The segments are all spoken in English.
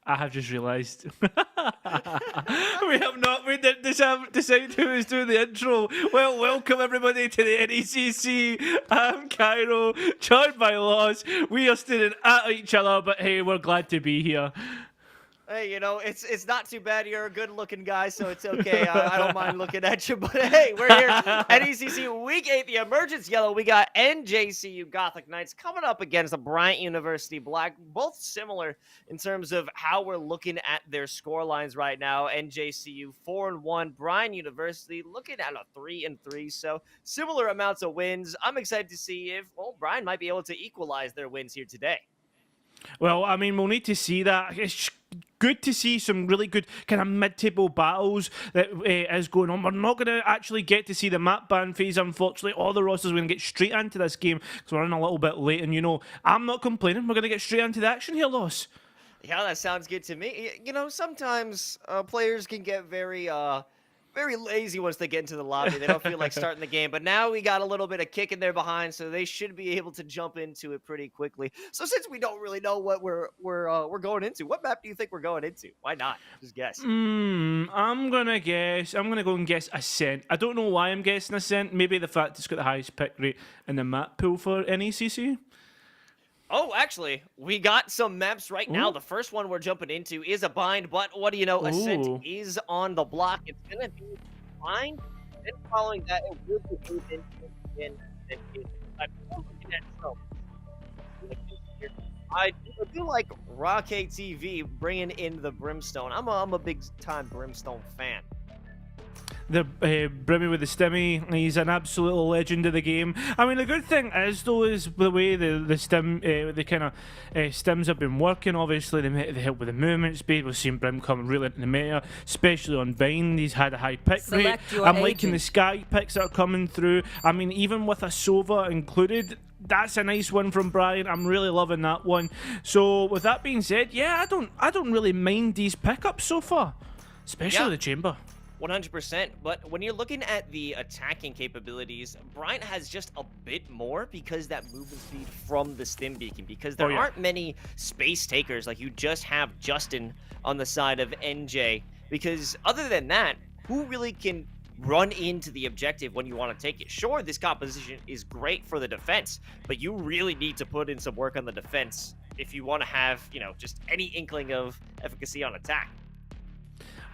I have just realised we have not. We didn't decide who was doing the intro. Well, welcome everybody to the NECC. I'm Cairo, joined by Loss. We are staring at each other, but hey, we're glad to be here. Hey, you know, it's not too bad. You're a good-looking guy, so it's okay. I don't mind looking at you. But hey, we're here at NECC Week 8, the Emergence Yellow. We got NJCU Gothic Knights coming up against the Bryant University Black. Both similar in terms of how we're looking at their score lines right now. NJCU 4-1, Bryant University looking at a 3-3. So similar amounts of wins. I'm excited to see if Bryant might be able to equalize their wins here today. Well, I mean, we'll need to see that. It's good to see some really good kind of mid-table battles that is going on. We're not going to actually get to see the map ban phase, unfortunately. All the rosters are going to get straight into this game because we're running a little bit late. And, you know, I'm not complaining. We're going to get straight into the action here, Loss. Yeah, that sounds good to me. You know, sometimes players can get very lazy once they get into the lobby. They don't feel like starting the game. But now we got a little bit of kick in there behind, so they should be able to jump into it pretty quickly. So since we don't really know what we're going into, what map do you think we're going into? Why not? Just guess. I'm gonna go and guess Ascent. I don't know why I'm guessing Ascent. Maybe the fact it's got the highest pick rate in the map pool for NECC. Oh, actually, we got some maps right now. Ooh. The first one we're jumping into is a bind, but what do you know? Ascent Ooh. is on the block. It's going to be bind, and following that, it will be moved into in. I do like Rocket TV bringing in the Brimstone. I'm a big-time Brimstone fan. The Brimmy with the stimmy, he's an absolute legend of the game. I mean, the good thing is though is the way the kind of stims have been working. Obviously, they help with the movement speed. We've seen Brim come really into the meta, especially on Bind. He's had a high pick rate. I'm liking the Sky picks that are coming through. I mean, even with a Sova included, that's a nice one from Brian. I'm really loving that one. So with that being said, yeah, I don't really mind these pickups so far, especially the chamber. 100%, but when you're looking at the attacking capabilities, Bryant has just a bit more because that movement speed from the stim beacon, because there aren't many space takers. Like, you just have Justin on the side of NJ, because other than that, who really can run into the objective when you want to take it? Sure, this composition is great for the defense, but you really need to put in some work on the defense if you want to have, you know, just any inkling of efficacy on attack.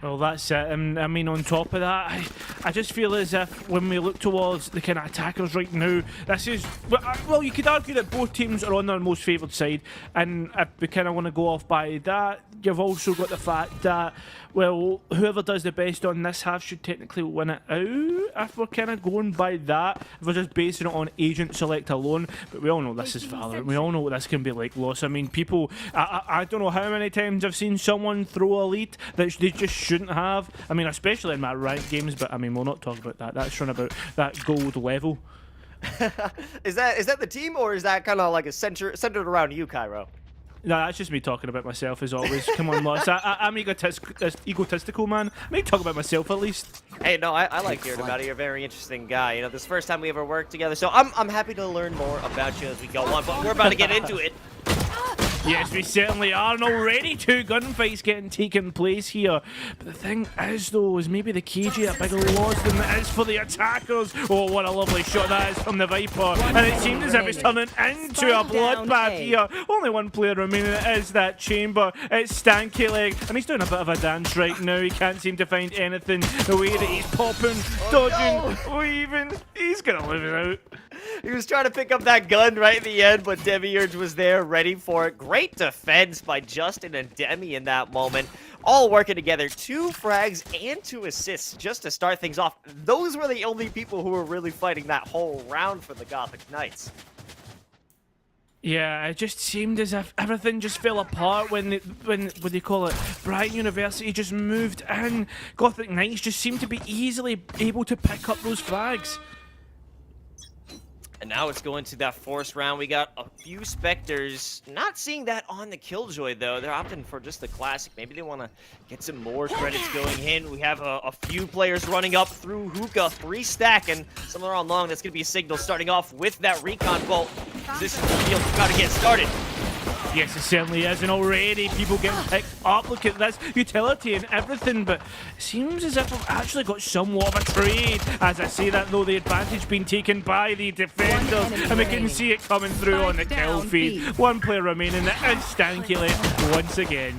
Well, that's it. I mean, on top of that, I just feel as if when we look towards the kind of attackers right now, this is... Well, you could argue that both teams are on their most favoured side, and if we kind of want to go off by that, you've also got the fact that, well, whoever does the best on this half should technically win it out, if we're kind of going by that, if we're just basing it on agent select alone. But we all know this is Valorant. We all know what this can be like, Loss. I mean, people... I don't know how many times I've seen someone throw a lead that they just shouldn't have. I mean, especially in my ranked games, but I mean, we'll not talk about that. That's run about that gold level. Is that the team, or is that kind of like a centered around you, Cairo? No, that's just me talking about myself as always. Come on, Loss. I'm egotistical, man. I may talk about myself at least. Hey, no, I like hearing about it. You're a very interesting guy. You know, this is the first time we ever worked together, so I'm happy to learn more about you as we go on, but we're about to get into it. Yes, we certainly are, and already 2 gunfights getting taken place here. But the thing is, though, is maybe the KG a bigger loss than it is for the attackers. Oh, what a lovely shot that is from the Viper. And it seems as if it's turning into a bloodbath here. Only one player remaining, it is that chamber. It's Stanky Leg, and he's doing a bit of a dance right now. He can't seem to find anything. The way that he's popping, dodging, weaving, he's going to live it out. He was trying to pick up that gun right at the end, but Demiurge was there ready for it. Great defense by Justin and Demi in that moment. All working together. 2 frags and 2 assists just to start things off. Those were the only people who were really fighting that whole round for the Gothic Knights. Yeah, it just seemed as if everything just fell apart when what do you call it? Bryant University just moved in. Gothic Knights just seemed to be easily able to pick up those frags. And now it's going to that forced round. We got a few Spectres. Not seeing that on the Killjoy, though. They're opting for just the classic. Maybe they want to get some more credits going in. We have a few players running up through Hookah. 3 stack, and somewhere on long, that's going to be a signal starting off with that recon bolt. Position the field. Got to get started. Yes, it certainly is, and already people getting picked up. Look at this utility and everything, but it seems as if we've actually got somewhat of a trade. As I say that, though, the advantage being taken by the defenders, and we can see it coming through on the kill feed. One player remaining, and Stanky left once again.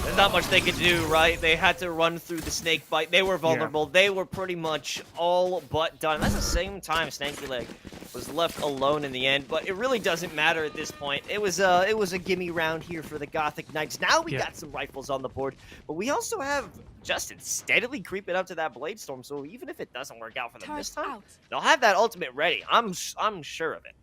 There's not much they could do, right? They had to run through the snake bite. They were vulnerable. Yeah. They were pretty much all but done. That's the same time Stanky Leg was left alone in the end, but it really doesn't matter at this point. It was a gimme round here for the Gothic Knights. Now we got some rifles on the board, but we also have Justin steadily creeping up to that Blade Storm, so even if it doesn't work out for them this time, they'll have that ultimate ready. I'm sure of it.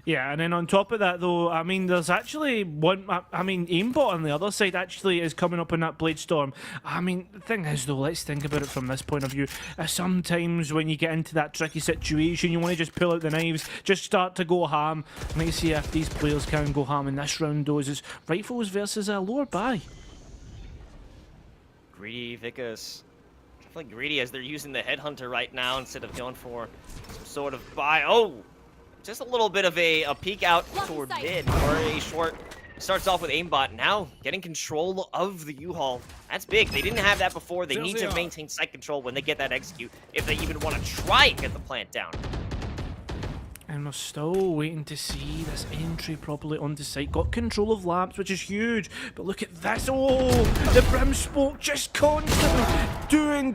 Yeah, and then on top of that, though, I mean, there's actually one. I mean, Aimbot on the other side actually is coming up in that Blade Storm. I mean, the thing is, though, let's think about it from this point of view. Sometimes when you get into that tricky situation, you want to just pull out the knives, just start to go ham. Let's see if these players can go ham in this round, though. It's rifles versus a lower buy. Greedy Vicus. Definitely greedy as they're using the Headhunter right now instead of going for some sort of buy. Oh! Just a little bit of a peek out toward mid, or a short. Starts off with aimbot, now getting control of the U-Haul. That's big. They didn't have that before. They need to maintain site control when they get that execute, if they even want to try and get the plant down. And we're still waiting to see this entry properly onto site. Got control of lamps, which is huge. But look at this. Oh, the Brim Smoke just constantly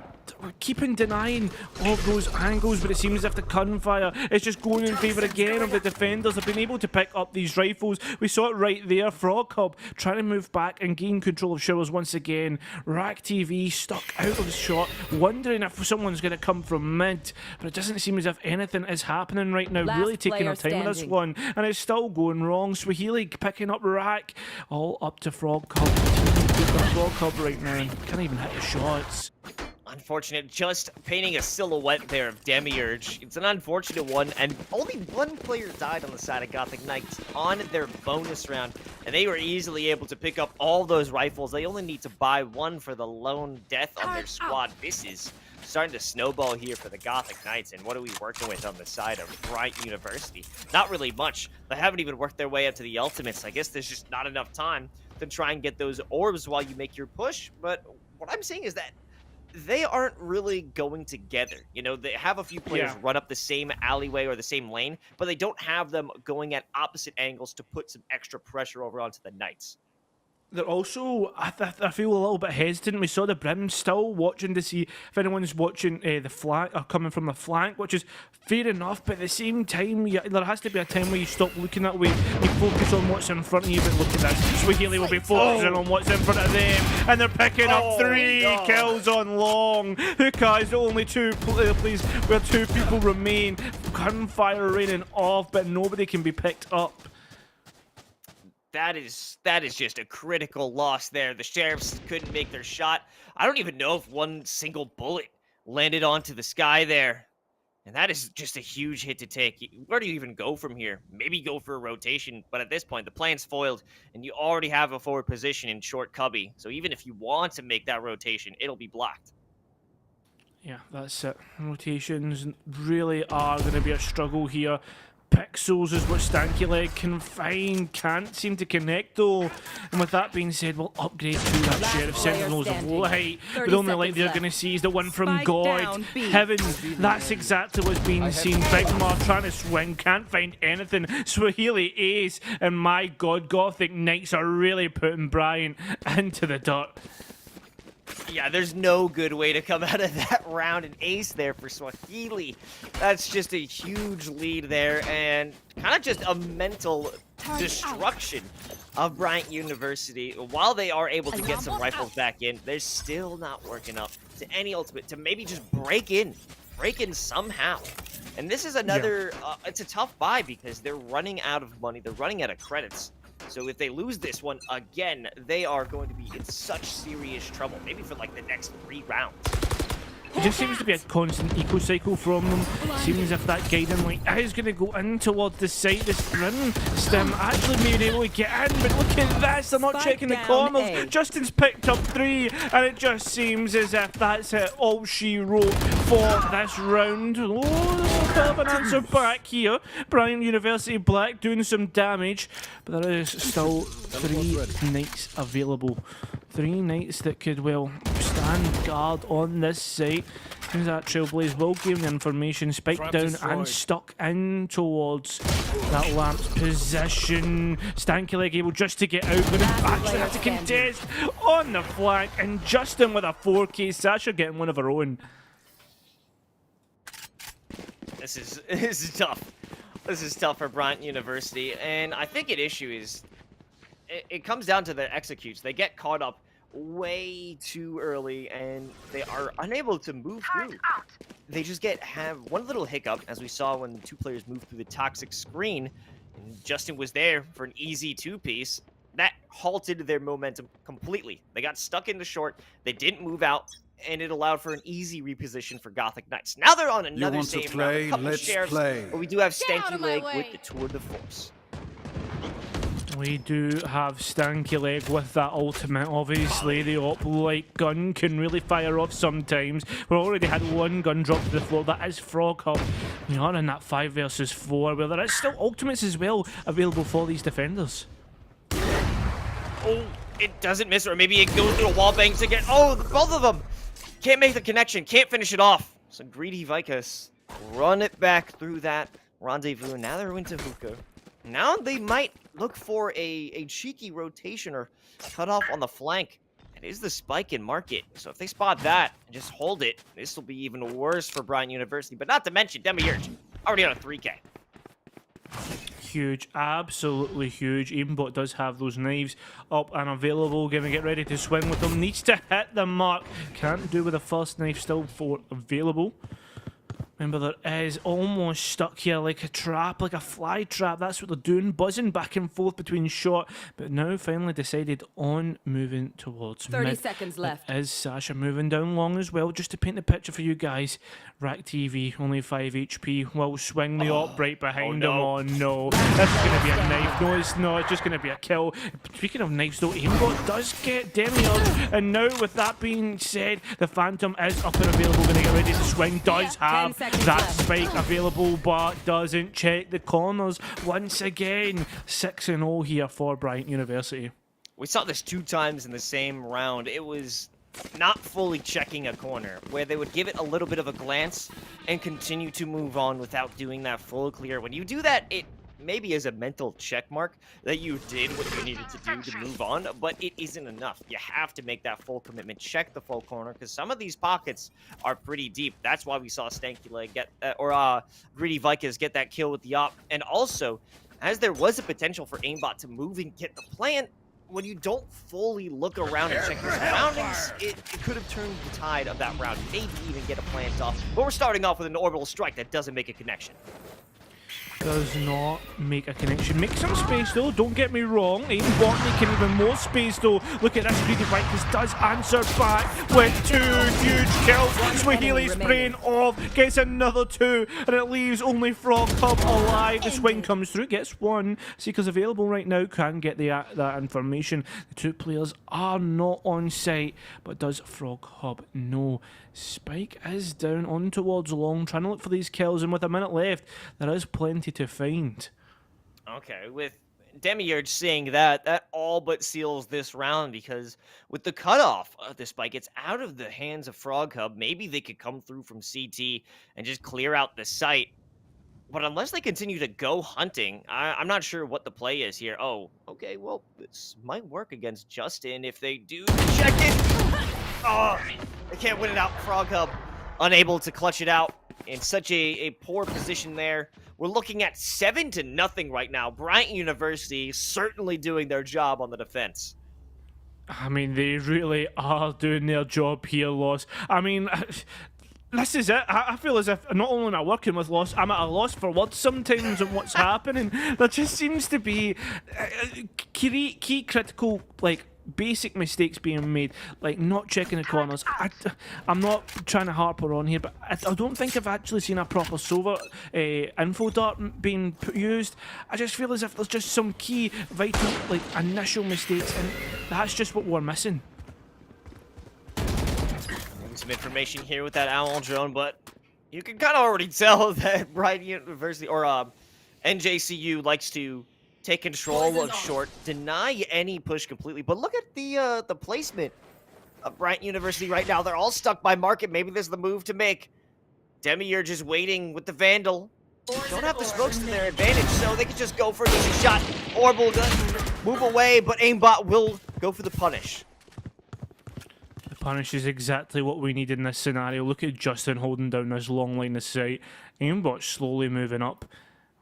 keeping denying all those angles, but it seems as if the gunfire is just going in favour again of the defenders. Have been able to pick up these rifles. We saw it right there. Frog Hub trying to move back and gain control of showers once again. Rack TV stuck out of the shot, wondering if someone's going to come from mid, but it doesn't seem as if anything is happening right now. Really taking our time with this one, and it's still going wrong. Swahili picking up Rack, all up to Frog Hub. Frog Hub right now can't even hit the shots. Unfortunate, just painting a silhouette there of Demiurge. It's an unfortunate one, and only one player died on the side of Gothic Knights on their bonus round, and they were easily able to pick up all those rifles. They only need to buy one for the lone death on their squad. This is starting to snowball here for the Gothic Knights, and what are we working with on the side of Bryant University? Not really much. They haven't even worked their way up to the ultimates. I guess there's just not enough time to try and get those orbs while you make your push, but what I'm saying is that they aren't really going together. You know, they have a few players run up the same alleyway or the same lane, but they don't have them going at opposite angles to put some extra pressure over onto the Knights. They're also, I feel a little bit hesitant. We saw the Brim still watching to see if anyone's watching the flank or coming from the flank, which is fair enough. But at the same time, there has to be a time where you stop looking that way. You focus on what's in front of you. But look at this, Swahili will be focusing on what's in front of them, and they're picking up 3 kills on long. Hookah is the only 2 plays where 2 people remain. Gunfire raining off, but nobody can be picked up. That is just a critical loss there. The Sheriffs couldn't make their shot. I don't even know if one single bullet landed onto the sky there. And that is just a huge hit to take. Where do you even go from here? Maybe go for a rotation, but at this point, the plan's foiled, and you already have a forward position in short cubby. So even if you want to make that rotation, it'll be blocked. Yeah, that's it. Rotations really are going to be a struggle here. Pixels is what Stanky Leg can find. Can't seem to connect though. And with that being said, we'll upgrade to that Sheriff Sentinels of Light. But the only light they're going to see is the one from God. Heaven. That's exactly what's being seen. Bigmar trying to swing. Can't find anything. Swahili ace. And my God, Gothic Knights are really putting Bryant into the dirt. Yeah, there's no good way to come out of that round. An ace there for Swahili. That's just a huge lead there, and kind of just a mental destruction of Bryant University. While they are able to get some rifles back in, they're still not working up to any ultimate to maybe just break in somehow. And this is another, it's a tough buy because they're running out of money. They're running out of credits. So if they lose this one again, they are going to be in such serious trouble. Maybe for like the next 3 rounds. it just seems to be a constant eco cycle from them. Seems as if that guiding light is going to go in towards the site. The sprint stem actually being able to get in, but look at this, they're not checking the corners. Justin's picked up 3, and it just seems as if that's it, all she wrote for this round. Oh, there's a bit of an answer back here. Bryant University Black doing some damage, but there is still 3 knights available. 3 knights that could, well, stand guard on this site. Seems that Trailblaze will gain the information, spiked down and stuck in towards that lamp's position. Stanky Leg able just to get out, but actually had to contest on the flank, and Justin with a 4K, Sasha getting one of her own. This is tough. This is tough for Bryant University, and I think an issue is it comes down to their executes. They get caught up way too early, and they are unable to move through. They just have one little hiccup, as we saw when the 2 players moved through the toxic screen, and Justin was there for an easy 2-piece. That halted their momentum completely. They got stuck in the short, they didn't move out, and it allowed for an easy reposition for Gothic Knights. Now they're on another save round, a couple shares, but we do have Stanky Leg with the tour de force. We do have Stanky Leg with that ultimate. Obviously, the op-like gun can really fire off sometimes. We already had 1 gun drop to the floor. That is Frog Hub. We are in that 5 versus 4, where there is still ultimates as well available for these defenders. Oh, it doesn't miss, or maybe it goes through a wall bangs again. Oh, both of them! Can't make the connection, can't finish it off. So greedy Vicus run it back through that rendezvous. Now they're into hookah. Now they might look for a cheeky rotation or cut off on the flank. It is the spike in market. So if they spot that and just hold it, this will be even worse for Bryant University. But not to mention, Demiurge already on a 3K. Huge, absolutely huge. Evenbot does have those knives up and available. Gonna get ready to swing with them. Needs to hit the mark. Can't do with the first knife, still 4 available. Remember, there is almost stuck here like a trap, like a fly trap. That's what they're doing, buzzing back and forth between shot, but now finally decided on moving towards 30 mid. seconds left. It is Sasha moving down long as well, just to paint the picture for you guys. Rack TV, only 5 HP, will swing the op right behind him. Oh no, that's going to be a knife. No, it's not, it's just going to be a kill. Speaking of knives though, Aimbot does get Demiurge, and now with that being said, the Phantom is up and available, going to get ready to swing, does have that spike available, but doesn't check the corners once again. 6-0 here for Bryant University. We saw this 2 times in the same round. It was not fully checking a corner, where they would give it a little bit of a glance and continue to move on without doing that full clear. When you do that, it maybe is a mental check mark that you did what you needed to do to move on, but it isn't enough. You have to make that full commitment, check the full corner, because some of these pockets are pretty deep. That's why we saw Stanky Leg get, Greedy Vicus get that kill with the op. And also, as there was a potential for Aimbot to move and get the plant, when you don't fully look around and check your surroundings, it could have turned the tide of that round, maybe even get a plant off. But we're starting off with an orbital strike that doesn't make a connection. Does not make a connection. Make some space though, don't get me wrong. Aimbot making even more space though. Look at this, Greedy Vicus does answer back with 2 huge kills. Swahili spraying off, gets another 2, and it leaves only Frog Hub alive. The swing comes through, gets 1. Seeker's available right now, can get that information. The 2 players are not on site, but does Frog Hub know? Spike is down on towards long, trying to look for these kills, and with a minute left, there is plenty to find. Okay, with Demiurge saying that, that all but seals this round, because with the cutoff of the Spike, it's out of the hands of Frog Hub. Maybe they could come through from CT and just clear out the site. But unless they continue to go hunting, I'm not sure what the play is here. Oh, okay, well, this might work against Justin if they do check it. Oh, they can't win it out. Frog Hub unable to clutch it out in such a poor position there. We're looking at 7-0 right now. Bryant University certainly doing their job on the defense. I mean, they really are doing their job here, Loss. I mean, this is it. I feel as if not only am I working with Loss, I'm at a loss for words sometimes on what's happening. There just seems to be key critical, like, basic mistakes being made, like not checking the corners. I'm not trying to harp on here, but I don't think I've actually seen a proper Sova info dart being used. I just feel as if there's just some key, vital, like initial mistakes, and that's just what we're missing. Some information here with that owl drone, but you can kind of already tell that Bryant University or NJCU likes to take control of short, deny any push completely. But look at the placement of Bryant University right now. They're all stuck by market. Maybe this is the move to make. Demi, you're just waiting with the Vandal. Don't have the smokes to their advantage, so they can just go for an easy shot. Orbital does move away, but aimbot will go for the punish. Punish is exactly what we need in this scenario. Look at Justin holding down this long line of sight. Aimbot slowly moving up.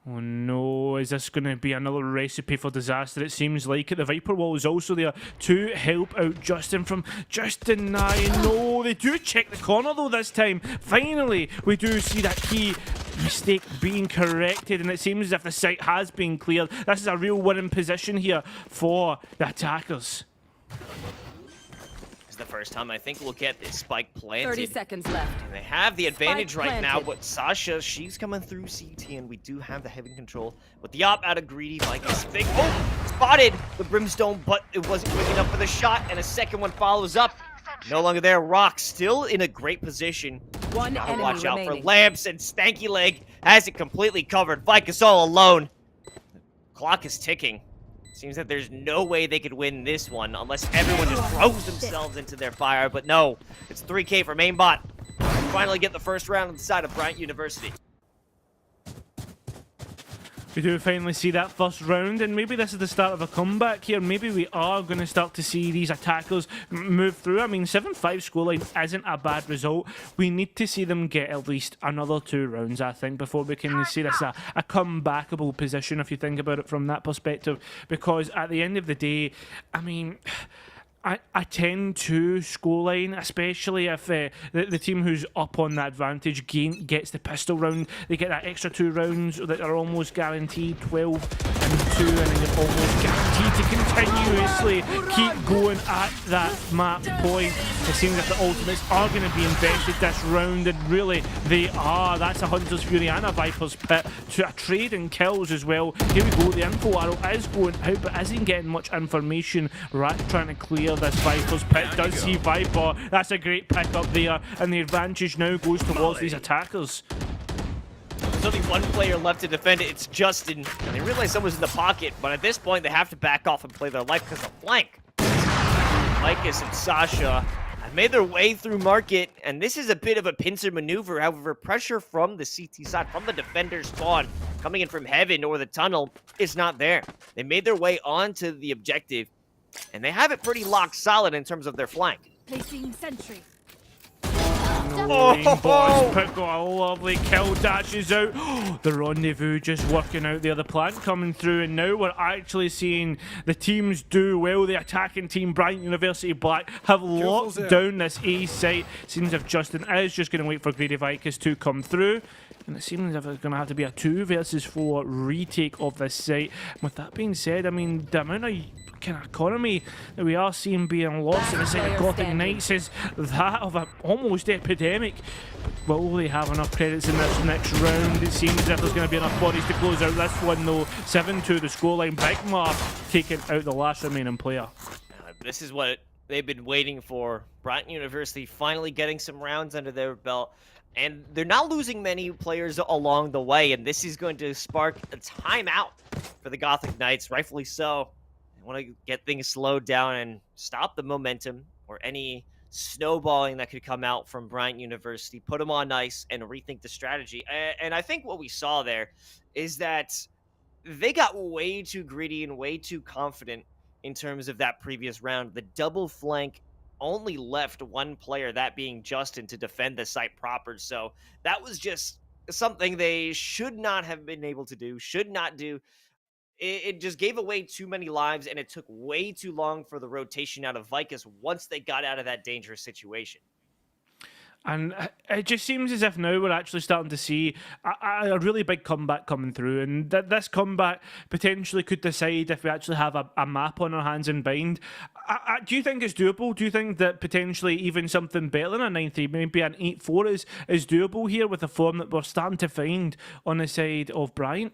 Oh no, is this going to be another recipe for disaster? It seems like it. The Viper wall is also there to help out Justin from just denying. No, they do check the corner though this time. Finally, we do see that key mistake being corrected, and it seems as if the site has been cleared. This is a real winning position here for the attackers. The first time I think we'll get this spike planted. 30 seconds left. And they have the advantage Spike right now, planted. but Sasha, she's coming through CT, and we do have the heavy control. With the op out of Greedy, Vikings big. Oh, spotted the Brimstone, but it wasn't quick enough for the shot, and a second one follows up. No longer there. Rock still in a great position. One Gotta enemy watch out for remaining. Lamps, and Stanky Leg has it completely covered. Vikings all alone. Clock is ticking. Seems that there's no way they could win this one unless everyone just throws themselves into their fire. But no, it's 3K for Mainbot. Finally get the first round on the side of Bryant University. We do finally see that first round, and maybe this is the start of a comeback here. Maybe we are going to start to see these attackers move through. I mean, 7-5 scoreline isn't a bad result. We need to see them get at least another 2 rounds, I think, before we can see this a comebackable position, if you think about it from that perspective. Because at the end of the day, I mean, a 10-2 scoreline, especially if the team who's up on the advantage gets the pistol round, they get that extra 2 rounds that are almost guaranteed, 12 and 2, and then you're almost guaranteed to continuously keep going at that map point. It seems that the ultimates are going to be invested this round, and really they are. That's a Hunter's Fury and a Viper's Pit to a trade in kills as well. Here we go, the info arrow is going out, but isn't getting much information. Rat trying to clear this Viper's Pit. Does see Viper. That's a great pick up there, and the advantage now goes towards these attackers. There's only one player left to defend it. It's Justin. And they realize someone's in the pocket, but at this point they have to back off and play their life because of flank. Lycus and Sasha have made their way through market, and this is a bit of a pincer maneuver. However, pressure from the CT side, from the defender spawn, coming in from heaven or the tunnel, is not there. They made their way onto the objective, and they have it pretty locked solid in terms of their flank. Placing sentry. Boys pick got a lovely kill, dashes out. The rendezvous just working out there. The plant coming through, and now we're actually seeing the teams do well. The attacking team, Bryant University Black, have locked down this A site. Seems as if Justin is just going to wait for Greedy Vicus to come through. And it seems as if it's going to have to be a 2 versus 4 retake of this site. With that being said, I mean, the amount of kind of economy that we are seeing being lost in the side of Gothic Knights is that of an almost epidemic. But will they have enough credits in this next round? It seems as if there's going to be enough bodies to close out this one though. 7-2 the scoreline. Bigmar taking out the last remaining player. This is what they've been waiting for. Bryant University finally getting some rounds under their belt. And they're not losing many players along the way, and this is going to spark a timeout for the Gothic Knights, rightfully so. They want to get things slowed down and stop the momentum or any snowballing that could come out from Bryant University, put them on ice, and rethink the strategy. And I think what we saw there is that they got way too greedy and way too confident in terms of that previous round. The double flank only left one player, that being Justin, to defend the site proper. So that was just something they should not have been able to do, should not do. It just gave away too many lives, and it took way too long for the rotation out of Vicus once they got out of that dangerous situation. And it just seems as if now we're actually starting to see a really big comeback coming through, and that this comeback potentially could decide if we actually have a map on our hands and bind. Do you think it's doable? Do you think that potentially even something better than a 9-3, maybe an 8-4 is doable here with the form that we're starting to find on the side of Bryant?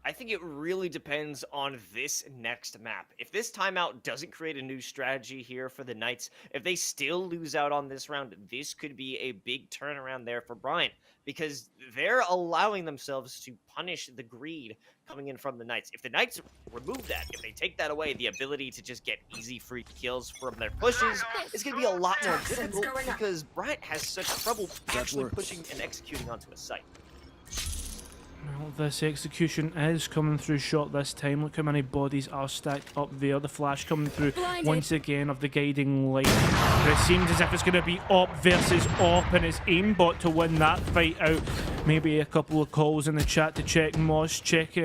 I think it really depends on this next map. If this timeout doesn't create a new strategy here for the Knights, if they still lose out on this round, this could be a big turnaround there for Bryant, because they're allowing themselves to punish the greed coming in from the Knights. If the Knights remove that, if they take that away, the ability to just get easy free kills from their pushes is going to be a lot more difficult, because Bryant has such trouble actually pushing and executing onto a site. Well, this execution is coming through short this time. Look how many bodies are stacked up there. The flash coming through once again of the guiding light. But it seems as if it's going to be Op versus Op, and it's aimbot to win that fight out. Maybe a couple of calls in the chat to check Moss, check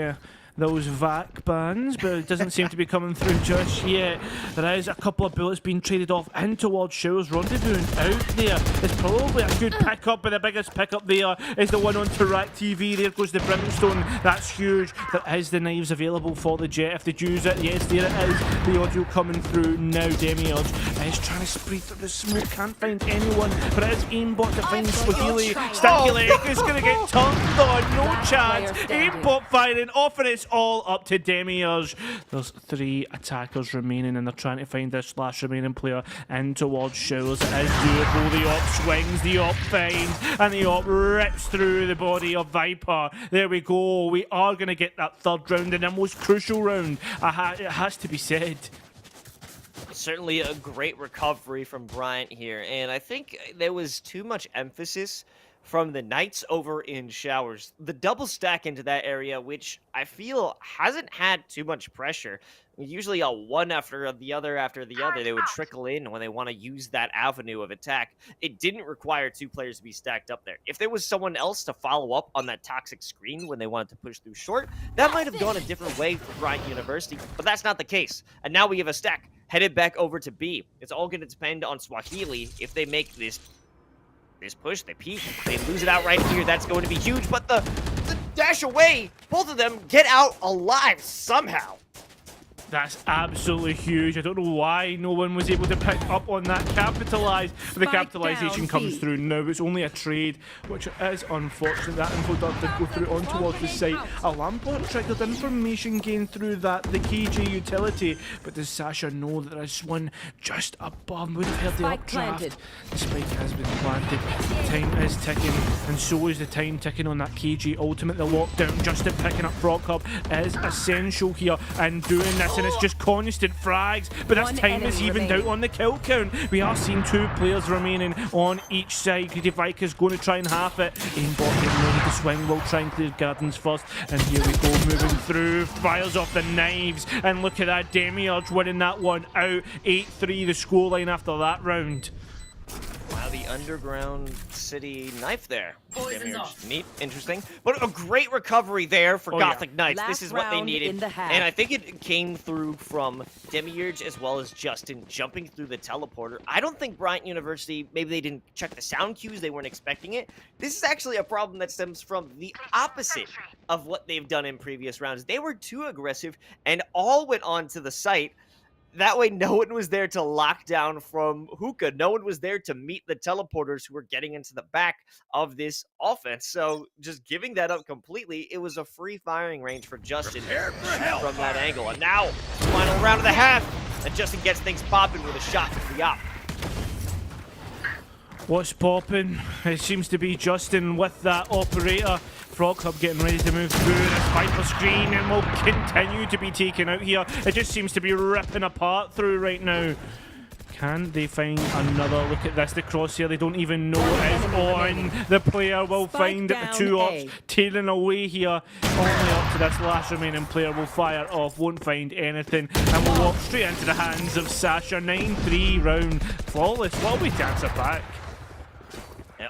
those VAC bans, but it doesn't seem to be coming through just yet. There is a couple of bullets being traded off in towards Showers. Rendezvous out there. It's probably a good pickup, but the biggest pickup there is the one on Tarak TV. There goes the Brimstone. That's huge. There is the knives available for the Jet if they use it. Yes, there it is. The audio coming through now. Demiurge is trying to spree through the smoke. Can't find anyone, but it is aimbot to find Swahili. Stankulek is going to get turned on. No chance. Aimbot firing off, and it's all up to Demiurge. There's 3 attackers remaining, and they're trying to find this last remaining player in towards Showers. It is doable. The Op swings, the Op finds, and the Op rips through the body of Viper. There we go. We are going to get that third round, and the most crucial round. It has to be said. Certainly a great recovery from Bryant here, and I think there was too much emphasis from the Knights over in Showers. The double stack into that area, which I feel hasn't had too much pressure. Usually a one after the other, they would trickle in when they want to use that avenue of attack. It didn't require 2 players to be stacked up there. If there was someone else to follow up on that toxic screen when they wanted to push through short, that might have gone a different way for Bryant University, but that's not the case. And now we have a stack headed back over to B. It's all going to depend on Swahili if they make this push, they peek, they lose it out right here. That's going to be huge, but the dash away, both of them get out alive somehow. That's absolutely huge. I don't know why no one was able to pick up on that capitalize. The capitalization comes through now. It's only a trade, which is unfortunate. That info did go through on towards the site. A Lamport triggered information gain through that, the KJ utility. But does Sasha know that there is one just above? Would have heard the updraft. The spike has been planted. Time is ticking, and so is the time ticking on that KJ ultimate. The lockdown just at picking up Frog Hub is essential here, and doing this. And it's just constant frags, but this time is evened out on the kill count. We are seeing 2 players remaining on each side. Greedy Viker's going to try and half it. Aimbot getting ready to swing. We'll try and clear gardens first, and here we go, moving through, fires off the knives, and look at that, Demiurge winning that one out. 8-3 the scoreline after that round. Wow, the underground city knife there. Neat, interesting. But a great recovery there for Gothic Knights. This is what they needed. And I think it came through from Demiurge as well as Justin jumping through the teleporter. I don't think Bryant University, maybe they didn't check the sound cues, they weren't expecting it. This is actually a problem that stems from the opposite of what they've done in previous rounds. They were too aggressive and all went onto the site. That way, no one was there to lock down from Hookah. No one was there to meet the teleporters who were getting into the back of this offense. So just giving that up completely, it was a free firing range for Justin from that angle. And now, final round of the half, and Justin gets things popping with a shot from the op. What's popping? It seems to be Justin with that operator. Frog Hub getting ready to move through this Viper screen, and will continue to be taken out here. It just seems to be ripping apart through right now. Can they find another? Look at this, the crosshair, they don't even know it is on. The player will find it, the 2 ops tailing away here. Only up to this last remaining player will fire off, won't find anything, and will walk straight into the hands of Sasha. 9-3 round. Flawless. What a way to answer back. Yeah,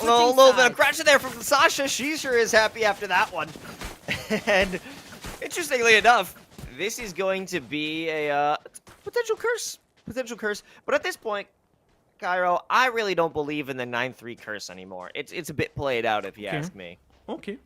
a little bit of crunch there from Sasha. She sure is happy after that one. And interestingly enough, this is going to be a potential curse. But at this point, Cairo, I really don't believe in the 9-3 curse anymore. It's a bit played out, if you ask me. Okay.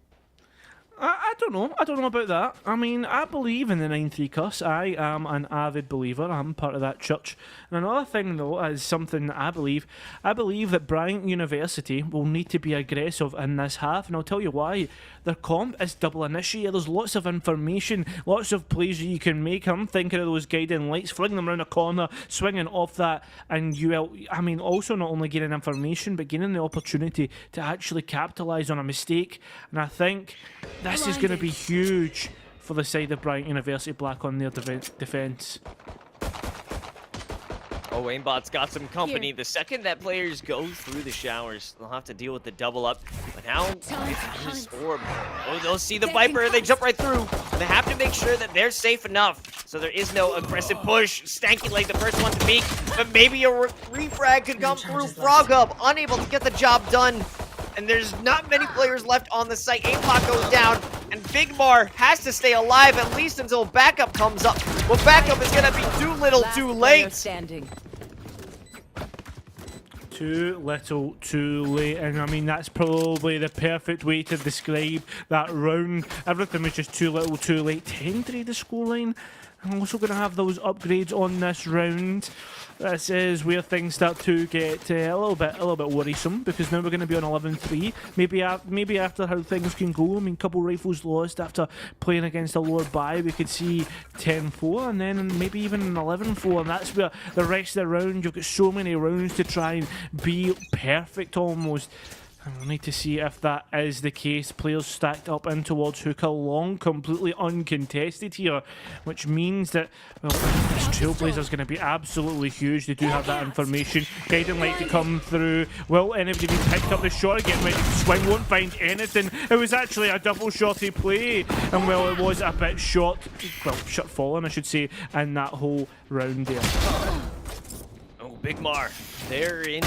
I don't know. I don't know about that. I mean, I believe in the 9-3 curse. I am an avid believer. I'm part of that church. And another thing, though, is something that I believe. I believe that Bryant University will need to be aggressive in this half, and I'll tell you why. Their comp is double initiate. There's lots of information, lots of plays that you can make. I'm thinking of those guiding lights, flinging them around a corner, swinging off that, and I mean, also not only gaining information, but gaining the opportunity to actually capitalise on a mistake. And I think this is going to be huge for the side of Bryant University Black on their defence. Oh, aimbot's got some company. The second that players go through the showers, they'll have to deal with the double up. But now, this orb. Oh, they'll see the Viper, and they jump right through. And they have to make sure that they're safe enough, so there is no aggressive push. Stanky like the first one to peek, but maybe a refrag could come through. Frog up, unable to get the job done. And there's not many players left on the site. Aimbot goes down, and Big Mar has to stay alive at least until backup comes up. Well, backup is going to be too little, too late. Too little, too late, and I mean that's probably the perfect way to describe that round. Everything was just too little, too late. 10-3 the scoreline. I'm also going to have those upgrades on this round. This is where things start to get a little bit worrisome, because now we're going to be on 11-3. Maybe after how things can go. I mean, couple rifles lost after playing against a lower buy. We could see 10-4 and then maybe even an 11-4, and that's where the rest of the round you've got so many rounds to try and be perfect almost. We'll need to see if that is the case. Players stacked up in towards Hookah Long, completely uncontested here, which means that, well, this Trailblazer's going to be absolutely huge. They do have that information. Guiding light to come through. Will anybody be picked up the shot again? Ready to swing, won't find anything. It was actually a double shotty play, and well, it was a bit short falling, I should say, in that whole round there. Big Mar, they're in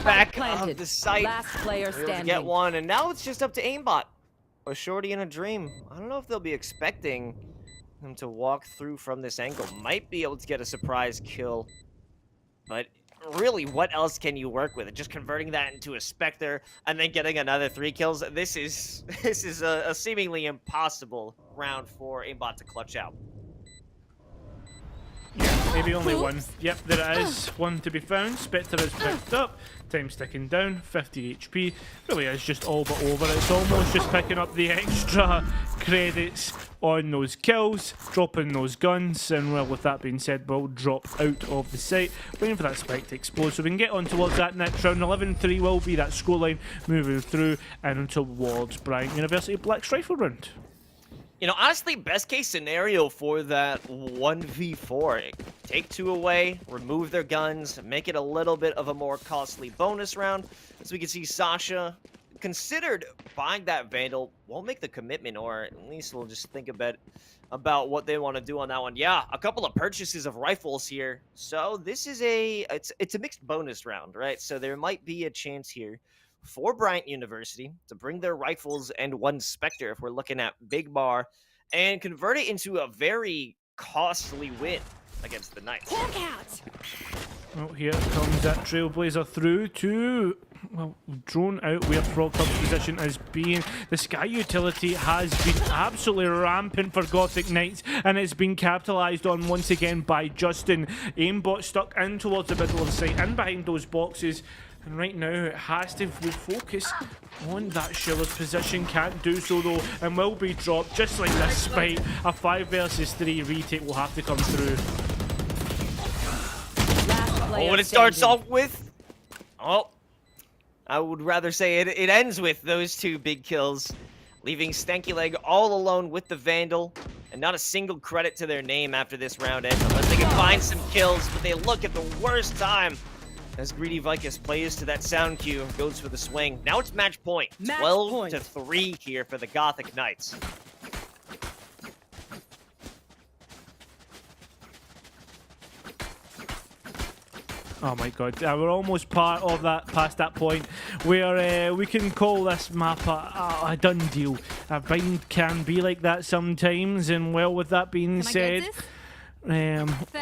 back of the site. Last player standing. Get one, and now it's just up to aimbot. A shorty in a dream. I don't know if they'll be expecting him to walk through from this angle. Might be able to get a surprise kill, but really, what else can you work with? Just converting that into a Spectre and then getting another 3 kills. This is a seemingly impossible round for aimbot to clutch out. Yeah, maybe only one. Yep, there it is. One to be found. Spectre is picked up. Time's ticking down. 50 HP. Really is just all but over. It's almost just picking up the extra credits on those kills, dropping those guns, and well, with that being said, we'll drop out of the site, waiting for that spike to explode so we can get on towards that next round. 11-3 will be that scoreline moving through and towards Bryant University Black's rifle round. You know, honestly, best case scenario for that 1v4. Take 2 away, remove their guns, make it a little bit of a more costly bonus round. As we can see, Sasha considered buying that Vandal, won't make the commitment, or at least we'll just think a bit about what they want to do on that one. Yeah, a couple of purchases of rifles here. So this is it's a mixed bonus round, right? So there might be a chance here for Bryant University to bring their rifles and 1 Spectre, if we're looking at Big Bar, and convert it into a very costly win against the Knights. Well, here comes that Trailblazer through to, well, drone out where Frog Cub's position is being. The Sky utility has been absolutely rampant for Gothic Knights, and it's been capitalised on once again by Justin. Aimbot stuck in towards the middle of the site, in behind those boxes. And right now, it has to focus on that Shiller's position. Can't do so, though, and will be dropped just like this spike. A 5 versus 3 retake will have to come through. Oh, and it starts off with... Oh, I would rather say it ends with those 2 big kills, leaving Stanky Leg all alone with the Vandal, and not a single credit to their name after this round ends, unless they can find some kills, but they look at the worst time. As Greedy Vicus plays to that sound cue, goes for the swing. Now it's match point. 12-3 here for the Gothic Knights. Oh my god, we're almost part of that, past that point where we can call this map a done deal. A bind can be like that sometimes, and well, with that being said,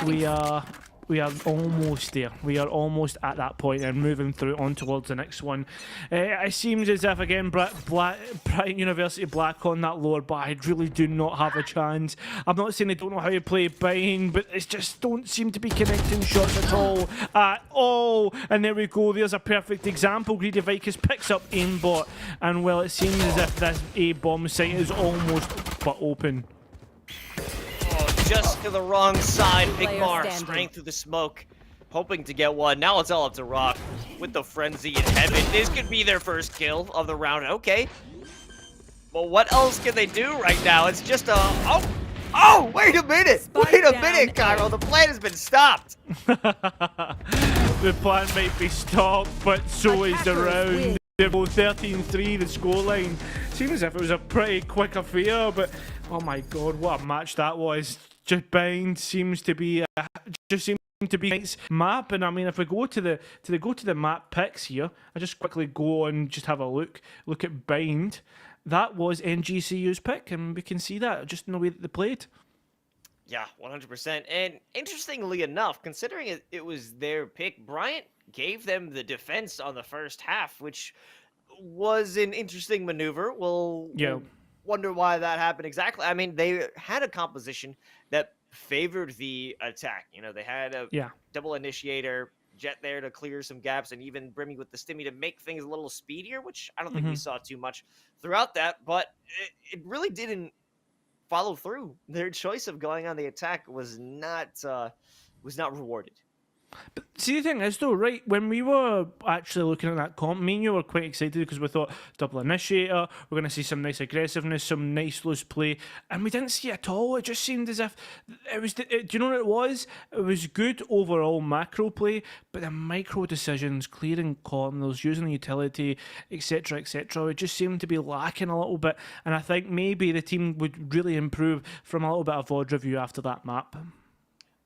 we are We are almost there. We are almost at that point and moving through on towards the next one. It seems as if, again, Brighton University Black on that lower, but I really do not have a chance. I'm not saying they don't know how to play Bind, but it just don't seem to be connecting shots at all. At all. And there we go. There's a perfect example. Greedy Vicus picks up aimbot, and well, it seems as if this A-bomb site is almost but open. Just to the wrong side. Player Bigmar standing. spraying through the smoke, hoping to get one. Now it's all up to Rock with the frenzy in heaven. This could be their first kill of the round. Okay. Well, what else can they do right now? It's just a... Oh, wait a minute. Spike Wait a down minute, Cairo. The plan has been stopped. The plan might be stopped, but so is the Attackers round. win. They're both 13-3, the scoreline. Seems as if it was a pretty quick affair, but oh my god, what a match that was. Just Bind seems to be just seems to be nice map, and I mean, if we go to the map picks here, I just quickly go and just have a look at Bind. That was NGCU's pick, and we can see that just in the way that they played. Yeah, 100%. And interestingly enough, considering it was their pick, Bryant gave them the defense on the first half, which was an interesting maneuver. We'll wonder why that happened exactly. I mean, they had a composition that favored the attack. You know, they had a double initiator, Jet there to clear some gaps, and even Brimmy with the stimmy to make things a little speedier, which I don't think we saw too much throughout that, but it really didn't follow through. Their choice of going on the attack was not rewarded. But see, the thing is, though, right, when we were actually looking at that comp, me and you were quite excited because we thought double initiator, we're going to see some nice aggressiveness, some nice loose play, and we didn't see it at all. It just seemed as if it was, do you know what it was? It was good overall macro play, but the micro decisions, clearing corners, using the utility, etc., etc., it just seemed to be lacking a little bit, and I think maybe the team would really improve from a little bit of VOD review after that map.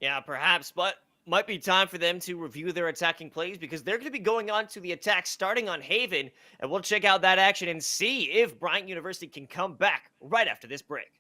Yeah, perhaps, but might be time for them to review their attacking plays because they're going to be going on to the attack starting on Haven, and we'll check out that action and see if Bryant University can come back right after this break.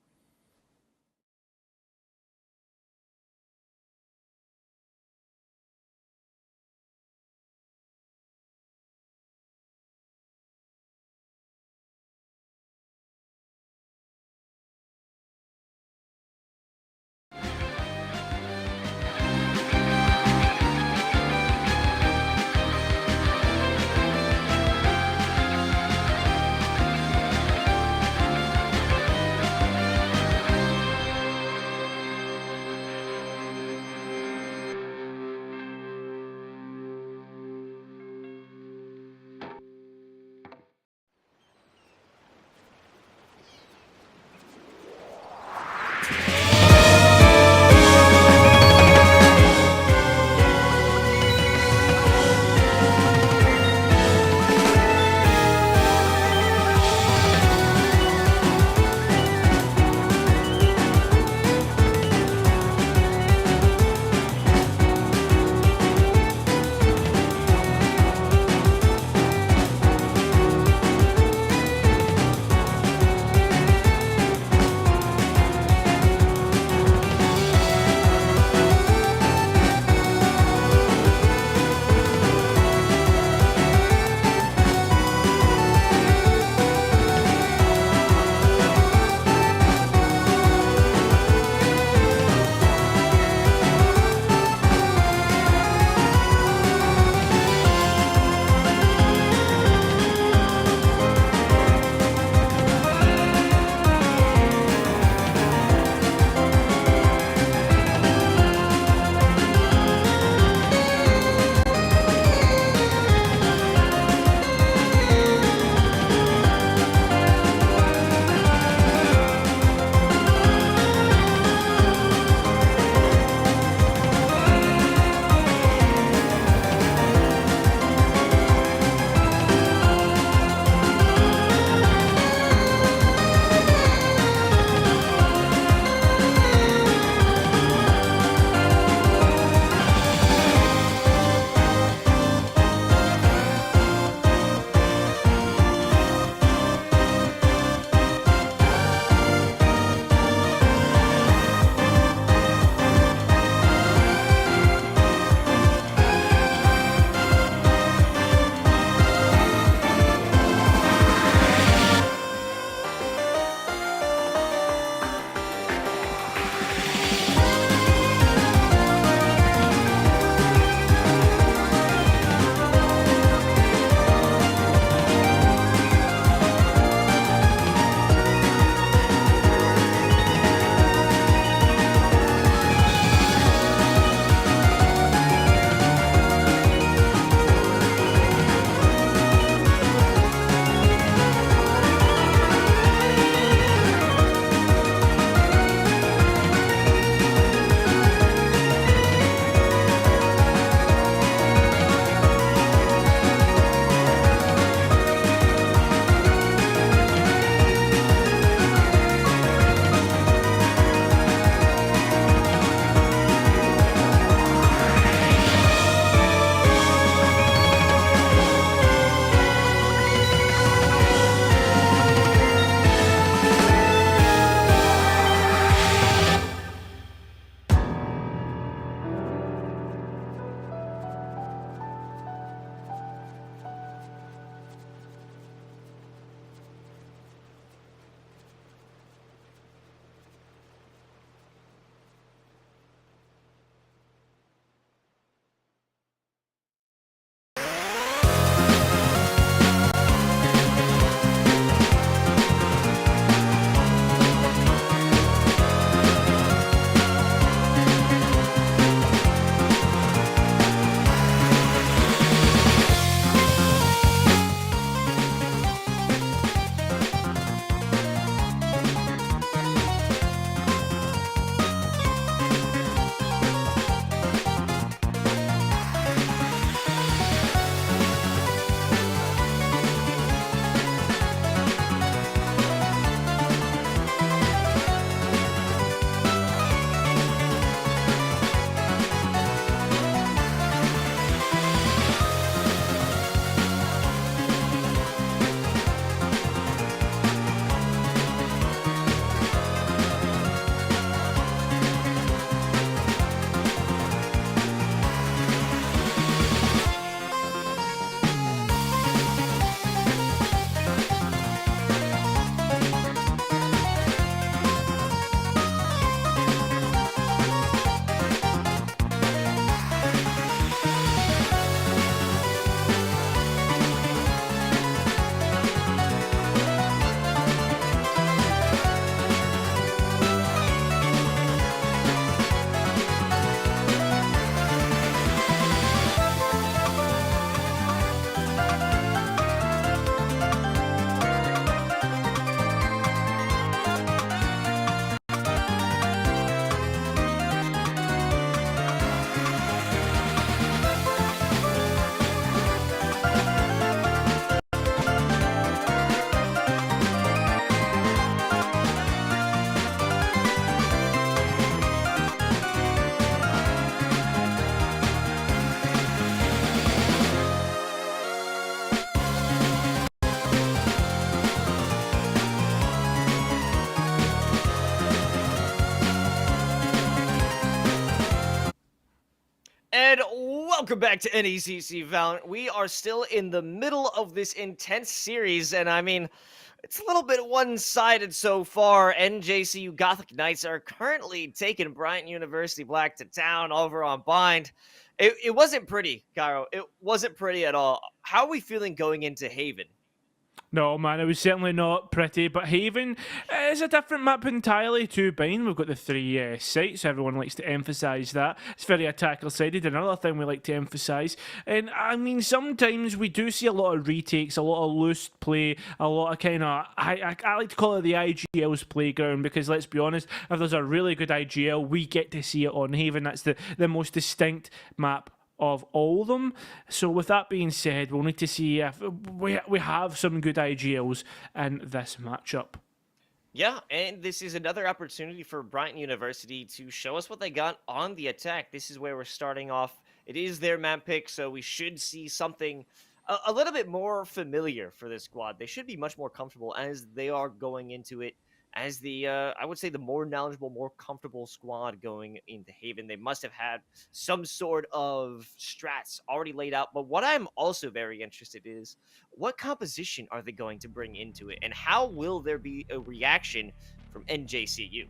And welcome back to NECC Valorant. We are still in the middle of this intense series, and I mean, it's a little bit one-sided so far. NJCU Gothic Knights are currently taking Bryant University Black to town over on Bind. It wasn't pretty, Cairo. It wasn't pretty at all. How are we feeling going into Haven? No, man, it was certainly not pretty, but Haven is a different map entirely to Bind. We've got the three sites. Everyone likes to emphasise that. It's very attacker-sided. Another thing we like to emphasise. And, I mean, sometimes we do see a lot of retakes, a lot of loose play, a lot of kind of... I like to call it the IGL's playground, because, let's be honest, if there's a really good IGL, we get to see it on Haven. That's the most distinct map of all of them. So with that being said, we'll need to see if we have some good IGLs in this matchup. Yeah, and this is another opportunity for Bryant University to show us what they got on the attack. This is where we're starting off. It is their map pick, so we should see something a little bit more familiar for this squad. They should be much more comfortable as they are going into it as the, I would say, the more knowledgeable, more comfortable squad going into Haven. They must have had some sort of strats already laid out. But what I'm also very interested in is what composition are they going to bring into it? And how will there be a reaction from NJCU?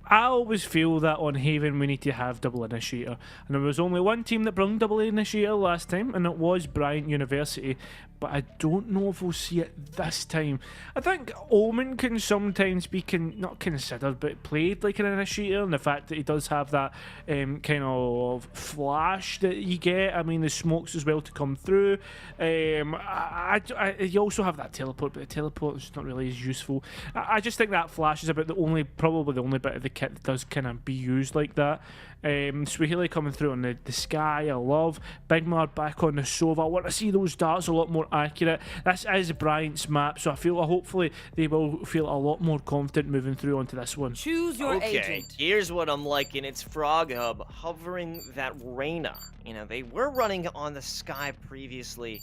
I always feel that on Haven we need to have double initiator, and there was only one team that brought double initiator last time, and it was Bryant University, but I don't know if we'll see it this time. I think Omen can sometimes be not considered, but played like an initiator, and the fact that he does have that kind of flash that you get. I mean, the smokes as well to come through. You also have that teleport, but the teleport is not really as useful. I just think that flash is about probably the only bit of the kit that does kind of be used like that. Swahili coming through on the sky, I love. Bigmar back on the Sova. I want to see those darts a lot more accurate. This is Bryant's map, so hopefully they will feel a lot more confident moving through onto this one. Choose your Okay, agent. here's what I'm liking. It's Frog Hub hovering that Reyna. You know, they were running on the sky previously.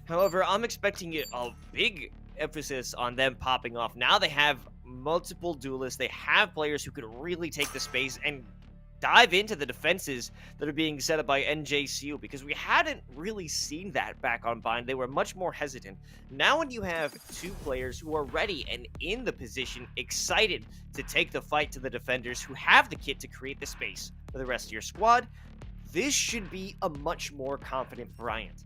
However, I'm expecting a big emphasis on them popping off. Now they have multiple duelists. They have players who could really take the space and dive into the defenses that are being set up by NJCU, because we hadn't really seen that back on Bind. They were much more hesitant. Now when you have two players who are ready and in the position, excited to take the fight to the defenders who have the kit to create the space for the rest of your squad, this should be a much more confident Bryant.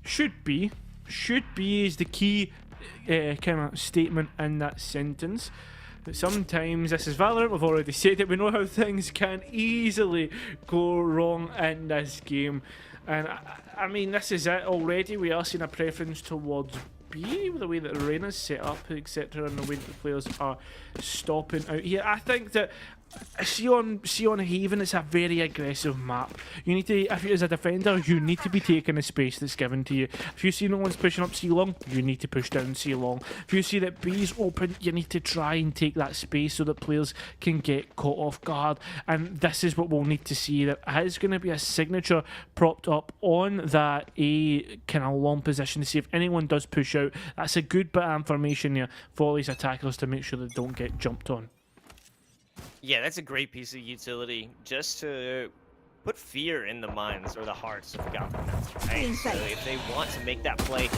Should be is the key kind of statement in that sentence. Sometimes this is Valorant, we've already said it, we know how things can easily go wrong in this game, and I mean, this is it already. We are seeing a preference towards B, the way that Reyna's set up, etc., and the way that the players are stopping out here. I think that see on Haven, it's a very aggressive map. You need to, if you as a defender, you need to be taking the space that's given to you. If you see no one's pushing up C long, you need to push down C long. If you see that B's open, you need to try and take that space so that players can get caught off guard. And this is what we'll need to see. There is going to be a signature propped up on that A kind of long position to see if anyone does push out. That's a good bit of information here for these attackers to make sure they don't get jumped on. Yeah, that's a great piece of utility, just to put fear in the minds or the hearts of Gotham. Right? So if they want to make that play,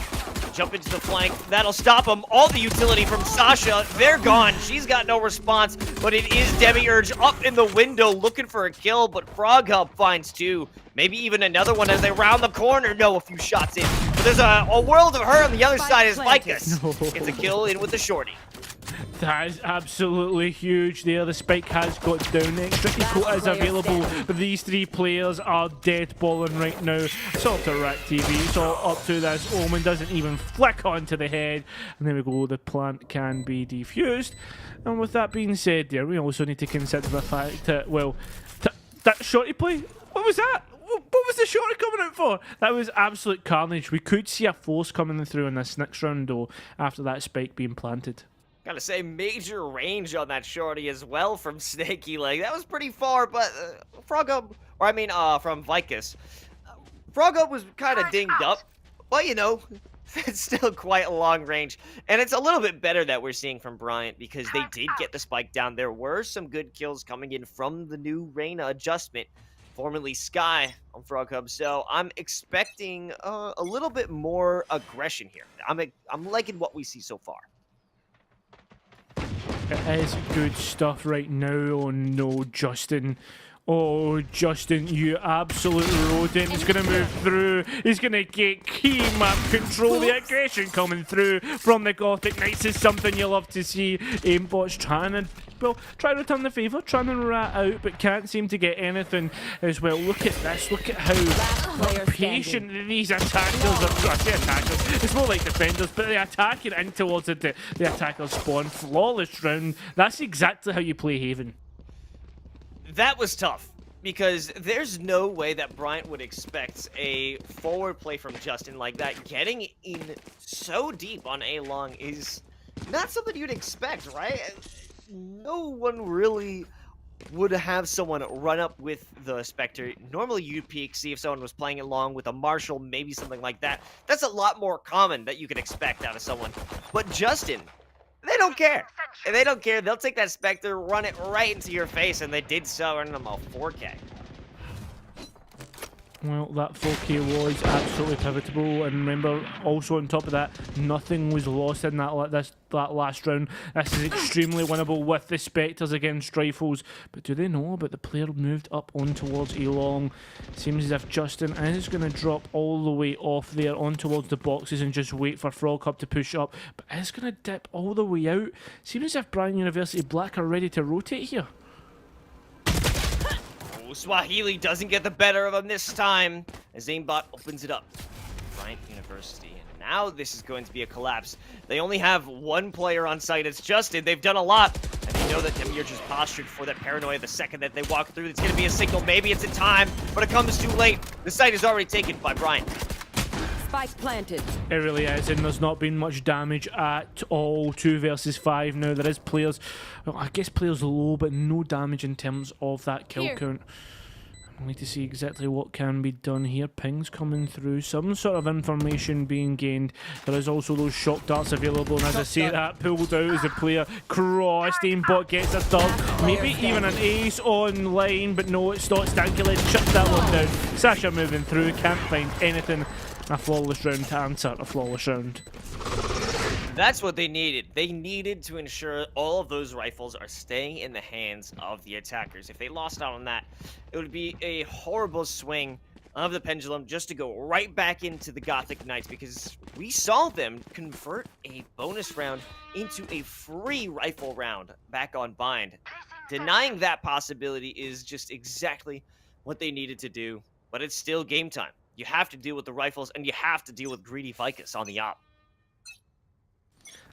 jump into the flank, that'll stop them. All the utility from Sasha, they're gone. She's got no response, but it is Demiurge up in the window looking for a kill, but Frog Hub finds two. Maybe even another one as they round the corner. No, a few shots in. But there's a world of her on the other side is Vicus. Gets a kill in with the shorty. That is absolutely huge there. The spike has got down. The extra eco is available. These three players are dead balling right now. It's all to Rack TV. It's all up to this. Omen doesn't even flick onto the head. And there we go. The plant can be defused. And with that being said there, we also need to consider the fact that, well, that shorty play, what was that? What was the shorty coming out for? That was absolute carnage. We could see a force coming through in this next round, though, after that spike being planted. Gotta say, major range on that shorty as well from Snaky Leg. That was pretty far, but from Vicus. Frog Up was kind of dinged up, but you know, it's still quite a long range. And it's a little bit better that we're seeing from Bryant because they did get the spike down. There were some good kills coming in from the new Reyna adjustment. formerly Sky on Frog Hub. So I'm expecting a little bit more aggression here. I'm liking what we see so far. It is good stuff right now. Oh no, Justin. Oh, Justin, you absolute rodent. He's going to move through. He's going to get key map control. The aggression coming through from the Gothic Knights is something you love to see. Aimbot's trying to, well, try to return the favour, trying to rat out, but can't seem to get anything as well. Look at this. Look at how patient these attackers are. I say attackers. It's more like defenders, but they're attacking in towards the attacker's spawn. Flawless round. That's exactly how you play Haven. That was tough, because there's no way that Bryant would expect a forward play from Justin like that. Getting in so deep on A long is not something you'd expect, right? No one really would have someone run up with the Spectre. Normally you'd peek, see if someone was playing along with a Marshal, maybe something like that. That's a lot more common that you could expect out of someone. But Justin, they don't care. And they don't care. They'll take that Spectre, run it right into your face, and they did so, earning them a 4K. Well, that 4K was absolutely pivotal, and remember, also on top of that, nothing was lost in that last round. This is extremely winnable with the Spectres against Rifles, but do they know about the player moved up on towards Elong? Seems as if Justin is going to drop all the way off there on towards the boxes and just wait for Frog Hub to push up, but is going to dip all the way out. Seems as if Bryan University Black are ready to rotate here. Swahili doesn't get the better of him this time as aimbot opens it up. Bryant University, and now this is going to be a collapse. They only have one player on site. It's Justin. They've done a lot, and they know that Demir just postured for that paranoia. The second that they walk through, it's going to be a signal. Maybe it's in time, but it comes too late. The site is already taken by Bryant. Spike planted. It really is, and there's not been much damage at all. 2 versus 5 now. There is players, well, I guess players low, but no damage in terms of that kill count. I need to see exactly what can be done here. Pings coming through, some sort of information being gained. There is also those shock darts available, and as I say that, pulled out as the player crossed. Aimbot gets a third, maybe even an ace online, but no, it's not. Stankelid shuts that one down. Sasha moving through, can't find anything. A flawless round to answer a flawless round. That's what they needed. They needed to ensure all of those rifles are staying in the hands of the attackers. If they lost out on that, it would be a horrible swing of the pendulum just to go right back into the Gothic Knights, because we saw them convert a bonus round into a free rifle round back on Bind. Denying that possibility is just exactly what they needed to do, but it's still game time. You have to deal with the rifles, and you have to deal with Greedy Vicus on the op.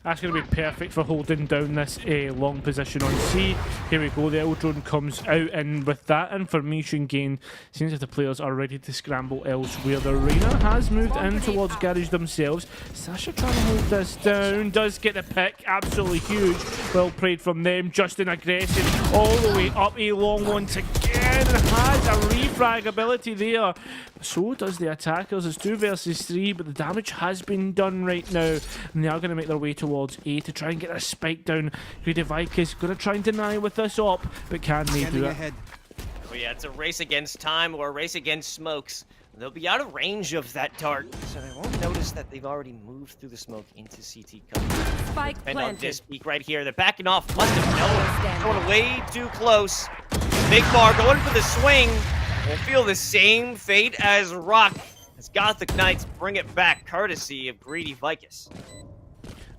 That's going to be perfect for holding down this long position on C. Here we go, the L-drone comes out, and with that information gained, seems like the players are ready to scramble elsewhere. The Reina has moved in towards Garage themselves. Sasha trying to hold this down, does get the pick, absolutely huge. Well played from them. Justin aggressive all the way up a long once again, has a refrag ability there. So does the attackers. It's 2 versus 3, but the damage has been done right now, and they are going to make their way towards A to try and get a spike down. Greedy Vicus going to try and deny with this op, but can they do it? Oh yeah, it's a race against time or a race against smokes. They'll be out of range of that dart, so they won't notice that they've already moved through the smoke into CT cover. Spike And on planted. this peak right here, they're backing off. Must have known. Going way too close. Big Bar going for the swing. Will feel the same fate as Rock as Gothic Knights bring it back, courtesy of Greedy Vicus.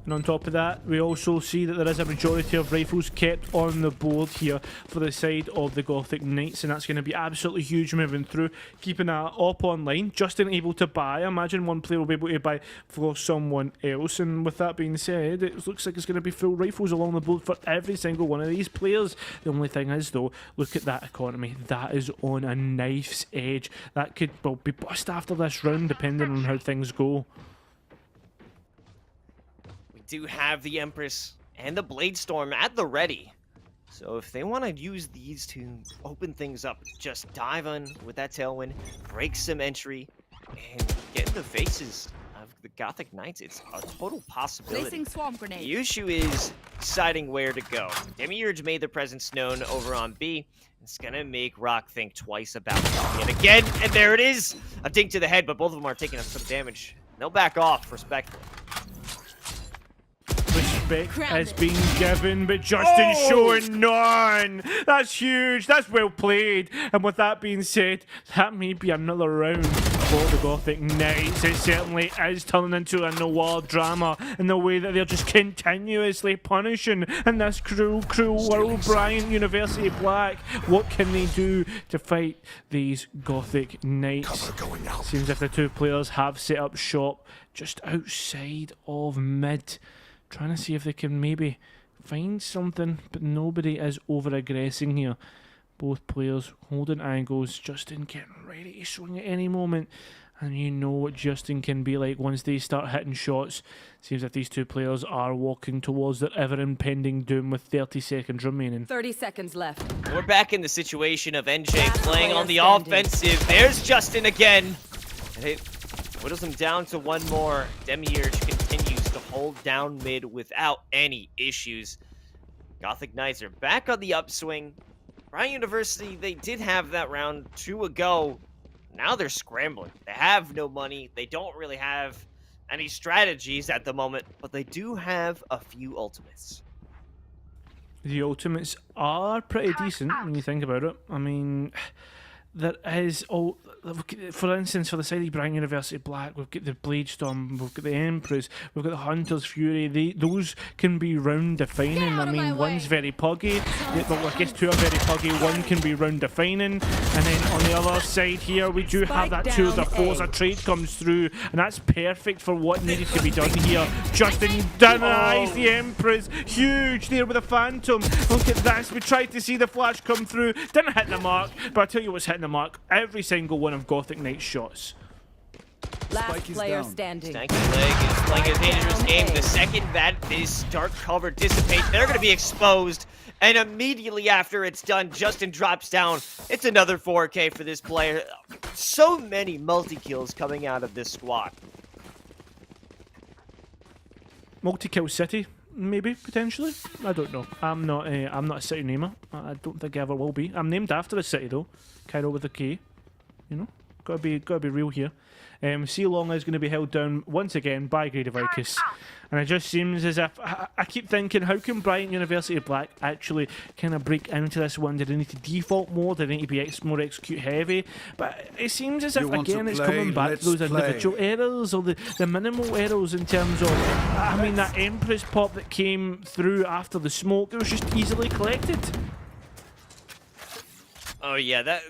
And on top of that, we also see that there is a majority of rifles kept on the board here for the side of the Gothic Knights, and that's going to be absolutely huge moving through. Keeping that op online, Justin able to buy. I imagine one player will be able to buy for someone else, and with that being said, it looks like it's going to be full rifles along the board for every single one of these players. The only thing is, though, look at that economy. That is on a knife's edge. That could, well, be bust after this round, depending on how things go. Do have the Empress and the Blade Storm at the ready. So if they want to use these to open things up, just dive in with that Tailwind, break some entry, and get in the faces of the Gothic Knights, it's a total possibility. Placing swarm grenade. The issue is deciding where to go. Demiurge made their presence known over on B. It's gonna make Rock think twice about it yet again, and there it is! A dink to the head, but both of them are taking some damage. They'll back off, respectfully. Respect is being given, but Justin showing none. That's huge. That's well played. And with that being said, that may be another round for the Gothic Knights. It certainly is turning into a noir drama in the way that they're just continuously punishing in this cruel, cruel world. Bryant University Black, what can they do to fight these Gothic Knights? Seems if the two players have set up shop just outside of mid. Trying to see if they can maybe find something, but nobody is over-aggressing here. Both players holding angles. Justin getting ready to swing at any moment. And you know what Justin can be like once they start hitting shots. Seems like these two players are walking towards their ever-impending doom with 30 seconds remaining. 30 seconds left. We're back in the situation of NJ Last playing player on the standing. offensive. There's Justin again. And it whittles him down to one more. Demiurge continues to hold down mid without any issues. Gothic Knights are back on the upswing. Bryant University, they did have that round 2 ago. Now they're scrambling. They have no money. They don't really have any strategies at the moment, but they do have a few ultimates. The ultimates are pretty decent when you think about it. I mean, there is for instance, for the side of Bryant University Black, we've got the Bladestorm, we've got the Empress, we've got the Hunter's Fury. Those can be round defining. I mean, one's very puggy. Well, I guess two are very puggy. One can be round defining, and then on the other side here, we do have that tour de force. A trade comes through, and that's perfect for what needed to be done here. Justin denies the Empress. Huge there with a Phantom. Look at this. We tried to see the flash come through. Didn't hit the mark, but I tell you what's hitting the mark. Every single one of Gothic Knight's shots. Last player standing. Stanky Leg is playing a dangerous game. The second that this dark cover dissipates, they're going to be exposed. And immediately after it's done, Justin drops down. It's another 4K for this player. So many multi-kills coming out of this squad. Multi-kill City, maybe, potentially. I don't know. I'm not a city namer. I don't think I ever will be. I'm named after a city though. Cairo with a K. You know, gotta be real here. C-Long is going to be held down once again by Grady Vicus. And it just seems as if I keep thinking, how can Bryant University Black actually kind of break into this one? Do they need to default more? Do they need to be more execute heavy? But it seems as if again it's coming back to those individual errors or the minimal errors in terms of, I mean, that Empress pop that came through after the smoke, it was just easily collected. Oh yeah, that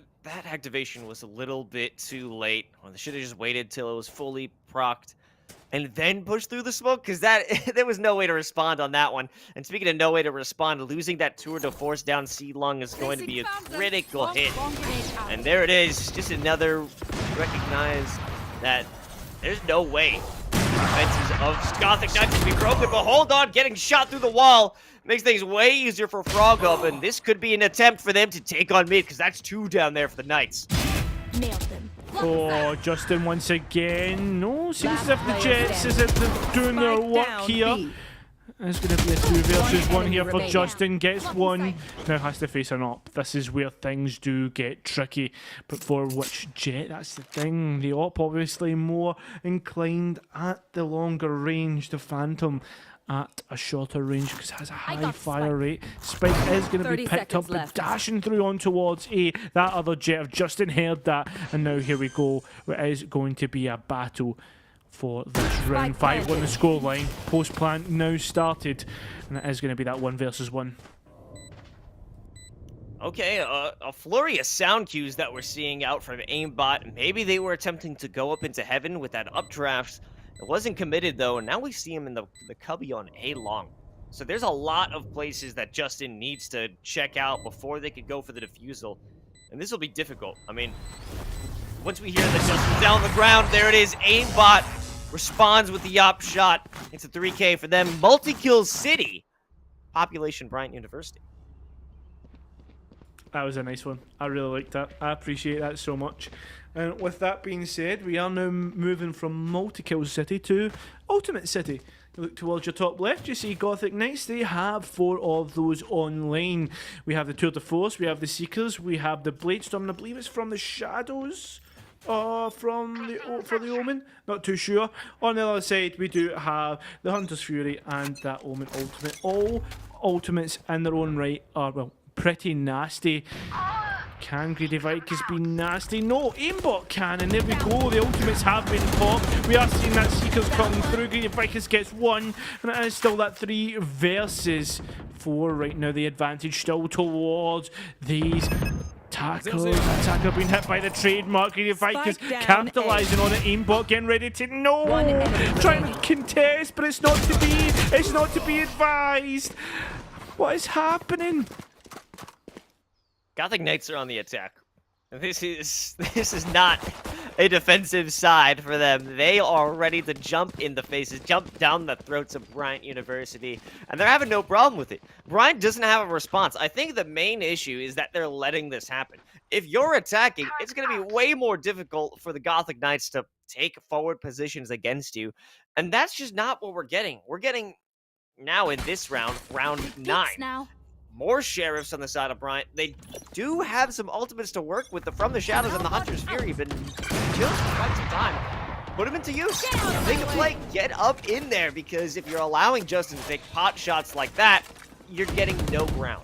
activation was a little bit too late. Well, they should have just waited till it was fully procced and then pushed through the smoke, because there was no way to respond on that one. And speaking of no way to respond, losing that tour de force down C-Lung is going to be a critical hit. And there it is, just another recognize that there's no way defenses of Gothic Knights can be broken, but hold on, getting shot through the wall makes things way easier for Frog Up, and this could be an attempt for them to take on mid, because that's 2 down there for the Knights. Nailed them. Oh, Justin once again. No, seems as if the Jets is doing their work here. There's going to be a 2 versus 1 here for Justin. Gets one. Now has to face an op. This is where things do get tricky. But for which Jet? That's the thing. The op obviously more inclined at the longer range. The Phantom at a shorter range because it has a high fire rate. Spike is going to be picked up, but dashing through on towards A. That other Jet of Justin heard that. And now here we go. It is going to be a battle for this round. 5 on the scoreline. Post plant now started, and it is going to be that 1 versus 1. Okay, a flurry of sound cues that we're seeing out from aimbot. Maybe they were attempting to go up into heaven with that updraft. It wasn't committed though, and now we see him in the cubby on A long. So there's a lot of places that Justin needs to check out before they could go for the defusal, and this will be difficult. I mean, once we hear that Justin's down on the ground, there it is. Aimbot responds with the op shot. It's a 3K for them. Multi-kill city. Population Bryant University. That was a nice one. I really liked that. I appreciate that so much. And with that being said, we are now moving from multi-kill city to ultimate city. You look towards your top left, you see Gothic Knights. They have 4 of those online. We have the Tour de Force, we have the Seekers, we have the Bladestorm, and I believe it's from the Shadows. For the Omen, not too sure. On the other side, we do have the Hunter's Fury and that Omen Ultimate. All ultimates in their own right are, well, pretty nasty. Can Greedy Vikings be nasty? No, aimbot can, and there we go. The ultimates have been popped. We are seeing that Seekers coming through. Greedy Vikings gets 1, and it is still that 3 versus 4 right now. The advantage still towards these tackles. Attacker being hit by the trademark. Greedy Vikings capitalising on it. Aimbot getting ready to trying to contest, but it's not to be. It's not to be advised. What is happening? Gothic Knights are on the attack. This is not a defensive side for them. They are ready to jump in the faces, jump down the throats of Bryant University, and they're having no problem with it. Bryant doesn't have a response. I think the main issue is that they're letting this happen. If you're attacking, it's going to be way more difficult for the Gothic Knights to take forward positions against you, and that's just not what we're getting. We're getting now in this round, round 9. More sheriffs on the side of Bryant. They do have some ultimates to work with. From the Shadows and the Hunter's Fury been chilled for quite some time. Put them into use. Make a play. Get up in there, because if you're allowing Justin to take pot shots like that, you're getting no ground.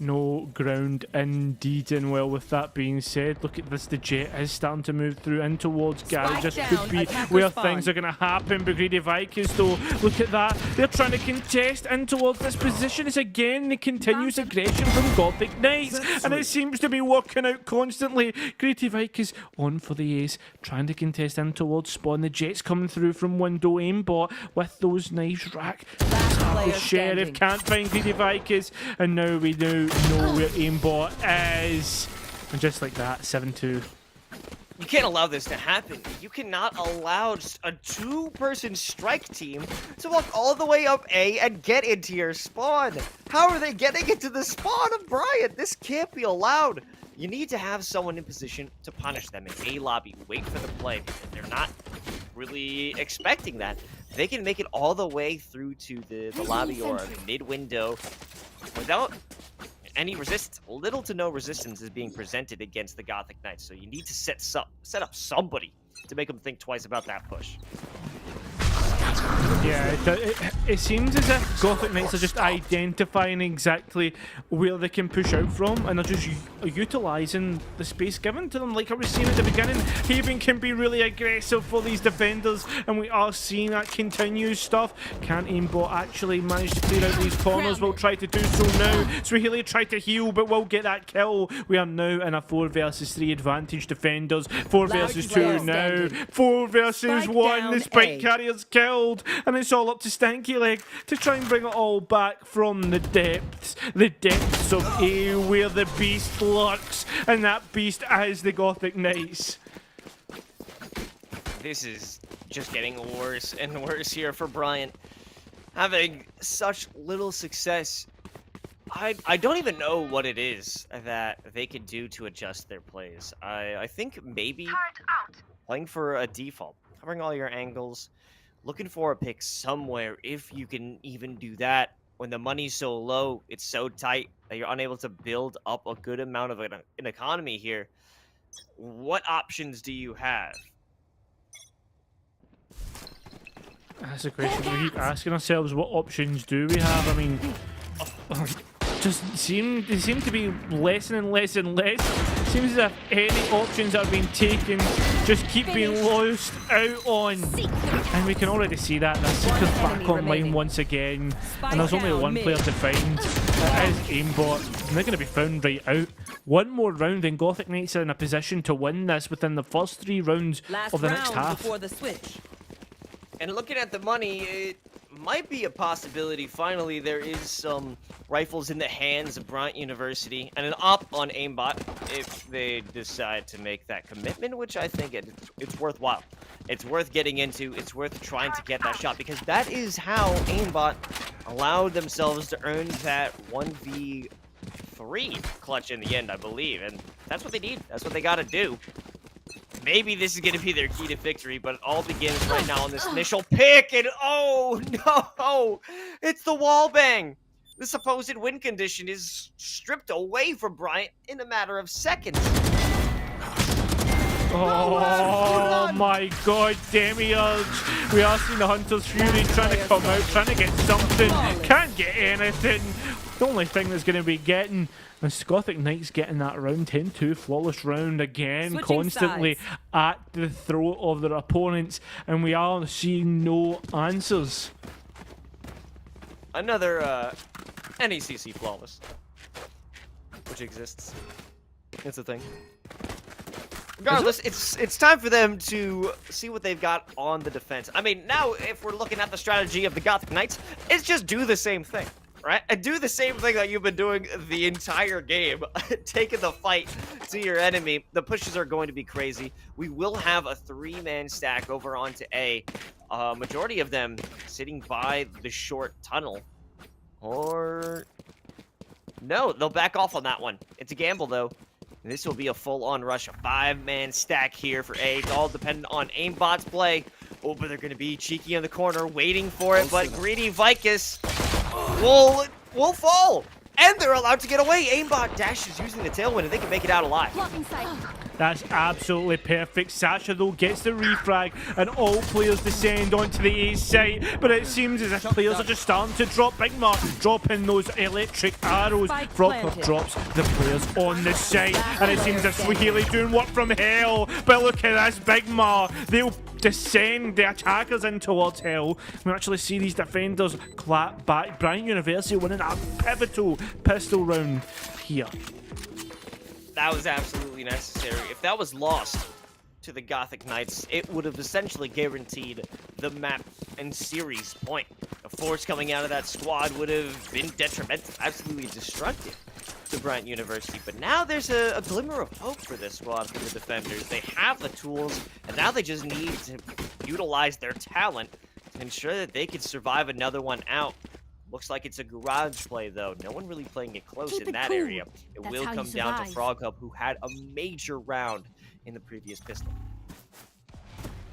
No ground indeed. And well, with that being said, look at this. The Jet is starting to move through in towards Garage. This could be where things are going to happen. But Greedy Vikings, though, look at that. They're trying to contest in towards this position. It's again the continuous aggression from Gothic Knights. And it seems to be working out constantly. Greedy Vikings on for the ace, trying to contest in towards Spawn. The Jet's coming through from window. Aimbot with those knives rack. The Sheriff can't find Greedy Vikings. And now we know where aimbot is, and just like that, 7-2. You can't allow this to happen. You cannot allow a 2-person strike team to walk all the way up A and get into your spawn. How are they getting into the spawn of Bryant? This can't be allowed. You need to have someone in position to punish them in A lobby. Wait for the play, because they're not really expecting that. They can make it all the way through to the lobby or a mid window without any resistance. Little to no resistance is being presented against the Gothic Knights, so you need to set up somebody to make them think twice about that push. Yeah, it seems as if Gothic Knights are just identifying exactly where they can push out from, and they're just utilising the space given to them. Like I was saying at the beginning, Haven can be really aggressive for these defenders, and we are seeing that continued stuff. Can aimbot actually manage to clear out these corners? We'll try to do so now. Swahili tried to heal, but we'll get that kill. We are now in a 4 versus 3 advantage. Defenders 4 versus 2 now. 4 versus 1. The spike carrier's killed, and it's all up to Stanky Leg to try and bring it all back from the depths of A, where the beast lurks, and that beast is the Gothic Knights. This is just getting worse and worse here for Bryant. Having such little success. I don't even know what it is that they could do to adjust their plays. I think maybe playing for a default, covering all your angles, looking for a pick somewhere, if you can even do that. When the money's so low, it's so tight that you're unable to build up a good amount of an economy here. What options do you have? That's a question we keep asking ourselves. What options do we have? I mean, they seem to be less and less and less. Seems as if any options that are being taken just keep being lost out on. And we can already see that. That Seeker's back online once again. And there's only one player to find. That is aimbot. And they're going to be found right out. One more round and Gothic Knights are in a position to win this within the first 3 rounds of the next half. Before the switch. And looking at the money, it might be a possibility. Finally, there is some rifles in the hands of Bryant University and an op on aimbot if they decide to make that commitment, which I think it's worthwhile. It's worth getting into. It's worth trying to get that shot, because that is how aimbot allowed themselves to earn that 1v3 3 clutch in the end, I believe. And that's what they need. That's what they got to do. Maybe this is going to be their key to victory, but it all begins right now on this initial pick. And oh, no! It's the wall bang! The supposed win condition is stripped away from Bryant in a matter of seconds. Oh my god, Demiurge! We are seeing the Hunter's Fury trying to come out, trying to get something. Can't get anything. The only thing that's going to be getting is Gothic Knights getting that round 10-2 flawless round again, Switching constantly sides. at the throat of their opponents, and we are seeing no answers. Another NECC flawless, which exists. It's a thing. Regardless, it's time for them to see what they've got on the defense. I mean, now if we're looking at the strategy of the Gothic Knights, it's just do the same thing, right? And do the same thing that you've been doing the entire game, taking the fight to your enemy. The pushes are going to be crazy. We will have a 3-man stack over onto A. Majority of them sitting by the short tunnel. Or no, they'll back off on that one. It's a gamble, though. This will be a full-on rush, a 5-man stack here for A. It's all dependent on aimbot's play. Oh, but they're going to be cheeky in the corner, waiting for it. But greedy Vicus will fall. And they're allowed to get away. Aimbot dashes using the tailwind, and they can make it out alive. Blocking sight. That's absolutely perfect. Sasha, though, gets the refrag, and all players descend onto the A site. But it seems as if players are just starting to drop Big Mark, dropping those electric arrows. Frogcup drops the players on the site, and it seems as if Swahili doing work from hell. But look at this, Big Mark. They'll descend the attackers in towards hell. We actually see these defenders clap back. Bryant University winning a pivotal pistol round here. That was absolutely necessary. If that was lost to the Gothic Knights, it would have essentially guaranteed the map and series point. A force coming out of that squad would have been detrimental, absolutely destructive to Bryant University. But now there's a glimmer of hope for this squad, for the defenders. They have the tools, and now they just need to utilize their talent to ensure that they can survive another one out. Looks like it's a garage play, though. No one really playing it close in that area. It will come down to Frogcup, who had a major round in the previous pistol.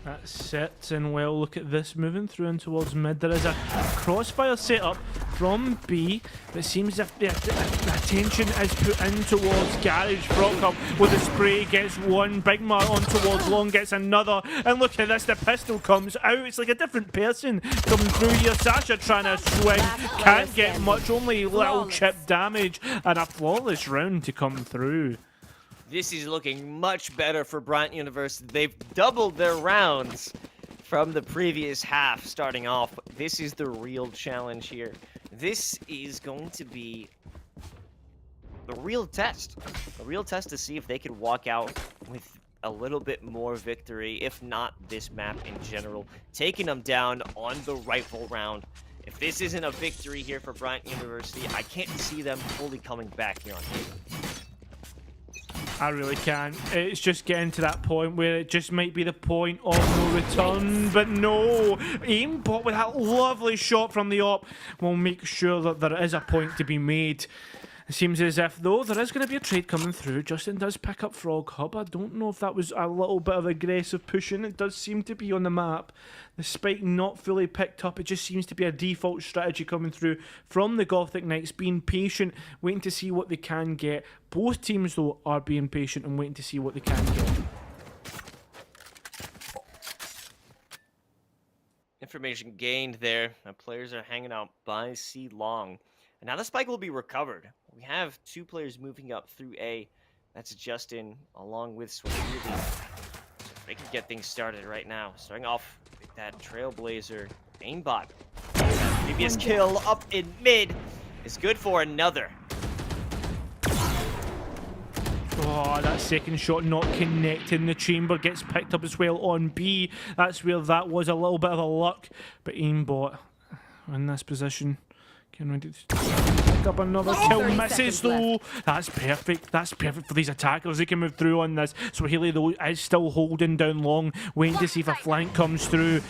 That's it, and well, look at this moving through and towards mid. There is a crossfire set up from B, but it seems as if the attention is put in towards Garage. Frogcup with the spray gets one, Big Mar on towards Long gets another, and look at this, the pistol comes out. It's like a different person coming through here. Sasha trying to swing, can't get much, only little chip damage, and a flawless round to come through. This is looking much better for Bryant University. They've doubled their rounds from the previous half starting off. This is the real challenge here. This is going to be the real test. A real test to see if they can walk out with a little bit more victory, if not this map in general. Taking them down on the rifle round. If this isn't a victory here for Bryant University, I can't see them fully coming back here on paper. I really can. It's just getting to that point where it just might be the point of no return, but no. Aimbot with that lovely shot from the op will make sure that there is a point to be made. It seems as if, though, there is going to be a trade coming through. Justin does pick up Frogcup. I don't know if that was a little bit of aggressive pushing. It does seem to be on the map. The spike not fully picked up. It just seems to be a default strategy coming through from the Gothic Knights, being patient, waiting to see what they can get. Both teams, though, are being patient and waiting to see what they can get. Information gained there. The players are hanging out by C long. And now the spike will be recovered. We have 2 players moving up through A. That's Justin along with Swahili. So they can get things started right now. Starting off with that Trailblazer aimbot. Previous kill up in mid is good for another. Oh, that second shot not connecting. The chamber gets picked up as well on B. That's where that was a little bit of a luck. But aimbot in this position. Can we pick up another kill? Misses though. That's perfect. That's perfect for these attackers. They can move through on this. Swahili though is still holding down long, waiting to see if a flank comes through.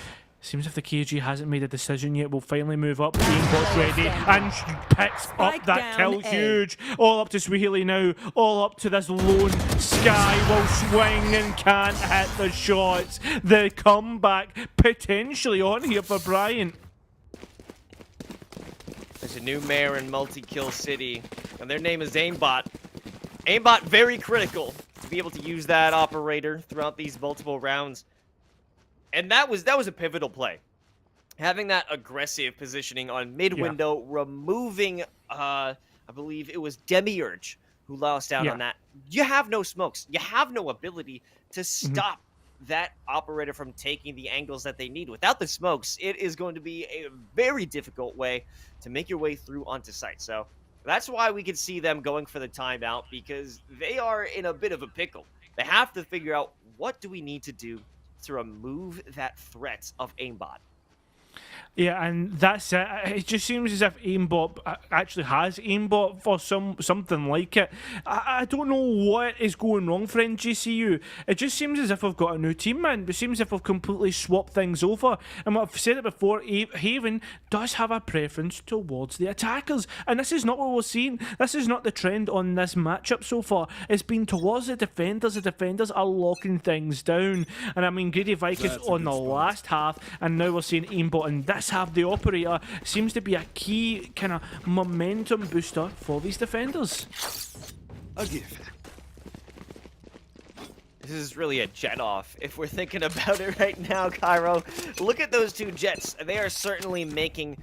Seems if the KG hasn't made a decision yet, we'll finally move up. Aimbot's ready and picks up that kill. Huge. All up to Swahili now. All up to this lone Sky will swing and can't hit the shots. The comeback potentially on here for Bryant. There's a new mayor in Multi-Kill City, and their name is Aimbot. Aimbot very critical to be able to use that operator throughout these multiple rounds. And that was a pivotal play. Having that aggressive positioning on mid-window, removing, I believe it was Demiurge who lost out on that. You have no smokes. You have no ability to stop that operator from taking the angles that they need. Without the smokes, it is going to be a very difficult way to make your way through onto site. So that's why we could see them going for the timeout, because they are in a bit of a pickle. They have to figure out, what do we need to do to remove that threat of Aimbot? Yeah, and that's it. It just seems as if Aimbot actually has Aimbot for something like it. I don't know what is going wrong for NGCU. It just seems as if we've got a new team, man. It seems as if we've completely swapped things over. And I've said it before, Haven does have a preference towards the attackers. And this is not what we're seeing. This is not the trend on this matchup so far. It's been towards the defenders. The defenders are locking things down. And I mean, Greedy Vikings on the last half, and now we're seeing Aimbot in this half. The operator seems to be a key kind of momentum booster for these defenders. A gift. This is really a jet off if we're thinking about it right now, Cairo. Look at those two jets. They are certainly making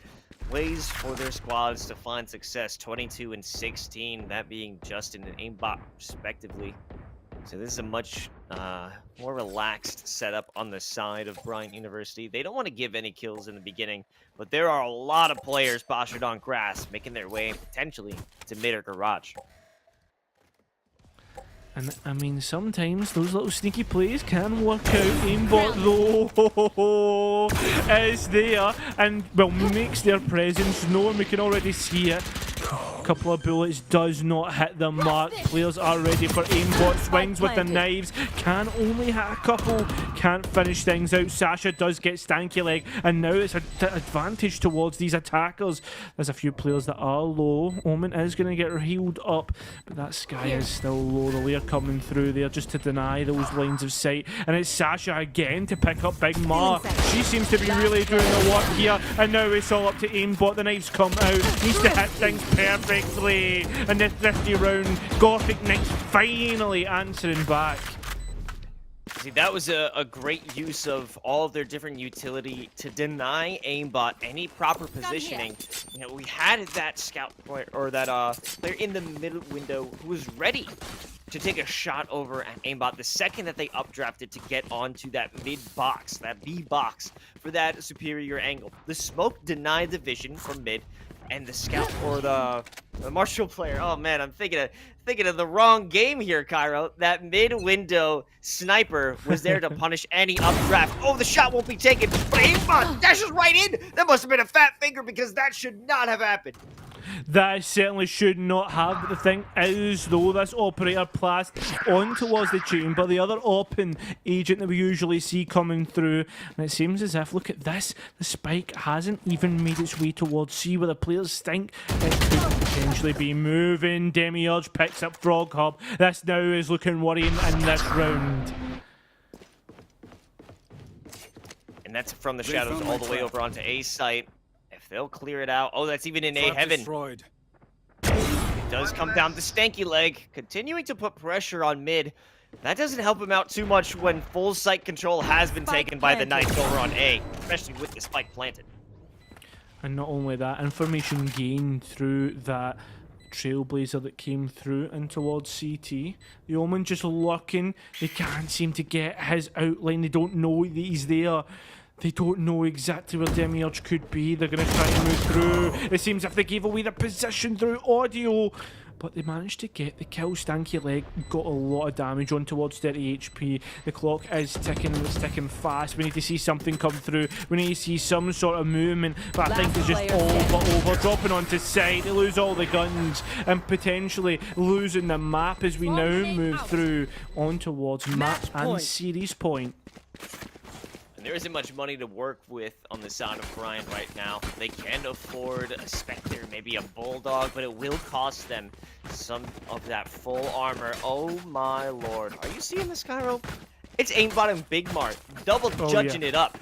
ways for their squads to find success. 22 and 16, that being Justin and Aimbot respectively. So this is a much more relaxed setup on the side of Bryant University. They don't want to give any kills in the beginning, but there are a lot of players postured on grass, making their way potentially to mid or garage. And I mean, sometimes those little sneaky plays can work out. Aimbot though is there and well makes their presence known. We can already see it. Couple of bullets does not hit the mark. Players are ready for Aimbot. Swings with the knives. Can only hit a couple. Can't finish things out. Sasha does get stanky leg, and now it's an advantage towards these attackers. There's a few players that are low. Omen is going to get healed up, but that Sky is still low. The layer coming through there just to deny those lines of sight. And it's Sasha again to pick up Big Ma. She seems to be really doing the work here, and now it's all up to Aimbot. The knives come out. Needs to hit things perfectly. And this 50 round, Gothic Knights finally answering back. See, that was a great use of all of their different utility to deny Aimbot any proper positioning. You know, we had that scout player, or that player in the middle window who was ready to take a shot over at Aimbot the second that they updrafted to get onto that mid box, that B box, for that superior angle. The smoke denied the vision from mid, and the scout, or the martial player, oh man, I'm thinking of the wrong game here, Cairo. That mid-window sniper was there to punish any updraft. Oh, the shot won't be taken, but Aimbot dashes right in. That must have been a fat finger, because that should not have happened. That certainly should not have. But the thing is, though, this operator passed on towards the chamber, the other open agent that we usually see coming through, and it seems as if, look at this, the spike hasn't even made its way towards C, where the players think it could potentially be moving. Demiurge picks up Frog Hub. This now is looking worrying in this round. And that's from the shadows all the way over onto A site. If they'll clear it out. Oh, that's even in A heaven. Destroyed. It does come down to Stanky Leg, continuing to put pressure on mid. That doesn't help him out too much when full site control has been taken by the Knights over on A, especially with the spike planted. And not only that, information gained through that Trailblazer that came through and towards CT. The Omen just lurking. They can't seem to get his outline. They don't know that he's there. They don't know exactly where Demiurge could be. They're going to try and move through. It seems if they gave away their position through audio. But they managed to get the kill. Stanky Leg got a lot of damage on towards 30 HP. The clock is ticking, and it's ticking fast. We need to see something come through. We need to see some sort of movement. But I think they're just over. Dropping onto site. They lose all the guns and potentially losing the map as we now move through on towards map and series point. There isn't much money to work with on the side of Bryant right now. They can afford a Spectre, maybe a Bulldog, but it will cost them some of that full armor. Oh my lord. Are you seeing this, Cairo? It's aimbot and Big Mart, double judging it up.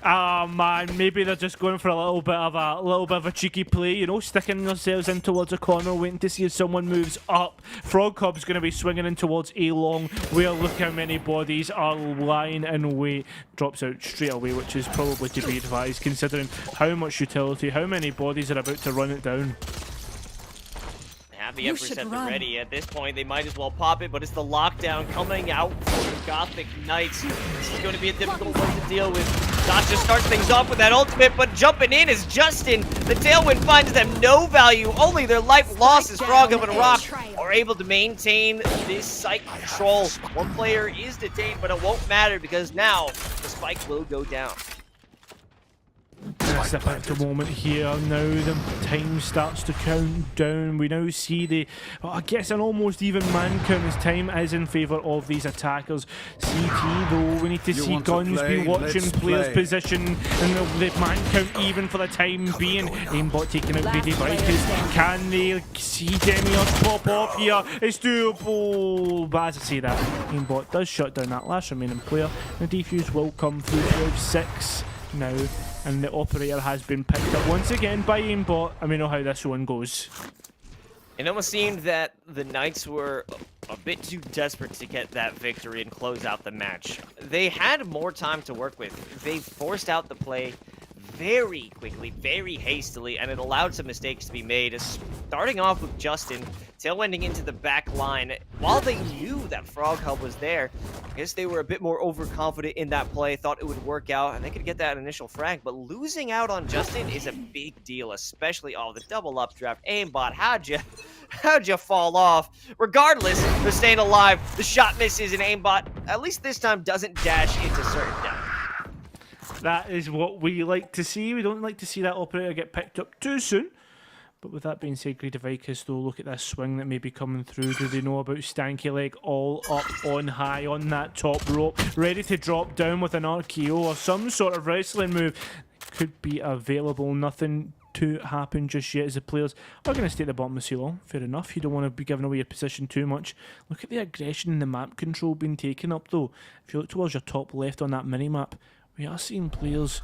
Oh man, maybe they're just going for a little bit of a cheeky play, you know, sticking themselves in towards a corner, waiting to see if someone moves up. Frog Cub's going to be swinging in towards A long, where look how many bodies are lying in wait. Drops out straight away, which is probably to be advised, considering how much utility, how many bodies are about to run it down. Have the Empress at the ready. At this point, they might as well pop it, but it's the lockdown coming out for the Gothic Knights. This is going to be a difficult one to deal with. Dasha starts things off with that ultimate, but jumping in is Justin. The Tailwind finds them no value. Only their life loss as Frog and Rock are able to maintain this site control. One player is detained, but it won't matter because now the spike will go down. Step out the moment here. Now the time starts to count down. We now see the, well, I guess an almost even man count as time is in favour of these attackers. CT though, we need to see Guns be watching players' position and the man count even for the time being. Aimbot taking out Greedy Vikings. Can they see Demiurge pop off here? It's doable. But as I say that, Aimbot does shut down that last remaining player. The defuse will come through 12-6 now. And the operator has been picked up once again by Aimbot, and we know how this one goes. It almost seemed that the Knights were a bit too desperate to get that victory and close out the match. They had more time to work with. They forced out the play very quickly, very hastily, and it allowed some mistakes to be made. Starting off with Justin, tailwinding into the back line. While they knew that Frog Hub was there, I guess they were a bit more overconfident in that play, thought it would work out, and they could get that initial frag. But losing out on Justin is a big deal, especially the double updraft. Aimbot, how'd you fall off? Regardless, they're staying alive. The shot misses, and Aimbot, at least this time, doesn't dash into certain death. That is what we like to see. We don't like to see that operator get picked up too soon. But with that being said, Greedy Vikings, though, look at this swing that may be coming through. Do they know about Stanky Leg all up on high on that top rope, ready to drop down with an RKO or some sort of wrestling move? Could be available. Nothing to happen just yet as the players are going to stay at the bottom of Ceylon. Fair enough. You don't want to be giving away your position too much. Look at the aggression and the map control being taken up, though. If you look towards your top left on that mini-map, we are seeing players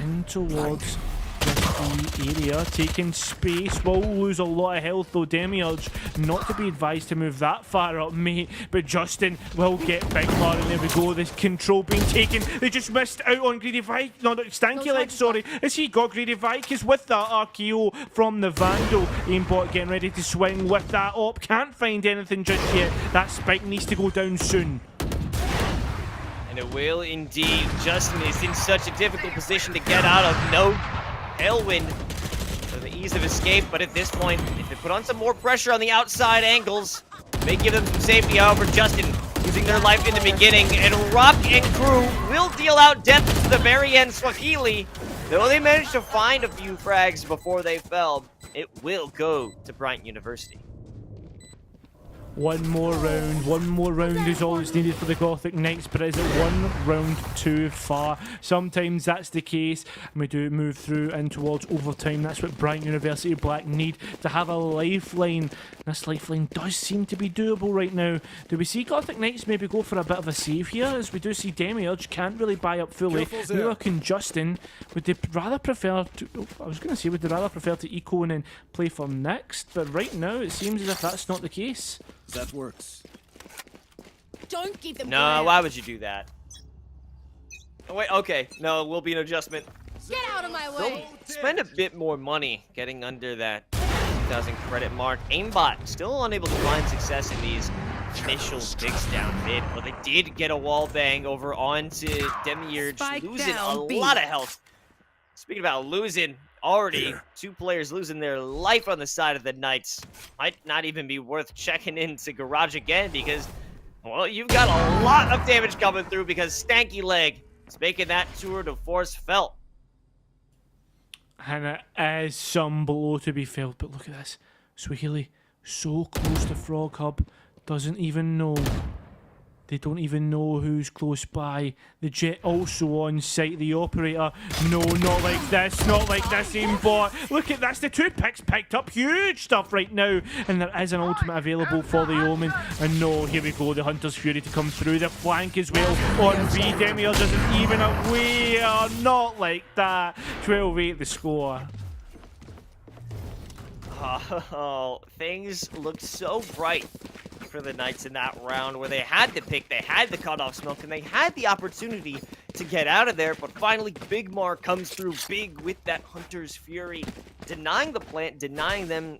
in towards the area, taking space. Will lose a lot of health though. Demiurge not to be advised to move that far up, mate. But Justin will get big bar, and there we go. This control being taken. They just missed out on Greedy Vikings. No, Stanky Leg, sorry. As he got Greedy Vikings with that RKO from the Vandal. Aimbot getting ready to swing with that op. Can't find anything just yet. That spike needs to go down soon. And it will indeed. Justin is in such a difficult position to get out of. No tailwind for the ease of escape, but at this point, if they put on some more pressure on the outside angles, may give them some safety. However, Justin using their life in the beginning, and Rock and crew will deal out death to the very end. Swahili, though they managed to find a few frags before they fell, it will go to Bryant University. One more round is all that's needed for the Gothic Knights, but is it one round too far? Sometimes that's the case, and we do move through and towards overtime. That's what Bryant University Black need, to have a lifeline. This lifeline does seem to be doable right now. Do we see Gothic Knights maybe go for a bit of a save here, as we do see Demiurge can't really buy up fully. Neither can Justin. Would they rather prefer to, would they rather prefer to eco and then play for next? But right now it seems as if that's not the case. That works. Don't give them. No, why would you do that? Oh, wait, okay. No, will be an adjustment. Get out of my way. They'll spend a bit more money getting under that 2,000 credit mark. Aimbot still unable to find success in these initial digs down mid, but they did get a wall bang over onto Demiurge, losing a lot of health. Speaking about losing, already two players losing their life on the side of the Knights. Might not even be worth checking into Garage again because, well, you've got a lot of damage coming through because Stanky Leg is making that tour de force felt. And it is some blow to be felt, but look at this. Swahili so close to Frog Hub, doesn't even know They don't even know who's close by. The jet also on site. The operator. No, not like this. Not like this, aimbot. Look at this. The 2 picks picked up huge stuff right now. And there is an ultimate available for the Omen. And no, here we go. The Hunter's Fury to come through. The flank as well on V. Demiurge isn't even away. Oh, not like that. 12-8 the score. Oh, things looked so bright for the Knights in that round where they had the pick, they had the cutoff smoke, and they had the opportunity to get out of there, but finally Big Mar comes through big with that Hunter's Fury, denying the plant, denying them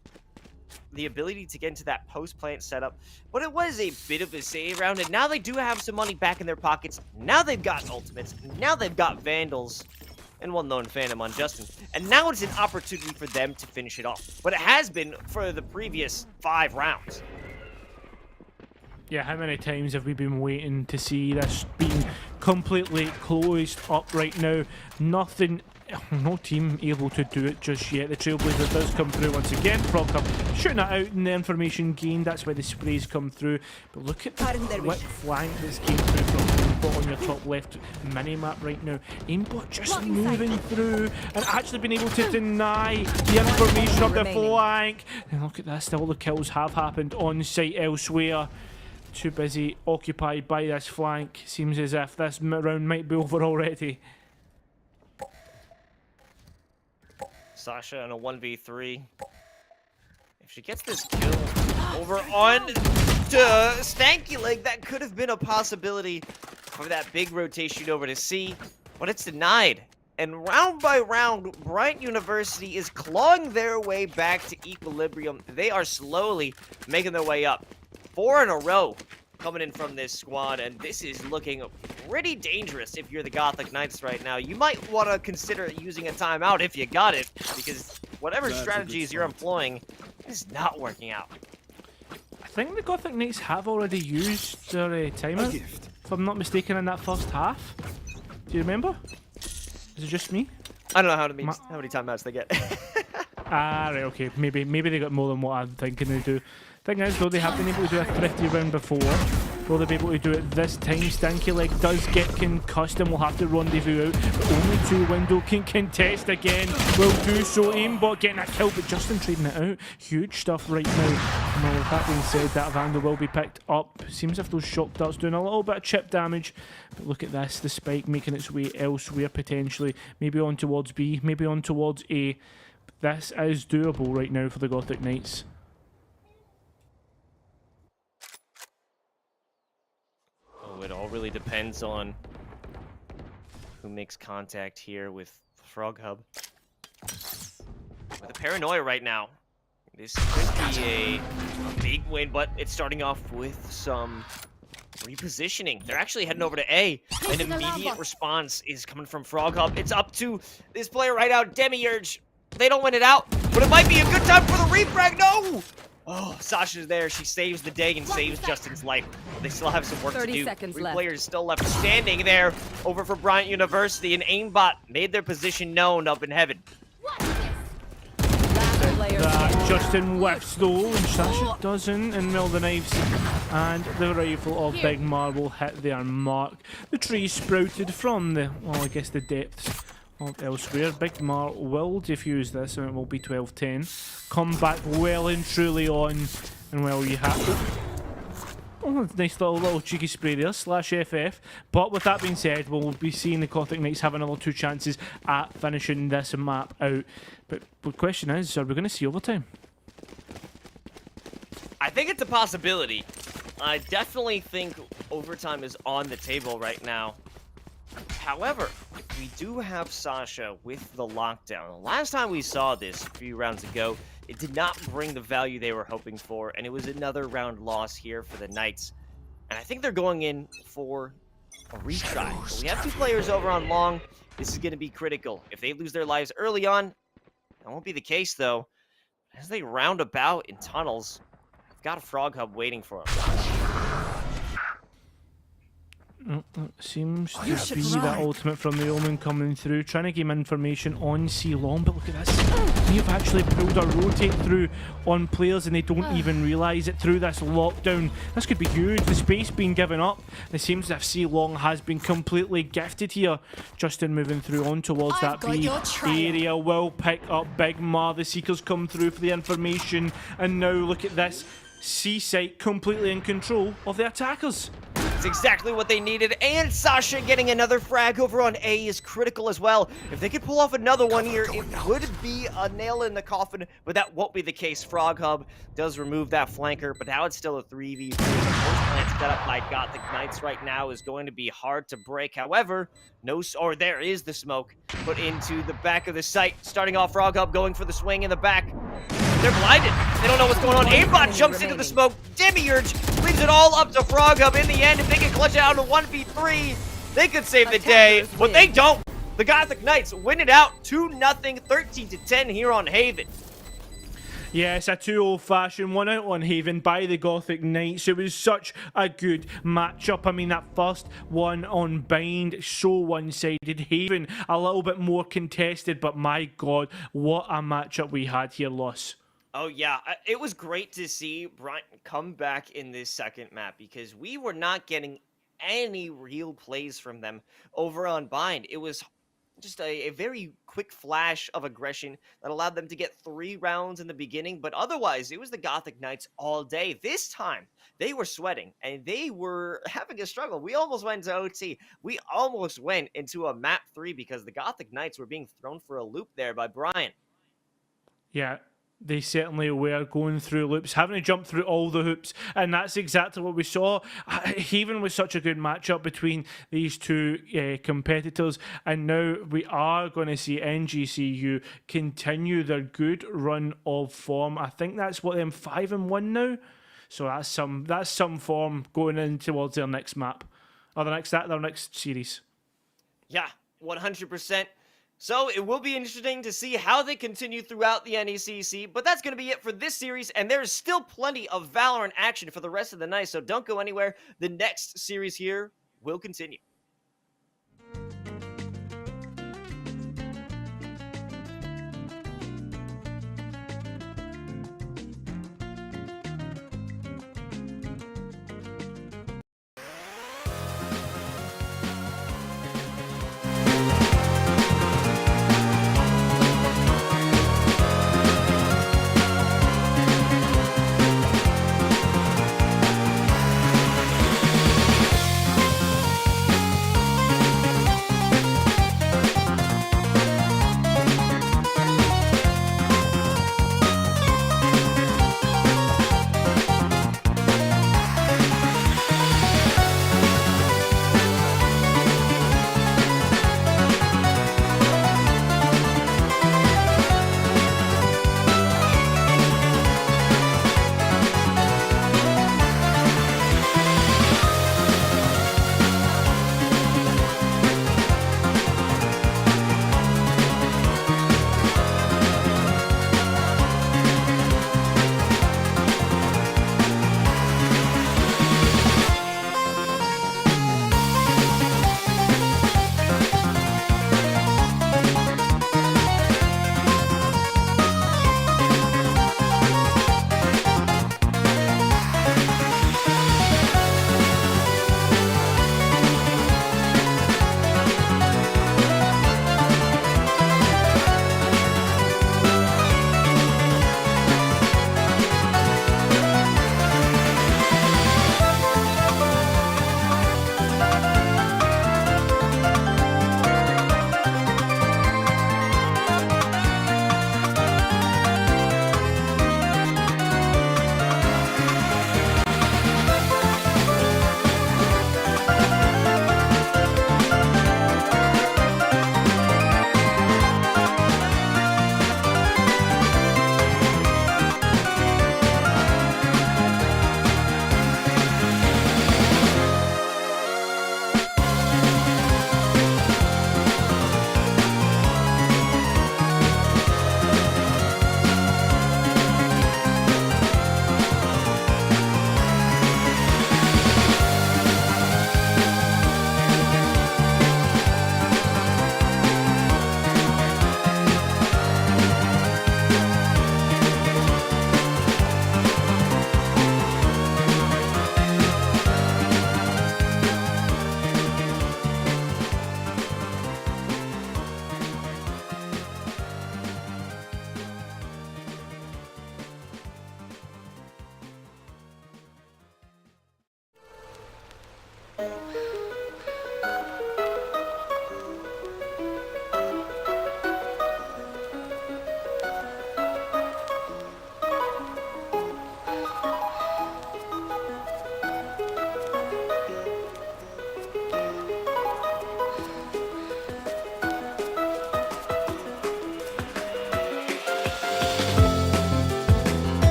the ability to get into that post-plant setup. But it was a bit of a save round, and now they do have some money back in their pockets. Now they've got ultimates, now they've got Vandals, and one lone Phantom on Justin. And now it's an opportunity for them to finish it off. But it has been for the previous 5 rounds. Yeah, how many times have we been waiting to see this being completely closed up right now? Nothing, no team able to do it just yet. The Trailblazer does come through once again. Frog Cup shooting it out in the information gained. That's why the sprays come through. But look at the quick flank that's came through from Aimbot on your top left mini-map right now. Aimbot just moving through and actually been able to deny the information of the flank. And look at this, all the kills have happened on site elsewhere. Too busy occupied by this flank. Seems as if this round might be over already. Sasha in a 1v3. If she gets this kill over on to Stanky Leg, that could have been a possibility for that big rotation over to C, but it's denied. And round by round, Bryant University is clawing their way back to equilibrium. They are slowly making their way up. 4 in a row coming in from this squad, and this is looking pretty dangerous if you're the Gothic Knights right now. You might want to consider using a timeout if you got it, because whatever strategies you're employing is not working out. I think the Gothic Knights have already used their timeout, if I'm not mistaken, in that first half. Do you remember? Is it just me? I don't know how many timeouts they get. Ah, right, okay. Maybe they got more than what I'm thinking they do. Thing is, though, they have been able to do a thrifty round before. Will they be able to do it this time? Stanky Leg does get concussed and will have to rendezvous out. But only 2 window can contest again. Will do so. Aimbot getting a kill, but Justin trading it out. Huge stuff right now. And with that being said, that Vandal will be picked up. Seems as if those shock darts doing a little bit of chip damage. But look at this, the spike making its way elsewhere potentially. Maybe on towards B, maybe on towards A. But this is doable right now for the Gothic Knights. It all really depends on who makes contact here with Frog Hub. With a paranoia right now, this could be a big win, but it's starting off with some repositioning. They're actually heading over to A. An immediate response is coming from Frog Hub. It's up to this player right out, Demiurge. They don't win it out, but it might be a good time for the refrag. No! Oh, Sasha's there. She saves the day and saves Justin's life. They still have some work to do. 3 players still left standing there over for Bryant University, and Aimbot made their position known up in heaven. Justin whiffs though, and Sasha doesn't, and well, the knives and the rifle of Big Mar will hit their mark. The tree sprouted from the, well, I guess the depths of elsewhere. Big Mar will defuse this, and it will be 12-10. Come back well and truly on, and well, you have oh, nice little cheeky spray there, /FF. But with that being said, we'll be seeing the Gothic Knights have another 2 chances at finishing this map out. But the question is, are we going to see overtime? I think it's a possibility. I definitely think overtime is on the table right now. However, we do have Sasha with the lockdown. The last time we saw this a few rounds ago, it did not bring the value they were hoping for, and it was another round loss here for the Knights. And I think they're going in for a retry. So we have 2 players over on long. This is going to be critical. If they lose their lives early on, that won't be the case, though. As they round about in tunnels, they've got a Frog Hub waiting for them. Seems You to should be that run. ultimate from the Omen coming through, trying to give him information on C Long, but look at this. We've actually pulled a rotate through on players and they don't even realise it through this lockdown. This could be huge, the space being given up. It seems as if C Long has been completely gifted here. Justin moving through on towards I've that got B your trail. area, will pick up Big Ma. The Seekers come through for the information, and now look at this. C site completely in control of the attackers. It's exactly what they needed, and Sasha getting another frag over on A is critical as well. If they could pull off another one here, it would be a nail in the coffin, but that won't be the case. Frog Hub does remove that flanker, but now it's still a 3v3. The force plant set up by Gothic Knights right now is going to be hard to break. However, there is the smoke put into the back of the site. Starting off, Frog Hub going for the swing in the back. They're blinded. They don't know what's going on. Aimbot jumps into the smoke. Demiurge leaves it all up to Frog Hub. In the end, if they can clutch it out to 1v3, they could save the day, but they don't. The Gothic Knights win it out 2-0, 13-10 here on Haven. Yes, a 2 old-fashioned one out on Haven by the Gothic Knights. It was such a good matchup. I mean, that first one on Bind, so one-sided. Haven, a little bit more contested, but my God, what a matchup we had here, Loss. Oh, yeah. It was great to see Bryant come back in this second map because we were not getting any real plays from them over on Bind. It was just a very quick flash of aggression that allowed them to get 3 rounds in the beginning, but otherwise, it was the Gothic Knights all day. This time, they were sweating, and they were having a struggle. We almost went to OT. We almost went into a map 3 because the Gothic Knights were being thrown for a loop there by Bryant. Yeah, they certainly were going through loops, having to jump through all the hoops, and that's exactly what we saw. Haven was such a good matchup between these two competitors, and now we are going to see NGCU continue their good run of form. I think that's what them 5-1 now, so that's some form going in towards their next map, or their next series. Yeah, 100%. So it will be interesting to see how they continue throughout the NECC, but that's going to be it for this series, and there's still plenty of Valorant action for the rest of the night, so don't go anywhere. The next series here will continue.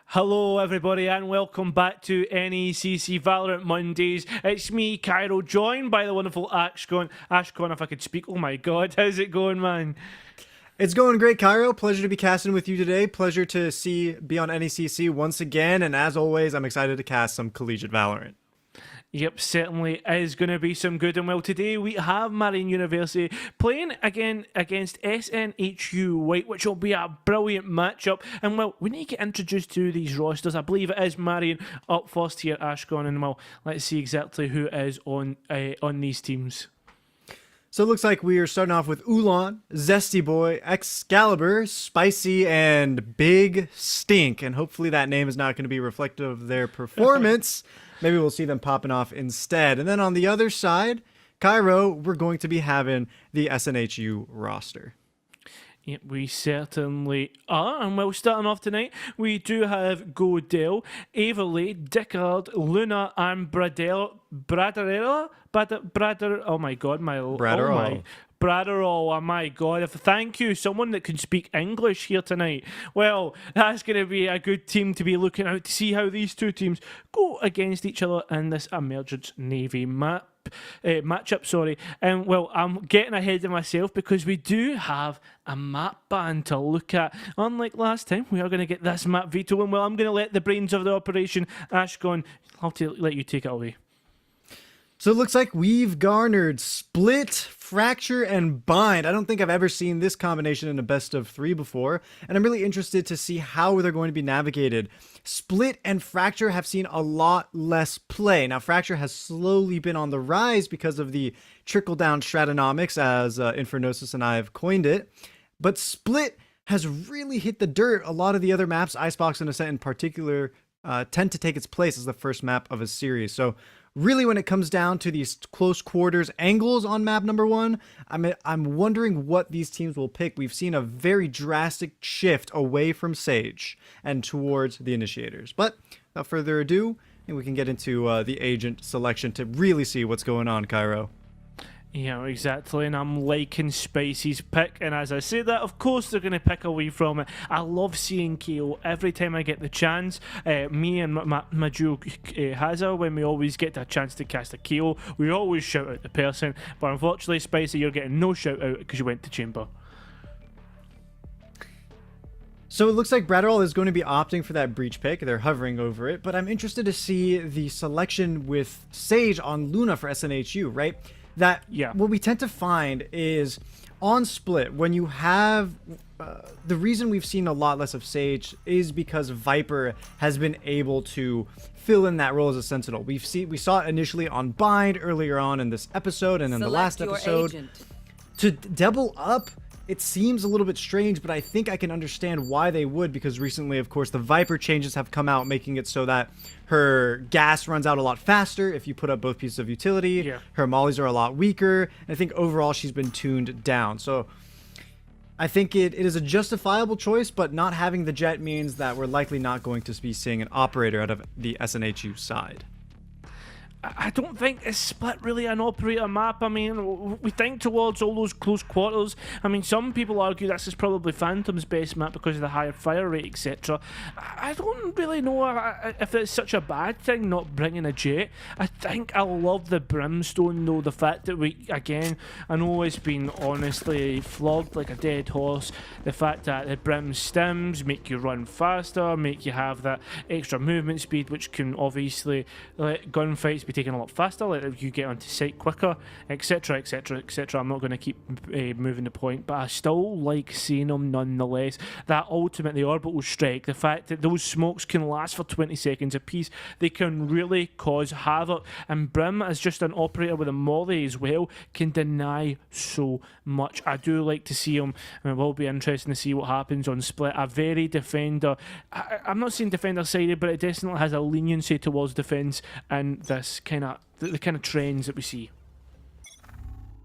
Hello, everybody, and welcome back to NECC Valorant Mondays. It's me, Cairo, joined by the wonderful Ashcon. Ashcon, if I could speak, oh my god, how's it going, man? It's going great, Cairo. Pleasure to be casting with you today. Pleasure to be on NECC once again, and as always, I'm excited to cast some collegiate Valorant. Yep, certainly is going to be some good. And well, today we have Marian University playing again against SNHU White, which will be a brilliant matchup. And well, we need to get introduced to these rosters. I believe it is Marian up first here, Ashcon, and well, let's see exactly who is on these teams. So it looks like we are starting off with Ulan, Zesty Boy, Excalibur, Spicy, and Big Stink. And hopefully that name is not going to be reflective of their performance. Maybe we'll see them popping off instead. And then on the other side, Cairo, we're going to be having the SNHU roster. Yeah, we certainly are. And well, starting off tonight, we do have Godel, Averley, Dickard, Luna, and Bradarella? Oh my god, Bradarell. Bradarell, oh my god. Thank you, someone that can speak English here tonight. Well, that's going to be a good team to be looking out to see how these two teams go against each other in this Emergence Navy matchup. And well, I'm getting ahead of myself because we do have a map ban to look at. Unlike last time, we are going to get this map veto, and well, I'm going to let the brains of the operation, Ashcon, I'll let you take it away. So it looks like we've garnered Split, Fracture, and Bind. I don't think I've ever seen this combination in a best of 3 before, and I'm really interested to see how they're going to be navigated. Split and Fracture have seen a lot less play. Now, Fracture has slowly been on the rise because of the trickle-down stratonomics, as Infernosis and I have coined it, but Split has really hit the dirt. A lot of the other maps, Icebox and Ascent in particular, tend to take its place as the first map of a series. So really, when it comes down to these close quarters angles on map number 1, I'm wondering what these teams will pick. We've seen a very drastic shift away from Sage and towards the Initiators. But without further ado, I think we can get into the agent selection to really see what's going on, Cairo. Yeah, exactly, and I'm liking Spicy's pick, and as I say that, of course they're going to pick away from it. I love seeing KO every time I get the chance. Me and my duo Hazza, when we always get a chance to cast a KO, we always shout out the person, but unfortunately, Spicy, you're getting no shout out because you went to Chamber. So it looks like Bradarell is going to be opting for that Breach pick. They're hovering over it, but I'm interested to see the selection with Sage on Luna for SNHU, right? What we tend to find is on Split, when you have the reason we've seen a lot less of Sage is because Viper has been able to fill in that role as a Sentinel. We saw it initially on Bind earlier on in this episode and in the last episode. To double up, it seems a little bit strange, but I think I can understand why they would, because recently, of course, the Viper changes have come out, making it so that her gas runs out a lot faster if you put up both pieces of utility. Yeah. Her mollies are a lot weaker, and I think overall she's been tuned down. So I think it is a justifiable choice, but not having the Jet means that we're likely not going to be seeing an operator out of the SNHU side. I don't think it's Split really an operator map. I mean, we think towards all those close quarters. I mean, some people argue this is probably Phantom's best map because of the higher fire rate, etc. I don't really know if it's such a bad thing not bringing a Jet. I think I love the Brimstone, though. The fact that I know it's been honestly flogged like a dead horse. The fact that the Brim stims make you run faster, make you have that extra movement speed, which can obviously let gunfights be taken a lot faster, let you get onto site quicker, etc, etc, etc. I'm not going to keep moving the point, but I still like seeing them nonetheless. That ultimate, the orbital strike, the fact that those smokes can last for 20 seconds a piece, they can really cause havoc, and Brim as just an operator with a molly as well can deny so much. I do like to see him, and it will be interesting to see what happens on Split. A very defender, I'm not saying defender sided, but it definitely has a leniency towards defense and this the kind of trends that we see.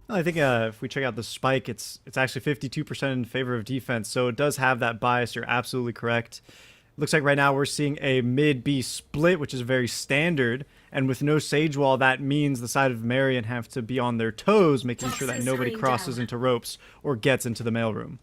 I think if we check out the spike, it's actually 52% in favor of defense, so it does have that bias. You're absolutely correct. Looks like right now we're seeing a mid-B split, which is very standard, and with no Sage Wall, that means the side of Marion have to be on their toes, making sure that nobody crosses into ropes or gets into the mailroom.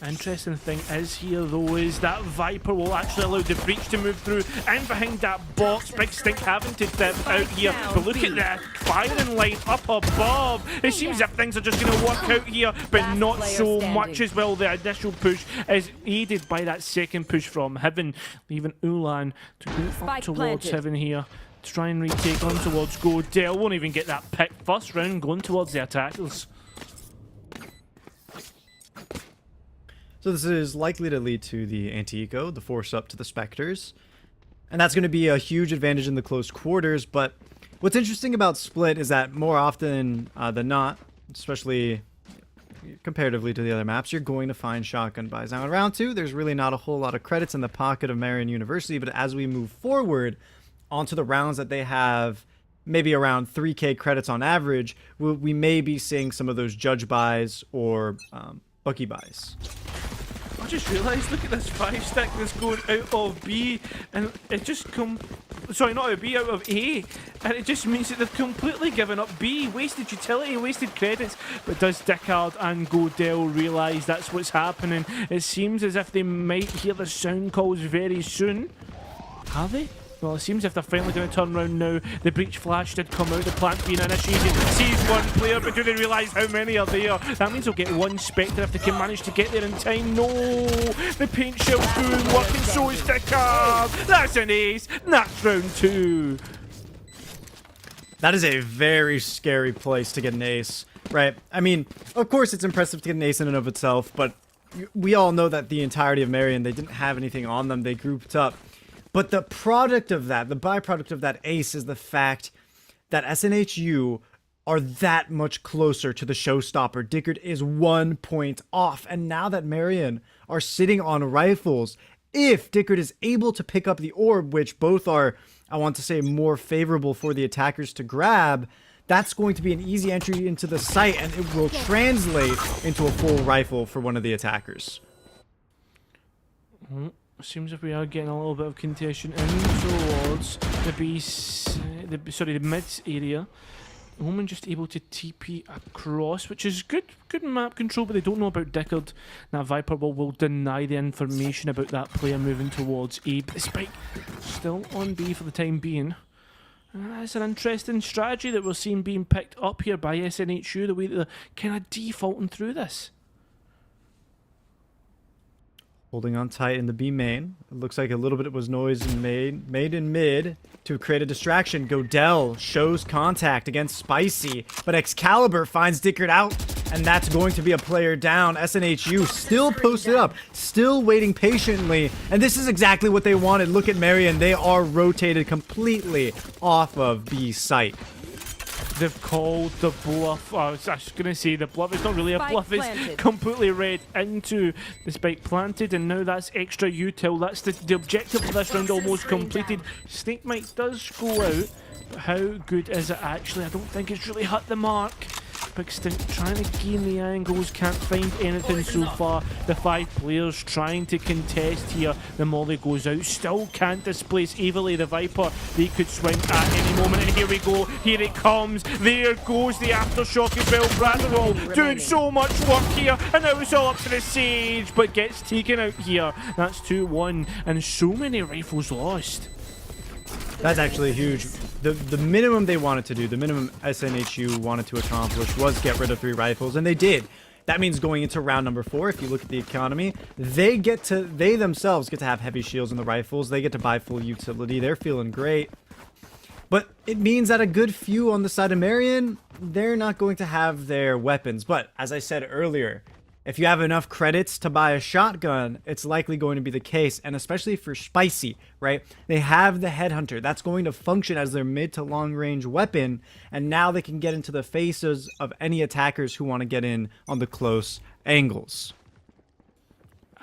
Interesting thing is here though is that Viper will actually allow the Breach to move through, and behind that box, Big Stink having to dip out here. But look at that firing line up above. It seems as if things are just going to work out here, but not so much as well. The initial push is aided by that second push from Heaven, leaving Ulan to go up towards Heaven here to try and retake on towards Godel. Won't even get that pick first round, going towards the attackers. So this is likely to lead to the anti-eco, the force up to the Spectres. And that's going to be a huge advantage in the close quarters, but what's interesting about Split is that more often than not, especially comparatively to the other maps, you're going to find shotgun buys. Now in round 2, there's really not a whole lot of credits in the pocket of Marion University, but as we move forward onto the rounds that they have maybe around 3k credits on average, we may be seeing some of those judge buys or bookie buys. I just realised, look at this 5-stack that's going out of B, and it just sorry, not out of B, out of A, and it just means that they've completely given up B, wasted utility, wasted credits. But does Dickard and Godell realise that's what's happening? It seems as if they might hear the sound calls very soon. Have they? Well, it seems if they're finally going to turn around now. The breach flash did come out, the plant being initiated, sees one player, but do they realise how many are there? That means they'll get one Spectre if they can manage to get there in time. No! The paint shell's doing work, and so is Dickard! That's an ace! That's round 2! That is a very scary place to get an ace, right? I mean, of course it's impressive to get an ace in and of itself, but we all know that the entirety of Marion, they didn't have anything on them, they grouped up. But the product of that, the byproduct of that ace is the fact that SNHU are that much closer to the showstopper. Dickard is 1 point off. And now that Marion are sitting on rifles, if Dickard is able to pick up the orb, which both are, I want to say, more favorable for the attackers to grab, that's going to be an easy entry into the site, and it will translate into a full rifle for one of the attackers. Seems like we are getting a little bit of contention in towards the mid area. Omen just able to TP across, which is good map control, but they don't know about Dickard. Now Viper will deny the information about that player moving towards A, but the spike still on B for the time being. That's an interesting strategy that we're seeing being picked up here by SNHU, the way that they're kind of defaulting through this. Holding on tight in the B main. It looks like a little bit was noise made in mid to create a distraction. Godell shows contact against Spicy, but Excalibur finds Dickard out, and that's going to be a player down. SNHU still posted up, still waiting patiently, and this is exactly what they wanted. Look at Marion. They are rotated completely off of B site. They've called the bluff. I was going to say the bluff. It's not really a Spike bluff. It's planted. completely read into the spike planted, and now that's extra util. That's the objective of this round almost completed. Snake Mite does go out, but how good is it actually? I don't think it's really hit the mark. Big Stink trying to gain the angles, can't find anything so far. The 5 players trying to contest here. The molly goes out, still can't displace evilly the Viper. They could swing at any moment, and here we go. Here it comes. There goes the aftershock as well. Bratterall doing so much work here, and now it's all up to the Sage, but gets taken out here. That's 2-1, and so many rifles lost. That's actually huge. The minimum they wanted to do, the minimum SNHU wanted to accomplish was get rid of 3 rifles, and they did. That means going into round number 4, if you look at the economy, they themselves get to have heavy shields in the rifles. They get to buy full utility. They're feeling great. But it means that a good few on the side of Marion, they're not going to have their weapons. But as I said earlier, if you have enough credits to buy a shotgun, it's likely going to be the case, and especially for Spicy, right? They have the Headhunter. That's going to function as their mid to long range weapon, and now they can get into the faces of any attackers who want to get in on the close angles.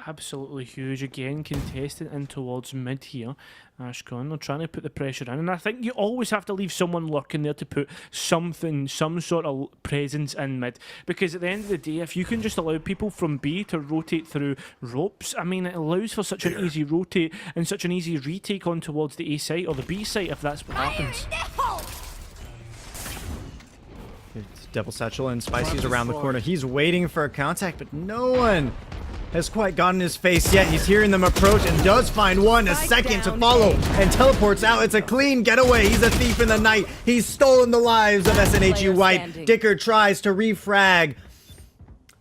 Absolutely huge. Again, contested in towards mid here. Ashcon, they're trying to put the pressure in, and I think you always have to leave someone lurking there to put some sort of presence in mid, because at the end of the day, if you can just allow people from B to rotate through ropes, I mean, it allows for such an easy rotate and such an easy retake on towards the A site or the B site if that's what happens. It's Devil Satchel, and Spicy's around the corner. He's waiting for a contact, but no one has quite gotten his face yet. He's hearing them approach and does find one. A second to follow and teleports out. It's a clean getaway. He's a thief in the night. He's stolen the lives of SNHU White. Dickard tries to refrag,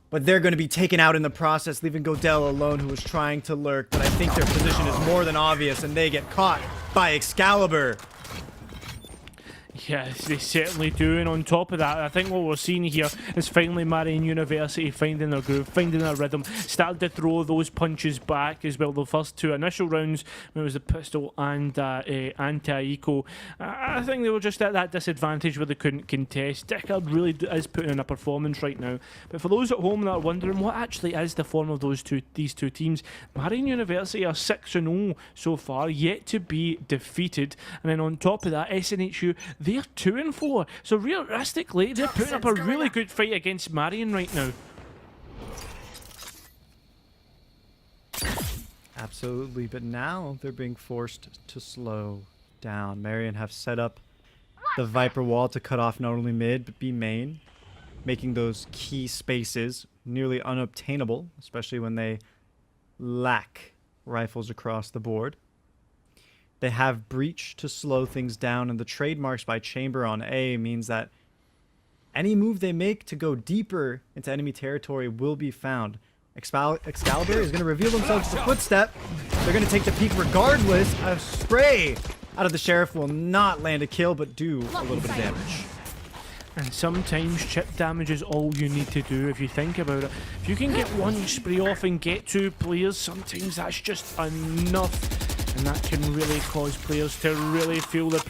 but they're going to be taken out in the process, leaving Godell alone, who was trying to lurk. But I think their position is more than obvious, and they get caught by Excalibur. Yes, they certainly do, and on top of that, I think what we're seeing here is finally Marian University finding their groove, finding their rhythm, starting to throw those punches back as well. The first two initial rounds, when it was the pistol and anti-eco, I think they were just at that disadvantage where they couldn't contest. Deckard really is putting in a performance right now, but for those at home that are wondering what actually is the form of these two teams, Marian University are 6-0 so far, yet to be defeated, and then on top of that, SNHU, they're 2-4. So realistically, they're putting up a really good fight against Marian right now. Absolutely, but now they're being forced to slow down. Marian have set up the Viper wall to cut off not only mid, but B main, making those key spaces nearly unobtainable, especially when they lack rifles across the board. They have Breach to slow things down, and the trademarks by Chamber on A means that any move they make to go deeper into enemy territory will be found. Excalibur is going to reveal themselves as a footstep. They're going to take the peek regardless. A spray out of the Sheriff will not land a kill, but do a little bit of damage. And sometimes chip damage is all you need to do if you think about it. If you can get one spray off and get two players, sometimes that's just enough. And that can really cause players to really feel the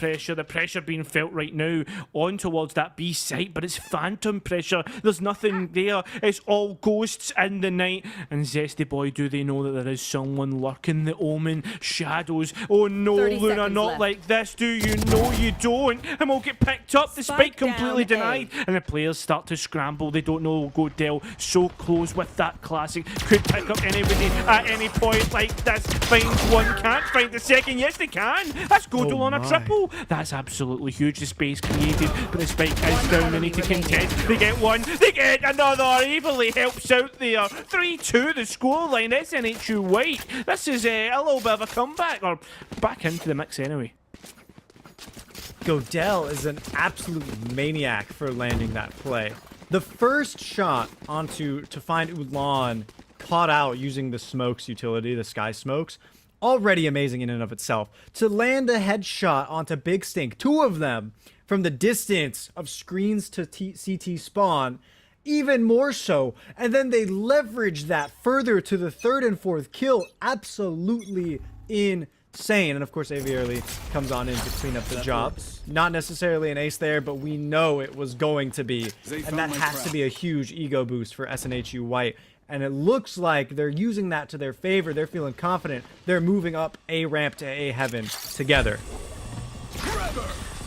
pressure being felt right now on towards that B site, but it's phantom pressure. There's nothing there. It's all ghosts in the night. And Zesty Boy, do they know that there is someone lurking? The Omen, shadows. Oh no, Luna, not left. like this. Do you know you don't? And we'll get picked up. The spike completely denied. And the players start to scramble. They don't know Godell so close with that classic. Could pick up anybody at any point like this. Finds one, can't find the second. Yes, they can. That's Godell on a triple. That's absolutely huge. The space created, but the spike is down. They need to contest. They get one. They get another. Evilly helps out there. 3-2 the scoreline. SNHU white. This is a little bit of a comeback, or back into the mix anyway. Godell is an absolute maniac for landing that play. The first shot onto to find Ulan caught out using the smokes utility, the sky smokes, already amazing in and of itself. To land a headshot onto Big Stink, two of them, from the distance of screens to CT spawn, even more so. And then they leverage that further to the third and fourth kill. Absolutely insane. And of course, Aviarly comes on in to clean up the job. Not necessarily an ace there, but we know it was going to be. And that has to be a huge ego boost for SNHU White. And it looks like they're using that to their favor. They're feeling confident. They're moving up A ramp to A heaven together.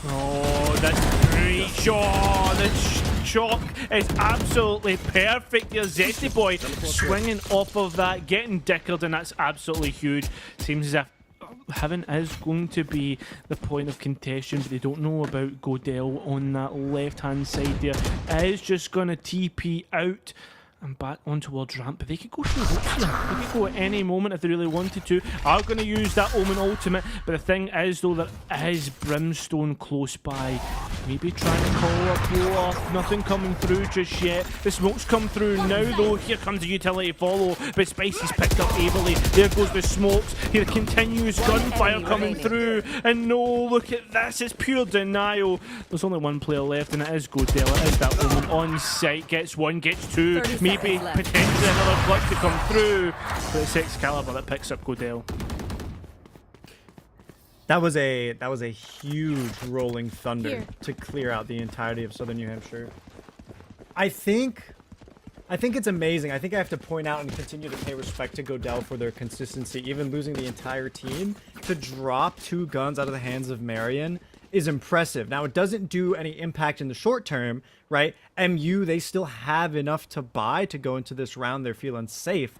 Oh, that's great shot. The chalk is absolutely perfect here. Zesty Boy swinging off of that, getting dickered, and that's absolutely huge. Seems as if Heaven is going to be the point of contention, but they don't know about Godell on that left-hand side there. Is just going to TP out and back on towards ramp, but they could go through hoops here. They could go at any moment if they really wanted to. Are going to use that Omen ultimate, but the thing is though, there is Brimstone close by. Maybe trying to call a blow off. Nothing coming through just yet. The smoke's come through now though. Here comes the utility follow, but Spicy's picked up ably. There goes the smokes. Here continues gunfire coming through, and no, look at this. It's pure denial. There's only one player left, and it is Godell. It is that Omen on site. Gets one, gets two. Maybe potentially another clutch to come through, but it's Excalibur that picks up Godell. That was a huge rolling thunder to clear out the entirety of Southern New Hampshire. I think it's amazing. I think I have to point out and continue to pay respect to Godell for their consistency. Even losing the entire team, to drop two guns out of the hands of Marian is impressive. Now, it doesn't do any impact in the short term, right? MU, they still have enough to buy to go into this round. They're feeling safe.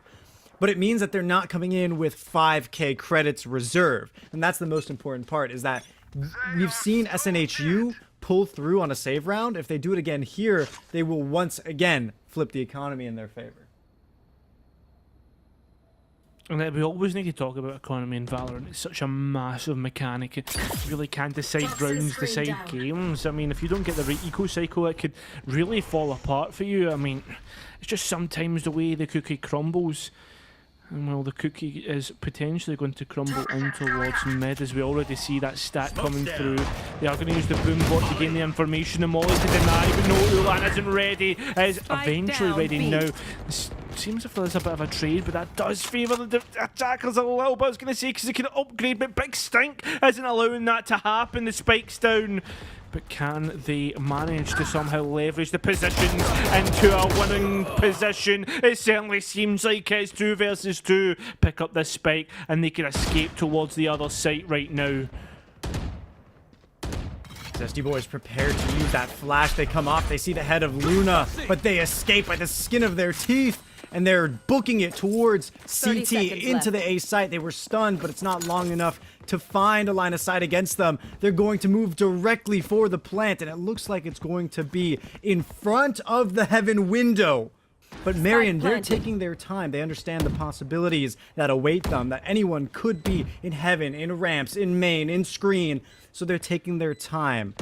But it means that they're not coming in with 5k credits reserve. And that's the most important part, is that we've seen SNHU pull through on a save round. If they do it again here, they will once again flip the economy in their favor. And we always need to talk about economy in Valorant. It's such a massive mechanic. It really can decide rounds, decide games. I mean, if you don't get the right eco cycle, it could really fall apart for you. I mean, it's just sometimes the way the cookie crumbles. And well, the cookie is potentially going to crumble in towards mid, as we already see that stack coming through. They are going to use the boom bot to gain the information. And Molly to deny, but no, Ulan isn't ready. Is eventually ready now. It seems as if there's a bit of a trade, but that does favour the attackers a little bit, I was going to say, because they can upgrade, but Big Stink isn't allowing that to happen. The spike's down. But can they manage to somehow leverage the positions into a winning position? It certainly seems like it's 2 versus 2. Pick up this spike and they can escape towards the other site right now. Zesty Boys prepared to use that flash. They come off, they see the head of Luna, but they escape by the skin of their teeth. And they're booking it towards CT into the A site. They were stunned, but it's not long enough to find a line of sight against them. They're going to move directly for the plant, and it looks like it's going to be in front of the heaven window. But Marion, they're taking their time. They understand the possibilities that await them, that anyone could be in heaven, in ramps, in main, in screen. So they're taking their time.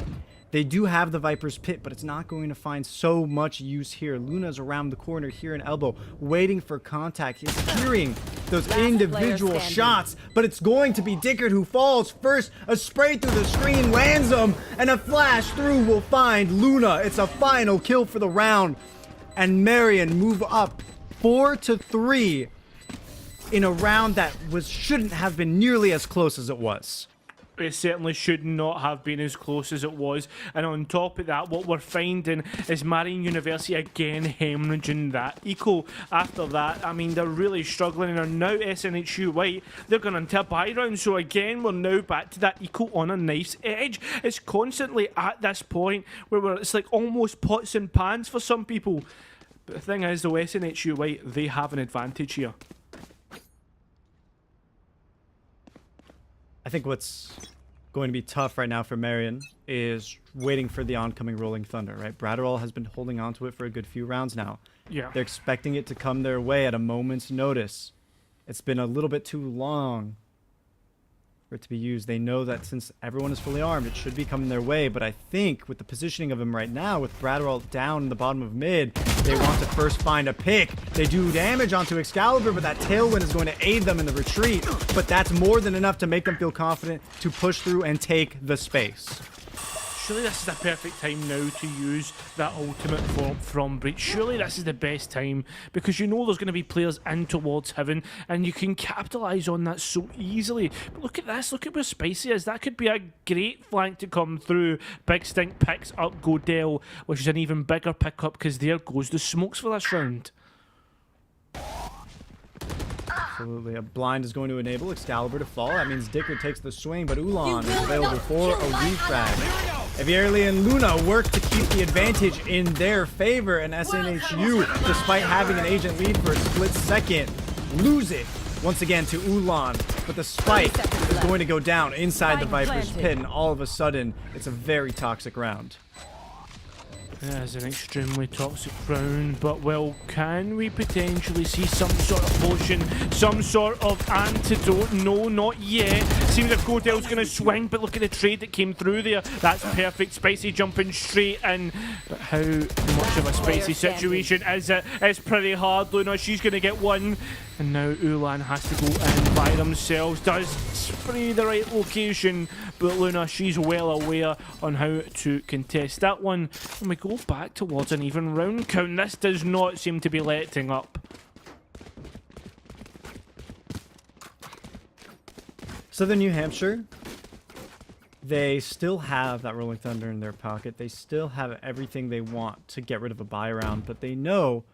They do have the Viper's Pit, but it's not going to find so much use here. Luna's around the corner here in elbow, waiting for contact. He's hearing those individual shots, but it's going to be Dickert who falls first. A spray through the screen lands him, and a flash through will find Luna. It's a final kill for the round. And Marion move up 4-3 in a round that shouldn't have been nearly as close as it was. It certainly should not have been as close as it was. And on top of that, what we're finding is Marion University again hemorrhaging that eco. After that, I mean, they're really struggling and are now SNHU white. They're going into a buy round. So again, we're now back to that eco on a knife's edge. It's constantly at this point where it's like almost pots and pans for some people. But the thing is, though, SNHU white, they have an advantage here. I think what's going to be tough right now for Marion is waiting for the oncoming Rolling Thunder, right? Bradderall has been holding on to it for a good few rounds now. Yeah. They're expecting it to come their way at a moment's notice. It's been a little bit too long for it to be used. They know that since everyone is fully armed, it should be coming their way, but I think with the positioning of him right now, with Bradderall down in the bottom of mid, they want to first find a pick. They do damage onto Excalibur, but that Tailwind is going to aid them in the retreat, but that's more than enough to make them feel confident to push through and take the space. Surely this is the perfect time now to use that ultimate from Breach. Surely this is the best time, because you know there's going to be players in towards heaven and you can capitalise on that so easily. But look at this, look at where Spicy is. That could be a great flank to come through. Big Stink picks up Godell, which is an even bigger pickup, because there goes the smokes for this round. Absolutely. A blind is going to enable Excalibur to fall. That means Dickert takes the swing, but Ulan is available for a refrag. Evierli and Luna work to keep the advantage in their favor, and SNHU, despite having an agent lead for a split second, lose it once again to Ulan. But the spike is going to go down inside the Viper's Pit, and all of a sudden, it's a very toxic round. It is an extremely toxic round, but well, can we potentially see some sort of potion, some sort of antidote? No, not yet. Seems like Godell's going to swing, but look at the trade that came through there. That's perfect. Spicy jumping straight in. But how much of a Spicy situation is it? It's pretty hard. Luna, she's going to get one. And now Ulan has to go in by themselves. Does spray the right location, but Luna, she's well aware on how to contest that one. And we go back towards an even round count. This does not seem to be letting up. Southern New Hampshire, they still have that Rolling Thunder in their pocket. They still have everything they want to get rid of a buy round, but they know,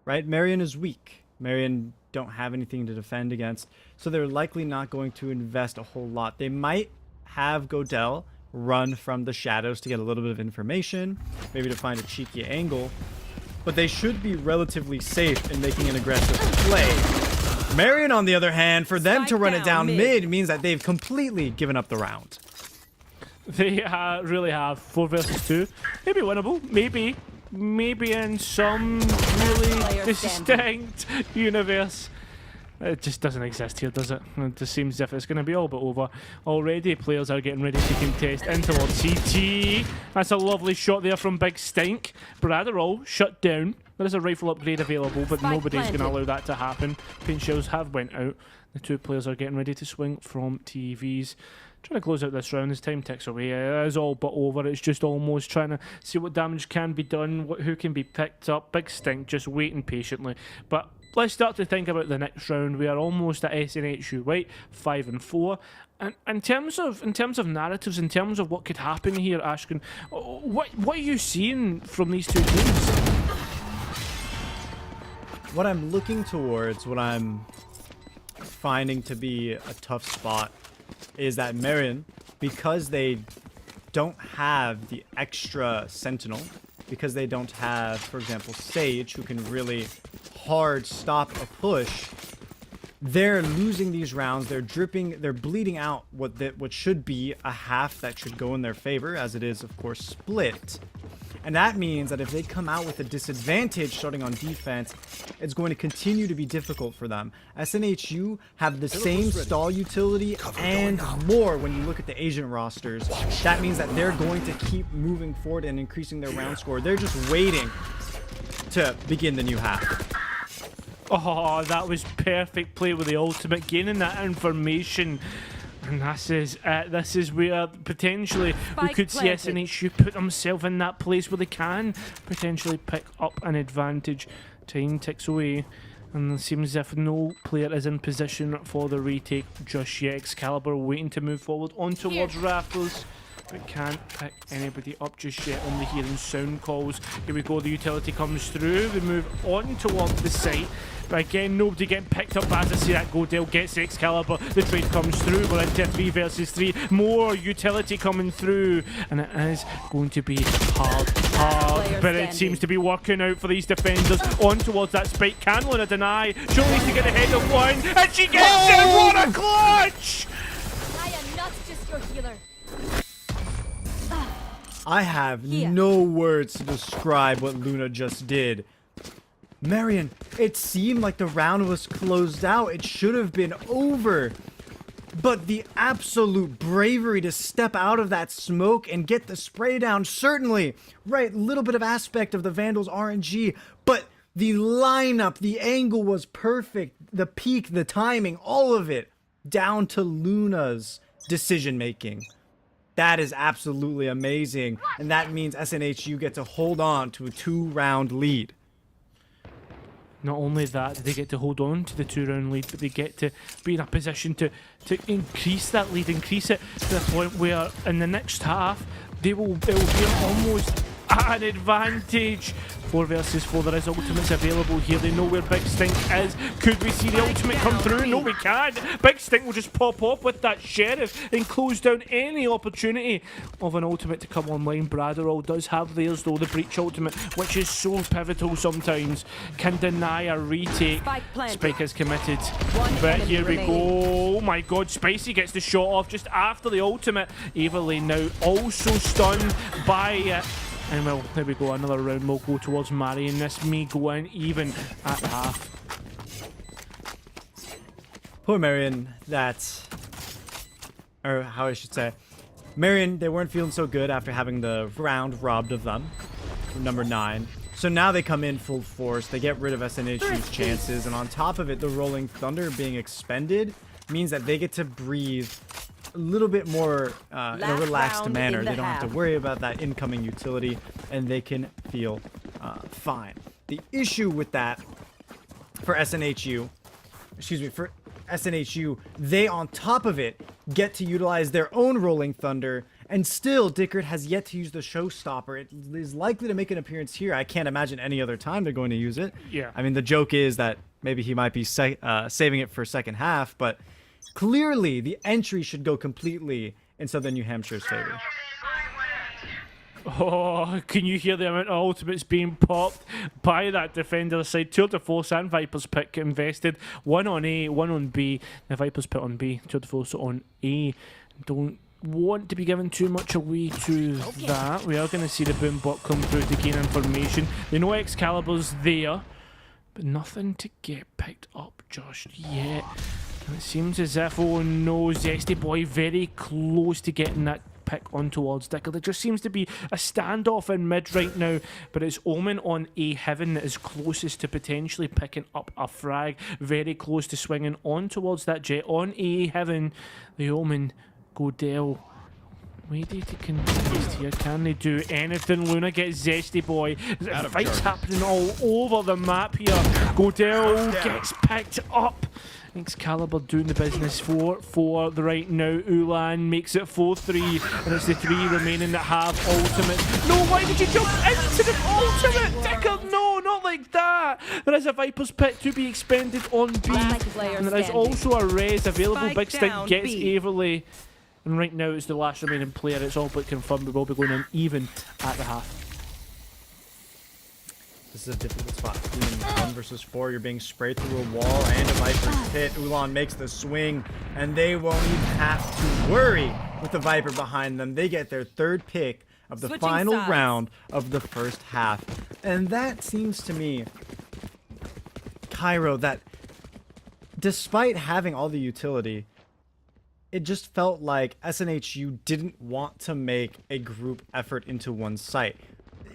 right, Marion is weak. Marion don't have anything to defend against, so they're likely not going to invest a whole lot. They might have Godell run from the shadows to get a little bit of information, maybe to find a cheeky angle, but they should be relatively safe in making an aggressive play. Marion, on the other hand, for them to run it down mid means that they've completely given up the round. They really have 4 versus 2. Maybe winnable, maybe in some really distinct universe. It just doesn't exist here, does it? It just seems as if it's going to be all but over. Already, players are getting ready to contest in towards CT. That's a lovely shot there from Big Stink. Bradderall shut down. There is a rifle upgrade available, but Spike nobody's going to planted. allow that to happen. Paint shells have went out. The two players are getting ready to swing from TVs. Trying to close out this round as time ticks away. It is all but over. It's just almost trying to see what damage can be done, who can be picked up. Big Stink just waiting patiently. But let's start to think about the next round. We are almost at SNHU, right? 5 and 4. And in terms of narratives, in terms of what could happen here, Ashkin, what are you seeing from these two teams? What I'm looking towards, what I'm finding to be a tough spot, is that Marion, because they don't have the extra Sentinel, because they don't have, for example, Sage, who can really hard stop a push, they're losing these rounds. They're bleeding out what should be a half that should go in their favor, as it is, of course, split. And that means that if they come out with a disadvantage starting on defense, it's going to continue to be difficult for them. SNHU have the same stall utility and more when you look at the Asian rosters. That means that they're going to keep moving forward and increasing their round score. They're just waiting to begin the new half. Oh, that was perfect play with the ultimate, gaining that information. And this is where potentially we Spike could see planted. SNHU put themselves in that place where they can potentially pick up an advantage. Time ticks away, and it seems as if no player is in position for the retake just yet. Excalibur waiting to move forward on towards Raffles, but can't pick anybody up just yet. Only hearing sound calls. Here we go, the utility comes through. They move on towards the site. But again, nobody getting picked up. As I see that Godale gets the Excalibur. The trade comes through. We're into 3 versus 3. More utility coming through. And it is going to be hard. But it seems to be working out for these defenders. On towards that spike. Can Luna deny? She'll need to get ahead of one. And she gets it! What a clutch! I am not just your healer. I have Here. no words to describe what Luna just did. Marion, it seemed like the round was closed out. It should have been over. But the absolute bravery to step out of that smoke and get the spray down, certainly. Right, little bit of aspect of the Vandals RNG, but the lineup, the angle was perfect. The peak, the timing, all of it, down to Luna's decision making. That is absolutely amazing. And that means SNHU get to hold on to a 2-round lead. Not only that, they get to hold on to the 2-round lead, but they get to be in a position to increase that lead, increase it to the point where in the next half, it will be almost an advantage. 4 versus 4, there is ultimates available here. They know where Big Stink is. Could we see the ultimate come through? No, we can't. Big Stink will just pop off with that Sheriff and close down any opportunity of an ultimate to come online. Bradderall does have theirs though, the Breach ultimate, which is so pivotal sometimes. Can deny a retake. Spike is committed. But here we go. Oh my god, Spicy gets the shot off just after the ultimate. Evelyn now also stunned by it. And well, there we go, another round will go towards Marion. This may go in even at half. Poor Marion, or how I should say. Marion, they weren't feeling so good after having the round robbed of them. Number 9. So now they come in full force. They get rid of SNHU's chances. And on top of it, the Rolling Thunder being expended means that they get to breathe a little bit more in a relaxed manner. They don't have to worry about that incoming utility, and they can feel fine. The issue with that for SNHU, they on top of it get to utilize their own Rolling Thunder, and still Dickert has yet to use the Showstopper. It is likely to make an appearance here. I can't imagine any other time they're going to use it. Yeah. I mean, the joke is that maybe he might be saving it for second half, but clearly the entry should go completely in Southern New Hampshire's favor. Oh, can you hear the amount of ultimates being popped by that defender side? Tour de Force and Viper's pick invested. 1 on A, 1 on B. The Viper's put on B, Tour de Force on A. Don't want to be giving too much away to that. We are going to see the boom bot come through to gain information. They know Excalibur's there, but nothing to get picked up just yet. And it seems as if, oh no, Zesty Boy very close to getting that pick on towards Dicker. There just seems to be a standoff in mid right now, but it's Omen on A Heaven that is closest to potentially picking up a frag, very close to swinging on towards that jet. On A Heaven, the Omen, Godel, waiting to contest here. Can they do anything? Luna gets zesty, boy. Fights happening all over the map here. Godel gets picked up. Excalibur doing the business for the right now. Ulan makes it 4-3, and it's the 3 remaining that have ultimate. No, why did you jump into the ultimate? Dicker, no, not like that. There is a Viper's Pit to be expended on B, and there is also a res available. Big Stick gets Averley. And right now it's the last remaining player. It's all but confirmed. We will be going in even at the half. This is a difficult spot. Being 1 versus 4, you're being sprayed through a wall and a Viper's Pit. Ulan makes the swing, and they won't even have to worry with the Viper behind them. They get their 3rd pick of the final round of the first half. And that seems to me, Cairo, that despite having all the utility, it just felt like SNHU didn't want to make a group effort into one site.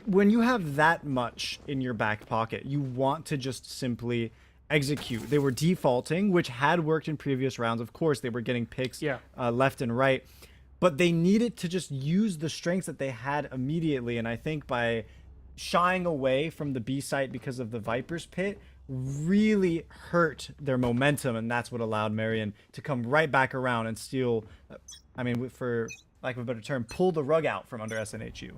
When you have that much in your back pocket, you want to just simply execute. They were defaulting, which had worked in previous rounds. Of course, they were getting picks left and right, but they needed to just use the strengths that they had immediately. And I think by shying away from the B site because of the Viper's Pit really hurt their momentum, and that's what allowed Marion to come right back around and steal, I mean, for lack of a better term, pull the rug out from under SNHU.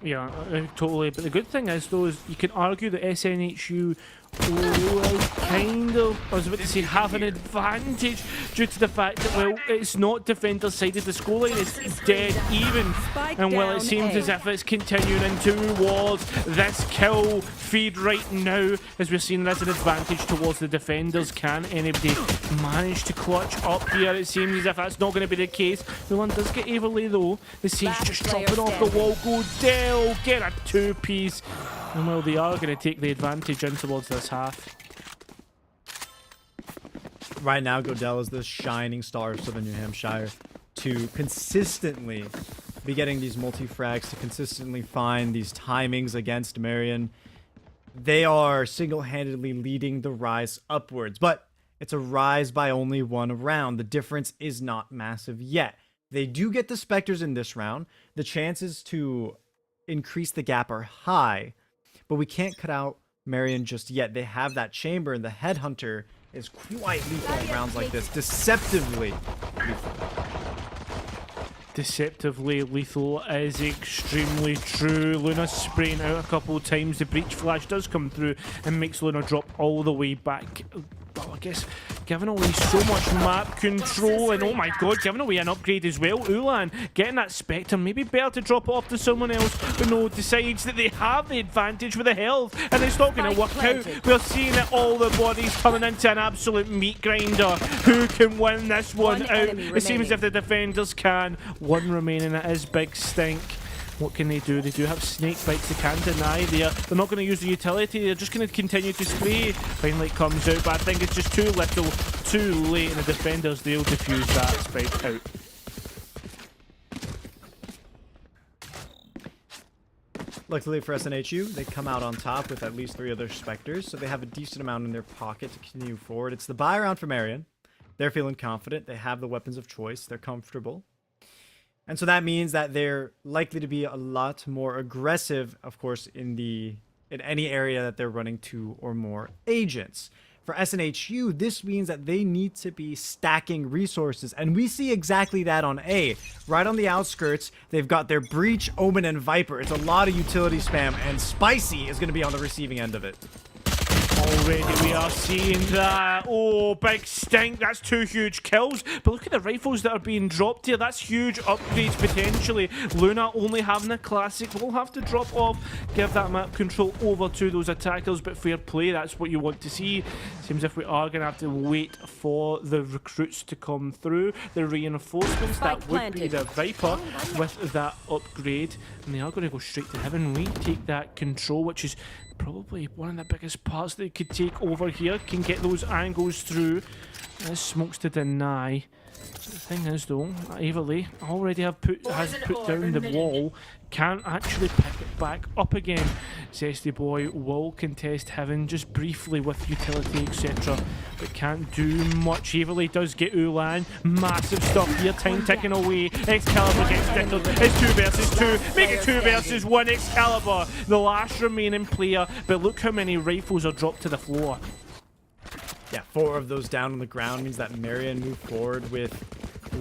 Yeah, totally. But the good thing is, though, is you can argue that SNHU kind of, I was about to say, have an advantage due to the fact that, well, it's not defender sided. The scoreline is dead even. And well, it seems as if it's continuing in towards this kill feed right now, as we're seeing there's an advantage towards the defenders. Can anybody manage to clutch up here? It seems as if that's not going to be the case. The one does get Averley, though. The Sage just dropping off the wall. Godel get a 2-piece. And well, they are going to take the advantage in towards this half. Right now, Godel is the shining star of Southern New Hampshire to consistently be getting these multi-frags, to consistently find these timings against Marion. They are single-handedly leading the rise upwards, but it's a rise by only 1 round. The difference is not massive yet. They do get the Spectres in this round. The chances to increase the gap are high, but we can't cut out Marion just yet. They have that chamber, and the Headhunter is quite lethal in rounds like this. Deceptively lethal. Deceptively lethal is extremely true. Luna spraying out a couple of times. The Breach Flash does come through and makes Luna drop all the way back. Well, I guess giving away so much map control, and oh my god, giving away an upgrade as well. Ulan getting that Spectre, maybe better to drop it off to someone else, but no, decides that they have the advantage with the health, and it's not going to work out. We're seeing it, all the bodies turning into an absolute meat grinder. Who can win this one out? It seems as if the defenders can. 1 remaining, it is Big Stink. What can they do? They do have snake bites they can't deny there. They're not going to use the utility. They're just going to continue to spray. Finally it comes out, but I think it's just too little, too late, and the defenders, they'll defuse that spike out. Luckily for SNHU, they come out on top with at least 3 other Spectres, so they have a decent amount in their pocket to continue forward. It's the buy round for Marion. They're feeling confident. They have the weapons of choice. They're comfortable. And so that means that they're likely to be a lot more aggressive, of course, in any area that they're running 2 or more agents. For SNHU, this means that they need to be stacking resources, and we see exactly that on A. Right on the outskirts, they've got their Breach, Omen, and Viper. It's a lot of utility spam, and Spicy is going to be on the receiving end of it. Already we are seeing that. Oh, Big Stink. That's 2 huge kills. But look at the rifles that are being dropped here. That's huge upgrades potentially. Luna only having a classic. We'll have to drop off, give that map control over to those attackers. But fair play, that's what you want to see. Seems if we are going to have to wait for the recruits to come through. The reinforcements, that would be the Viper with that upgrade. And they are going to go straight to heaven. We take that control, which is probably one of the biggest parts they could take over here. Can get those angles through. Smokes to deny. The thing is though, Averly already has put down the wall, can't actually pick it back up again. Zesty Boy will contest Heaven just briefly with utility, etc. But can't do much. Averly does get Ulan. Massive stuff here, time ticking away. Excalibur gets diddled. It's 2 versus 2. Make it 2 versus 1. Excalibur, the last remaining player. But look how many rifles are dropped to the floor. Yeah, 4 of those down on the ground means that Marion moved forward with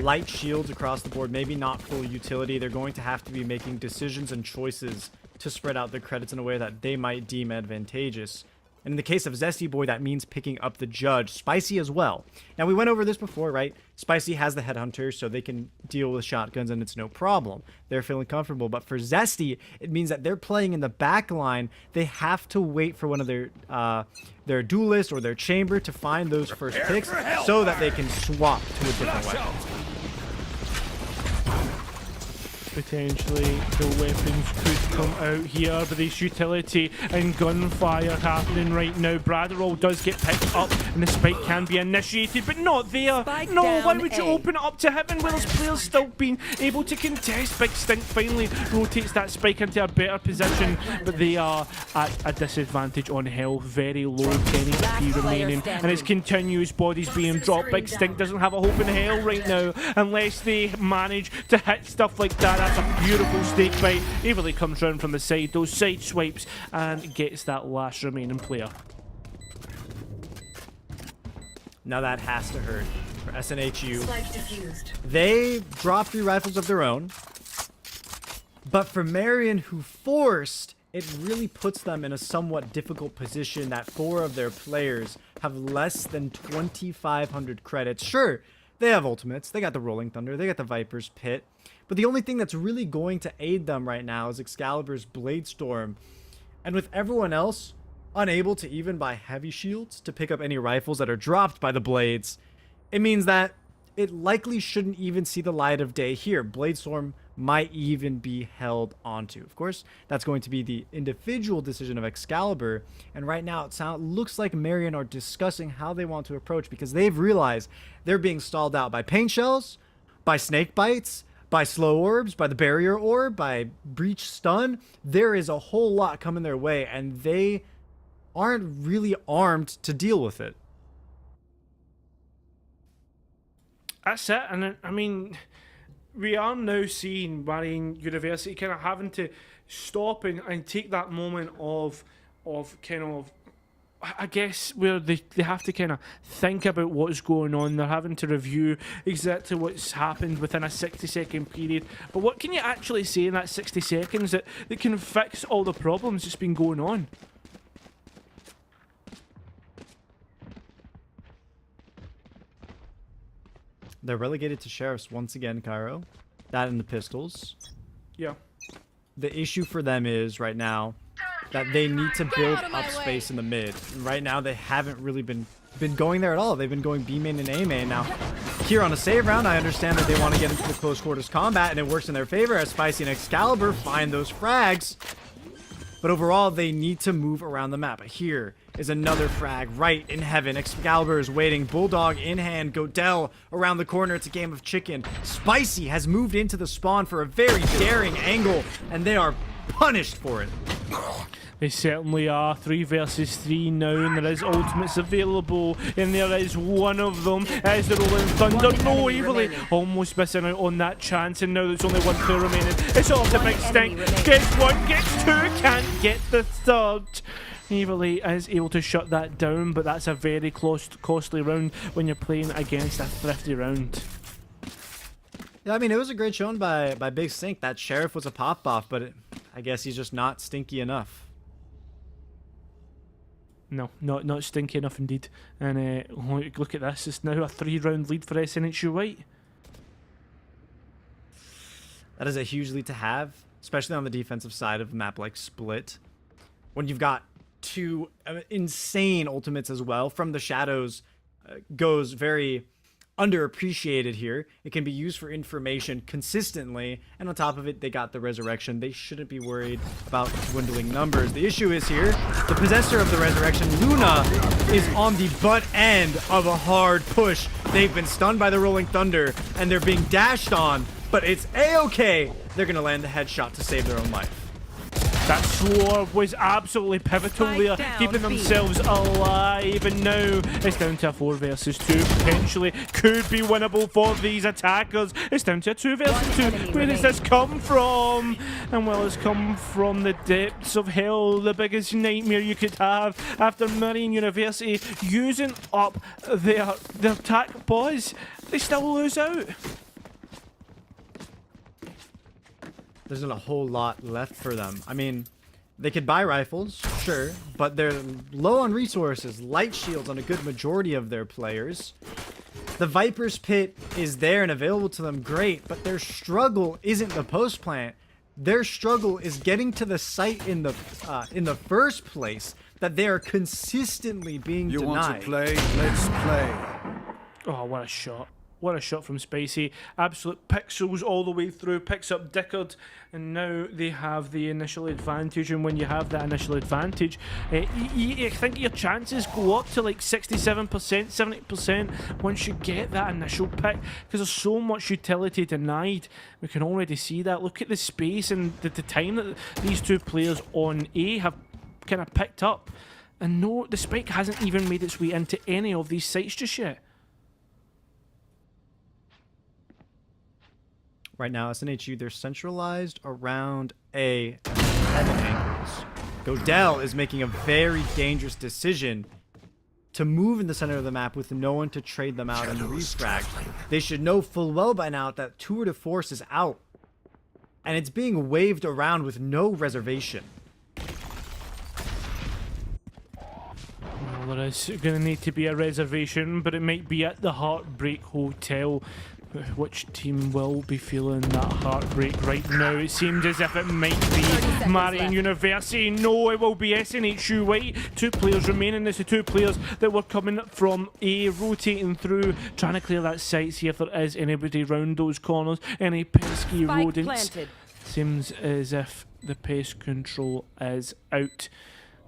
light shields across the board, maybe not full utility. They're going to have to be making decisions and choices to spread out the credits in a way that they might deem advantageous. And in the case of Zesty Boy, that means picking up the Judge. Spicy as well. Now, we went over this before, right? Spicy has the Headhunter, so they can deal with shotguns and it's no problem. They're feeling comfortable. But for Zesty, it means that they're playing in the back line. They have to wait for one of their duelist or their chamber to find those first picks so that they can swap to a different weapon. Potentially the weapons could come out here, but there's utility and gunfire happening right now. Bradderall does get picked up and the spike can be initiated, but not there. Spike No, why down would you A. open it up to Heaven where there's players still being able to contest? Big Stink finally rotates that spike into a better position, but they are at a disadvantage on health. Very low, 10 HP remaining, and as continuous bodies being dropped, Big Stink doesn't have a hope in hell right now unless they manage to hit stuff like that. That's a beautiful snake bite. Averly comes round from the side, those side swipes, and gets that last remaining player. Now that has to hurt for SNHU. They drop 3 rifles of their own, but for Marion, who forced, it really puts them in a somewhat difficult position that 4 of their players have less than 2,500 credits. Sure, they have ultimates, they got the Rolling Thunder, they got the Viper's Pit, but the only thing that's really going to aid them right now is Excalibur's Bladestorm. And with everyone else unable to even buy heavy shields to pick up any rifles that are dropped by the Blades, it means that it likely shouldn't even see the light of day here. Bladestorm might even be held onto. Of course, that's going to be the individual decision of Excalibur, and right now it looks like Marion are discussing how they want to approach, because they've realized they're being stalled out by paint shells, by snake bites, by slow orbs, by the barrier orb, by breach stun. There is a whole lot coming their way, and they aren't really armed to deal with it. That's it, and I mean, we are now seeing Marion University kind of having to stop and take that moment of kind of, I guess, where they have to kind of think about what's going on. They're having to review exactly what's happened within a 60-second period. But what can you actually say in that 60 seconds that can fix all the problems that's been going on? They're relegated to Sheriffs once again, Cairo. That and the pistols. Yeah. The issue for them is, right now, that they need to build up space in the mid. And right now, they haven't really been going there at all. They've been going B main and A main. Now, here on a save round, I understand that they want to get into the close quarters combat, and it works in their favor as Spicy and Excalibur find those frags. But overall, they need to move around the map. But here is another frag right in heaven. Excalibur is waiting. Bulldog in hand. Godell around the corner. It's a game of chicken. Spicy has moved into the spawn for a very daring angle, and they are punished for it. They certainly are. 3 versus 3 now, and there is ultimates available, and there is one of them as the Rolling Thunder. No, Averly almost missing out on that chance, and now there's only 1 player remaining. It's off to Big Stink. Gets 1, gets 2, can't get the third. Averly is able to shut that down, but that's a very costly round when you're playing against a thrifty round. Yeah, I mean, it was a great showing by Big Stink. That Sheriff was a pop-off, but I guess he's just not stinky enough. No, not stinky enough indeed. And look at this, it's now a 3-round lead for SNHU White. That is a huge lead to have, especially on the defensive side of a map like Split. When you've got 2 insane ultimates as well. From the Shadows goes very underappreciated here. It can be used for information consistently, and on top of it, they got the Resurrection. They shouldn't be worried about dwindling numbers. The issue is here, the possessor of the Resurrection, Luna, is on the butt end of a hard push. They've been stunned by the Rolling Thunder, and they're being dashed on, but it's A-okay. They're going to land the headshot to save their own life. That swerve was absolutely pivotal there, keeping themselves alive, and now it's down to a 4 versus 2. Potentially could be winnable for these attackers. It's down to a 2 versus 2. Where does this come from? And well, it's come from the depths of hell, the biggest nightmare you could have after Marine University using up their attack pause. They still lose out. There's not a whole lot left for them. I mean, they could buy rifles, sure, but they're low on resources, light shields on a good majority of their players. The Viper's Pit is there and available to them, great, but their struggle isn't the post plant. Their struggle is getting to the site in the first place that they are consistently being denied. You want to play? Let's play. Oh, what a shot. What a shot from Spicy. Absolute pixels all the way through. Picks up Dickard. And now they have the initial advantage. And when you have that initial advantage, I think your chances go up to like 67%, 70% once you get that initial pick. Because there's so much utility denied. We can already see that. Look at the space and the time that these two players on A have kind of picked up. And no, the spike hasn't even made its way into any of these sites just yet. Right now, SNHU, they're centralized around A at 7 angles. Godel is making a very dangerous decision to move in the center of the map with no one to trade them out and refrag. They should know full well by now that tour de force is out. And it's being waved around with no reservation. Well, there is going to need to be a reservation, but it might be at the Heartbreak Hotel. Which team will be feeling that heartbreak right now? It seems as if it might be Marion University. No, it will be SNHU. Wait, 2 players remaining. There's the 2 players that were coming from A, rotating through, trying to clear that site, see if there is anybody round those corners, any pesky rodents. Seems as if the pest control is out.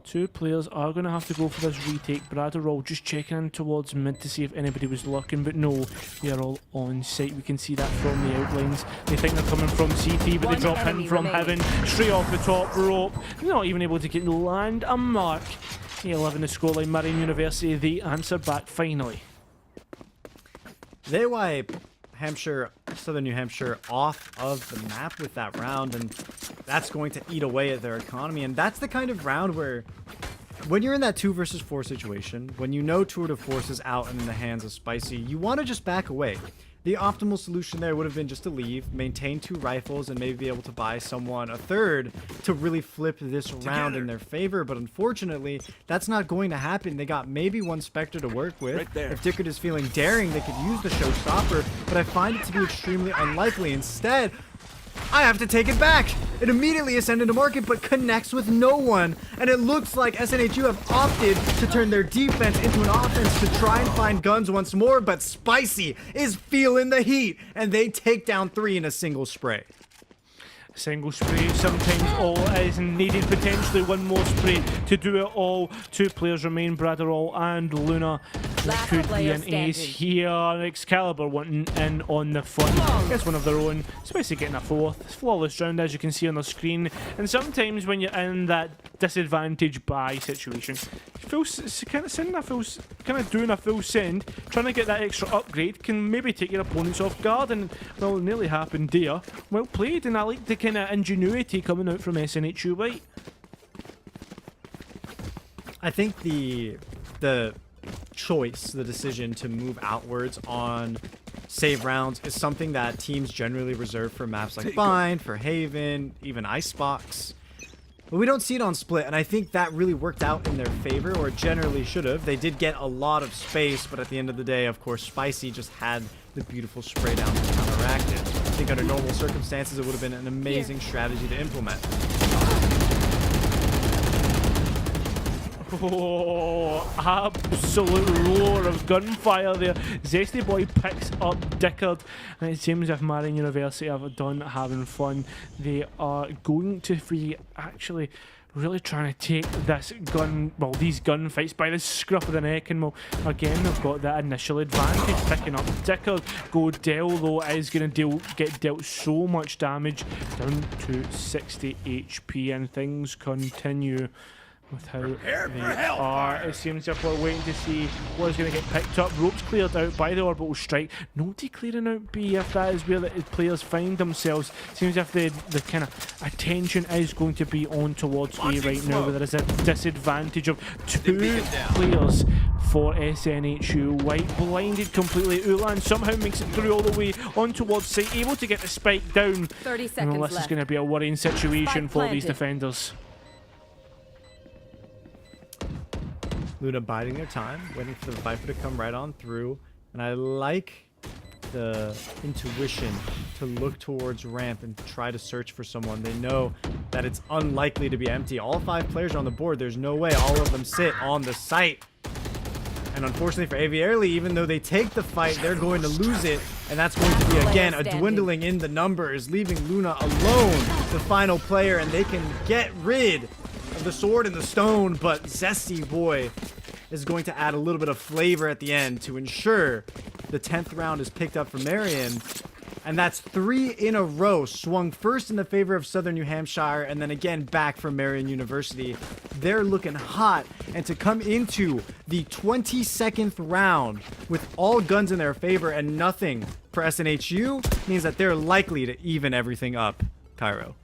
2 players are going to have to go for this retake. Bradderall just checking in towards mid to see if anybody was lurking, but no, they are all on site. We can see that from the outlines. They think they're coming from CT, but they drop in from heaven, straight off the top rope. They're not even able to get land a mark. 11 the scoreline, Marine University, the answer back finally. They wipe Southern New Hampshire off of the map with that round, and that's going to eat away at their economy. And that's the kind of round where, when you're in that 2 versus 4 situation, when you know tour de force is out and in the hands of Spicy, you want to just back away. The optimal solution there would have been just to leave, maintain 2 rifles, and maybe be able to buy someone a 3rd to really flip this round in their favor. But unfortunately, that's not going to happen. They got maybe 1 Spectre to work with. Right there. If Dickard is feeling daring, they could use the showstopper, but I find it to be extremely unlikely. Instead, I have to take it back. It immediately ascended to market, but connects with no one. And it looks like SNHU have opted to turn their defense into an offense to try and find guns once more, but Spicy is feeling the heat, and they take down 3 in a single spray. Single spray, sometimes all is needed. Potentially 1 more spray to do it all. 2 players remain, Bradderall and Luna. That could be an ace here. Excalibur wanting in on the front. Gets one of their own, especially getting a 4th. Flawless round, as you can see on the screen. And sometimes when you're in that disadvantage buy situation, kind of doing a full send, trying to get that extra upgrade can maybe take your opponents off guard. And well, it nearly happened there. Well played, and I like the kind of ingenuity coming out from SNHU White. I think the choice, the decision to move outwards on save rounds is something that teams generally reserve for maps like Bind, for Haven, even Icebox. But we don't see it on Split, and I think that really worked out in their favor, or it generally should have. They did get a lot of space, but at the end of the day, of course, Spicy just had the beautiful spray down to counteract it. I think under normal circumstances, it would have been an amazing strategy to implement. Oh, absolute roar of gunfire there. Zesty Boy picks up Dickard, and it seems as if Marion University have done having fun. They are going to free, actually, really trying to take this these gunfights by the scruff of the neck, and well, again, they've got that initial advantage picking up Dickard. Godell, though, is going to get dealt so much damage, down to 60 HP, and things continue with how they are. It seems if we're waiting to see what is going to get picked up. Ropes cleared out by the orbital strike. Nobody clearing out B if that is where the players find themselves. Seems if the kind of attention is going to be on towards A right now, where there is a disadvantage of 2 players for SNHU. White blinded completely. Ulan somehow makes it through all the way on towards site, able to get the spike down. 30 seconds And this left. is going to be a worrying situation for these defenders. Luna biding their time, waiting for the Viper to come right on through. And I like the intuition to look towards ramp and try to search for someone. They know that it's unlikely to be empty. All 5 players are on the board. There's no way all of them sit on the site. And unfortunately for AV even though they take the fight, they're going to lose it. And that's going to be, again, a dwindling in the numbers, leaving Luna alone, the final player. And they can get rid of the sword and the stone, but Zesty Boy is going to add a little bit of flavor at the end to ensure the 10th round is picked up for Marion. And that's 3 in a row, swung first in the favor of Southern New Hampshire and then again back for Marion University. They're looking hot, and to come into the 22nd round with all guns in their favor and nothing for SNHU means that they're likely to even everything up. Cairo.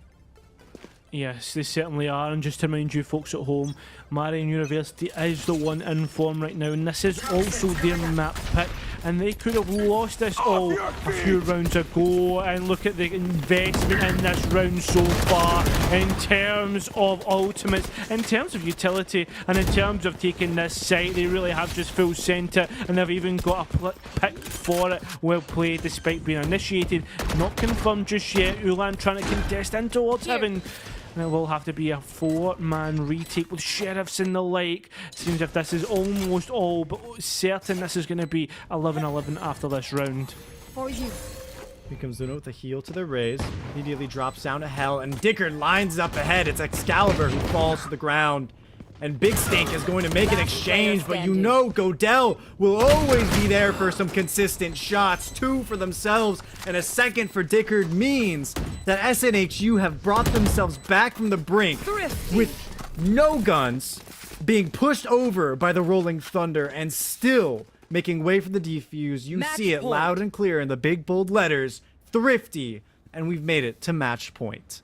Yes, they certainly are, and just to remind you folks at home, Marion University is the one in form right now, and this is also their map pick, and they could have lost this all a few rounds ago. And look at the investment in this round so far in terms of ultimates, in terms of utility, and in terms of taking this site. They really have just full sent it, and they've even got a pick for it. Well played despite being initiated, not confirmed just yet. Ulan trying to contest in towards heaven. And it will have to be a 4-man retake with sheriffs and the like. Seems if this is almost all, but certain this is going to be 11-11 after this round. For you. Here comes Luna with a heal to the Rays. Immediately drops down to hell, and Dickard lines up ahead. It's Excalibur who falls to the ground. And Big Stink is going to make an exchange, but you know Godell will always be there for some consistent shots. 2 for themselves and a second for Dickard means that SNHU have brought themselves back from the brink with no guns, being pushed over by the Rolling Thunder, and still making way for the defuse. You see it loud and clear in the big bold letters, Thrifty, and we've made it to match point.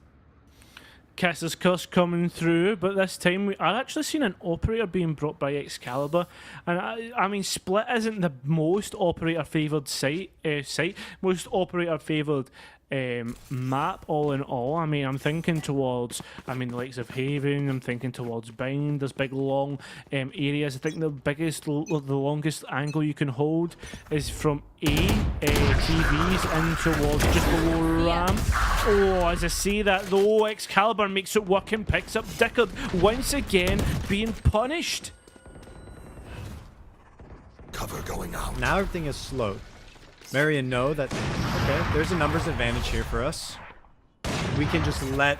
Kisses Curse coming through, but this time I've actually seen an operator being brought by Excalibur, and I mean Split isn't the most operator favoured site, most operator favoured map all in all. I mean, I'm thinking towards, the likes of Haven, I'm thinking towards Bind. There's big long areas. I think the the longest angle you can hold is from TVs in towards just below ramp. Oh, as I say that though, Excalibur makes it work and picks up Dickard once again being punished. Cover going out. Now everything is slowed. Marion know that, okay, there's a numbers advantage here for us. We can just let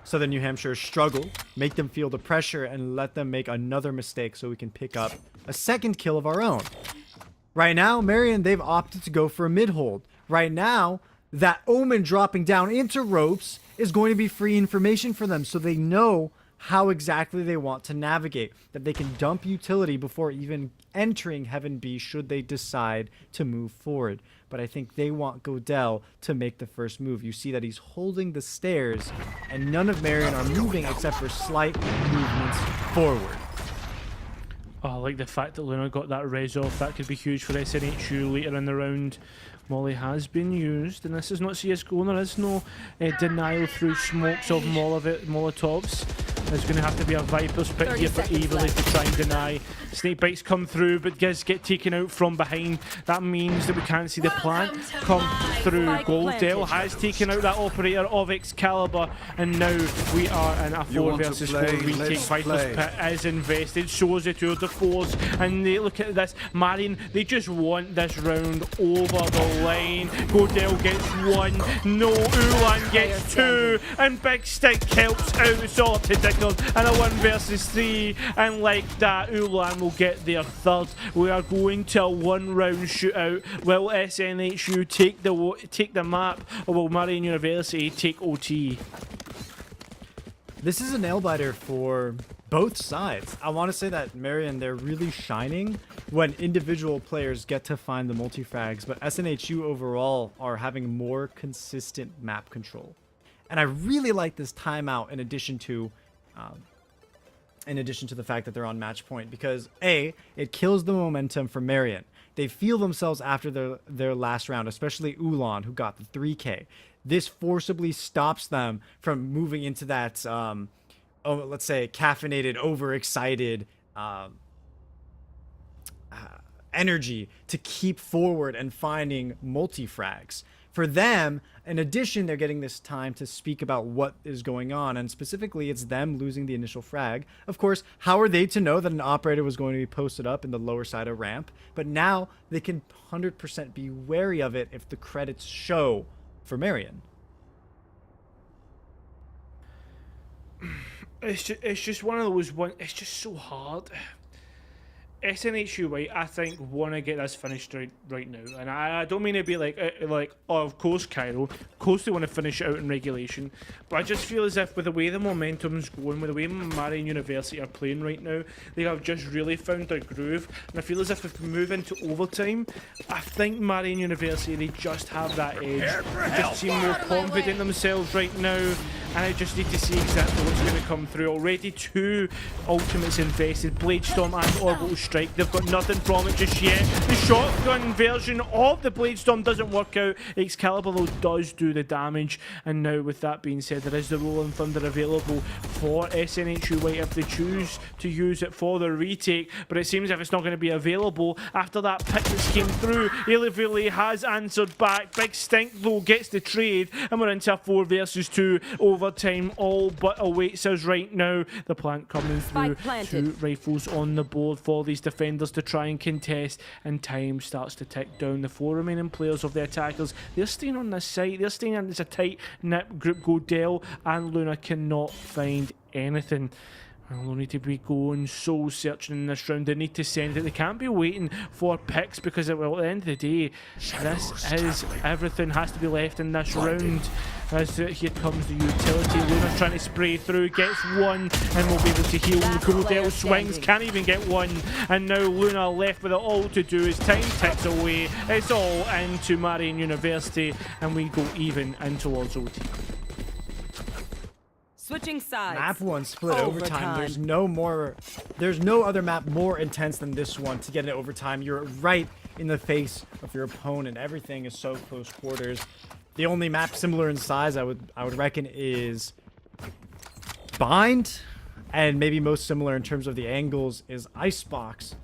Southern New Hampshire struggle, make them feel the pressure, and let them make another mistake so we can pick up a second kill of our own. Right now, Marion, they've opted to go for a mid-hold. Right now, that Omen dropping down into ropes is going to be free information for them, so they know how exactly they want to navigate, that they can dump utility before even entering Heaven B should they decide to move forward. But I think they want Godell to make the first move. You see that he's holding the stairs, and none of Marion are moving except for slight movements forward. Oh, I like the fact that Luna got that res off. That could be huge for SNHU later in the round. Molly has been used, and this is not CSGO. There is no denial through smokes of Molotovs. There's going to have to be a Viper's pick here for Averly to try and deny. Snake bites come through, but Giz get taken out from behind. That means that we can't see the plant come through. Goldell has taken out that operator of Excalibur, and now we are in a 4 versus 4 retake. Viper's pit is invested, shows it to the fours, and they look at this. Marion, they just want this round over the line. Godell gets 1, no, Ulan gets 2, and Big Stick helps out Sorted record and a 1 versus 3. And like that, Ulan will get their third. We are going to a 1-round shootout. Will SNHU take the map, or will Marian University take OT? This is a nail-biter for both sides. I want to say that Marian, they're really shining when individual players get to find the multi-frags, but SNHU overall are having more consistent map control. And I really like this timeout in addition to the fact that they're on match point, because A, it kills the momentum for Marian. They feel themselves after their last round, especially Ulan, who got the 3K. This forcibly stops them from moving into that, let's say, caffeinated, overexcited energy to keep forward and finding multi-frags. For them, in addition, they're getting this time to speak about what is going on, and specifically, it's them losing the initial frag. Of course, how are they to know that an operator was going to be posted up in the lower side of ramp? But now they can 100% be wary of it if the credits show for Marian. It's just one of those it's just so hard. SNHU White, I think, want to get this finished right now, and I don't mean to be like, oh, of course, Cairo, of course they want to finish it out in regulation, but I just feel as if with the way the momentum's going, with the way Marian University are playing right now, they have just really found their groove, and I feel as if we move into overtime, I think Marian University, they just have that edge. They just seem more confident themselves right now, and I just need to see exactly what's going to come through. Already 2 ultimates invested, Bladestorm and Orbital Strike. They've got nothing from it just yet. The shotgun version of the Bladestorm doesn't work out. Excalibur though does do the damage, and now with that being said, there is the Rolling Thunder available for SNHU White if they choose to use it for the retake, but it seems as if it's not going to be available after that pick that came through. Ilivili has answered back. Big Stink though gets the trade, and we're into a 4 versus 2 overtime. All but awaits us right now. The plant coming through. 2 rifles on the board for these defenders to try and contest, and time starts to tick down. The 4 remaining players of the attackers, they're staying on this site. They're staying in. It's a tight knit group. Godel and Luna cannot find anything. Well, they'll need to be going soul searching in this round. They need to send it. They can't be waiting for picks, because at the end of the day, this is everything has to be left in this round. As here comes the utility. Luna's trying to spray through, gets 1 and will be able to heal. Godel swings, can't even get 1, and now Luna left with it all to do as time ticks away. It's all into Marian University, and we go even in towards OT. Switching sides. Map 1 split overtime. There's no other map more intense than this one to get an overtime. You're right in the face of your opponent. Everything is so close quarters. The only map similar in size I would reckon is Bind, and maybe most similar in terms of the angles is Icebox.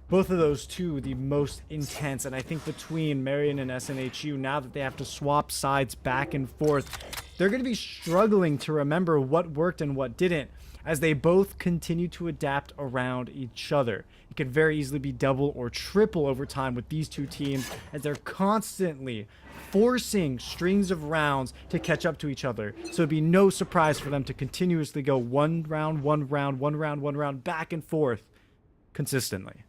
Both of those two, the most intense, and I think between Marian and SNHU, now that they have to swap sides back and forth, they're going to be struggling to remember what worked and what didn't, as they both continue to adapt around each other. It could very easily be double or triple overtime with these two teams, as they're constantly forcing strings of rounds to catch up to each other. So it'd be no surprise for them to continuously go one round, back and forth consistently.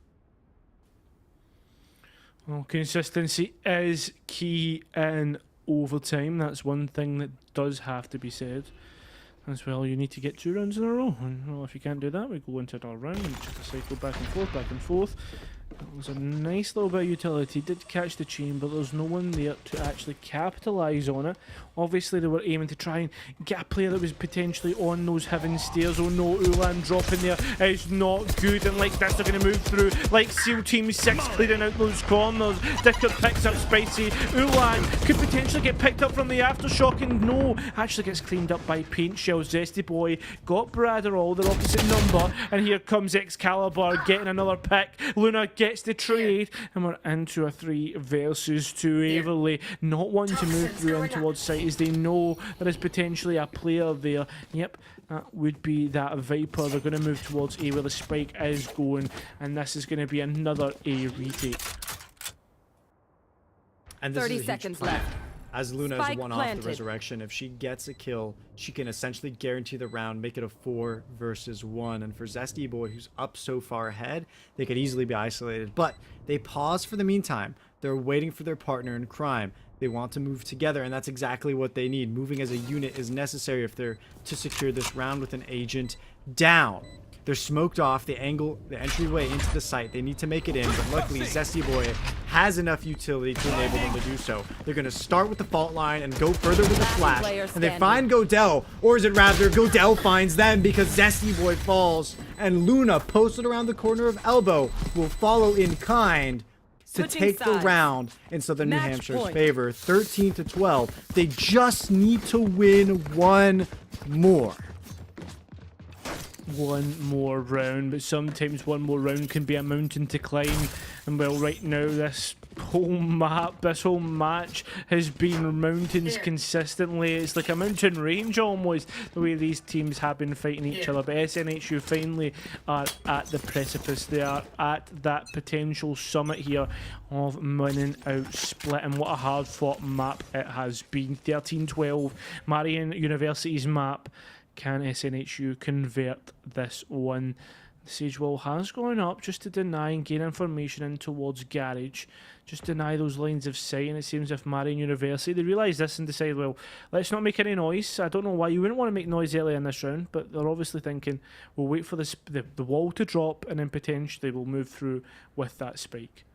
Well, consistency is key in overtime. That's one thing that does have to be said. As well, you need to get 2 rounds in a row. And well, if you can't do that, we go into another round and just cycle back and forth. That was a nice little bit of utility. Did catch the chain, but there's no one there to actually capitalise on it. Obviously, they were aiming to try and get a player that was potentially on those heaven stairs. Oh no, Ulan dropping there is not good. And like this, they're going to move through. Like SEAL Team 6 clearing out those corners. Dicker picks up Spicy. Ulan could potentially get picked up from the aftershock, and no, actually gets cleaned up by Paint Shell. Zesty Boy got Bradderall, their opposite number. And here comes Excalibur getting another pick. Luna gets the trade, and we're into a 3 versus 2. Averly not wanting to move through in towards site, as they know there is potentially a player there. Yep, that would be that Viper. They're going to move towards A where the spike is going, and this is going to be another A retake. And this 30 is a huge seconds plan. left. as Luna is Spike one off the planted. resurrection. If she gets a kill, she can essentially guarantee the round, make it a 4 versus 1. And for Zesty Boy, who's up so far ahead, they could easily be isolated. But they pause for the meantime. They're waiting for their partner in crime. They want to move together, and that's exactly what they need. Moving as a unit is necessary if they're to secure this round with an agent down. They're smoked off the entryway into the site. They need to make it in, but luckily Zesty Boy has enough utility to enable them to do so. They're going to start with the fault line and go further with the flash. And they find Godel, or is it rather Godel finds them because Zesty Boy falls. And Luna, posted around the corner of Elbow, will follow in kind to take the round in Southern New Hampshire's favor. 13-12. They just need to win one more. One more round, but sometimes one more round can be a mountain to climb. And well, right now this whole match has been mountains consistently. It's like a mountain range almost, the way these teams have been fighting each other. But SNHU finally are at the precipice. They are at that potential summit here of winning out Split, and what a hard fought map it has been. 13-12, Marian University's map. Can SNHU convert this one? The Sage Wall has gone up just to deny and gain information in towards Garage. Just deny those lines of sight, and it seems if Marian University, they realise this and decide, well, let's not make any noise. I don't know why you wouldn't want to make noise early in this round, but they're obviously thinking, we'll wait for the wall to drop, and then potentially we'll move through with that spike.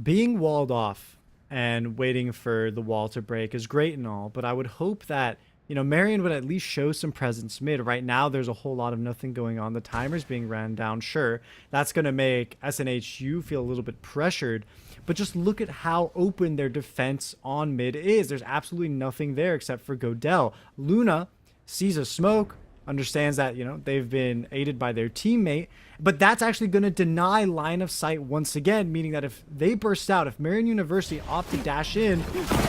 Being walled off and waiting for the wall to break is great and all, but I would hope that, you know, Marion would at least show some presence mid. Right now, there's a whole lot of nothing going on. The timer's being ran down. Sure, that's going to make SNHU feel a little bit pressured, but just look at how open their defense on mid is. There's absolutely nothing there except for Godel. Luna sees a smoke, understands that, you know, they've been aided by their teammate, but that's actually going to deny line of sight once again, meaning that if they burst out, if Marian University opt to dash in,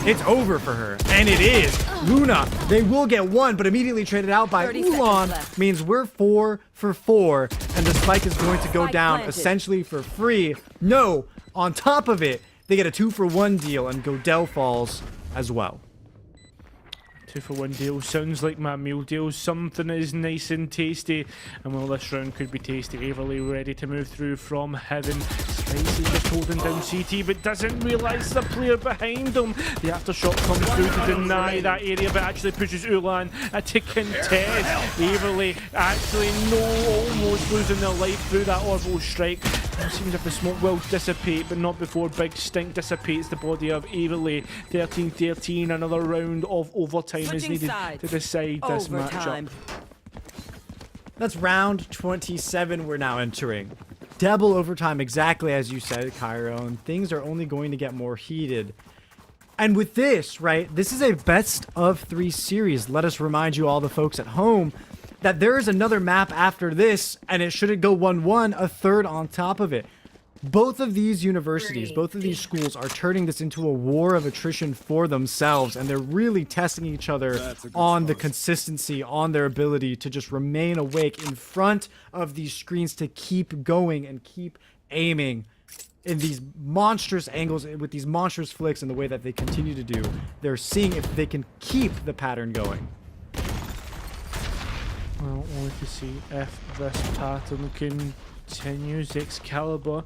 it's over for her. And it is. Luna, they will get one, but immediately traded out by Ulan, means we're 4 for 4, and the spike is going to go down essentially for free. No, on top of it, they get a 2-for-1 deal, and Godel falls as well. 2-for-1 deal sounds like my meal deal. Something is nice and tasty, and well, this round could be tasty. Waverly ready to move through from heaven. Spicy just holding down CT, but doesn't realise the player behind him. The aftershock comes through to deny that area, but actually pushes Ulan to contest. Waverly actually almost losing their life through that orbital strike. It seems if the smoke will dissipate, but not before Big Stink dissipates the body of Waverly. 13-13, another round of overtime is needed to decide this matchup. That's round 27 we're now entering. Double overtime, exactly as you said, Cairo, and things are only going to get more heated. And with this, right, this is a best of 3 series. Let us remind you, all the folks at home, that there is another map after this, and it shouldn't go 1-1, a third on top of it. Both of these universities, both of these schools are turning this into a war of attrition for themselves, and they're really testing each other on the consistency, on their ability to just remain awake in front of these screens, to keep going and keep aiming in these monstrous angles with these monstrous flicks, and the way that they continue to do. They're seeing if they can keep the pattern going. Well, only to see if this pattern continues. Excalibur,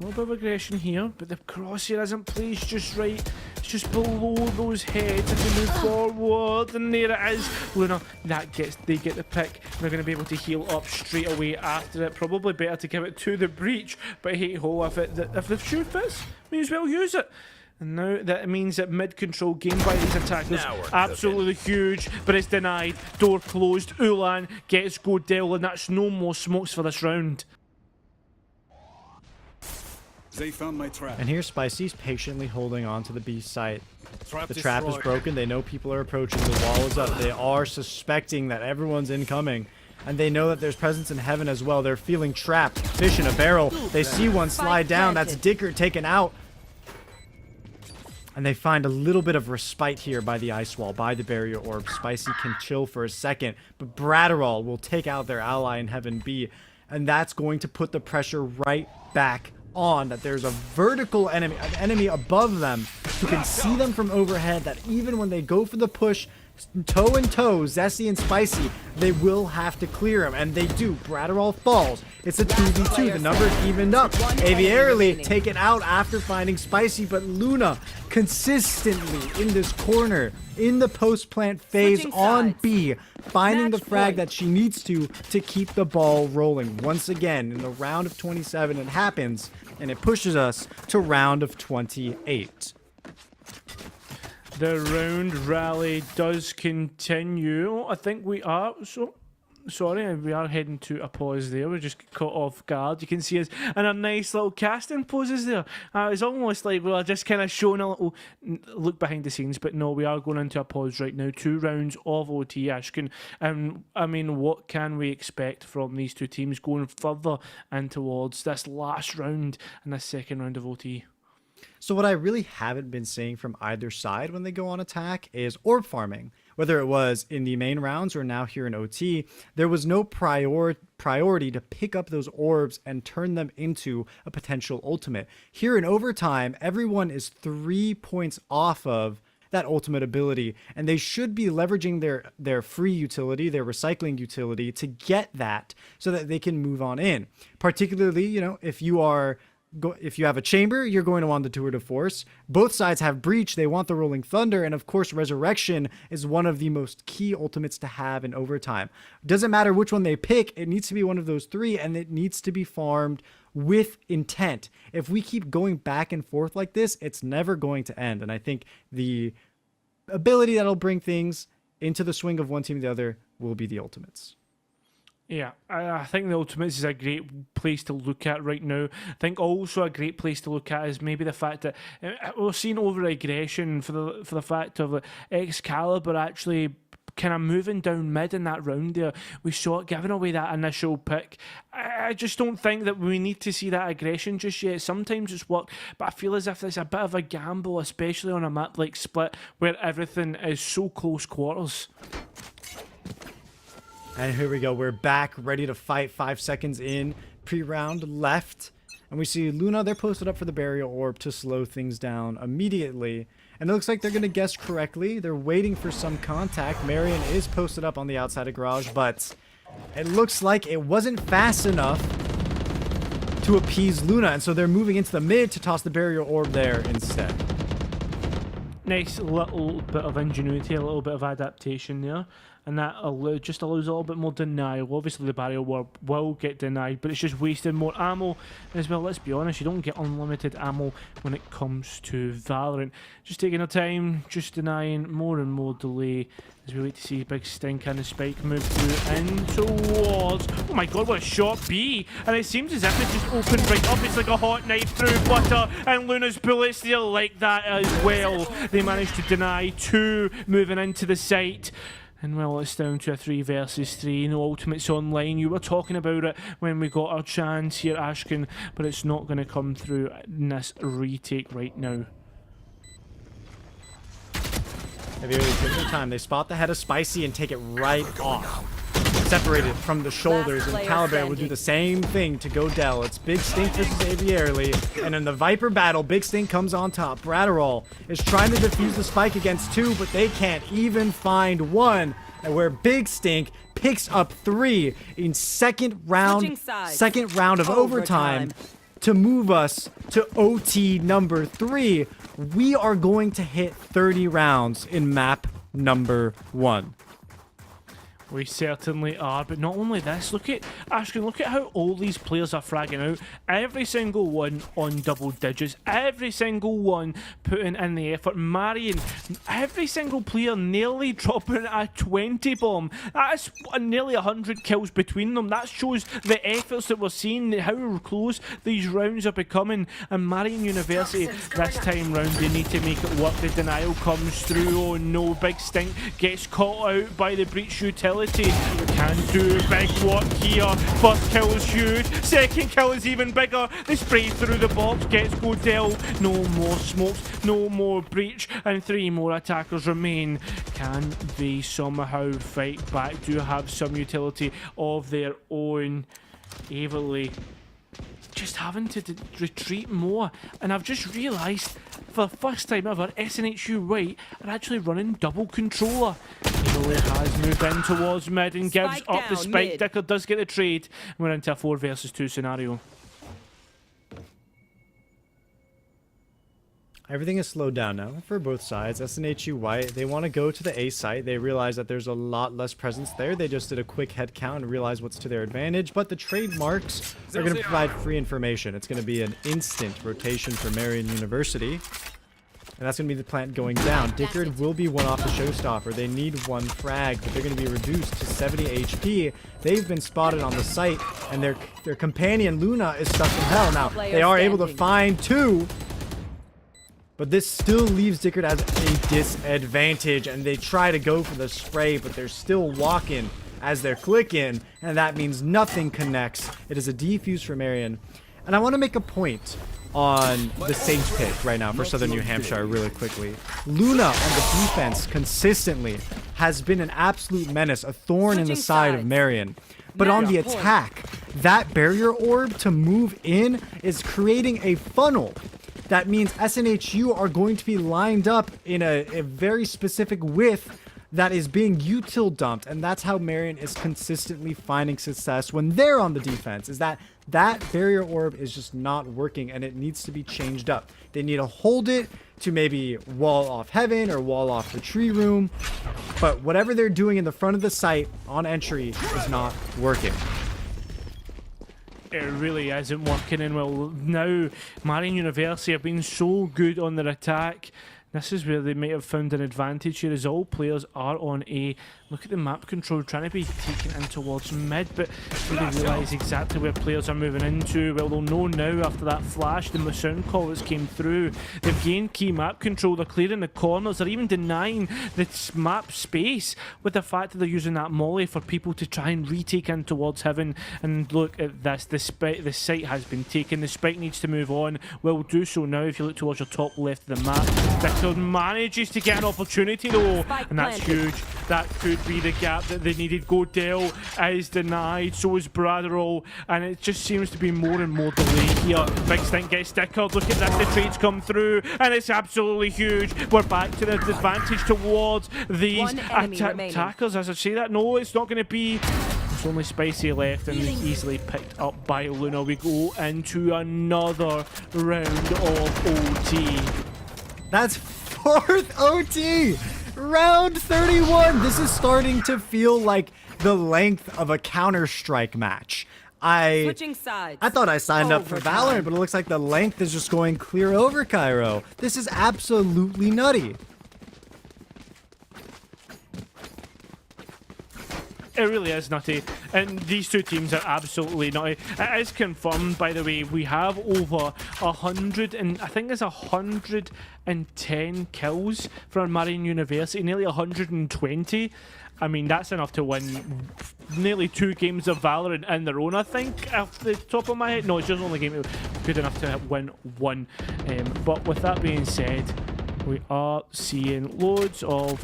a little bit of aggression here, but the crosshair isn't placed just right. It's just below those heads as they move forward, and there it is. Luna, they get the pick. They're going to be able to heal up straight away after it. Probably better to give it to the breach, but hey ho, if the shoe fits, may as well use it. And now that means that mid-control gained by these attackers, absolutely huge, but it's denied. Door closed. Ulan gets Godel, and that's no more smokes for this round. They found my trap. And here Spicy's patiently holding on to the B site. The trap is broken. They know people are approaching. The wall is up. They are suspecting that everyone's incoming. And they know that there's presence in heaven as well. They're feeling trapped. Fish in a barrel. They see one slide down. That's Dicker taken out. And they find a little bit of respite here by the ice wall, by the barrier orb. Spicy can chill for a second, but Bratterall will take out their ally in Heaven B, and that's going to put the pressure right back on that there's a vertical enemy, an enemy above them who can see them from overhead, that even when they go for the push, toe and toe, Zesty and Spicy, they will have to clear him, and they do. Bratterall falls. It's a 2v2. The numbers evened up. Aviarily take it out after finding Spicy, but Luna consistently in this corner, in the post-plant phase on B, finding the frag that she needs to keep the ball rolling. Once again, in the round of 27, it happens, and it pushes us to round of 28. The round rally does continue. I think we are sorry, we are heading to a pause there. We're just caught off guard. You can see us in our nice little casting poses there. It's almost like we are just kind of showing a little look behind the scenes, but no, we are going into a pause right now. 2 rounds of OT, Ashkin. I mean, what can we expect from these two teams going further and towards this last round and this second round of OT? So what I really haven't been seeing from either side when they go on attack is orb farming. Whether it was in the main rounds or now here in OT, there was no priority to pick up those orbs and turn them into a potential ultimate. Here in overtime, everyone is 3 points off of that ultimate ability, and they should be leveraging their free utility, their recycling utility, to get that so that they can move on in. Particularly, you know, if you have a chamber, you're going to want the Tour de Force. Both sides have Breach. They want the Rolling Thunder. And of course, Resurrection is one of the most key ultimates to have in overtime. Doesn't matter which one they pick. It needs to be one of those 3, and it needs to be farmed with intent. If we keep going back and forth like this, it's never going to end. And I think the ability that'll bring things into the swing of one team or the other will be the ultimates. Yeah, I think the Ultimates is a great place to look at right now. I think also a great place to look at is maybe the fact that we're seeing over-aggression for the fact of Excalibur actually kind of moving down mid in that round there. We saw it giving away that initial pick. I just don't think that we need to see that aggression just yet. Sometimes it's worked, but I feel as if there's a bit of a gamble, especially on a map like Split, where everything is so close quarters. And here we go. We're back, ready to fight. 5 seconds in, pre-round left. And we see Luna, they're posted up for the Burial Orb to slow things down immediately. And it looks like they're going to guess correctly. They're waiting for some contact. Marion is posted up on the outside of Garage, but it looks like it wasn't fast enough to appease Luna. And so they're moving into the mid to toss the Burial Orb there instead. Nice little bit of ingenuity, a little bit of adaptation there. And that just allows a little bit more denial. Obviously, the barrier will get denied, but it's just wasting more ammo as well. Let's be honest, you don't get unlimited ammo when it comes to Valorant. Just taking our time, just denying more and more delay as we wait to see Big Stink and the Spike move through in towards... Oh my god, what a shot B! And it seems as if it just opened right up. It's like a hot knife through butter, and Luna's bullets there like that as well. They managed to deny 2 moving into the site. And well, it's down to a 3 versus 3. No ultimates online. You were talking about it when we got our chance here, Ashkin, but it's not going to come through in this retake right now. Have you really taken the time? They spot the head of Spicy and take it right off. Separated from the shoulders, and Caliber would do the same thing to Godell. It's Big Stink versus Aviarily, and in the Viper battle, Big Stink comes on top. Bratterall is trying to defuse the Spike against 2, but they can't even find 1. And where Big Stink picks up 3 in second round of overtime to move us to OT number 3. We are going to hit 30 rounds in map number 1. We certainly are, but not only this, look at Ashton, look at how all these players are fragging out. Every single one on double digits, every single one putting in the effort. Marion, every single player nearly dropping a 20 bomb. That's nearly 100 kills between them. That shows the efforts that we're seeing, how close these rounds are becoming. And Marion University, this time round, they need to make it work. The denial comes through. Oh no, Big Stink gets caught out by the Breach utility. Can do big work here. First kill is huge. Second kill is even bigger. They spray through the box. Gets Godell. No more smokes. No more Breach. And 3 more attackers remain. Can they somehow fight back? Do have some utility of their own. Averly just having to retreat more. And I've just realised, for the first time ever, SNHU White are actually running double controller. Italy has moved in towards mid and gives Spike up the down, spike. mid. Dicker does get the trade. We're into a 4 versus 2 scenario. Everything is slowed down now for both sides. SNHU White, they want to go to the A site. They realize that there's a lot less presence there. They just did a quick head count and realized what's to their advantage. But the trademarks are going to provide free information. It's going to be an instant rotation for Marion University. And that's going to be the plant going down. Dickard will be one off the showstopper. They need one frag, but they're going to be reduced to 70 HP. They've been spotted on the site, and their companion Luna is stuck in hell. Now, they are able to find two. But this still leaves Dickard as a disadvantage, and they try to go for the spray, but they're still walking as they're clicking, and that means nothing connects. It is a defuse for Marion. And I want to make a point on the Sage pick right now for Southern New Hampshire really quickly. Luna on the defense consistently has been an absolute menace, a thorn in the side of Marion. But on the attack, that barrier orb to move in is creating a funnel. That means SNHU are going to be lined up in a very specific width that is being util dumped, and that's how Marion is consistently finding success when they're on the defense, is that barrier orb is just not working, and it needs to be changed up. They need to hold it to maybe wall off heaven or wall off the tree room, but whatever they're doing in the front of the site on entry is not working. It really isn't working, and well, now Marion University have been so good on their attack. This is where they may have found an advantage here, as all players are on A. Look at the map control, trying to be taken in towards mid, but do they realise exactly where players are moving into? Well, they'll know now after that flash, the sound call that's came through. They've gained key map control, they're clearing the corners, they're even denying the map space with the fact that they're using that molly for people to try and retake in towards heaven. And look at this, the site has been taken, the spike needs to move on. Will do so now if you look towards your top left of the map. Victor manages to get an opportunity though, and that's huge. That could be the gap that they needed. Godell is denied, so is Bradderall, and it just seems to be more and more delay here. Big Stink gets stickered. Look at this, the trades come through, and it's absolutely huge. We're back to the advantage towards these attackers. As I say that, no, it's not going to be. It's only Spicy left, and easily picked up by Luna. We go into another round of OT. That's fourth OT! Round 31! This is starting to feel like the length of a Counter-Strike match. Switching sides. I thought I signed up for Valorant, but it looks like the length is just going clear over Cairo. This is absolutely nutty. It really is nutty, and these two teams are absolutely nutty. It is confirmed, by the way, we have over 100, and I think there's 110 kills for Marion University, nearly 120. I mean, that's enough to win nearly 2 games of Valorant in their own, I think, off the top of my head. No, it's just only a game good enough to win 1. But with that being said, we are seeing loads of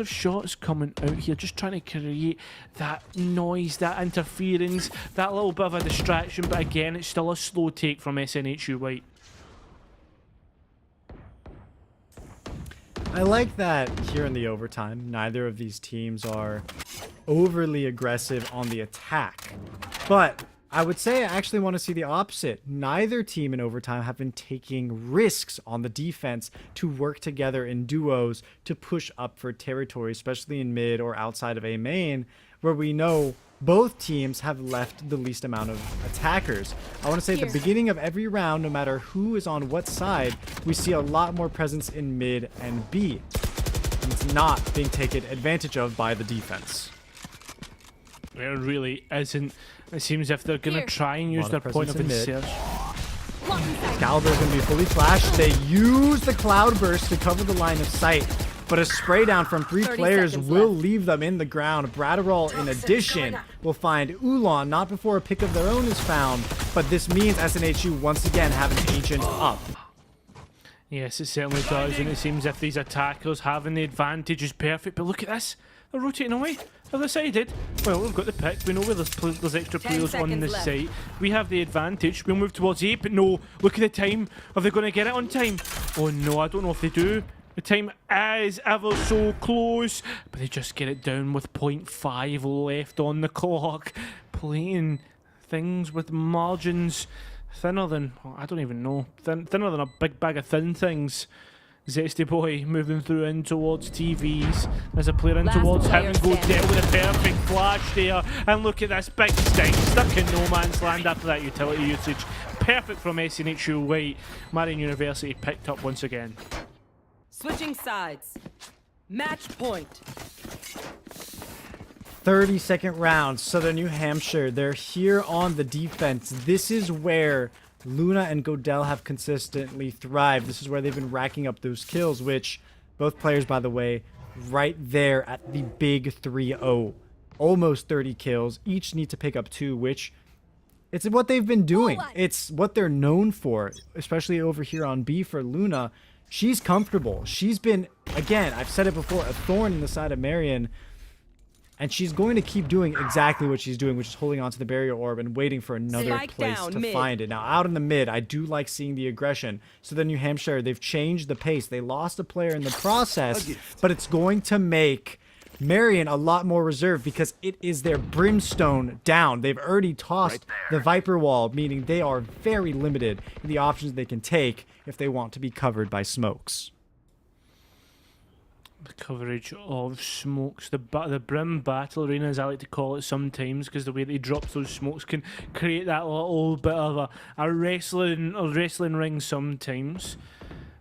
shots coming out here, just trying to create that noise, that interference, that little bit of a distraction, but again, it's still a slow take from SNHU White. I like that here in the overtime, neither of these teams are overly aggressive on the attack, but I would say I actually want to see the opposite. Neither team in overtime have been taking risks on the defense to work together in duos to push up for territory, especially in mid or outside of A main, where we know both teams have left the least amount of attackers. I want to say at the beginning of every round, no matter who is on what side, we see a lot more presence in mid and B. And it's not being taken advantage of by the defense. It really isn't. It seems if they're going to try and use their point of insertion. Excalibur's going to be fully flashed. They use the Cloud Burst to cover the line of sight, but a spray down from 3 players will leave them in the ground. Bradderall, in addition, will find Ulan, not before a pick of their own is found, but this means SNHU once again have an agent up. Yes, it certainly does, and it seems if these attackers having the advantage is perfect, but look at this. They're rotating away. have decided, well, we've got the pick. We know where there's extra 10 players on seconds this left. site. We have the advantage. We'll move towards A, but no, look at the time. Are they going to get it on time? Oh no, I don't know if they do. The time is ever so close, but they just get it down with 0.5 left on the clock. Playing things with margins thinner than, oh, I don't even know, thinner than a big bag of thin things. Zesty Boy moving through in towards TVs. There's a player in Last towards him player and go standing. down with a perfect flash there. And look at this big sting stuck in no man's land after that utility usage. Perfect from SNHU White. Marion University picked up once again. Switching sides. Match point. 32nd round, Southern New Hampshire. They're here on the defense. This is where Luna and Godel have consistently thrived. This is where they've been racking up those kills, which both players, by the way, right there at the big 3-0. Almost 30 kills. Each need to pick up 2, which it's what they've been doing. It's what they're known for, especially over here on B for Luna. She's comfortable. She's been, again, I've said it before, a thorn in the side of Marion. And she's going to keep doing exactly what she's doing, which is holding onto the barrier orb and waiting for another Spike place down, to mid. find it. Now, out in the mid, I do like seeing the aggression. So then New Hampshire, they've changed the pace. They lost a player in the process, but it's going to make Marion a lot more reserved because it is their Brimstone down. They've already tossed the Viper Wall, meaning they are very limited in the options they can take if they want to be covered by smokes. The coverage of smokes, the Brim Battle Arena, as I like to call it sometimes, because the way that he drops those smokes can create that little bit of a wrestling ring sometimes.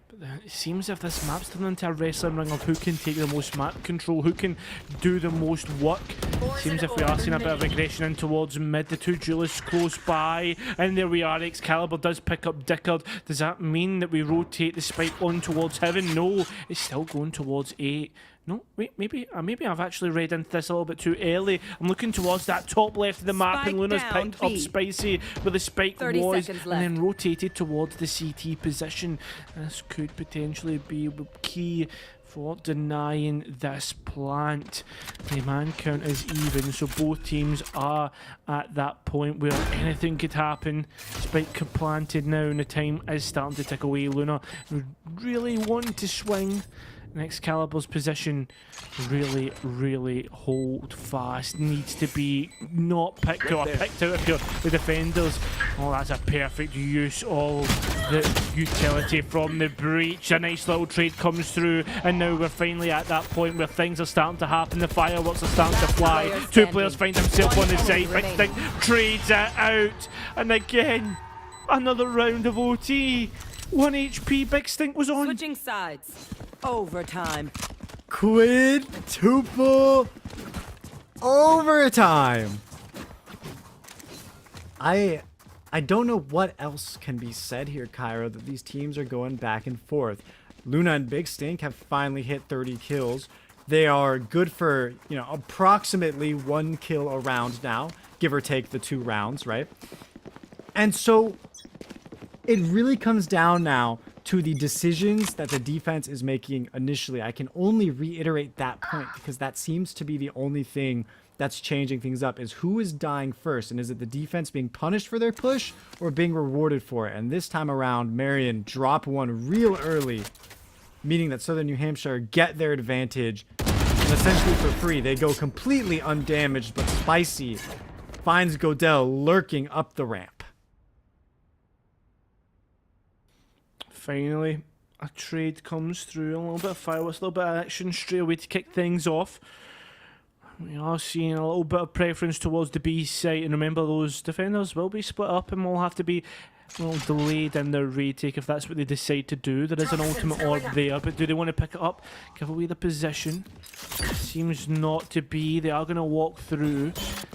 But it seems if this map's turned into a wrestling ring of who can take the most map control, who can do the most work. It seems if we are seeing a bit of aggression in towards mid, the two duelists close by, and there we are. Excalibur does pick up Dickard. Does that mean that we rotate the spike on towards heaven? No, it's still going towards 8. No, wait, maybe I've actually read into this a little bit too early. I'm looking towards that top left of the map, Spike and Luna's down, picked up B. Spicy where the spike 30 was, seconds and left. then rotated towards the CT position. This could potentially be key for denying this plant. The man count is even, so both teams are at that point where anything could happen. Spike planted now, and the time is starting to tick away. Luna really want to swing. Excalibur's position really hold fast. Needs to be not picked out, or picked out if you're the defenders. Oh, that's a perfect use of the utility from the breach. A nice little trade comes through, and now we're finally at that point where things are starting to happen. The fireworks are starting to fly. Two players find themselves on the side. Big Stink trades it out, and again, another round of OT. 1 HP, Big Stink was on. Switching sides. Overtime. Quintuple overtime. I don't know what else can be said here, Cairo, that these teams are going back and forth. Luna and Big Stink have finally hit 30 kills. They are good for, approximately 1 kill a round now, give or take the 2 rounds, right? And so it really comes down now to the decisions that the defense is making initially. I can only reiterate that point because that seems to be the only thing that's changing things up, is who is dying first, and is it the defense being punished for their push or being rewarded for it? And this time around, Marion drop one real early, meaning that Southern New Hampshire get their advantage, and essentially for free. They go completely undamaged, but Spicy finds Godel lurking up the ramp. Finally, a trade comes through. A little bit of fireworks, a little bit of action straight away to kick things off. We are seeing a little bit of preference towards the B site, and remember, those defenders will be split up and will have to be delayed in their retake if that's what they decide to do. There is an ultimate orb there, but do they want to pick it up, give away the position? Seems not to be. They are going to walk through.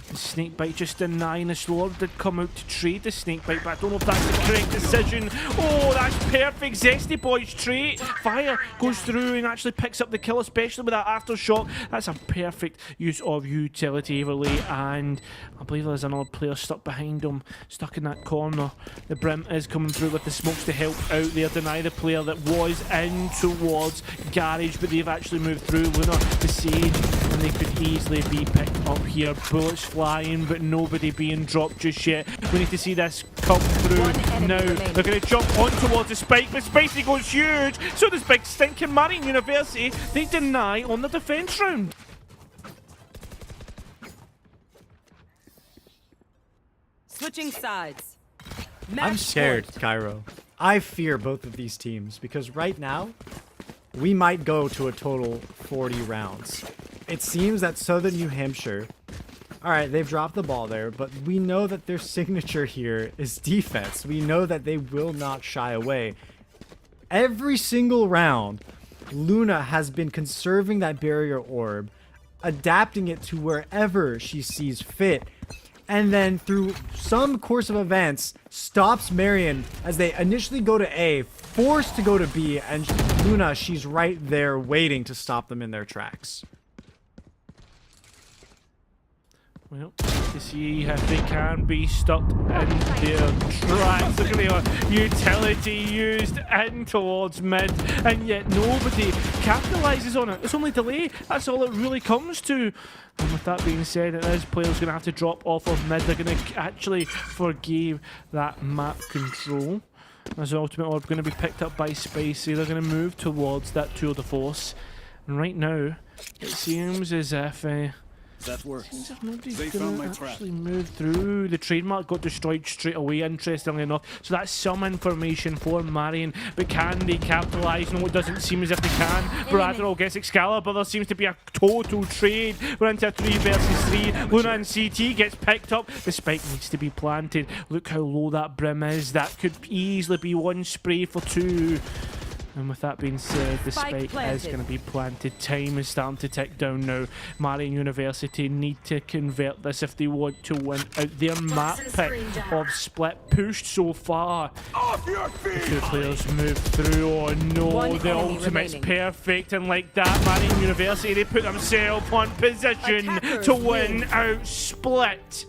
The Snakebite just denying the slow orb did come out to trade the Snakebite, but I don't know if that's the correct decision. Oh, that's perfect. Zesty Boy's trait. Fire goes through and actually picks up the kill, especially with that aftershock. That's a perfect use of utility overlay, and I believe there's another player stuck behind him, stuck in that corner. The Brim is coming through with the smokes to help out there, deny the player that was in towards Garage, but they've actually moved through. Luna, the Sage, and they could easily be picked up here. Bullets flying, but nobody being dropped just yet. We need to see this come through now. They're going to jump on towards the spike. The spicy goes huge. So does big stinking Marion University. They deny on the defense round. Switching sides. I'm Match scared, point. Cairo. I fear both of these teams because right now, we might go to a total 40 rounds. It seems that Southern New Hampshire, alright, they've dropped the ball there, but we know that their signature here is defense. We know that they will not shy away. Every single round, Luna has been conserving that barrier orb, adapting it to wherever she sees fit, and then through some course of events, stops Marion as they initially go to A, forced to go to B, and Luna, she's right there waiting to stop them in their tracks. Well, to see if they can be stuck in their tracks. Look at the utility used in towards mid, and yet nobody capitalises on it. It's only delay. That's all it really comes to. And with that being said, it is players going to have to drop off of mid. They're going to actually forgive that map control. As the ultimate orb going to be picked up by Spicy. They're going to move towards that tour de force. And right now, it seems as if... That works. seems as if nobody's They going found to my trap. actually move through. The trademark got destroyed straight away, interestingly enough. So that's some information for Marion. But can they capitalise? No, it doesn't seem as if they can. Bradwell gets Excalibur. There seems to be a total trade. We're into a 3 versus 3. Luna and CT gets picked up. The spike needs to be planted. Look how low that brim is. That could easily be one spray for 2. And with that being said, the spike is going to be planted. Time is starting to tick down now. Marion University need to convert this if they want to win out their map pick of split pushed so far. Off your feet! The 2 players move through. Oh no, One the enemy ultimate's remaining. perfect. And like that, Marion University, they put themselves on position Attackers to win win. out split.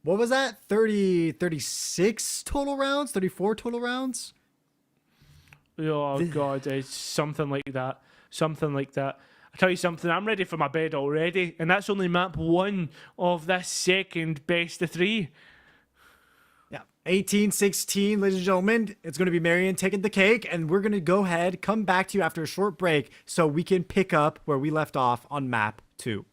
What was that? 36 total rounds? 34 total rounds? Oh god, it's something like that. Something like that. I tell you something, I'm ready for my bed already, and that's only map 1 of this second best of 3. Yeah. 18-16, ladies and gentlemen. It's going to be Marion taking the cake, and we're going to go ahead, come back to you after a short break so we can pick up where we left off on map 2.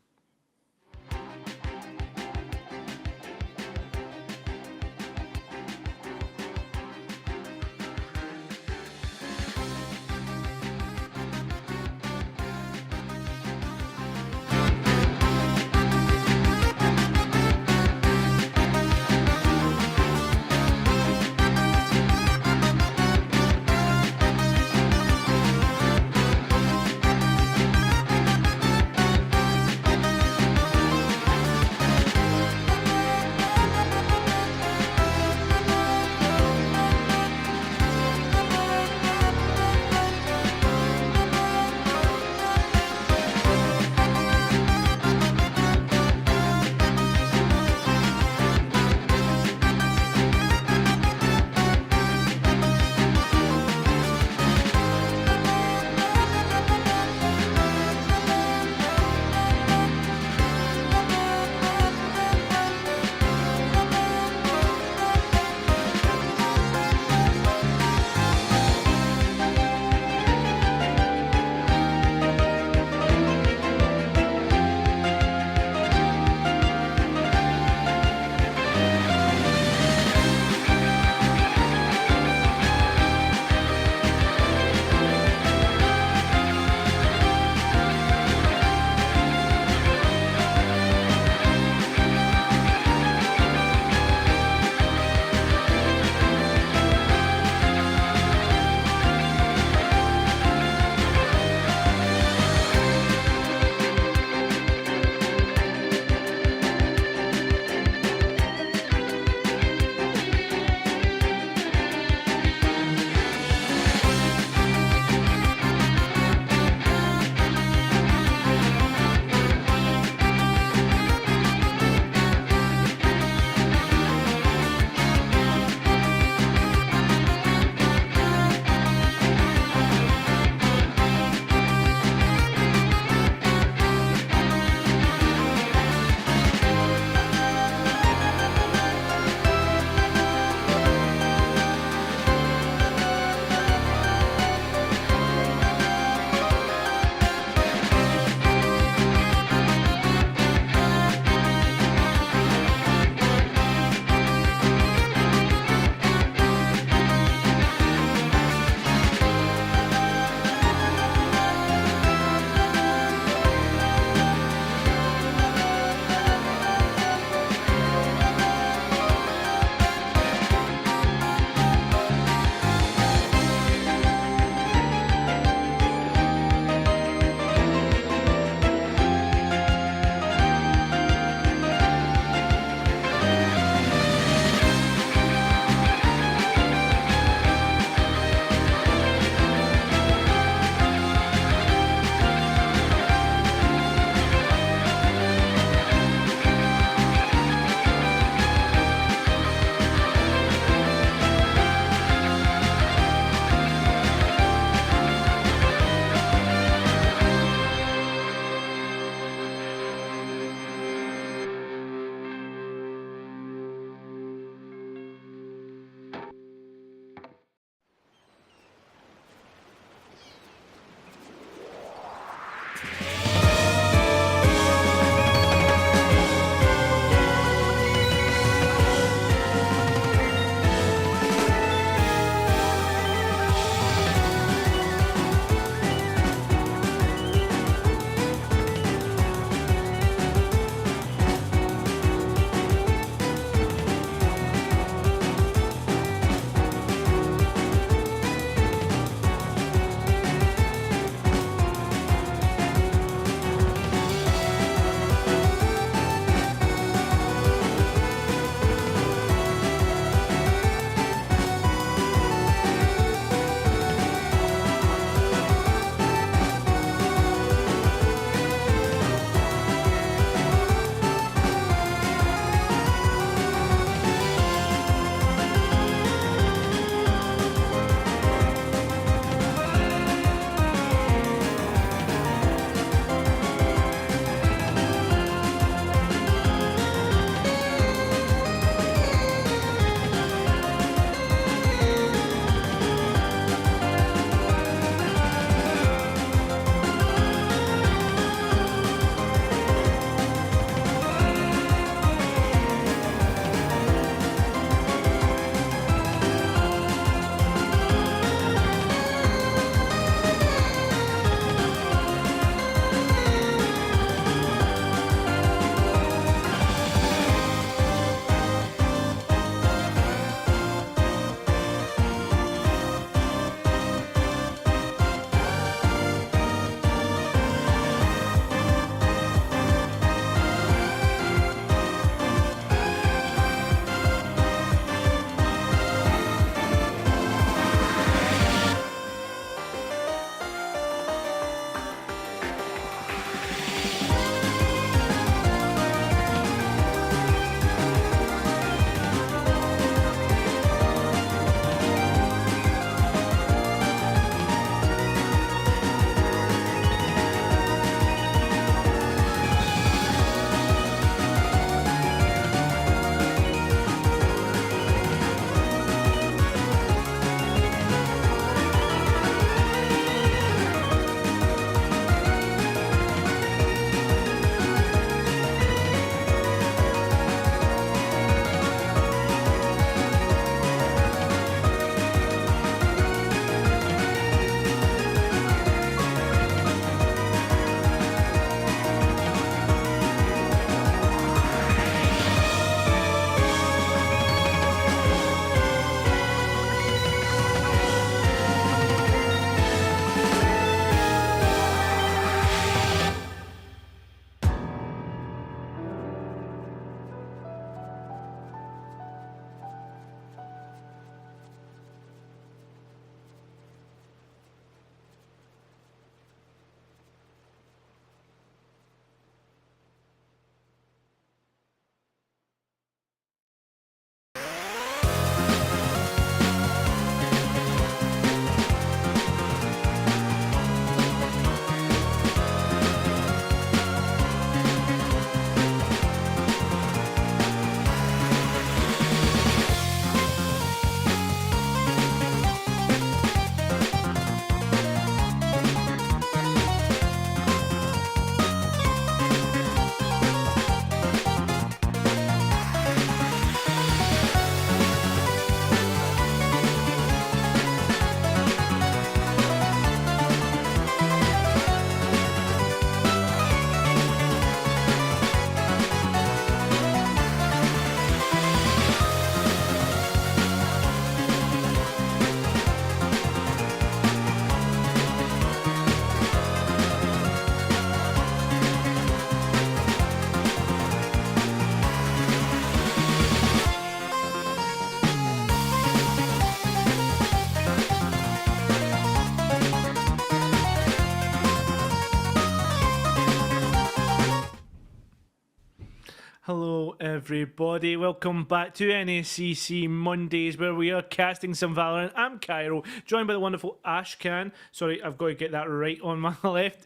everybody, welcome back to NECC Mondays, where we are casting some Valorant. I'm Cairo, joined by the wonderful Ashcan. Sorry, I've got to get that right on my left.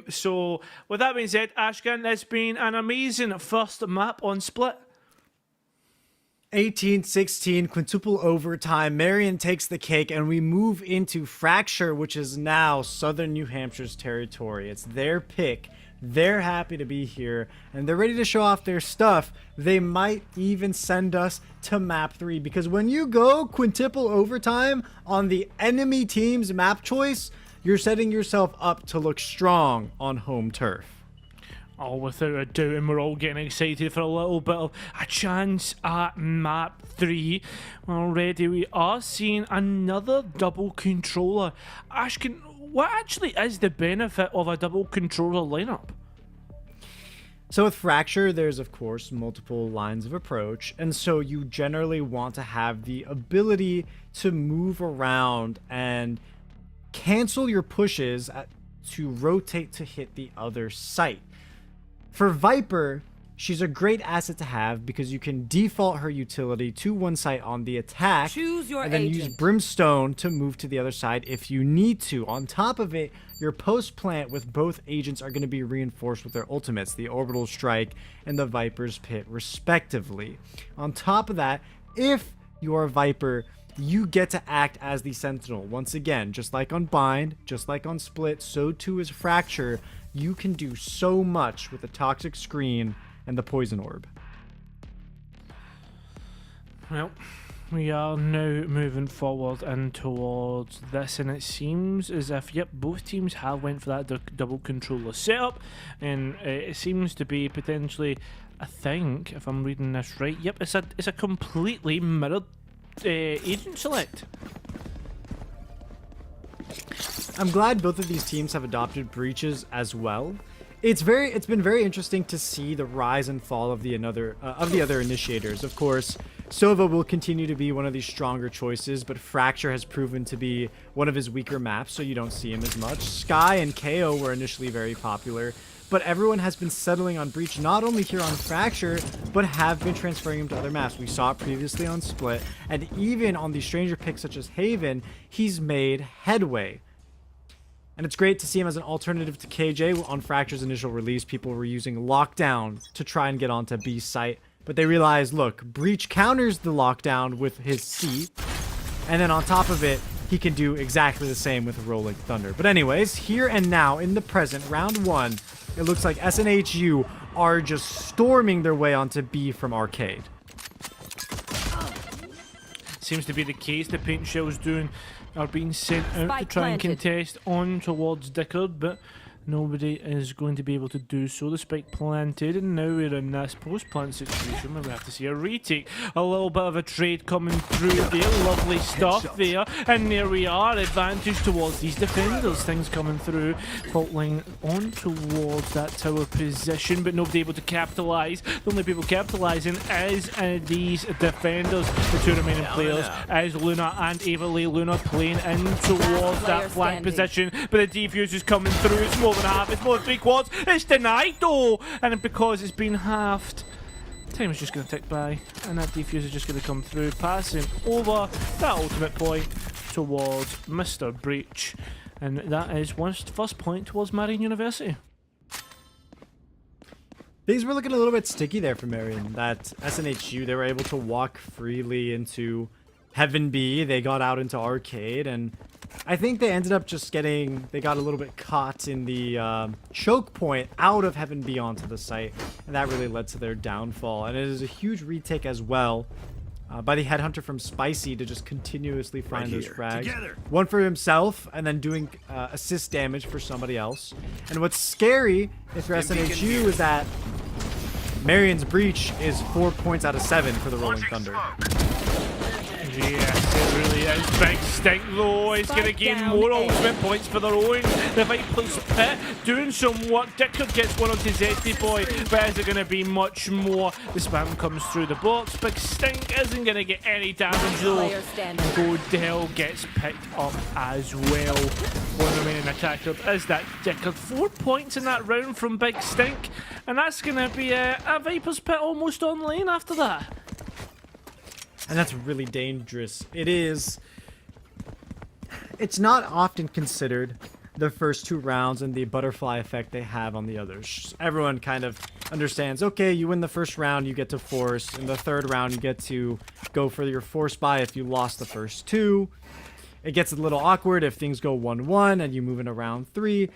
So, with that being said, Ashcan, it's been an amazing first map on Split. 18-16, quintuple overtime. Marion takes the cake, and we move into Fracture, which is now Southern New Hampshire's territory. It's their pick. They're happy to be here, and they're ready to show off their stuff. They might even send us to map 3, because when you go quintuple overtime on the enemy team's map choice, you're setting yourself up to look strong on home turf. Oh, without a doubt, and we're all getting excited for a little bit of a chance at map 3. Already we are seeing another double controller. Ashkin, what actually is the benefit of a double controller lineup? So with Fracture, there's of course multiple lines of approach, and so you generally want to have the ability to move around and cancel your pushes to rotate to hit the other site. For Viper, she's a great asset to have because you can default her utility to one site on the attack, Choose your and then use agent. Brimstone to move to the other side if you need to. On top of it, your post plant with both agents are going to be reinforced with their ultimates, the Orbital Strike and the Viper's Pit respectively. On top of that, if you're a Viper, you get to act as the Sentinel. Once again, just like on Bind, just like on Split, so too is Fracture. You can do so much with the Toxic Screen and the Poison Orb. Well, we are now moving forward and towards this, and it seems as if, yep, both teams have went for that double controller setup, and it seems to be potentially, I think, if I'm reading this right, yep, it's a completely mirrored agent select. I'm glad both of these teams have adopted breaches as well. It's been very interesting to see the rise and fall of the other initiators. Of course, Sova will continue to be one of these stronger choices, but Fracture has proven to be one of his weaker maps, so you don't see him as much. Sky and KO were initially very popular, but everyone has been settling on Breach, not only here on Fracture, but have been transferring him to other maps. We saw it previously on Split, and even on the stranger picks such as Haven, he's made headway. And it's great to see him as an alternative to KJ. On Fracture's initial release, people were using Lockdown to try and get onto B site, but they realized, look, Breach counters the Lockdown with his C, and then on top of it, he can do exactly the same with Rolling Thunder. But anyways, here and now, in the present, round 1, it looks like SNHU are just storming their way onto B from Arcade. Seems to be the case. The paint shells are being sent out to Spike try and planted. contest on towards Dickard, but nobody is going to be able to do so. The spike planted, and now we're in this post-plant situation where we have to see a retake. A little bit of a trade coming through there. Lovely stuff there. And there we are. Advantage towards these defenders. Things coming through. Fault line on towards that tower position, but nobody able to capitalise. The only people capitalising is these defenders. The two remaining players is Luna and Averly. Luna playing in towards that flank position, but the defuse is coming through. It's more than half, it's more than 3/4. It's denied though, and because it's been halved, time is just going to tick by, and that defuse is just going to come through, passing over that ultimate point towards Mr. Breach, and that is first point towards Marion University. Things were looking a little bit sticky there for Marion. That SNHU, they were able to walk freely into Heaven B. They got out into Arcade, and I think they ended up just they got a little bit caught in the choke point out of Heaven B onto the site, and that really led to their downfall. And it is a huge retake as well by the Headhunter from Spicy to just continuously find those frags. Together. One for himself, and then doing assist damage for somebody else. And what's scary, if you're SNHU, is that Marion's Breach is 4 points out of 7 for the Rolling Thunder. Yes, it really is. Big Stink, though, is going to Spike gain down more A. ultimate points for their own. The Viper's Pit doing some work. Dickard gets one onto Zesty Boy, but is it going to be much more? The spam comes through the box. Big Stink isn't going to get any damage, though. Player standing. Godell gets picked up as well. One remaining attacker is that Dickard. 4 points in that round from Big Stink, and that's going to be a Viper's Pit almost on lane after that. And that's really dangerous. It is. It's not often considered the first 2 rounds and the butterfly effect they have on the others. Everyone kind of understands, okay, you win the first round, you get to force. In the 3rd round, you get to go for your force buy if you lost the first 2. It gets a little awkward if things go 1-1 and you move into round 3.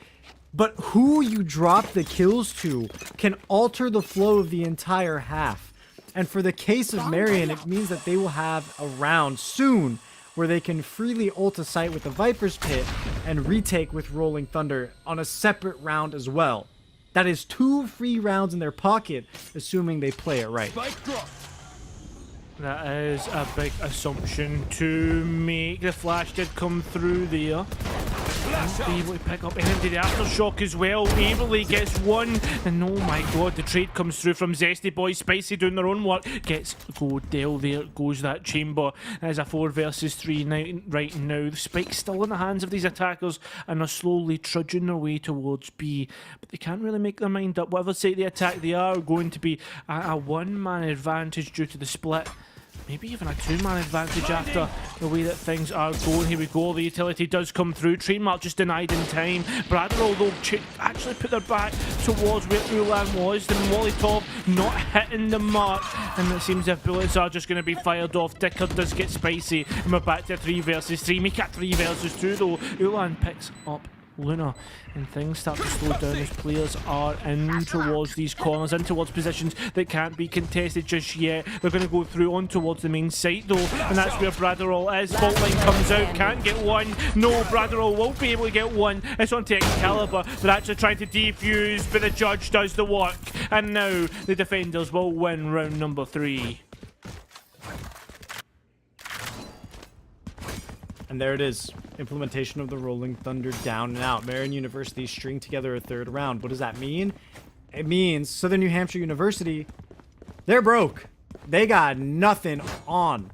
But who you drop the kills to can alter the flow of the entire half. And for the case of Marion, it means that they will have a round soon where they can freely ult a site with the Viper's Pit and retake with Rolling Thunder on a separate round as well. That is 2 free rounds in their pocket, assuming they play it right. That is a big assumption to make. The flash did come through there. Be able to pick up into the aftershock as well. Waverly gets one, and oh my god, the trade comes through from Zesty Boy. Spicy doing their own work. Gets Godell. There goes that chamber. There's a 4 versus 3 now, right now. The spike's still in the hands of these attackers, and are slowly trudging their way towards B. But they can't really make their mind up. Whatever side they attack, they are going to be a 1-man advantage due to the split. Maybe even a 2-man advantage after the way that things are going. Here we go. The utility does come through. Trademark just denied in time. Bradwell, though, actually put their back towards where Ulan was. The Molotov not hitting the mark. And it seems if bullets are just going to be fired off. Dickard does get spicy. And we're back to 3 versus 3. Make it 3 versus 2, though. Ulan picks up Luna, and things start to slow down as players are in towards these corners, in towards positions that can't be contested just yet. They're going to go through on towards the main site though, and that's where Bradderall is. Fault line comes out, can't get one. No, Bradderall won't be able to get one. It's onto Excalibur. They're actually trying to defuse, but the judge does the work, and now the defenders will win round number 3. And there it is. Implementation of the Rolling Thunder down and out. Marion University string together a 3rd round. What does that mean? It means Southern New Hampshire University, they're broke. They got nothing on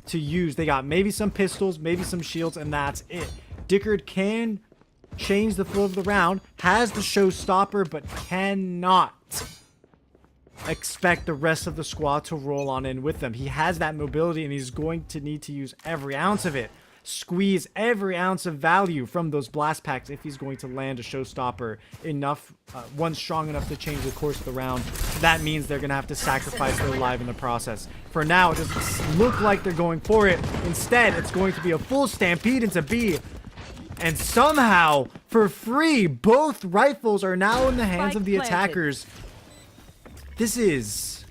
to use. They got maybe some pistols, maybe some shields, and that's it. Dickard can change the flow of the round, has the showstopper, but cannot expect the rest of the squad to roll on in with them. He has that mobility, and he's going to need to use every ounce of it. Squeeze every ounce of value from those blast packs if he's going to land a showstopper enough, one strong enough to change the course of the round. That means they're going to have to sacrifice their life in the process. For now, it doesn't look like they're going for it. Instead, it's going to be a full stampede into B. And somehow, for free, both rifles are now in the hands of the attackers. This is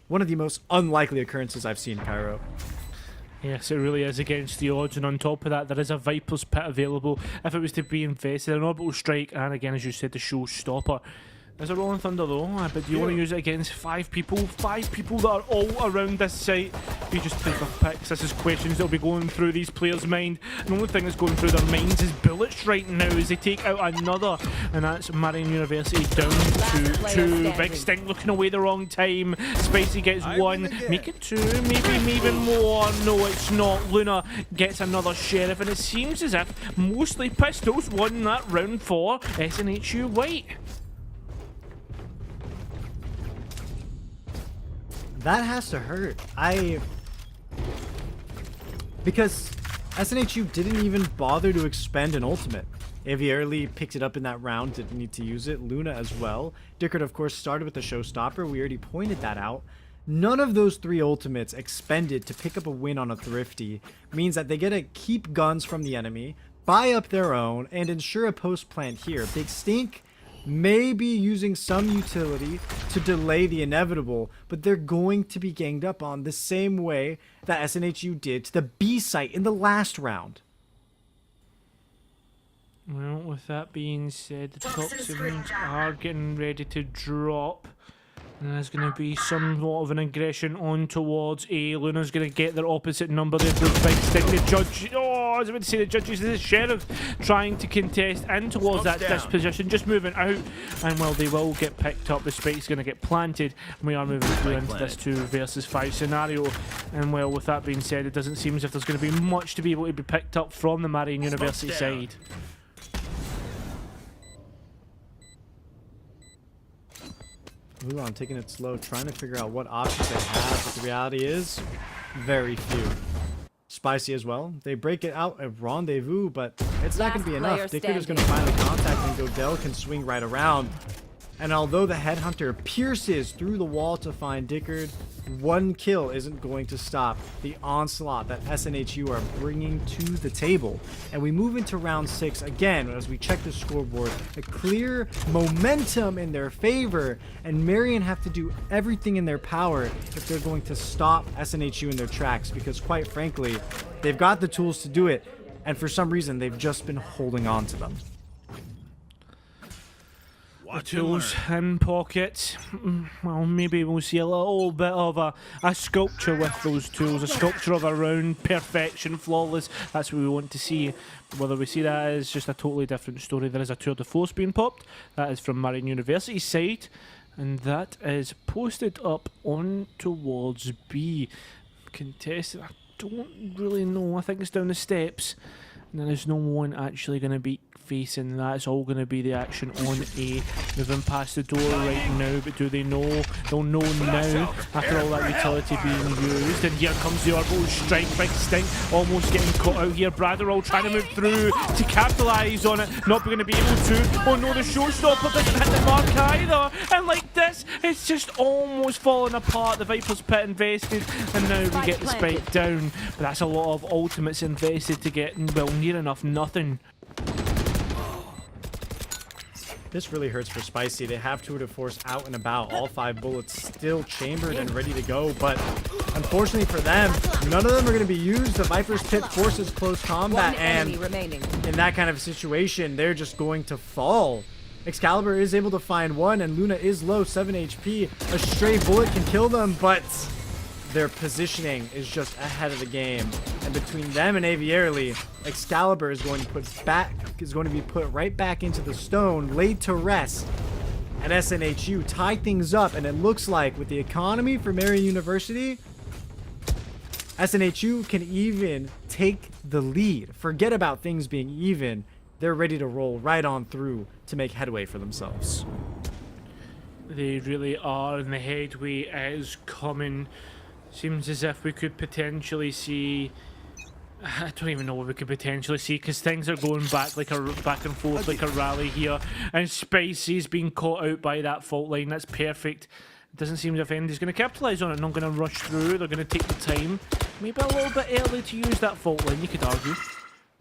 one of the most unlikely occurrences I've seen, Pyro. Yes, it really is against the odds, and on top of that, there is a Viper's Pit available if it was to be invested, an orbital strike, and again, as you said, the showstopper. There's a Rolling Thunder though, but do you want to use it against 5 people? 5 people that are all around this site. You just take off picks. This is questions that'll be going through these players' mind. And the only thing that's going through their minds is bullets right now as they take out another. And that's Marion University down to 2. Big Stink looking away the wrong time. Spicy gets 1. Make it 2, maybe even more. No, it's not. Luna gets another sheriff, and it seems as if mostly pistols won that round for SNHU White. That has to hurt. Because SNHU didn't even bother to expend an ultimate. Aviarly picked it up in that round, didn't need to use it. Luna as well. Dickard, of course, started with the showstopper. We already pointed that out. None of those 3 ultimates expended to pick up a win on a Thrifty means that they get to keep guns from the enemy, buy up their own, and ensure a post plant here. Big Stink may be using some utility to delay the inevitable, but they're going to be ganged up on the same way that SNHU did to the B site in the last round. Well, with that being said, the toxins are getting ready to drop. And there's going to be somewhat of an aggression on towards A. Luna's going to get their opposite number there. Big stick. The judge. Oh, I was about to say the judges. This is Sheriff trying to contest in towards that disposition, just moving out. And well, they will get picked up. The spike's going to get planted. And we are moving through into this 2 versus 5 scenario. And well, with that being said, it doesn't seem as if there's going to be much to be able to be picked up from the Marian University side. Luan taking it slow, trying to figure out what options they have, but the reality is, very few. Spicy as well. They break it out a rendezvous, but it's not going to be enough. Dickard is going to finally contact, and Godell can swing right around. And although the Headhunter pierces through the wall to find Dickard, 1 kill isn't going to stop the onslaught that SNHU are bringing to the table. And we move into round 6 again as we check the scoreboard. A clear momentum in their favor, and Marian have to do everything in their power if they're going to stop SNHU in their tracks, because quite frankly, they've got the tools to do it, and for some reason, they've just been holding on to them. The tools in pocket. Well, maybe we'll see a little bit of a sculpture with those tools. A sculpture of around perfection, flawless. That's what we want to see. Whether we see that is just a totally different story. There is a tour de force being popped. That is from Marian University's side. And that is posted up on towards B. Contested. I don't really know. I think it's down the steps. And there's no one actually going to be facing that. It's all going to be the action on A. Moving past the door right now, but do they know? They'll know now after all that utility being used. And here comes the orbital strike. Big stink, almost getting caught out here. Bradderall trying to move through to capitalise on it. Not going to be able to. Oh no, the showstopper doesn't hit the mark either. And like this, it's just almost falling apart. The Viper's Pit invested, and now we get the spike down. But that's a lot of ultimates invested to get, well, near enough nothing. This really hurts for Spicy. They have tour de force out and about. All 5 bullets still chambered and ready to go. But unfortunately for them, none of them are going to be used. The Viper's Pit forces close combat. And in that kind of situation, they're just going to fall. Excalibur is able to find 1, and Luna is low, 7 HP. A stray bullet can kill them, but their positioning is just ahead of the game. And between them and Aviarily, Excalibur is going to be put right back into the stone, laid to rest. And SNHU tie things up, and it looks like with the economy for Marian University, SNHU can even take the lead. Forget about things being even. They're ready to roll right on through to make headway for themselves. They really are, and the headway is coming. Seems as if we could potentially see... I don't even know what we could potentially see, because things are going back and forth like a rally here. And Spicy's being caught out by that fault line. That's perfect. It doesn't seem as if Andy's going to capitalise on it. Not going to rush through. They're going to take the time. Maybe a little bit early to use that fault line, you could argue.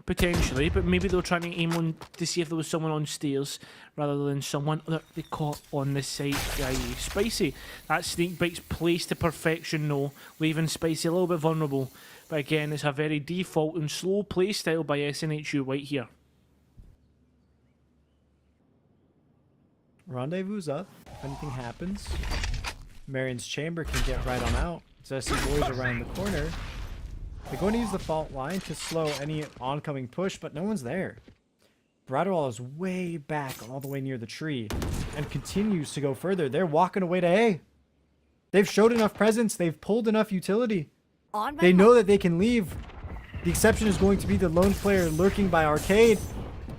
Potentially, but maybe they were trying to aim on to see if there was someone on stairs rather than someone that they caught on the side. Spicy. That sneak bite's placed to perfection, though, leaving Spicy a little bit vulnerable. But again, it's a very default and slow play style by SNHU right here. Rendezvous up. If anything happens, Marian's chamber can get right on out. Zesty boys around the corner. They're going to use the fault line to slow any oncoming push, but no one's there. Bradderall is way back, all the way near the tree, and continues to go further. They're walking away to A. They've showed enough presence. They've pulled enough utility. They know that they can leave. The exception is going to be the lone player lurking by Arcade,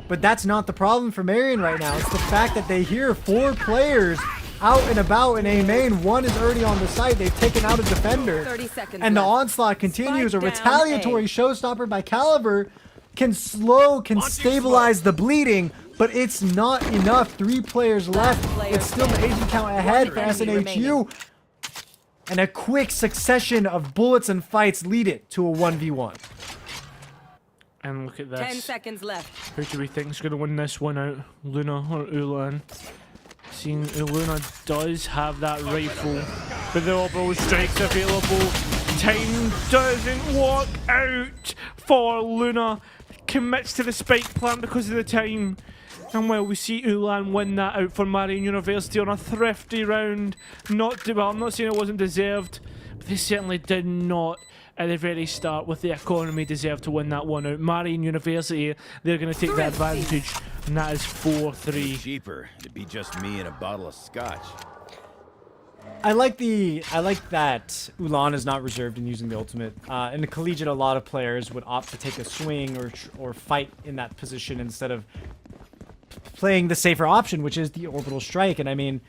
but that's not the problem for Marian right now. It's the fact that they hear 4 players out and about in A main. 1 is already on the site. They've taken out a defender. 30 seconds and the left. onslaught continues. Spike A down retaliatory A. showstopper by Caliber can stabilize the bleeding, but it's not enough. 3 players left. It's still the agent count ahead for SNHU. And a quick succession of bullets and fights lead it to a 1v1. And look at this. 10 seconds left. Who do we think is going to win this one out? Luna or Ulan? Seeing Luna does have that rifle, but the orbital strike's available. Time doesn't work out for Luna. Commits to the spike plant because of the time. And well, we see Ulan win that out for Marian University on a thrifty round. Well, I'm not saying it wasn't deserved, but they certainly did not at the very start with the economy deserve to win that one out. Marian University, they're going to take the advantage, and that is 4-3. Cheaper. It'd be just me and a bottle of scotch. I like that Ulan is not reserved in using the ultimate. In the collegiate, a lot of players would opt to take a swing or fight in that position instead of playing the safer option, which is the orbital strike. And I mean,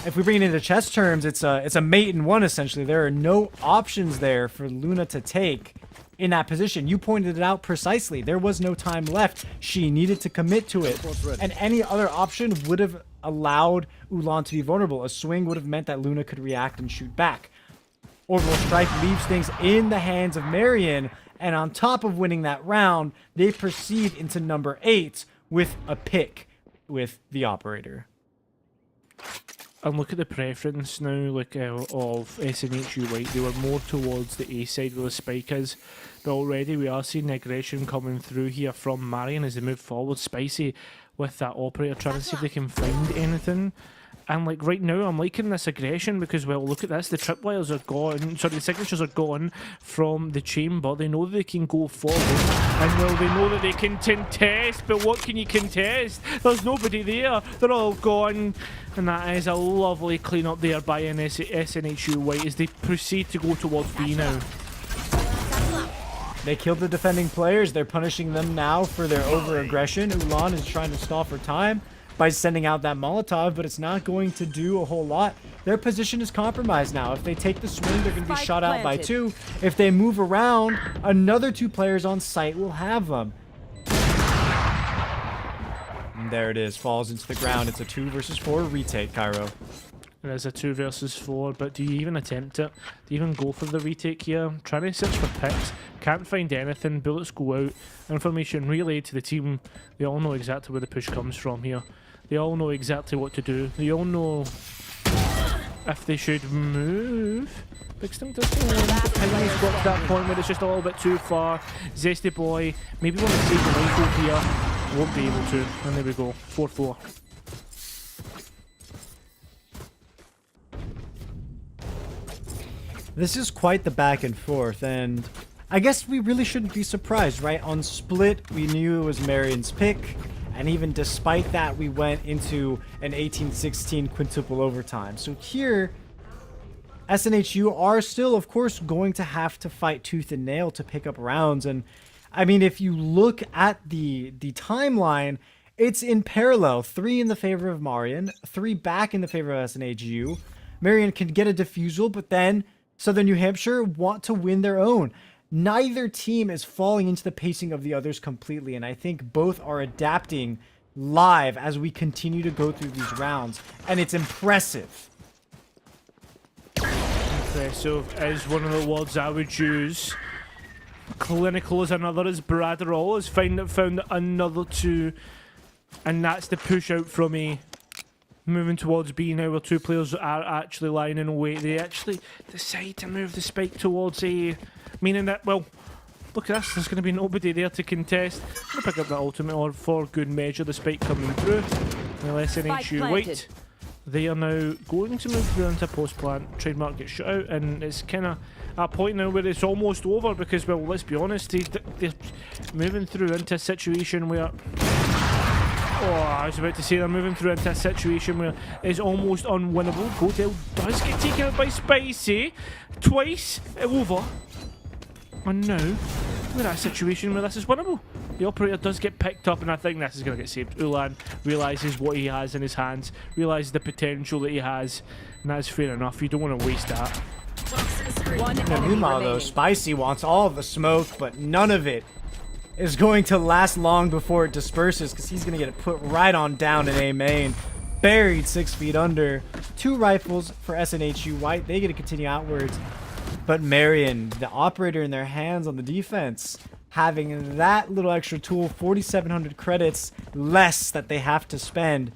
if we bring it into chess terms, it's a mate in one essentially. There are no options there for Luna to take in that position. You pointed it out precisely. There was no time left. She needed to commit to it, and any other option would have allowed Ulan to be vulnerable. A swing would have meant that Luna could react and shoot back. Orbital strike leaves things in the hands of Marian, and on top of winning that round, they proceed into number 8 with a pick with the operator. And look at the preference now, like of SNHU White. They were more towards the A side where the spike is. But already we are seeing aggression coming through here from Marian as they move forward. Spicy with that operator trying to see if they can find anything. And like right now, I'm liking this aggression because, well, look at this. The tripwires are gone. Sorry, the signatures are gone from the chamber. They know they can go forward. And, well, they know that they can contest. But what can you contest? There's nobody there. They're all gone. And that is a lovely clean up there by SNHU White as they proceed to go towards B now. They killed the defending players. They're punishing them now for their over-aggression. Ulan is trying to stall for time by sending out that Molotov, but it's not going to do a whole lot. Their position is compromised now. If they take the swing, they're going to be shot out by 2. If they move around, another 2 players on site will have them. And there it is. Falls into the ground. It's a 2 versus 4 retake, Cairo. It is a 2 versus 4, but do you even attempt it? Do you even go for the retake here? I'm trying to search for picks. Can't find anything. Bullets go out. Information relayed to the team. They all know exactly where the push comes from here. They all know exactly what to do. They all know if they should move. Big Sting does go on. He's got to that point where it's just a little bit too far. Zesty Boy maybe want to save the rifle here. Won't be able to. And there we go. 4-4. This is quite the back and forth, and I guess we really shouldn't be surprised, right? On Split, we knew it was Marian's pick, and even despite that, we went into an 18-16 quintuple overtime. So here, SNHU are still, of course, going to have to fight tooth and nail to pick up rounds, and I mean, if you look at the timeline, it's in parallel. 3 in the favor of Marian, 3 back in the favor of SNHU. Marian can get a defusal, but then Southern New Hampshire want to win their own. Neither team is falling into the pacing of the others completely, and I think both are adapting live as we continue to go through these rounds, and it's impressive. Impressive is one of the words I would use. Clinical is another, as Bradderall has found another 2, and that's the push out from A. Moving towards B now, where 2 players are actually lying in wait. They actually decide to move the spike towards A, meaning that, well, look at this, there's going to be nobody there to contest. I'm going to pick up that ultimate, or for good measure, the spike coming through. Now SNHU White, they are now going to move through into post plant. Trademark gets shut out, and it's kind of at a point now where it's almost over because, well, let's be honest, they're moving through into a situation where... Oh, I was about to say they're moving through into a situation where it's almost unwinnable. Godale does get taken out by Spicy twice over. And now we're at a situation where this is winnable. The operator does get picked up, and I think this is going to get saved. Ulan realises what he has in his hands, realises the potential that he has, and that's fair enough. You don't want to waste that. Meanwhile, though, Spicy wants all of the smoke, but none of it is going to last long before it disperses because he's going to get it put right on down in A main. Buried 6 feet under. 2 rifles for SNHU White. They get to continue outwards. But Marian, the operator in their hands on the defense, having that little extra tool, 4,700 credits less that they have to spend.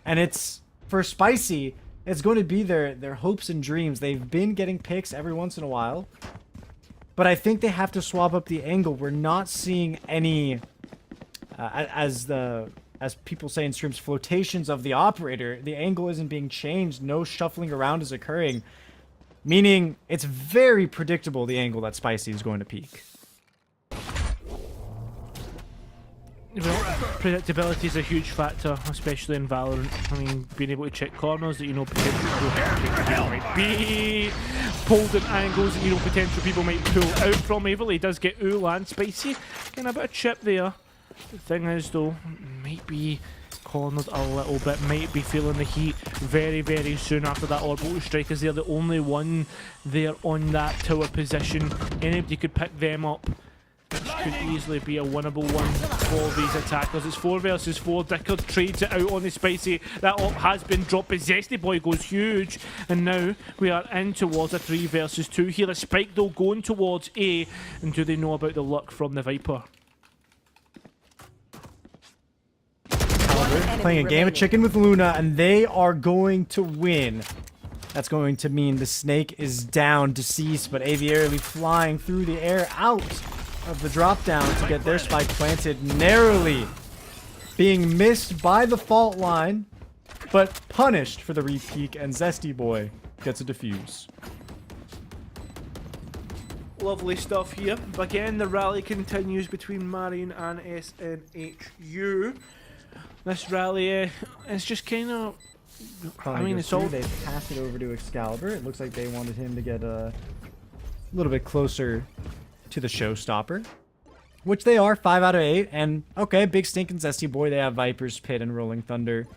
And it's, for Spicy, it's going to be their hopes and dreams. They've been getting picks every once in a while. But I think they have to swap up the angle. We're not seeing any, as the as people say in streams, flotations of the operator. The angle isn't being changed. No shuffling around is occurring. Meaning, it's very predictable the angle that Spicy is going to peak. Well, predictability is a huge factor, especially in Valorant. I mean, being able to check corners that you know potential people might be pulled in angles that you know potential people might pull out from. Averly does get and Spicy, getting a bit of chip there. The thing is, though, might be cornered a little bit, might be feeling the heat very, very soon after that orbital strike, as they're the only one there on that tower position. Anybody could pick them up. This could easily be a winnable one for these attackers. It's 4 versus 4. Dickard trades it out on the Spicy. That op has been dropped, but Zesty Boy goes huge. And now we are in towards a 3 versus 2 here. A Spike, though, going towards A. And do they know about the luck from the Viper? Playing a game of chicken with Luna, and they are going to win. That's going to mean the Snake is down, deceased, but Aviarily flying through the air out of the drop down to get their spike planted, narrowly being missed by the fault line, but punished for the re-peek, and Zesty Boy gets a defuse. Lovely stuff here. Again, the rally continues between Marion and SNHU. This rally is just kind of... I mean, it's all... They pass it over to Excalibur. It looks like they wanted him to get a little bit closer to the showstopper, which they are, 5 out of 8. And okay, Big Stink and Zesty Boy, they have Viper's Pit and Rolling Thunder.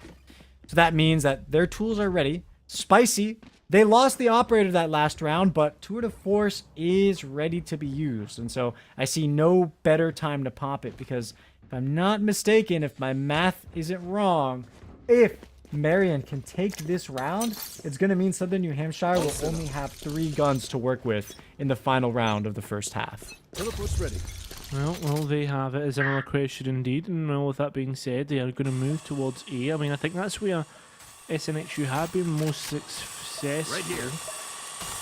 So that means that their tools are ready. Spicy, they lost the operator that last round, but Tour de Force is ready to be used. And so I see no better time to pop it, because if I'm not mistaken, if my math isn't wrong, if Marion can take this round, it's going to mean Southern New Hampshire will only have 3 guns to work with in the final round of the first half. Teleport's ready. Well, they have it, is another question indeed. And well, with that being said, they are going to move towards A. I mean, I think that's where SNHU have been most successful. Right here.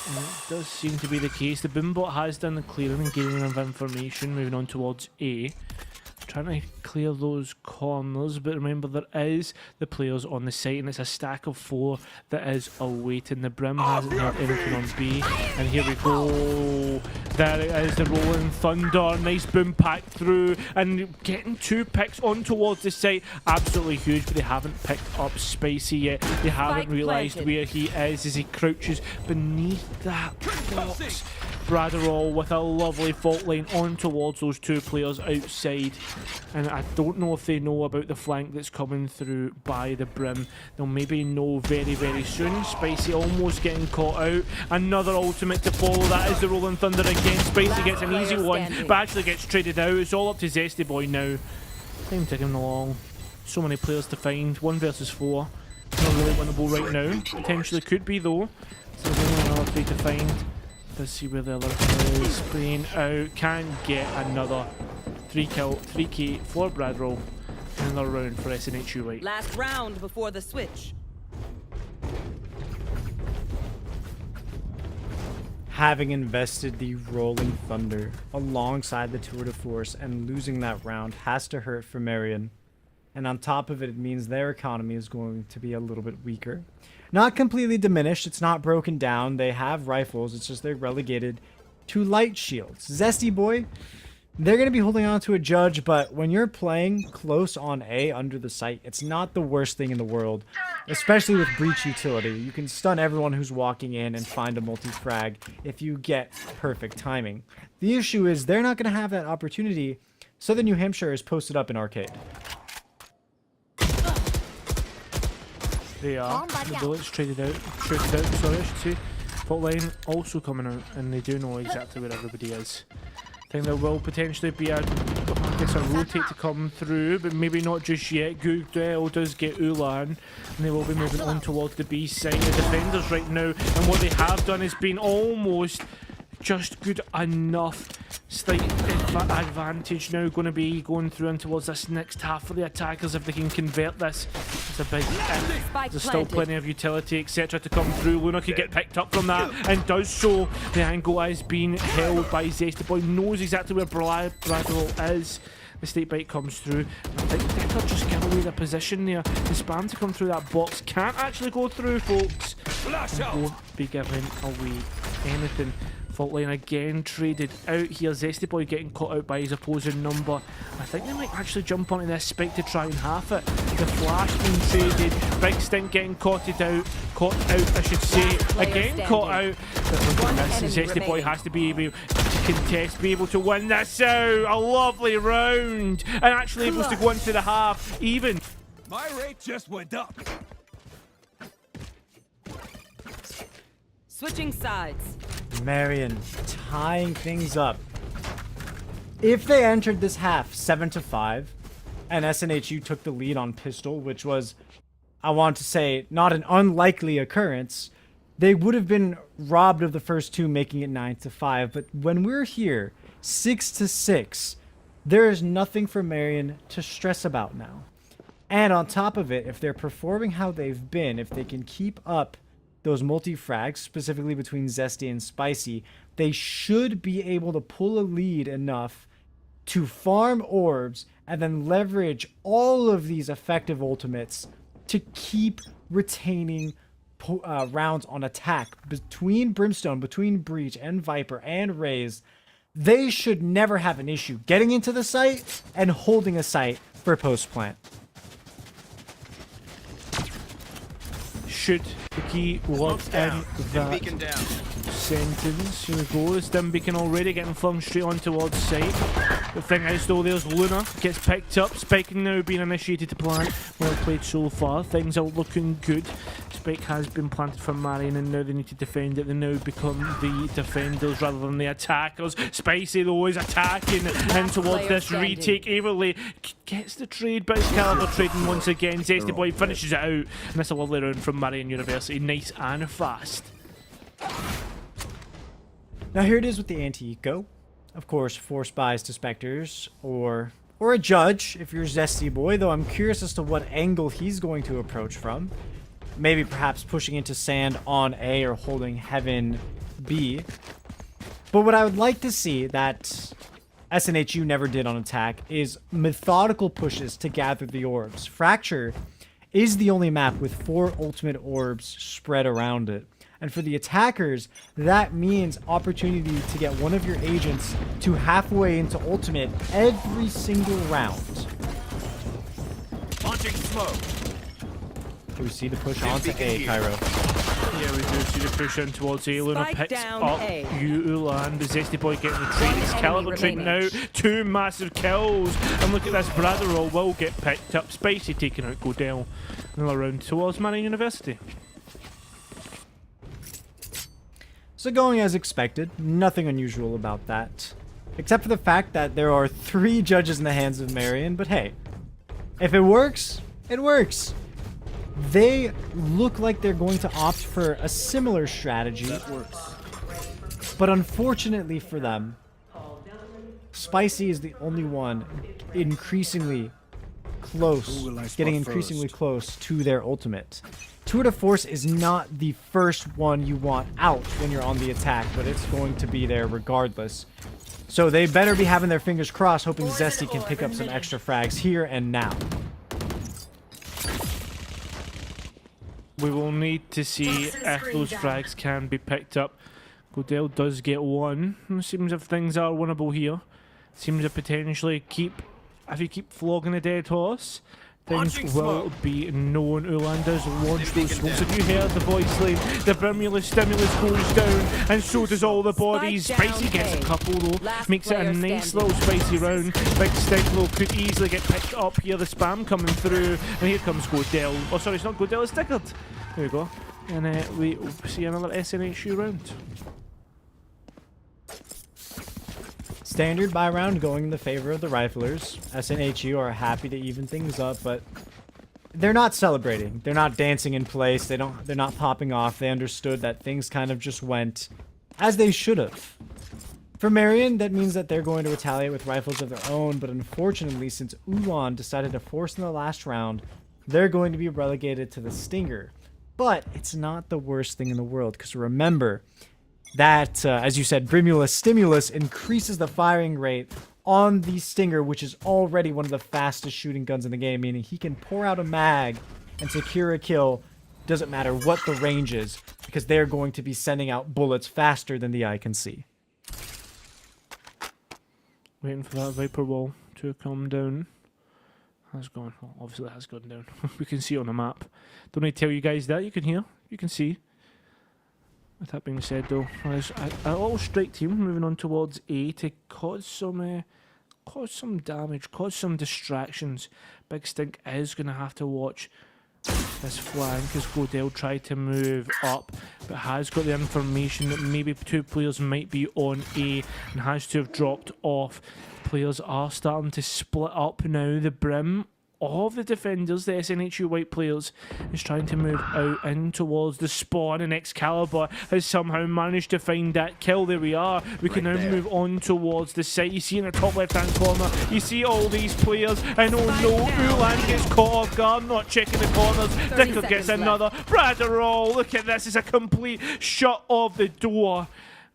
And it does seem to be the case. The Boombot has done the clearing and gaining of information, moving on towards A. Trying to clear those corners, but remember there is the players on the site, and it's a stack of 4 that is awaiting. The Brim hasn't had anything on B, and here we go. There it is, the Rolling Thunder, nice boom pack through, and getting 2 picks on towards the site, absolutely huge, but they haven't picked up Spicy yet. They haven't realised where he is as he crouches beneath that box. Bradderall with a lovely fault line on towards those 2 players outside, and I don't know if they know about the flank that's coming through by the Brim. They'll maybe know very, very soon. Spicy almost getting caught out. Another ultimate to follow. That is the Rolling Thunder again. Spicy gets an easy one, but actually gets traded out. It's all up to Zesty Boy now. Time ticking along. So many players to find. 1 versus 4. Not really winnable right now. Potentially could be though. So there's only another 3 to find. Let's see where the other player is. Spraying out. Can get another 3K for Bradroll. Another round for SNHU White. Last round before the switch. Having invested the Rolling Thunder alongside the Tour de Force and losing that round has to hurt for Marion. And on top of it, it means their economy is going to be a little bit weaker. Not completely diminished, it's not broken down, they have rifles, it's just they're relegated to light shields. Zesty Boy, they're going to be holding on to a judge, but when you're playing close on A under the site, it's not the worst thing in the world, especially with breach utility. You can stun everyone who's walking in and find a multi-frag if you get perfect timing. The issue is they're not going to have that opportunity. Southern New Hampshire is posted up in arcade. They are. The bullets traded out, sorry, I should say. Fault line also coming out, and they do know exactly where everybody is. I think there will potentially be a rotate to come through, but maybe not just yet. Gugdel does get Ulan, and they will be moving on towards the B side. The defenders right now, and what they have done has been almost just good enough. Slight advantage now going to be going through and towards this next half for the attackers if they can convert this. It's a big if. There's still plenty of utility, etc. to come through. Luna could get picked up from that and does so. The angle is being held by Zesty Boy. Knows exactly where Bradwell is. The State Bite comes through. I think Dicker just give away the position there. The spam to come through that box can't actually go through, folks. Won't be giving away anything. Fault line again traded out here. Zesty Boy getting caught out by his opposing number. I think they might actually jump onto this spike to try and half it. The flash being traded. Big Stink getting caught out, I should say. Again caught out. But look at this. Zesty Boy has to be able to contest, be able to win this out. A lovely round. And actually able to go into the half even. My rate just went up. Switching sides. Marion tying things up. If they entered this half 7-5 and SNHU took the lead on pistol, which was, I want to say, not an unlikely occurrence, they would have been robbed of the first two, making it 9-5. But when we're here 6-6, there is nothing for Marion to stress about now. And on top of it, if they're performing how they've been, if they can keep up those multi-frags, specifically between Zesty and Spicy, they should be able to pull a lead enough to farm orbs and then leverage all of these effective ultimates to keep retaining rounds on attack. Between Brimstone, between Breach and Viper and Raze, they should never have an issue getting into the site and holding a site for post-plant. Should the key work in that sentence? Here we go. The Stim Beacon already getting flung straight on towards site. The thing is though, there's Luna, gets picked up. Spiking now being initiated to plant. Well played so far. Things are looking good. Spike has been planted for Marion and now they need to defend it. They now become the defenders rather than the attackers. Spicy though is attacking in towards this retake. Averly gets the trade, but it's Caliber trading once again. Zesty Boy finishes it out. And that's a lovely round from Marion University. Nice and fast. Now here it is with the anti-eco. Of course, 4 spies to Spectres, or a judge if you're Zesty Boy, though I'm curious as to what angle he's going to approach from. Maybe perhaps pushing into sand on A or holding heaven B. But what I would like to see that SNHU never did on attack is methodical pushes to gather the orbs. Fracture is the only map with 4 ultimate orbs spread around it. And for the attackers, that means opportunity to get one of your agents to halfway into ultimate every single round. Launching smoke. Do we see the push onto A, Cairo? Yeah, we do see the push in towards A. Luna Spike picks down up A. Ulan. The Zesty Boy getting the trade. It's Caliber trading now. remaining. 2 massive kills. And look at this. Bratherall will get picked up. Spicy taking out Godell. Another round towards Marion University. So going as expected, nothing unusual about that. Except for the fact that there are 3 judges in the hands of Marion, but hey, if it works, it works. They look like they're going to opt for a similar strategy. That works. But unfortunately for them, Spicy is the only one increasingly close, Who will I spot getting increasingly first? close to their ultimate. Tour de Force is not the first one you want out when you're on the attack, but it's going to be there regardless. So they better be having their fingers crossed, hoping Zesty can pick up some extra frags here and now. We will need to see if those frags can be picked up. Godell does get one. It seems if things are winnable here. Seems to potentially if you keep flogging a dead horse, things will be known. Ulan does launch those smokes. Have you heard the voice line? The Brimulus Stimulus goes down, and so does all the bodies. Spike down Spicy gets a A. couple though. Last Makes it a player nice standing. little spicy round. Big Stink though could easily get picked up here. The spam coming through, and here comes Godell. Oh, sorry, it's not Godell, it's Dickard. There we go. And we see another SNHU round. Standard buy round going in the favor of the Riflers. SNHU are happy to even things up, but they're not celebrating. They're not dancing in place. They're not popping off. They understood that things kind of just went as they should have. For Marion, that means that they're going to retaliate with rifles of their own, but unfortunately, since Ulan decided to force in the last round, they're going to be relegated to the Stinger. But it's not the worst thing in the world, because remember that, as you said, Brimulus Stimulus increases the firing rate on the Stinger, which is already one of the fastest shooting guns in the game, meaning he can pour out a mag and secure a kill. Doesn't matter what the range is, because they're going to be sending out bullets faster than the eye can see. Waiting for that Viper wall to come down. Has gone. Well, obviously it has gone down. We can see it on the map. Don't need to tell you guys that. You can hear. You can see. With that being said, though, there's a little strike team moving on towards A to cause some damage, cause some distractions. Big Stink is going to have to watch this flank as Godell tried to move up, but has got the information that maybe 2 players might be on A and has to have dropped off. Players are starting to split up now. The Brim of the defenders, the SNHU white players, is trying to move out in towards the spawn, and Excalibur has somehow managed to find that kill. There we are. We can now move on towards the site. You see in the top left hand corner, you see all these players, and oh no, Ulan gets caught off guard, not checking the corners. Dicker gets another. Braderol, look at this, it's a complete shut of the door.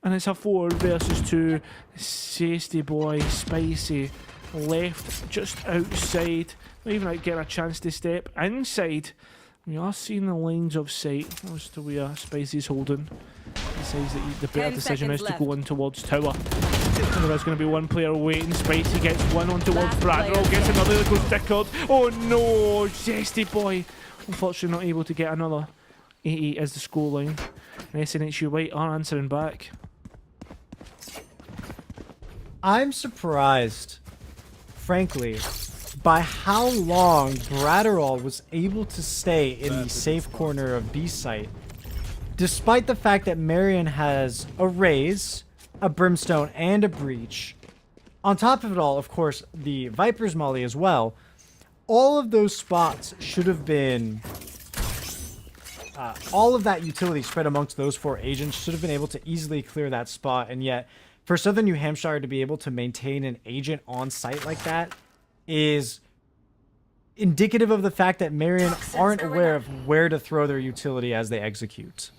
And it's a 4 versus 2. Safety boy, Spicy, left just outside. Not even getting a chance to step inside. We are seeing the lines of sight as to where Spicy's holding. Decides that the better decision is to go in towards tower. There's going to be 1 player waiting. Spicy gets 1 on towards Bradwell, gets another that goes Dickard. Oh no, Zesty boy. Unfortunately not able to get another. 88 is the scoreline. And SNHU White are answering back. I'm surprised, frankly, by how long Bradderall was able to stay in the safe corner of B site, despite the fact that Marion has a Raze, a Brimstone, and a Breach. On top of it all, of course, the Viper's Molly as well. All of those spots should have been... all of that utility spread amongst those 4 agents should have been able to easily clear that spot, and yet for Southern New Hampshire to be able to maintain an agent on site like that is indicative of the fact that Marion aren't aware of where to throw their utility as they execute.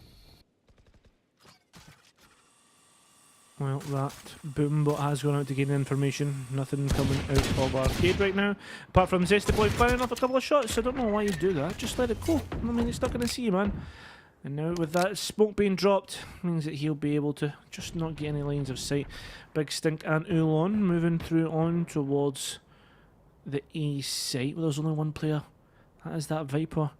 Well, that Boombot has gone out to gain information. Nothing coming out of arcade right now, apart from Zesty Boy firing off a couple of shots. I don't know why you do that. Just let it go. I mean, it's not going to see you, man. And now with that smoke being dropped, means that he'll be able to just not get any lines of sight. Big Stink and Ulon moving through on towards the A site. Well, there's only 1 player. That is that Viper.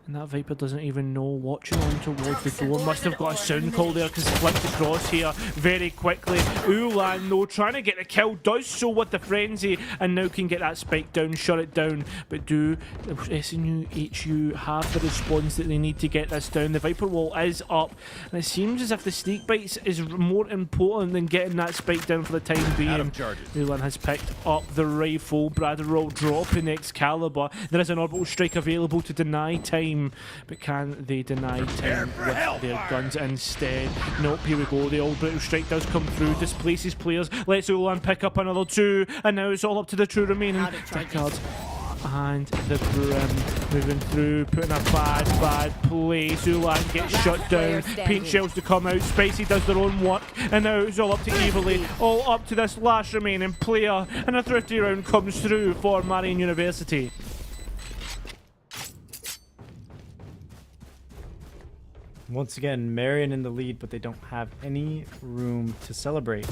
And that Viper doesn't even know, watching on towards the door. Must have got a sound call there because he flipped across here very quickly. Ulan, though, trying to get the kill, does so with the frenzy, and now can get that spike down, shut it down. But do SNHU have the response that they need to get this down? The Viper wall is up, and it seems as if the snake bites is more important than getting that spike down for the time being. Ulan has picked up the rifle. Bradderall dropping Excalibur. There is an orbital strike available to deny time. But can they deny time with their guns instead? Nope, here we go. The old brutal strike does come through, displaces players, lets Ulan pick up another 2, and now it's all up to the 2 remaining. Dickard and the Brim moving through, putting a bad place. Ulan gets shut down, paint shells to come out, Spicy does their own work, and now it's all up to Evilly, all up to this last remaining player, and a thrifty round comes through for Marion University. Once again, Marion in the lead, but they don't have any room to celebrate.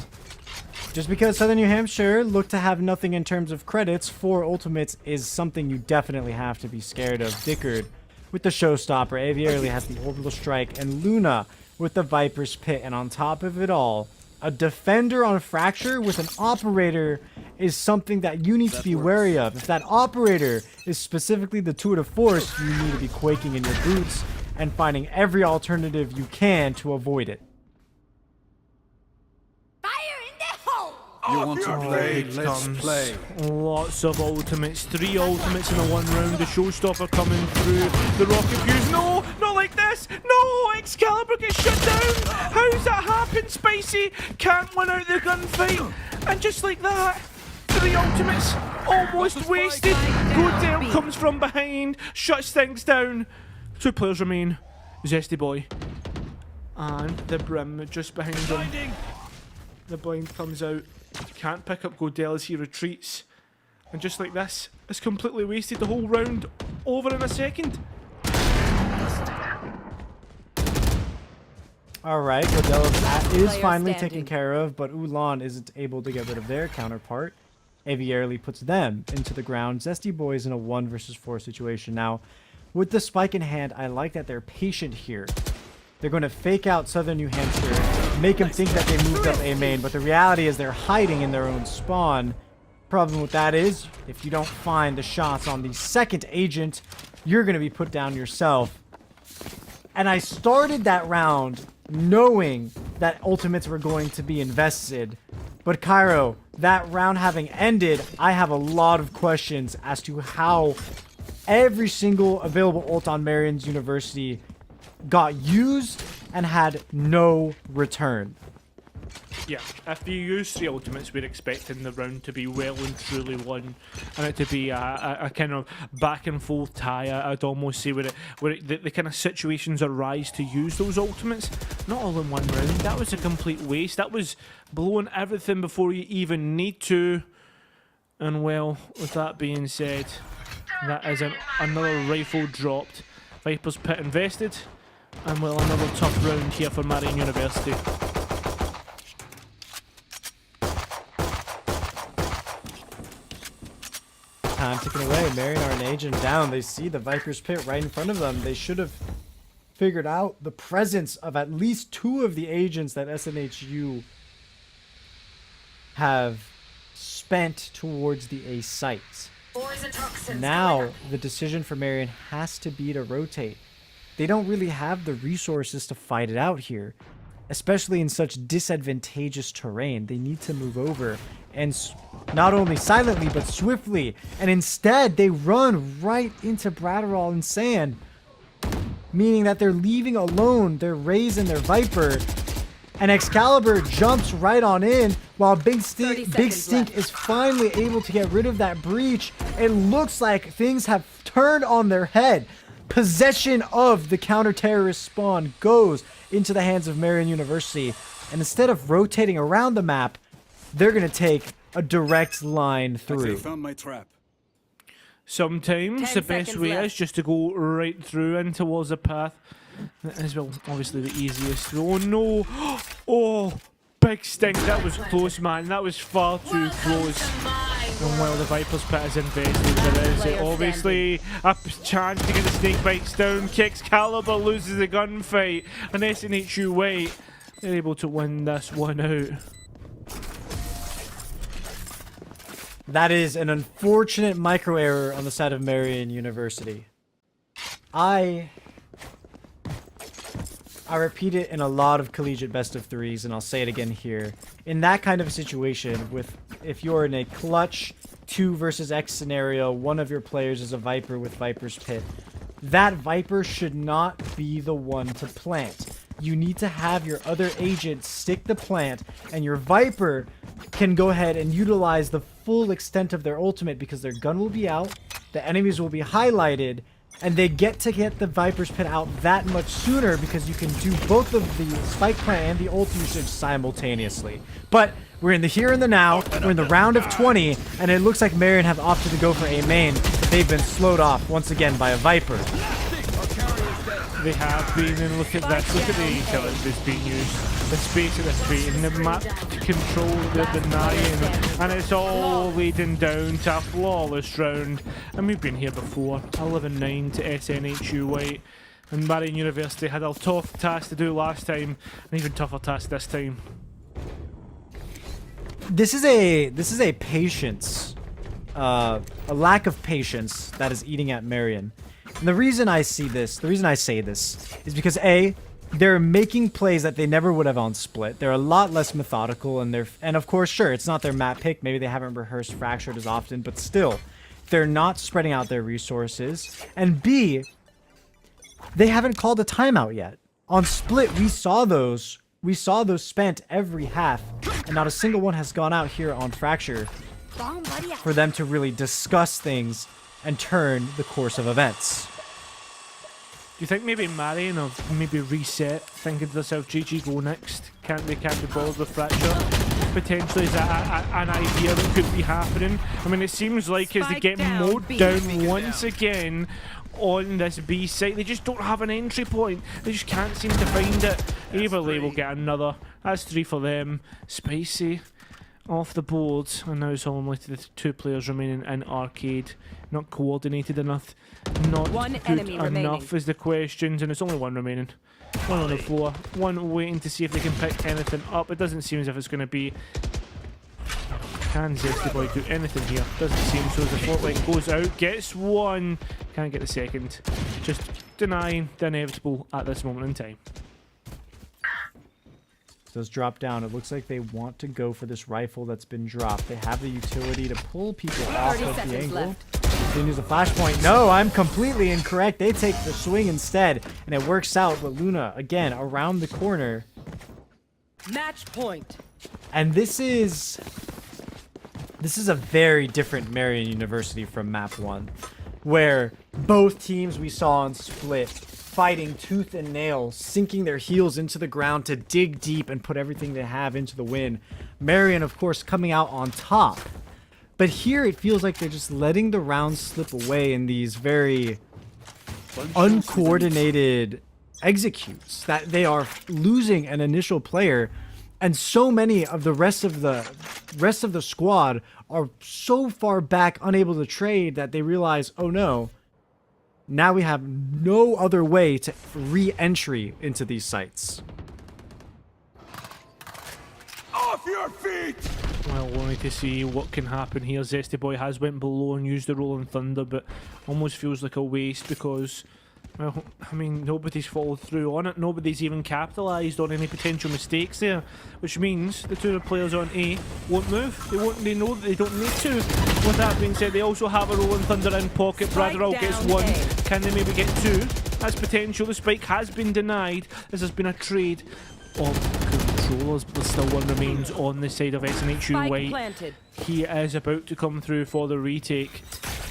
Just because Southern New Hampshire look to have nothing in terms of credits, 4 ultimates is something you definitely have to be scared of. Dickard with the showstopper, Aviarly has the orbital strike, and Luna with the Viper's Pit. And on top of it all, a defender on Fracture with an operator is something that you need to be wary of. If that operator is specifically the Tour de Force, you need to be quaking in your boots and finding every alternative you can to avoid it. Fire in the hole! You want to play? Let's play. Lots of ultimates. 3 ultimates in a 1 round. The showstopper coming through. The rocket fuse. No! Not like this! No! Excalibur gets shut down! How's that happen, Spicy? Can't win out the gunfight. And just like that, 3 ultimates almost wasted. Godell comes from behind, shuts things down. 2 players remain. Zesty Boy and the Brim just behind him. The blind comes out. can't pick up Godell as he retreats. And just like this, it's completely wasted the whole round over in a second. Alright, Godell is Player finally standing. taken care of, but Ulan isn't able to get rid of their counterpart. Aviarily puts them into the ground. Zesty Boys in a 1 versus 4 situation. Now, with the spike in hand, I like that they're patient here. They're going to fake out Southern New Hampshire, make them think that they moved up A main, but the reality is they're hiding in their own spawn. Problem with that is, if you don't find the shots on the second agent, you're going to be put down yourself. And I started that round knowing that ultimates were going to be invested. But Cairo, that round having ended, I have a lot of questions as to how every single available ult on Marion's University got used and had no return. Yeah, if you use 3 ultimates, we're expecting the round to be well and truly won, and it to be a kind of back and forth tie. I'd almost say where the kind of situations arise to use those ultimates, not all in one round. That was a complete waste. That was blowing everything before you even need to. And well, with that being said, that is another rifle dropped. Viper's Pit invested, and well, another tough round here for Marion University. Time ticking away. Marion are an agent down. They see the Viper's Pit right in front of them. They should have figured out the presence of at least 2 of the agents that SNHU have spent towards the A site. Now, the decision for Marion has to be to rotate. They don't really have the resources to fight it out here, especially in such disadvantageous terrain. They need to move over, and not only silently, but swiftly. And instead, they run right into Bratterall and Sand, meaning that they're leaving alone their Raze and their Viper. And Excalibur jumps right on in, while Big Stink is finally able to get rid of that breach. It looks like things have turned on their head. Possession of the counter-terrorist spawn goes into the hands of Marion University. And instead of rotating around the map, they're going to take a direct line through. I found my trap. Sometimes 10 the best seconds way left. is just to go right through in towards the path. That is, well, obviously the easiest. Oh no! Oh, Big Stink, that was close, man. That was far too close. And while the Viper's Pit is invested, there is obviously a chance to get the snake bites down. Kicks Caliber, loses the gunfight, and SNHU wait. They're able to win this one out. That is an unfortunate micro error on the side of Marion University. I repeat it in a lot of collegiate best of threes, and I'll say it again here. In that kind of a situation, if you're in a clutch 2 versus X scenario, one of your players is a Viper with Viper's Pit, that Viper should not be the one to plant. You need to have your other agent stick the plant, and your Viper can go ahead and utilize the full extent of their ultimate, because their gun will be out, the enemies will be highlighted, and they get to get the Viper's Pit out that much sooner, because you can do both of the spike plant and the ult usage simultaneously. But we're in the here and the now, we're in the round of 20, and it looks like Marion have opted to go for A main, but they've been slowed off once again by a Viper. They have been, and look at this, look at the talent that's being used, the space at this beat, and the map to control the Narian, and it's all leading down to a flawless round. And we've been here before, 11-9 to SNHU White, and Marion University had a tough task to do last time, an even tougher task this time. This is a patience, a lack of patience that is eating at Marion. And the reason I say this is because A, they're making plays that they never would have on split. They're a lot less methodical, and of course, sure, it's not their map pick. Maybe they haven't rehearsed Fractured as often, but still, they're not spreading out their resources. And B, they haven't called a timeout yet. On split, we saw those spent every half, and not a single one has gone out here on Fracture for them to really discuss things and turn the course of events. Do you think maybe Marion have maybe reset, thinking to themselves, GG go next, can't be bothered with Fracture? potentially is an idea that could be happening. I mean, it seems like as they Spike get down, mowed B. down once again on this B site, they just don't have an entry point. They just can't seem to find it. Everly will get another. That's 3 for them. Spicy off the board, and now it's only the 2 players remaining in arcade. Not coordinated enough, not One good enemy enough remaining. is the questions, and it's only 1 remaining. 1 on the floor, 1 waiting to see if they can pick anything up. It doesn't seem as if it's going to be. Can Zesty Boy do anything here? Doesn't seem so. The floatlight goes out, gets 1, can't get the second. Just denying the inevitable at this moment in time. Does drop down. It looks like they want to go for this rifle that's been dropped. They have the utility to pull people off 30 of the seconds angle. left. Continues a flashpoint. No, I'm completely incorrect. They take the swing instead, and it works out. But Luna, again, around the corner. Match point. And this is a very different Marion University from map 1, where both teams we saw on Split fighting tooth and nail, sinking their heels into the ground to dig deep and put everything they have into the win. Marion, of course, coming out on top. But here it feels like they're just letting the rounds slip away in these very uncoordinated executes, that they are losing an initial player, and so many of the rest of the squad are so far back, unable to trade, that they realize, oh no, now we have no other way to re-entry into these sites. Off your feet! Well, wanting to see what can happen here. Zesty Boy has went below and used the Rolling Thunder, but almost feels like a waste because, well, I mean, nobody's followed through on it. Nobody's even capitalised on any potential mistakes there, which means the 2 players on A won't move. They know that they don't need to. With that being said, they also have a Rolling Thunder in pocket. Bradderall gets down 1. A. Can they maybe get 2? That's potential. The spike has been denied. This has been a trade of controllers, but still 1 remains on the side of SNHU Spike White. planted. He is about to come through for the retake.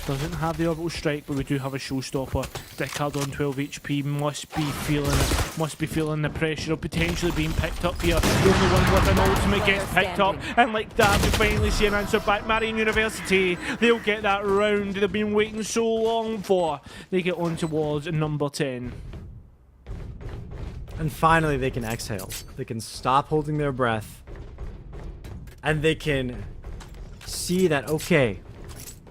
Doesn't have the orbital strike, but we do have a showstopper. Dickard on 12 HP, must be feeling it. Must be feeling the pressure of potentially being picked up here. The only one with an ultimate gets picked up, and like that, we finally see an answer back. Marion University, they'll get that round they've been waiting so long for. They get on towards number 10. And finally they can exhale. They can stop holding their breath. And they can see that, okay,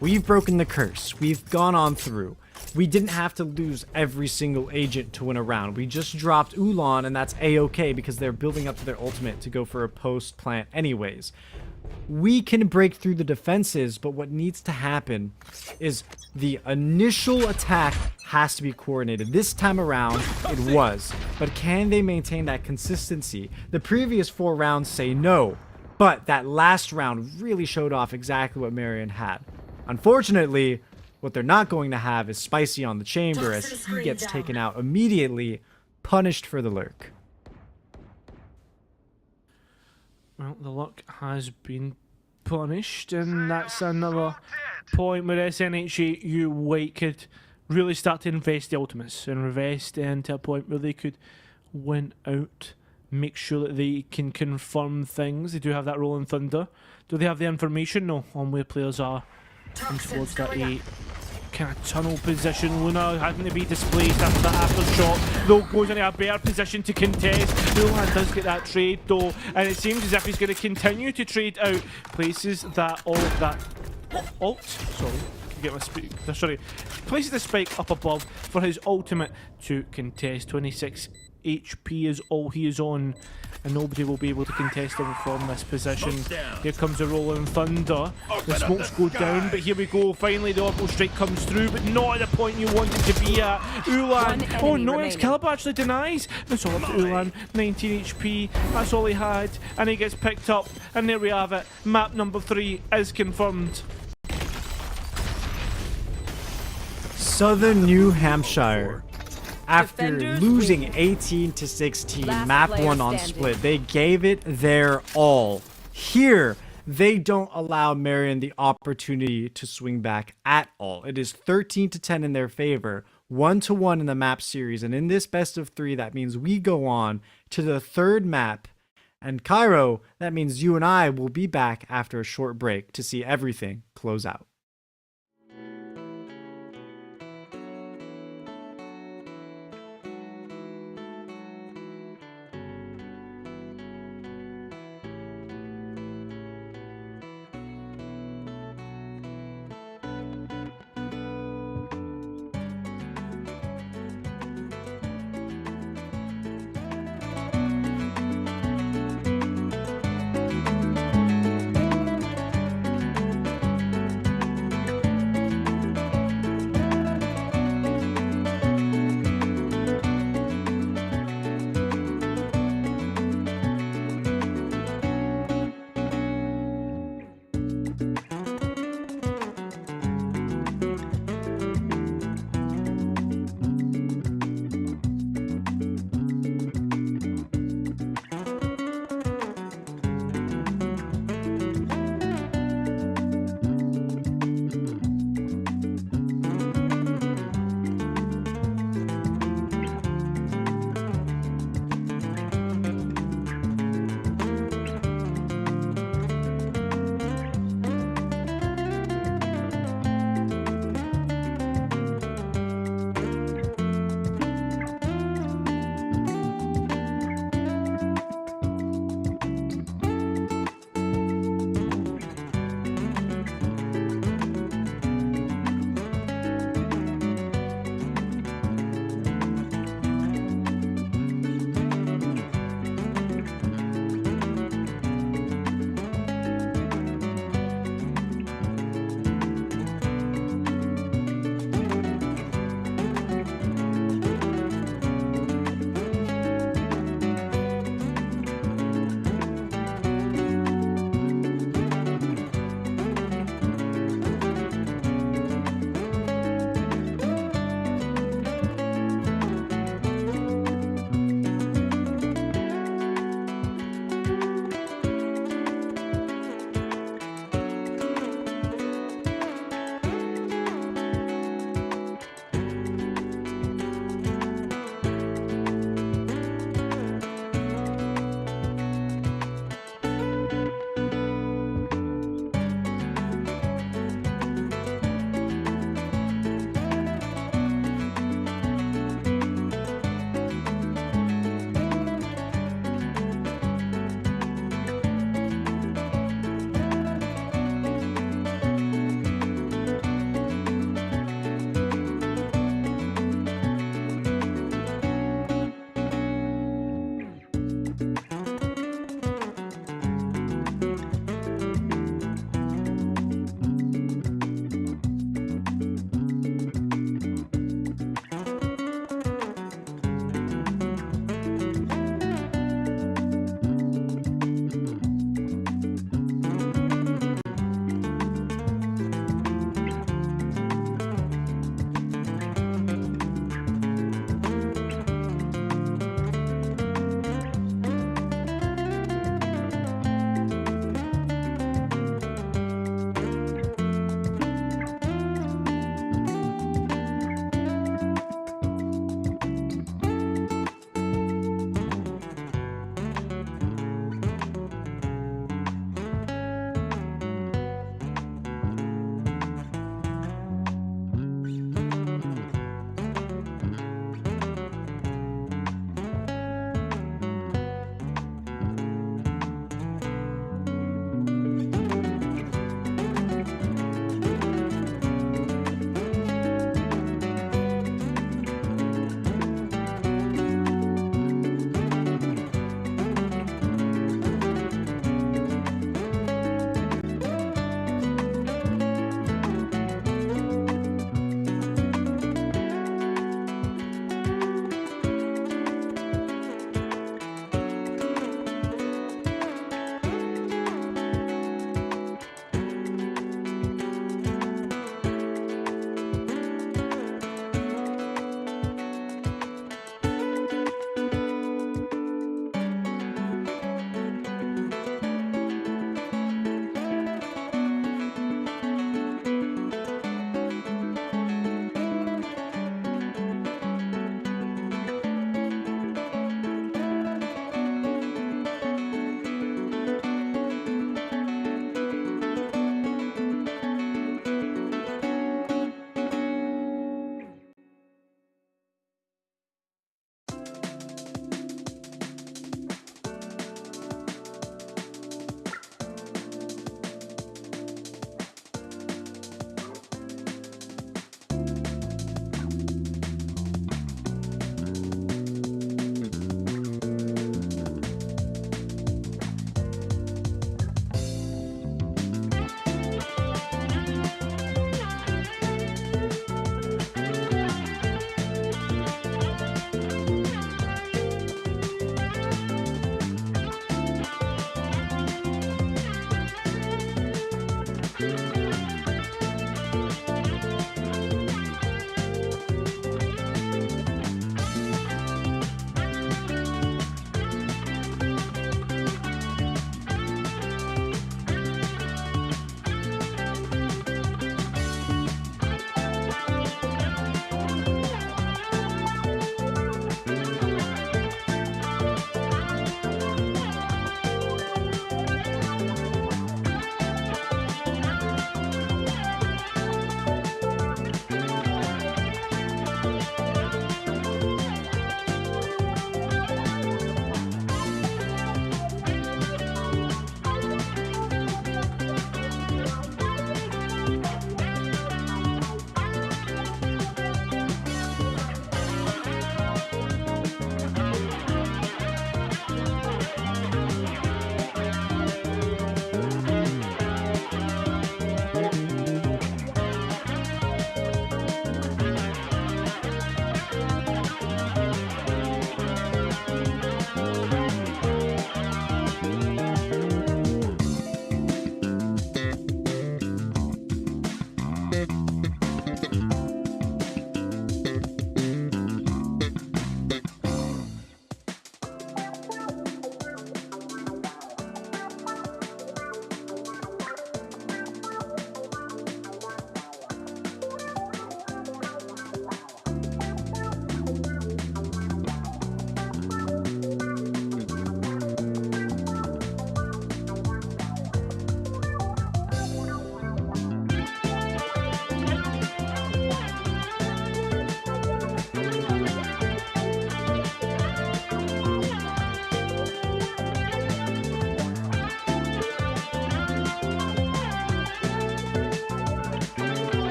we've broken the curse. We've gone on through. We didn't have to lose every single agent to win a round. We just dropped Ulan, and that's A-okay because they're building up to their ultimate to go for a post-plant anyways. We can break through the defenses, but what needs to happen is the initial attack has to be coordinated. This time around, it was. But can they maintain that consistency? The previous 4 rounds say no, but that last round really showed off exactly what Marion had. Unfortunately, what they're not going to have is Spicy on the chamber as he gets taken out immediately, punished for the lurk. Well, the luck has been punished, and that's another point where SNHU White could really start to invest the ultimates and invest into a point where they could win out, make sure that they can confirm things. They do have that Rolling Thunder. Do they have the information? No, on where players are and towards that 8 kind of tunnel position. Luna having to be displaced after that aftershock, though goes into a better position to contest. Ulan does get that trade though, and it seems as if he's going to continue to trade out. Places that places the spike up above for his ultimate to contest. 26 HP is all he is on, and nobody will be able to contest him from this position. Here comes the Rolling Thunder. The smokes go down, but here we go. Finally, the orbital strike comes through, but not at the point you wanted to be at. Ulan, oh no, Excalibur actually denies. That's all up to Ulan. 19 HP, that's all he had, and he gets picked up, and there we have it. Map number 3 is confirmed. Southern New Hampshire. After Defenders losing win. 18 to 16, Last map player 1 on standing. Split, they gave it their all. Here, they don't allow Marion the opportunity to swing back at all. It is 13 to 10 in their favor, 1-1 in the map series, and in this best of 3, that means we go on to the 3rd map And Cairo, that means you and I will be back after a short break to see everything close out.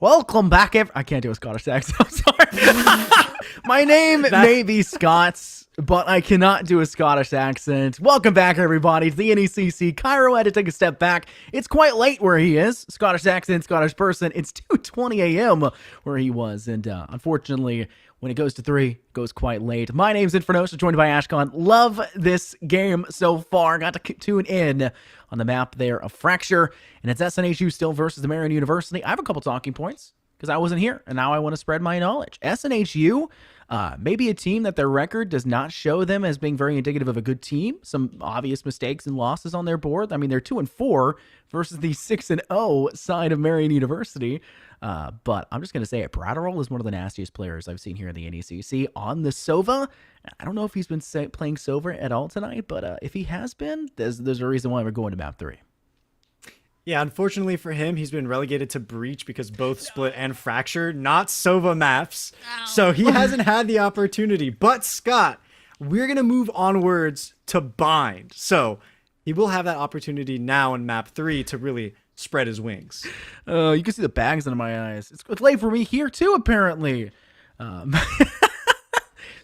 Welcome back, I can't do a Scottish accent. I'm sorry. My name may be Scots, but I cannot do a Scottish accent. Welcome back, everybody, to the NECC. Cairo had to take a step back. It's quite late where he is. Scottish accent, Scottish person. It's 2:20 a.m. where he was, and unfortunately, when it goes to 3, it goes quite late. My name's Infernosa, joined by Ashcon. Love this game so far. Got to tune in on the map there of Fracture, and it's SNHU still versus the Marion University. I have a couple talking points because I wasn't here, and now I want to spread my knowledge. SNHU, maybe a team that their record does not show them as being very indicative of a good team. Some obvious mistakes and losses on their board. I mean, they're 2-4 versus the 6-0 side of Marion University. But I'm just going to say it. Bratterall is one of the nastiest players I've seen here in the NECC on the Sova. I don't know if he's been playing Sova at all tonight, but if he has been, there's a reason why we're going to map 3. Yeah, unfortunately for him, he's been relegated to Breach because both Split and Fracture, not Sova maps. So he hasn't had the opportunity. But Scott, we're going to move onwards to Bind. So he will have that opportunity now in map 3 to really spread his wings. You can see the bags under my eyes. It's late for me here too, apparently.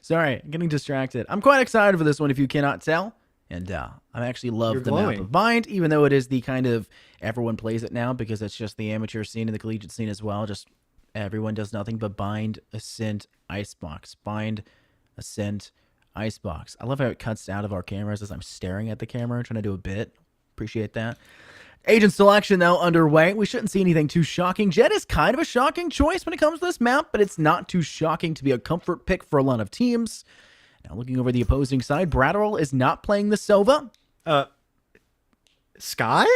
Sorry, getting distracted. I'm quite excited for this one, if you cannot tell. And I actually love the map of Bind, even though it is the kind of everyone plays it now because it's just the amateur scene and the collegiate scene as well. Just everyone does nothing but Bind, Ascent, Icebox. Bind, Ascent, Icebox. I love how it cuts out of our cameras as I'm staring at the camera, trying to do a bit. Appreciate that. Agent selection, though, underway. We shouldn't see anything too shocking. Jet is kind of a shocking choice when it comes to this map, but it's not too shocking to be a comfort pick for a lot of teams. Now, looking over the opposing side, Bratterall is not playing the Sova. Sky?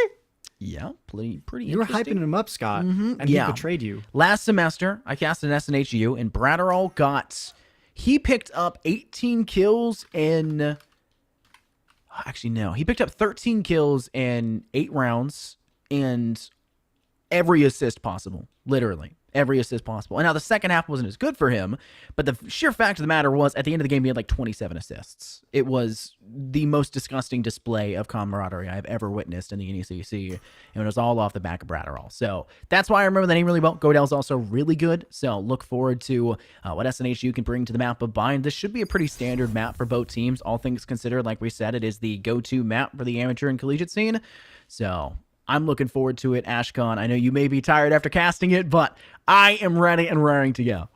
Yeah, pretty You were hyping him up, Scott, and he betrayed you. Last semester, I cast an SNHU, and Bratterall he picked up 18 kills in... Actually, no. He picked up 13 kills in 8 rounds and every assist possible. Literally. Every assist possible. And now the second half wasn't as good for him, but the sheer fact of the matter was at the end of the game he had like 27 assists. It was the most disgusting display of camaraderie I've ever witnessed in the NECC, and it was all off the back of Bratterall. So that's why I remember the name really well. Godell's also really good, so look forward to what SNHU can bring to the map of Bind. This should be a pretty standard map for both teams, all things considered. Like we said, it is the go-to map for the amateur and collegiate scene, so I'm looking forward to it. Ashcon, I know you may be tired after casting it, but I am ready and raring to go.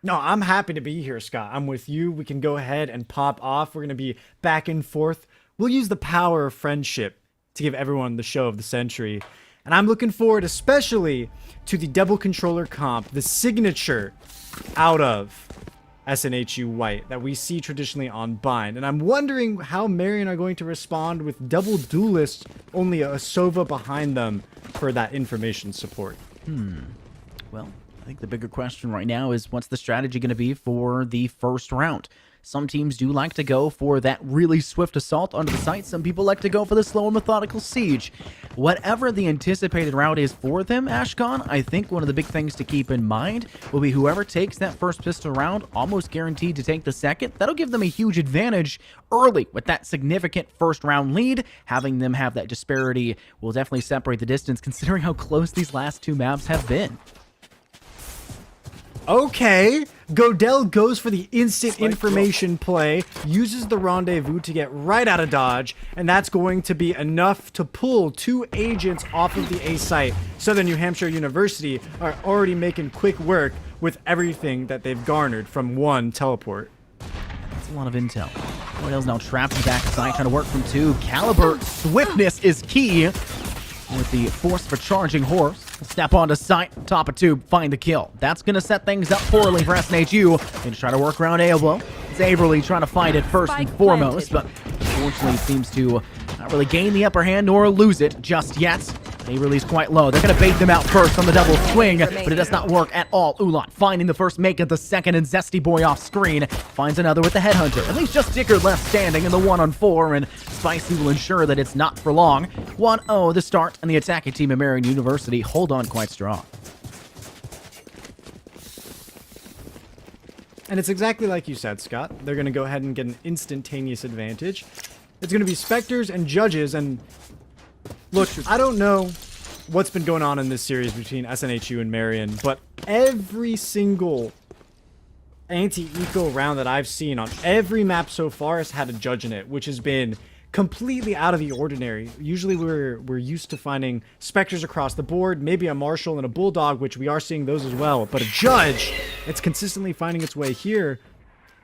No, I'm happy to be here, Scott. I'm with you. We can go ahead and pop off. We're going to be back and forth. We'll use the power of friendship to give everyone the show of the century. And I'm looking forward especially to the double controller comp, the signature out of SNHU White that we see traditionally on Bind. And I'm wondering how Marion are going to respond with double duelists, only a Sova behind them for that information support. Well, I think the bigger question right now is what's the strategy going to be for the first round? Some teams do like to go for that really swift assault onto the site. Some people like to go for the slow and methodical siege. Whatever the anticipated route is for them, Ashcon, I think one of the big things to keep in mind will be whoever takes that first pistol round, almost guaranteed to take the second. That'll give them a huge advantage early with that significant first round lead. Having them have that disparity will definitely separate the distance considering how close these last 2 maps have been. Okay, Godell goes for the instant information play, uses the rendezvous to get right out of dodge, and that's going to be enough to pull 2 agents off of the A site. Southern New Hampshire University are already making quick work with everything that they've garnered from 1 teleport. That's a lot of intel. Godell's now trapped in the back side, trying to work from 2. Caliber swiftness is key. With the force for charging horse, step onto sight, top of tube, find the kill. That's going to set things up poorly for SNHU. Going to try to work around Aelbo. It's Averly trying to find it first and foremost, but unfortunately seems to not really gain the upper hand or lose it just yet. Averly's quite low. They're going to bait them out first on the double swing, but it does not work at all. Ulat finding the first make of the second, and Zesty Boy off screen finds another with the Headhunter. At least just Dicker left standing in the 1-on-4, and Spicy will ensure that it's not for long. 1-0 the start, and the attacking team at Marion University hold on quite strong. And it's exactly like you said, Scott. They're going to go ahead and get an instantaneous advantage. It's going to be Spectres and Judges, and look, I don't know what's been going on in this series between SNHU and Marion, but every single anti-eco round that I've seen on every map so far has had a judge in it, which has been completely out of the ordinary. Usually we're used to finding specters across the board, maybe a marshal and a bulldog, which we are seeing those as well, but a judge, it's consistently finding its way here.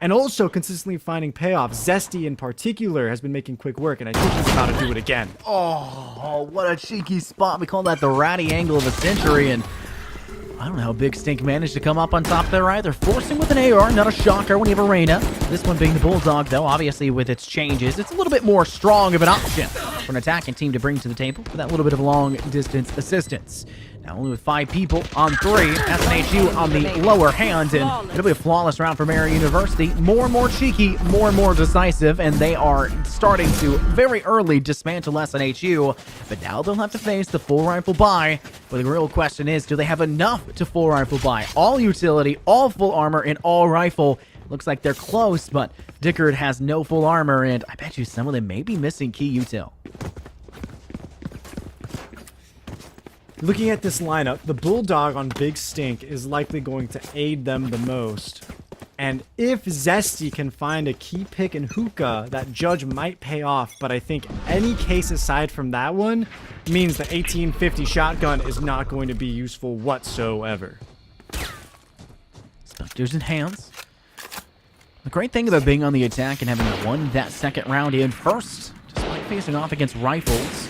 And also consistently finding payoff. Zesty in particular has been making quick work, and I think he's about to do it again. Oh, what a cheeky spot. We call that the ratty angle of the century, and I don't know how Big Stink managed to come up on top there either. Forcing with an AR, not a shocker when you have a Reyna. This one being the Bulldog, though, obviously with its changes, it's a little bit more strong of an option for an attacking team to bring to the table for that little bit of long-distance assistance. Now only with 5 people on 3, SNHU on the lower hand, and it'll be a flawless round for Marion University. More and more cheeky, more and more decisive, and they are starting to very early dismantle SNHU, but now they'll have to face the full rifle buy. But the real question is, do they have enough to full rifle buy? All utility, all full armor, and all rifle. Looks like they're close, but Dickard has no full armor, and I bet you some of them may be missing key util. Looking at this lineup, the Bulldog on Big Stink is likely going to aid them the most. And if Zesty can find a key pick in Hookah, that judge might pay off, but I think any case aside from that one means the 1850 shotgun is not going to be useful whatsoever. Specters in hands. The great thing about being on the attack and having won that second round in first, despite facing off against rifles,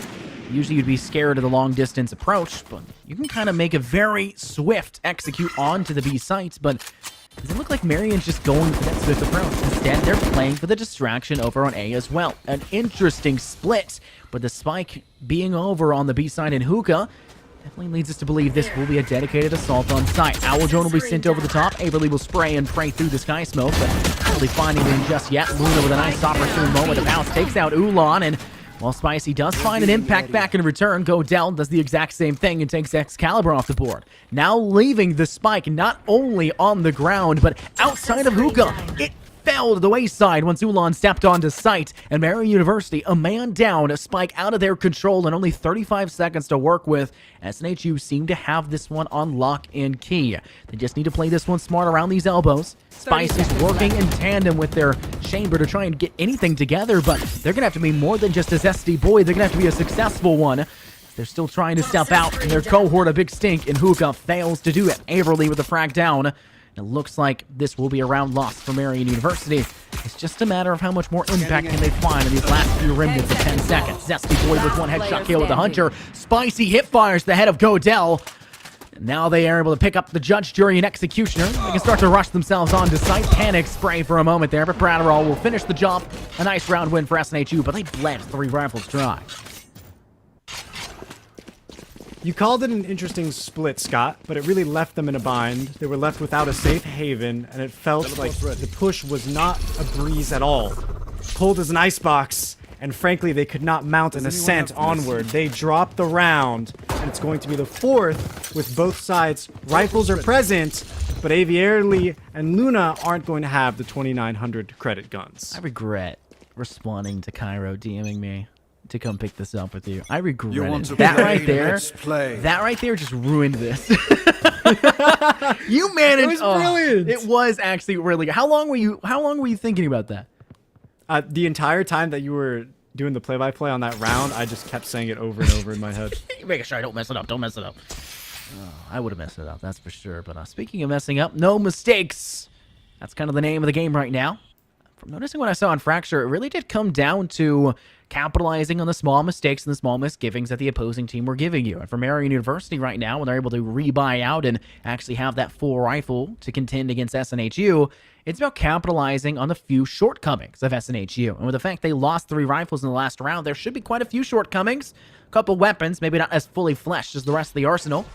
usually you'd be scared of the long-distance approach, but you can kind of make a very swift execute onto the B site, but does it look like Marion's just going for that swift approach? Instead, they're playing for the distraction over on A as well. An interesting split, but the spike being over on the B side in Hookah definitely leads us to believe this will be a dedicated assault on site. Owl Drone will be sent over the top. Averly will spray and pray through the sky smoke, but not really finding him just yet. Luna with a nice opportune moment of bounce takes out Ulan, and while Spicy does find an impact back in return, Godell does the exact same thing and takes Excalibur off the board. Now leaving the spike not only on the ground, but outside of Hookah. It fell to the wayside once Ulan stepped onto site, and Marion University, a man down, a spike out of their control, and only 35 seconds to work with. SNHU seem to have this one on lock and key. They just need to play this one smart around these elbows. Spicy's working in tandem with their chamber to try and get anything together, but they're going to have to be more than just a zesty boy. They're going to have to be a successful one. They're still trying to step out, and their cohort, a Big Stink, and Hookah fails to do it. Averly with the frag down. It looks like this will be a round lost for Marion University. It's just a matter of how much more impact can they find in these last few remnants of 10 seconds. Zesty boy with one headshot kill with the Hunter. Spicy hip fires the head of Godell. Now they are able to pick up the judge, jury, and executioner. They can start to rush themselves onto site. Panic spray for a moment there, but Bradderall will finish the job. A nice round win for SNHU, but they bled 3 rifles dry. You called it an interesting split, Scott, but it really left them in a bind. They were left without a safe haven, and it felt like the push was not a breeze at all. Cold as an icebox, and frankly, they could not mount an ascent onward. They dropped the round, and it's going to be the 4th with both sides. Rifles are present, but Aviarly and Luna aren't going to have the 2,900 credit guns. I regret responding to Cairo DMing me to come pick this up with you. I regret it. That right there just ruined this. You managed. It was brilliant. It was actually really good. How long were you thinking about that? The entire time that you were doing the play-by-play on that round, I just kept saying it over and over in my head. Making sure I don't mess it up. Don't mess it up. Oh, I would have messed it up, that's for sure. But speaking of messing up, no mistakes. That's kind of the name of the game right now. From noticing what I saw on Fracture, it really did come down to capitalizing on the small mistakes and the small misgivings that the opposing team were giving you. And for Marion University right now, when they're able to rebuy out and actually have that full rifle to contend against SNHU, it's about capitalizing on the few shortcomings of SNHU. And with the fact they lost 3 rifles in the last round, there should be quite a few shortcomings. A couple weapons, maybe not as fully fleshed as the rest of the arsenal.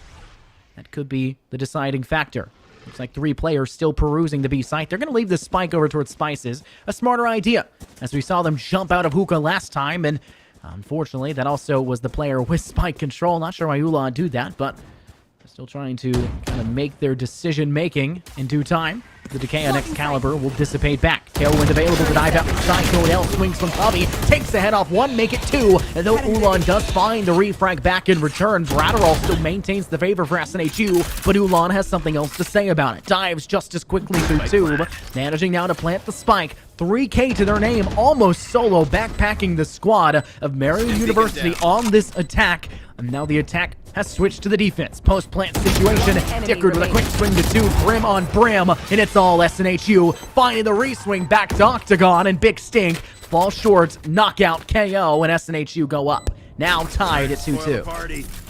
That could be the deciding factor. Looks like 3 players still perusing the B site. They're going to leave the spike over towards Spices. A smarter idea, as we saw them jump out of Hookah last time, and unfortunately, that also was the player with spike control. Not sure why Ulan do that, but they're still trying to kind of make their decision-making in due time. The decay on Excalibur will dissipate back. Tailwind available to dive out inside. Godel swings from Cubby, takes the head off one, make it two. And though Ulan does find the refrag back in return, Bratterall still maintains the favor for SNHU, but Ulan has something else to say about it. Dives just as quickly through tube, managing now to plant the spike. 3K to their name, almost solo, backpacking the squad of Marion University on this attack. And now the attack has switched to the defense. Post-plant situation. Dickard with a quick swing to two. Brim on Brim. And it's all SNHU. Finding the re-swing back to Octagon. And Big Stink falls short. Knockout KO. And SNHU go up. Now tied at 2-2.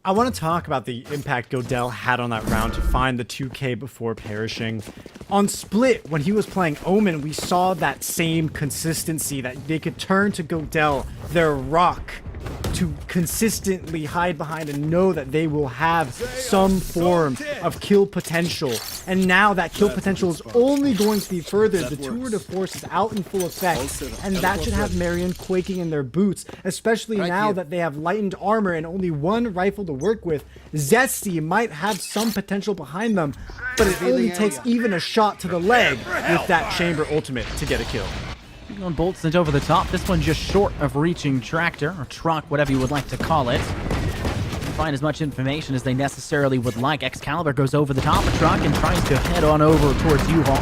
I want to talk about the impact Godel had on that round to find the 2K before perishing. On Split, when he was playing Omen, we saw that same consistency, that they could turn to Godel, their rock, to consistently hide behind and know that they will have some form of kill potential. And now that kill potential is only going to be furthered. The tour de force is out in full effect, and that should have Marion quaking in their boots, especially now that they have lightened armor and only one rifle to work with. Zesty might have some potential behind them, but it only takes even a shot to the leg with that chamber ultimate to get a kill. On Bolt sent over the top. This one just short of reaching Tractor, or Truck, whatever you would like to call it. Find as much information as they necessarily would like. Excalibur goes over the top of Truck and tries to head on over towards U-Haul.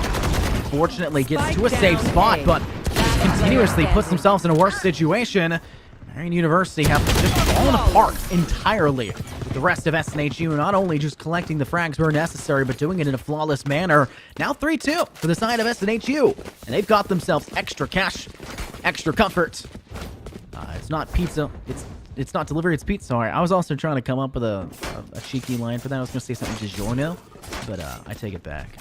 Fortunately gets to a safe spot, but continuously puts themselves in a worse situation. Marion University have just fallen apart entirely. The rest of SNHU not only just collecting the frags where necessary, but doing it in a flawless manner. Now 3-2 for the side of SNHU. And they've got themselves extra cash, extra comfort. It's not pizza. It's not delivery, it's pizza. Sorry, I was also trying to come up with a cheeky line for that. I was going to say something DiGiorno, but I take it back.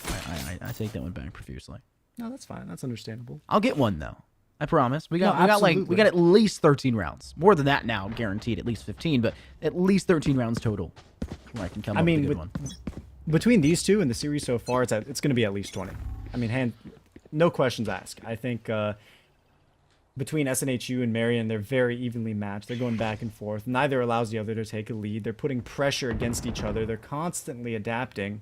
I take that one back profusely. No, that's fine. That's understandable. I'll get one, though. I promise. We got at least 13 rounds. More than that now, guaranteed. At least 15, but at least 13 rounds total. Where I can come up with a good one. Between these two and the series so far, it's going to be at least 20. I mean, no questions asked. I think between SNHU and Marion, they're very evenly matched. They're going back and forth. Neither allows the other to take a lead. They're putting pressure against each other. They're constantly adapting.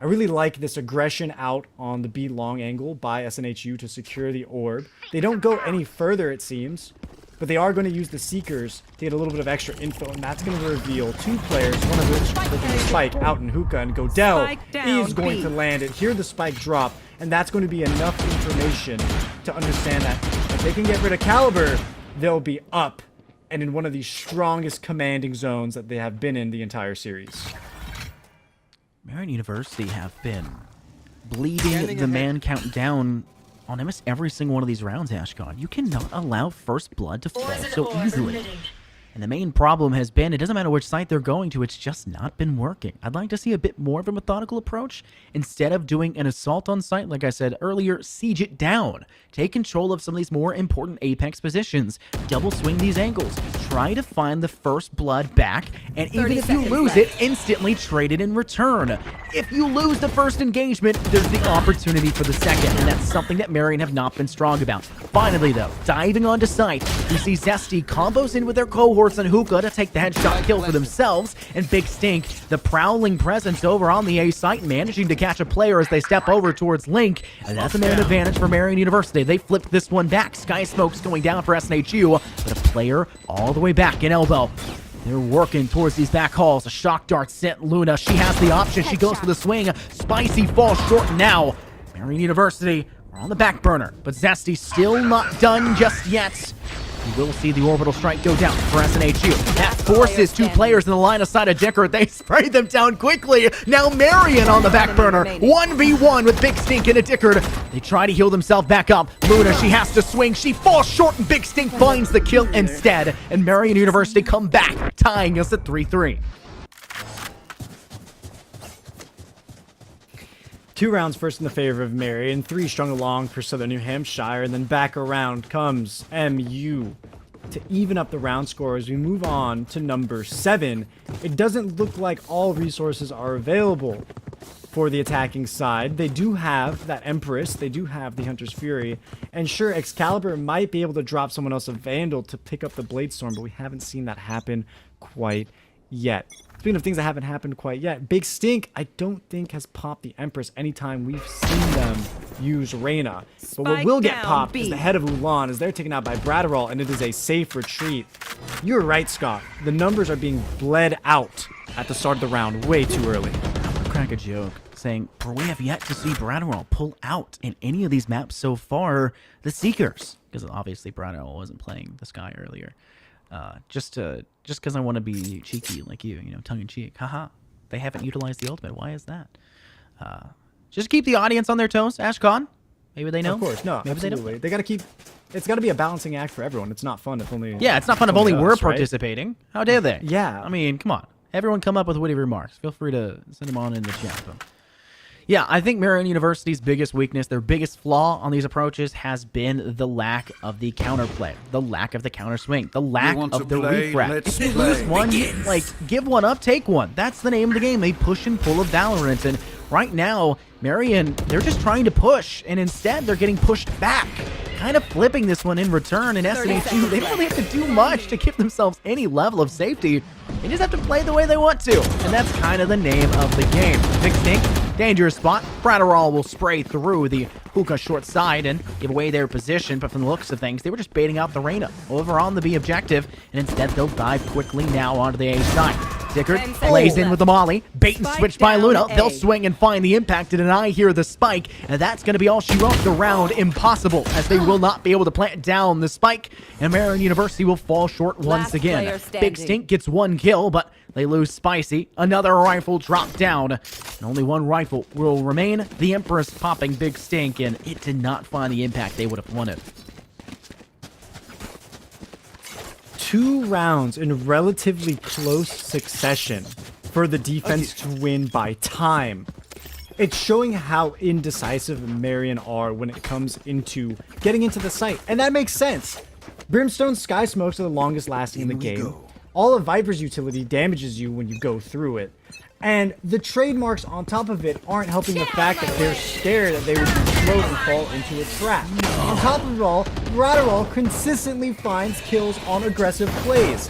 I really like this aggression out on the B long angle by SNHU to secure the orb. They don't go any further, it seems, but they are going to use the Seekers to get a little bit of extra info, and that's going to reveal two players, one of which looking to spike out in Hookah, and Godel is going to land it. Hear the spike drop, and that's going to be enough information to understand that if they can get rid of Caliber, they'll be up and in one of the strongest commanding zones that they have been in the entire series. Marion University have been bleeding the man count down on almost every single one of these rounds, Ashcon. You cannot allow first blood to fall so easily. And the main problem has been, it doesn't matter which site they're going to, it's just not been working. I'd like to see a bit more of a methodical approach. Instead of doing an assault on site, like I said earlier, siege it down. Take control of some of these more important apex positions. Double swing these angles. Try to find the first blood back, and even if you lose it, instantly trade it in return. If you lose the first engagement, there's the opportunity for the second, and that's something that Marion have not been strong about. Finally, though, diving onto site, we see Zesty combos in with their cohorts and Hookah to take the headshot kill for themselves, and Big Stink, the prowling presence over on the A site, managing to catch a player as they step over towards Link, and that's a man advantage for Marion University. They flipped this one back. Sky Smoke's going down for SNHU, but a player all the way back in elbow. They're working towards these back halls. A shock dart sent Luna. She has the option. She goes for the swing. Spicy falls short now. Marion University are on the back burner, but Zesty still not done just yet. You will see the orbital strike go down for SNHU. That forces two players in the line of sight of Dickard. They spray them down quickly. Now Marion on the back burner. 1v1 with Big Stink and a Dickard. They try to heal themselves back up. Luna, she has to swing. She falls short, and Big Stink finds the kill instead. And Marion University come back, tying us at 3-3. 2 rounds first in the favor of Marion, 3 strung along for Southern New Hampshire, and then back around comes MU to even up the round score as we move on to number 7. It doesn't look like all resources are available for the attacking side. They do have that Empress, they do have the Hunter's Fury, and sure, Excalibur might be able to drop someone else a Vandal to pick up the Bladestorm, but we haven't seen that happen quite yet. Speaking of things that haven't happened quite yet, Big Stink, I don't think has popped the Empress anytime we've seen them use Reyna. But what Spike will get down, popped B. is the head of Ulan as they're taken out by Bratterall, and it is a safe retreat. You're right, Scott. The numbers are being bled out at the start of the round way too early. I'm gonna crack a joke saying, for we have yet to see Bratterall pull out in any of these maps so far the Seekers. Because obviously Bratterall wasn't playing the Sky earlier. Just because I want to be cheeky like you know, tongue-in-cheek. Haha. They haven't utilized the ultimate. Why is that? Just keep the audience on their toes, Ashcon. Maybe they know. Of course, no, Maybe absolutely. They got to keep... It's got to be a balancing act for everyone. It's not fun if only... Yeah, it's not fun if only us, we're right? participating. How dare they? Yeah. I mean, come on. Everyone come up with witty remarks. Feel free to send them on in the chat. But yeah, I think Marion University's biggest weakness, their biggest flaw on these approaches has been the lack of the counterplay, the lack of the counter swing, the lack of the refrag. If you lose one, like, give one up, take one. That's the name of the game. They push and pull of Valorant. And right now, Marion, they're just trying to push, and instead they're getting pushed back. Kind of flipping this one in return, and SNH2, they don't really have to do much to give themselves any level of safety. They just have to play the way they want to, and that's kind of the name of the game. Big Stink, dangerous spot. Bratterall will spray through the hookah short side and give away their position, but from the looks of things, they were just baiting out the Reyna over on the B objective, and instead they'll dive quickly now onto the A side. Dickard plays in with the molly, bait and switch by Luna. They'll swing and find the impact to deny here the spike, and that's going to be all she wrote. The round impossible, as they will not be able to plant down the spike, and Marion University will fall short once again. Big Stink gets one kill, but they lose Spicy. Another rifle dropped down, and only one rifle will remain. The Empress popping Big Stink, and it did not find the impact they would have wanted. 2 rounds in relatively close succession for the defense to win by time. It's showing how indecisive Marion are when it comes into getting into the site, and that makes sense. Brimstone's Sky Smokes are the longest lasting in the game. All of Viper's utility damages you when you go through it. And the trademarks on top of it aren't helping the fact that they're scared that they would be slowed and fall into a trap. On top of it all, Bratterall consistently finds kills on aggressive plays.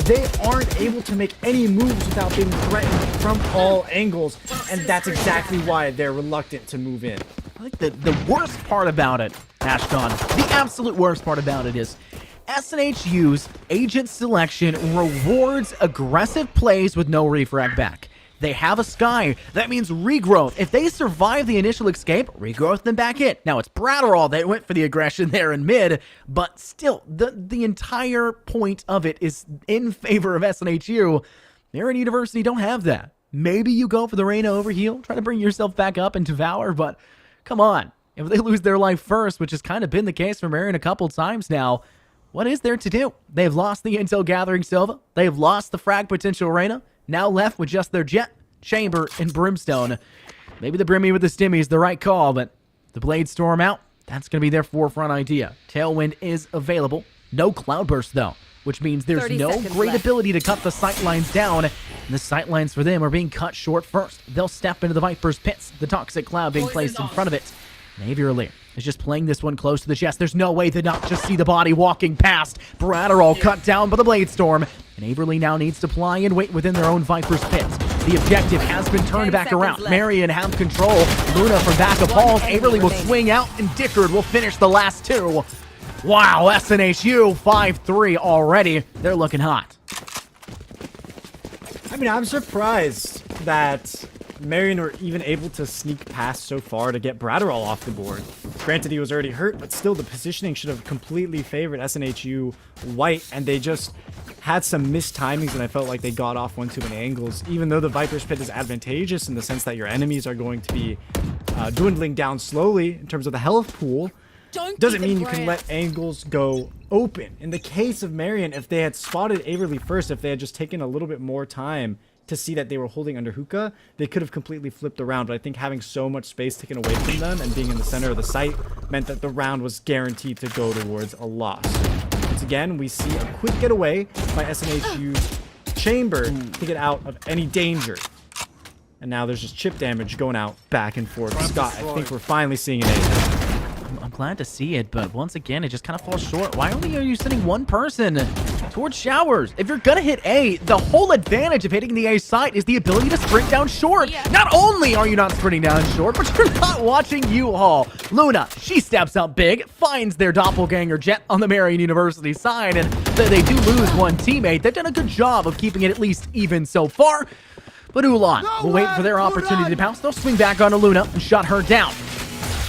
They aren't able to make any moves without being threatened from all angles, and that's exactly why they're reluctant to move in. I think the worst part about it, Ashcon, the absolute worst part about it is SNHU's agent selection rewards aggressive plays with no refrag back. They have a Sky. That means regrowth. If they survive the initial escape, regrowth them back in. Now, it's Bratterall that went for the aggression there in mid, but still, the entire point of it is in favor of SNHU. Marion University don't have that. Maybe you go for the Reyna overheal, try to bring yourself back up into Valor, but come on. If they lose their life first, which has kind of been the case for Marion a couple times now, what is there to do? They've lost the intel gathering Silva. They've lost the frag potential Reyna. Now left with just their Jet, Chamber, and Brimstone. Maybe the Brimmy with the Stimmy is the right call, but the Blade Storm out, that's going to be their forefront idea. Tailwind is available. No Cloudburst, though, which means there's no great ability to cut the sightlines down. And the sightlines for them are being cut short first. They'll step into the Viper's pits, the Toxic Cloud being placed in front of it. And Aviarly is just playing this one close to the chest. There's no way to not just see the body walking past. Bratterall cut down by the Blade Storm. And Averly now needs to ply and wait within their own Viper's pits. The objective has been turned back around. Marion have control. Luna from back of Halls. Averly will swing out, and Dickard will finish the last two. Wow, SNHU 5-3 already. They're looking hot. I mean, I'm surprised that Marion were even able to sneak past so far to get Bratterall off the board. Granted, he was already hurt, but still the positioning should have completely favored SNHU white, and they just had some missed timings, and I felt like they got off one too many angles. Even though the Viper's Pit is advantageous in the sense that your enemies are going to be dwindling down slowly in terms of the health pool, doesn't mean you can let angles go open. In the case of Marion, if they had spotted Averly first, if they had just taken a little bit more time to see that they were holding under hookah, they could have completely flipped around. But I think having so much space taken away from them and being in the center of the site meant that the round was guaranteed to go towards a loss. Once again, we see a quick getaway by SNHU's Chamber to get out of any danger. And now there's just chip damage going out back and forth. Scott, I think we're finally seeing an A. I'm glad to see it, but once again, it just kind of falls short. Why only are you sending one person towards showers. If you're gonna hit A, the whole advantage of hitting the A site is the ability to sprint down short. Not only are you not sprinting down short, but you're not watching U-Haul. Luna, she steps up big, finds their doppelganger Jet on the Marion University side, and they do lose one teammate. They've done a good job of keeping it at least even so far. But Ulan will wait for their opportunity to pounce. They'll swing back onto Luna and shut her down.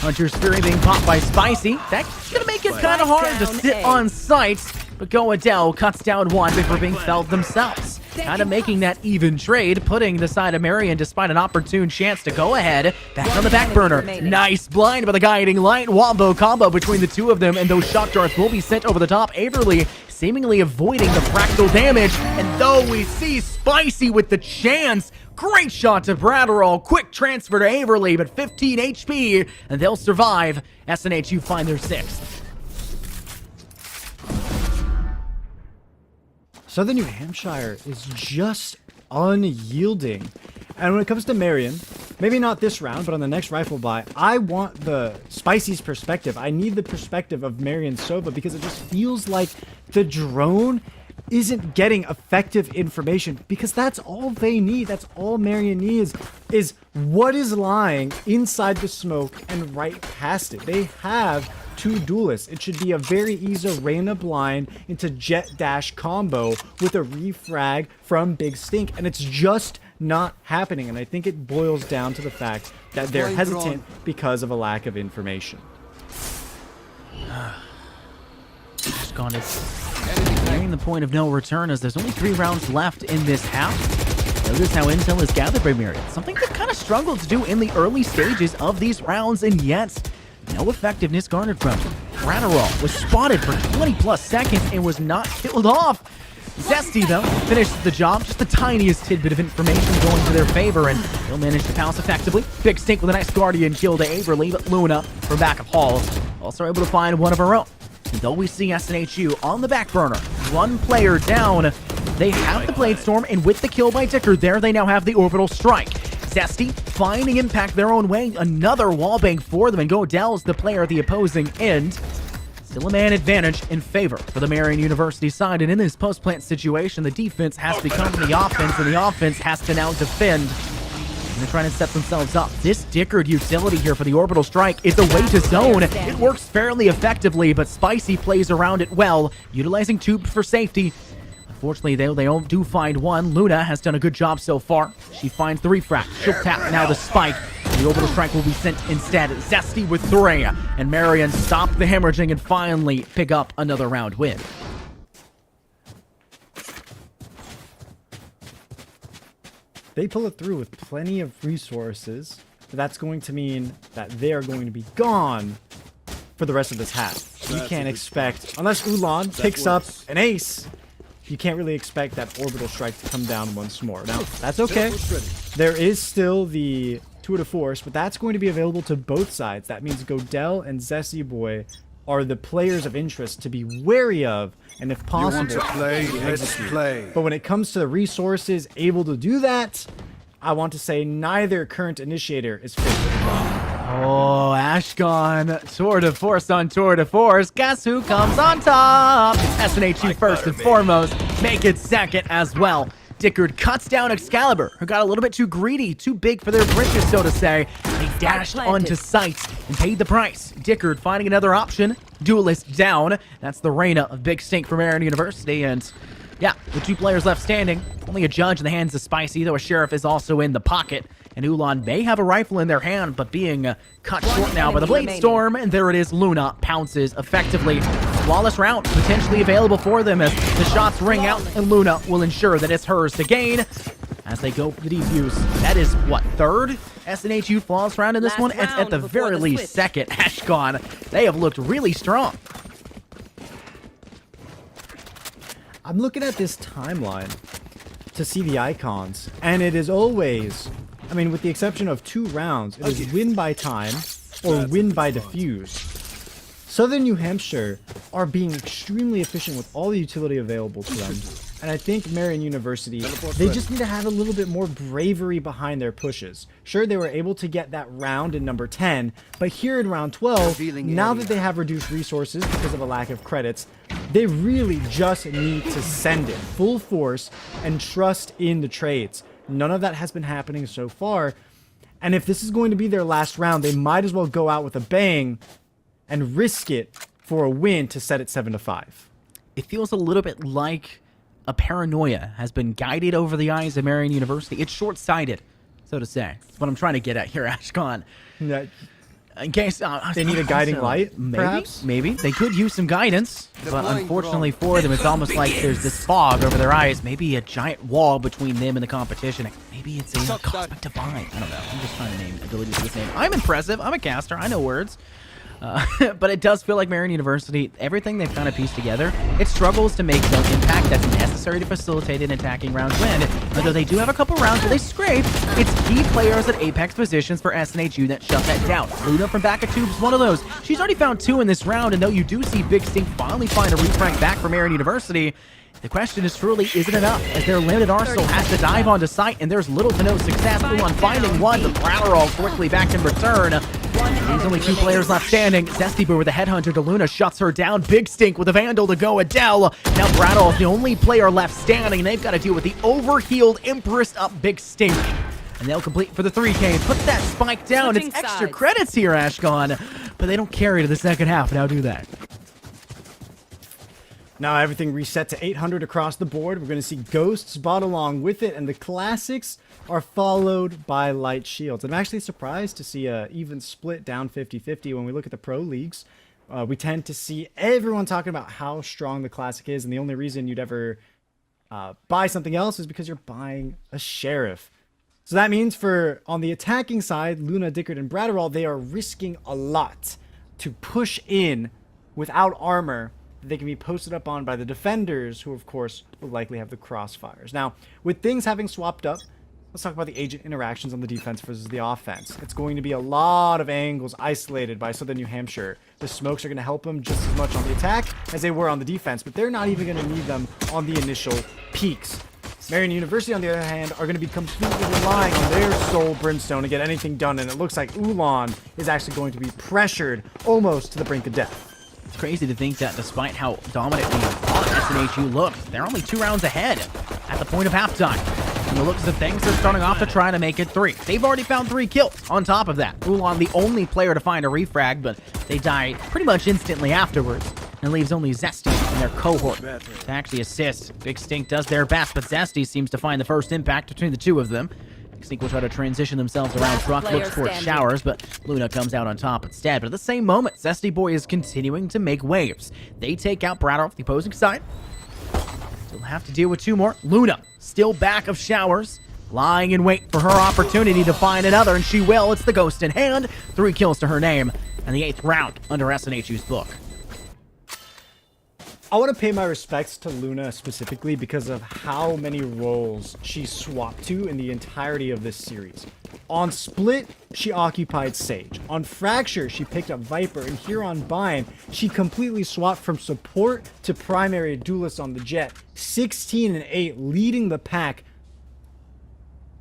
Hunter's Fury being popped by Spicy. That's gonna make it kind of hard to sit on site. But Go Adele cuts down one before being felled themselves. Kind of making that even trade, putting the side of Marion despite an opportune chance to go ahead. Back on the back burner. Nice blind by the guiding light. Wombo combo between the two of them, and those shock darts will be sent over the top. Averly seemingly avoiding the fractal damage. And though we see Spicy with the chance, great shot to Bradderall. Quick transfer to Averly, but 15 HP, and they'll survive. SNHU find their 6th. Southern New Hampshire is just unyielding. And when it comes to Marion, maybe not this round, but on the next rifle buy, I want the Spicy's perspective. I need the perspective of Marion Sova because it just feels like the drone isn't getting effective information, because that's all they need. That's all Marion needs, is what is lying inside the smoke and right past it. They have 2 duelists. It should be a very easy Reyna blind into Jet Dash combo with a refrag from Big Stink, and it's just not happening. And I think it boils down to the fact that they're hesitant because of a lack of information. Just gone. Nearing the point of no return, as there's only 3 rounds left in this half. Notice how intel is gathered by Marion. Something they've kind of struggled to do in the early stages of these rounds, and yet no effectiveness garnered from him. Bradderall was spotted for 20 plus seconds and was not killed off. Zesty, though, finishes the job. Just the tiniest tidbit of information going to their favor, and they'll manage to pounce effectively. Big Stink with a nice Guardian kill to Averly, but Luna from back of Hall also able to find one of her own. And though we see SNHU on the back burner, 1 player down, they have the Blade Storm, and with the kill by Dicker there, they now have the Orbital Strike. Zesty finding impact their own way, another wallbang for them, and Godell's the player at the opposing end. Still a man advantage in favor for the Marion University side, and in this post-plant situation, the defense has become the offense, and the offense has to now defend. And they're trying to set themselves up. This Dickered utility here for the Orbital Strike is a way to zone. It works fairly effectively, but Spicy plays around it well, utilizing tubes for safety. Unfortunately, they do find one. Luna has done a good job so far. She finds the refract. She'll tap now the spike. The Orbital Strike will be sent instead. Zesty with 3. And Marion stop the hemorrhaging and finally pick up another round win. They pull it through with plenty of resources, but that's going to mean that they are going to be gone for the rest of this half. You can't expect, unless Ulan picks up an ace, you can't really expect that Orbital Strike to come down once more. Now, that's okay. There is still the Tour de Force, but that's going to be available to both sides. That means Godell and Zesty Boy are the players of interest to be wary of, and if possible, You want to play? Let's play. But when it comes to the resources able to do that, I want to say neither current initiator is fit. Oh, Ashgon, Tour de Force on Tour de Force. Guess who comes on top? It's SNHU first and foremost. Make it second as well. Dickard cuts down Excalibur, who got a little bit too greedy, too big for their britches, so to say. They dashed onto site and paid the price. Dickard finding another option. Duelist down. That's the Reyna of Big Stink from Marion University, and yeah, the 2 players left standing. Only a judge in the hands of Spicy, though a sheriff is also in the pocket. And Ulan may have a rifle in their hand, but being cut short now by the Blade Storm. And there it is, Luna pounces effectively. Flawless round potentially available for them as the shots ring out, and Luna will ensure that it's hers to gain as they go for the defuse. That is, what, 3rd SNHU flawless round in this one? At the very least, 2nd. Ashgon, they have looked really strong. I'm looking at this timeline to see the icons, and it is always, I mean, with the exception of 2 rounds, it is win by time or win by defuse. Southern New Hampshire are being extremely efficient with all the utility available to them, and I think Marion University, they just need to have a little bit more bravery behind their pushes. Sure, they were able to get that round in number 10, but here in round 12, now that they have reduced resources because of a lack of credits, They really just need to send it full force and trust in the trades. None of that has been happening so far. And if this is going to be their last round, they might as well go out with a bang and risk it for a win to set it 7-5. It feels a little bit like a paranoia has been guided over the eyes of Marion University. It's short-sighted, so to say. That's what I'm trying to get at here, Ashkan. Yeah. In case They need a guiding light, maybe, perhaps? Maybe. They could use some guidance, but unfortunately for them, it's almost like there's this fog over their eyes. Maybe a giant wall between them and the competition. Maybe it's a cosmic divine. I don't know. I'm just trying to name abilities with this name. I'm impressive. I'm a caster. I know words. But it does feel like Marion University, everything they've kind of pieced together, it struggles to make the impact that's necessary to facilitate an attacking round win. Although they do have a couple rounds where they scrape, it's key players at apex positions for SNHU that shut that down. Luna from back of tube is one of those. She's already found 2 in this round, and though you do see Big Stink finally find a refrank back for Marion University, the question is truly, is it enough? As their limited arsenal has to dive onto site, and there's little to no success. On finding one, the Bratterall quickly back in return. There's only 2 players left standing. Zesty Boo with a headhunter to Luna shuts her down. Big Stink with a Vandal to go. Adele. Now Bratterall is the only player left standing, and they've got to deal with the overhealed Empress up Big Stink. And they'll complete for the 3K. Put that spike down. It's extra credits here, Ashkan. But they don't carry to the second half. Now do that. Now everything reset to 800 across the board. We're going to see Ghosts bought along with it, and the Classics are followed by Light Shields. I'm actually surprised to see a even split down 50-50 when we look at the pro leagues. We tend to see everyone talking about how strong the Classic is, and the only reason you'd ever buy something else is because you're buying a Sheriff. So that means on the attacking side, Luna, Dickard, and Bratterall, they are risking a lot to push in without armor. They can be posted up on by the defenders, who of course will likely have the crossfires. Now, with things having swapped up, let's talk about the agent interactions on the defense versus the offense. It's going to be a lot of angles isolated by Southern New Hampshire. The smokes are going to help them just as much on the attack as they were on the defense, but they're not even going to need them on the initial peaks. Marion University, on the other hand, are going to be completely relying on their soul brimstone to get anything done, and it looks like Ulan is actually going to be pressured almost to the brink of death. It's crazy to think that despite how dominantly SNHU looked, they're only 2 rounds ahead at the point of halftime. From the looks of things, they're starting off to try to make it 3. They've already found 3 kills on top of that. Ulan, the only player to find a refrag, but they die pretty much instantly afterwards. And leaves only Zesty in their cohort to actually assist. Big Stink does their best, but Zesty seems to find the first impact between the 2 of them. Big Stink will try to transition themselves around truck, looks towards showers, but Luna comes out on top instead. But at the same moment, Zesty Boy is continuing to make waves. They take out Bratterall off the opposing side. Still have to deal with 2 more. Luna, still back of showers, lying in wait for her opportunity to find another, and she will. It's the Ghost in hand. 3 kills to her name, and the 8th round under SNHU's book. I want to pay my respects to Luna specifically because of how many roles she swapped to in the entirety of this series. On Split, she occupied Sage. On Fracture, she picked up Viper. And here on Bind, she completely swapped from support to primary duelist on the Jet. 16 and 8, leading the pack.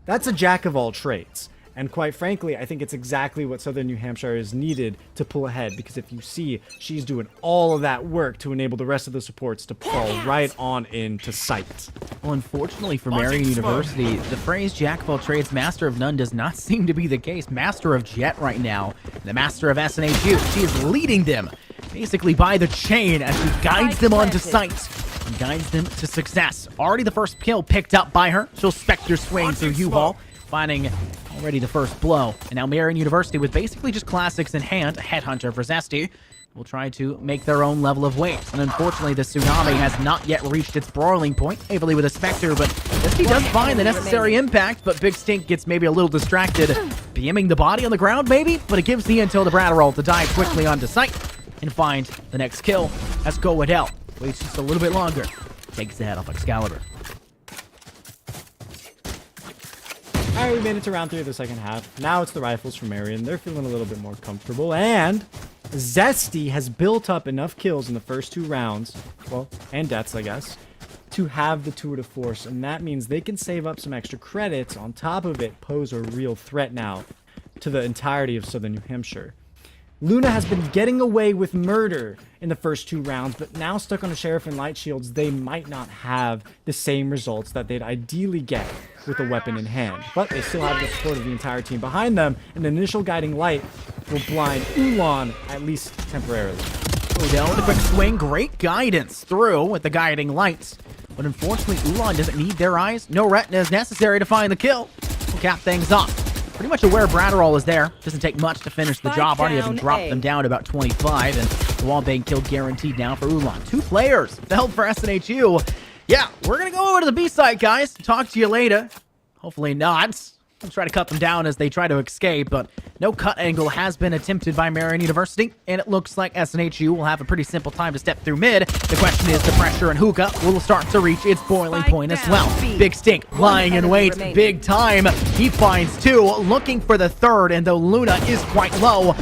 That's a jack of all trades. And quite frankly, I think it's exactly what Southern New Hampshire is needed to pull ahead. Because if you see, she's doing all of that work to enable the rest of the supports to fall right on into sight. Well, unfortunately for Marion University, the phrase Jack of all trades, master of none does not seem to be the case. Master of Jet right now, the master of SNHU. She is leading them basically by the chain as she guides them onto sight and guides them to success. Already the first kill picked up by her. She'll Spectre swing through U-Haul, finding already the first blow. And now Marion University, with basically just Classics in hand, Headhunter for Zesty, will try to make their own level of weight. And unfortunately, the Tsunami has not yet reached its broiling point, heavily with a Spectre, but Zesty does find the necessary impact, but Big Stink gets maybe a little distracted, BMing the body on the ground maybe, but it gives the intel to Bratterall to dive quickly onto site and find the next kill as Go Adele waits just a little bit longer, takes the head off Excalibur. Alright, we made it to round 3 of the second half. Now it's the rifles from Marion. They're feeling a little bit more comfortable. And Zesty has built up enough kills in the first 2 rounds, well, and deaths, I guess, to have the tour de force. And that means they can save up some extra credits. On top of it, pose a real threat now to the entirety of Southern New Hampshire. Luna has been getting away with murder in the first 2 rounds, but now stuck on a Sheriff and Light Shields, they might not have the same results that they'd ideally get with a weapon in hand. But they still have the support of the entire team behind them, and the initial Guiding Light will blind Ulan, at least temporarily. Odell with a quick swing, great guidance through with the Guiding Lights. But unfortunately, Ulan doesn't need their eyes. No retina is necessary to find the kill. We'll cap things off. Pretty much aware Bratterall is there. Doesn't take much to finish the job. Already having dropped them down to about 25, and the wallbang kill guaranteed now for Ulan. 2 players felled for SNHU. Yeah, we're going to go over to the B site, guys. Talk to you later. Hopefully not. I'll try to cut them down as they try to escape, but no cut angle has been attempted by Marion University, and it looks like SNHU will have a pretty simple time to step through mid. The question is, the pressure and hookah will start to reach its boiling point as well. Big Stink lying in wait, big time. He finds 2, looking for the 3rd, and though Luna is quite low,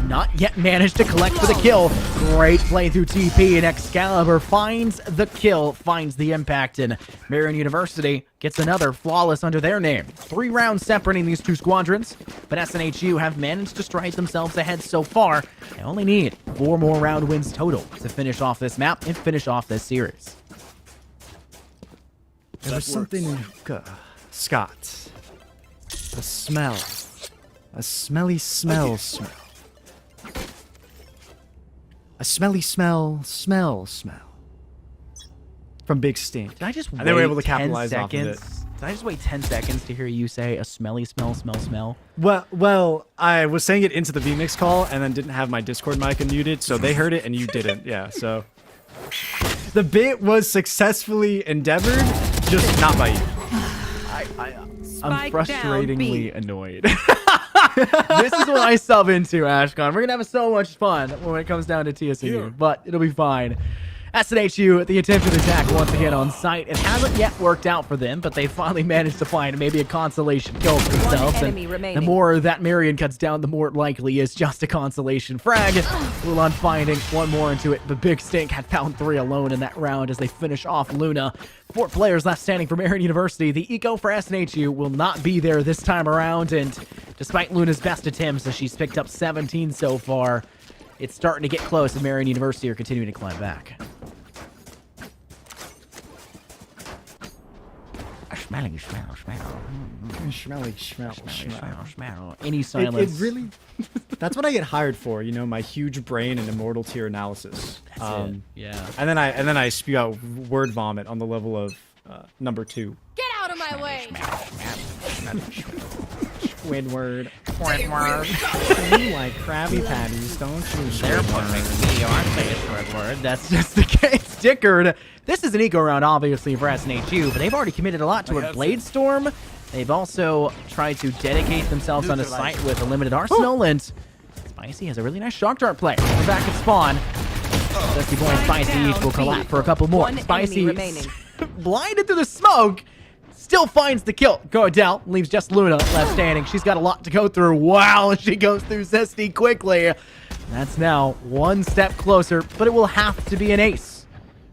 not yet managed to collect for the kill. Great play through TP, and Excalibur finds the kill, finds the impact, and Marion University gets another flawless under their name. 3 rounds separating these 2 squadrons, but SNHU have managed to strike themselves ahead so far. They only need 4 more round wins total to finish off this map and finish off this series. There was something in hookah. Scott. A smell. A smelly smell. A smelly smell. From Big Stink. Did I just wait they were able to 10 capitalize off of seconds? it. Did I just wait 10 seconds to hear you say a smelly smell? Well, I was saying it into the VMix call and then didn't have my Discord mic unmuted, so they heard it and you didn't. Yeah, so the bit was successfulry endeavored, just not by you. I'm frustratingly annoyed. This is what I sub into, Ashcon. We're gonna have so much fun when it comes down to TSU, but it'll be fine. SNHU, the attempted attack once again on site. It hasn't yet worked out for them, but they finally managed to find maybe a consolation kill for themselves. And the more that Marion cuts down, the more it likely is just a consolation frag. Ulan finding 1 more into it, but Big Stink had found 3 alone in that round as they finish off Luna. 4 players left standing for Marion University. The eco for SNHU will not be there this time around, and despite Luna's best attempts, as she's picked up 17 so far, it's starting to get close, and Marion University are continuing to climb back. Smelly smell. Any silence. It really... That's what I get hired for, you know, my huge brain and immortal tier analysis. That's it. Yeah. And then I spew out word vomit on the level of number 2. Get out of my way! Squidward. You like Krabby Patties, don't you? They're putting me on Squidward. That's just the case. Dickard. This is an eco round, obviously, for SNHU, but they've already committed a lot toward Blade Storm. They've also tried to dedicate themselves on a site with a limited arsenal, and Spicy has a really nice shock dart play. We're back at spawn. Dusty Boy and Spicy each will collapse for a couple more. Spicy, blinded through the smoke, still finds the kill. Gordell leaves just Luna left standing. She's got a lot to go through. Wow, she goes through Zesty quickly. That's now 1 step closer, but it will have to be an ace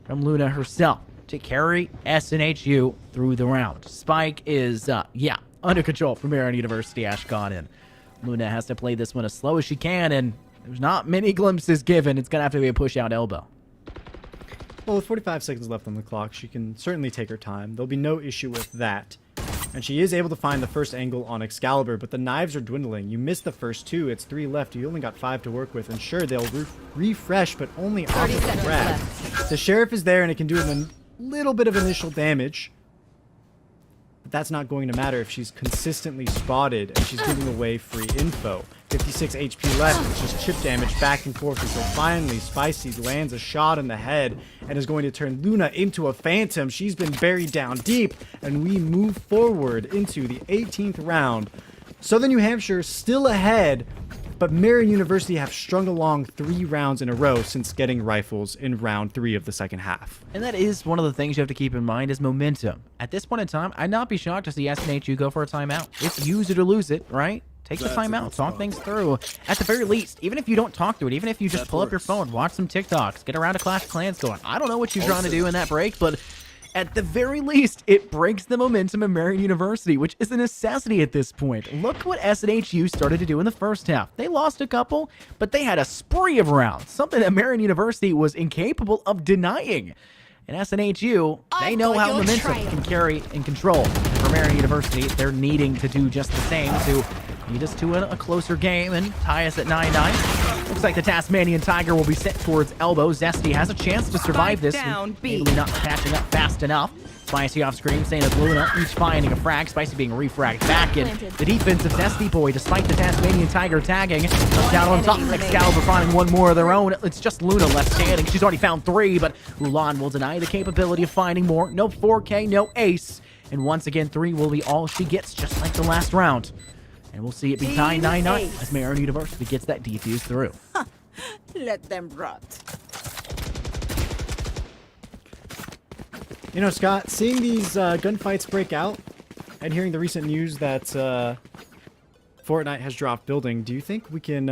from Luna herself to carry SNHU through the round. Spike is, under control from Marion University, Ashcon, and Luna has to play this one as slow as she can, and there's not many glimpses given. It's going to have to be a push-out elbow. Well, with 45 seconds left on the clock, she can certainly take her time. There'll be no issue with that. And she is able to find the first angle on Excalibur, but the knives are dwindling. You missed the first 2. It's 3 left. You only got 5 to work with. And sure, they'll refresh, but only off of the grab. The Sheriff is there, and it can do a little bit of initial damage. But that's not going to matter if she's consistently spotted and she's giving away free info. 56 HP left. It's just chip damage back and forth until finally Spicy lands a shot in the head and is going to turn Luna into a phantom. She's been buried down deep, and we move forward into the 18th round. Southern New Hampshire still ahead, but Marion University have strung along 3 rounds in a row since getting rifles in round 3 of the second half. And that is one of the things you have to keep in mind is momentum. At this point in time, I'd not be shocked to see SNHU go for a timeout. It's use it or lose it, right? Take the time out, talk things through. At the very least, even if you don't talk to it, even if you just pull up your phone, watch some TikToks, get around a Clash of Clans going. I don't know what you're trying to do in that break, but At the very least, it breaks the momentum of Marion University, which is a necessity at this point. Look what SNHU started to do in the first half. They lost a couple, but they had a spree of rounds, something that Marion University was incapable of denying. And SNHU, they know how momentum can carry and control. And for Marion University, they're needing to do just the same to lead us to a closer game and tie us at 9-9. Looks like the Tasmanian Tiger will be set towards elbow. Zesty has a chance to survive this. Maybe not catching up fast enough. Spicy off screen, saying it's Luna, each finding a frag. Spicy being refragged back in. The defense of Zesty Boy, despite the Tasmanian Tiger tagging, down on top. Excalibur finding one more of their own. It's just Luna left standing. She's already found 3, but Ulan will deny the capability of finding more. No 4K, no ace. And once again, 3 will be all she gets, just like the last round. And we'll see it be tied 9-9 as Marion University gets that defuse through. Let them rot. You know, Scott, seeing these gunfights break out and hearing the recent news that Fortnite has dropped building, do you think we can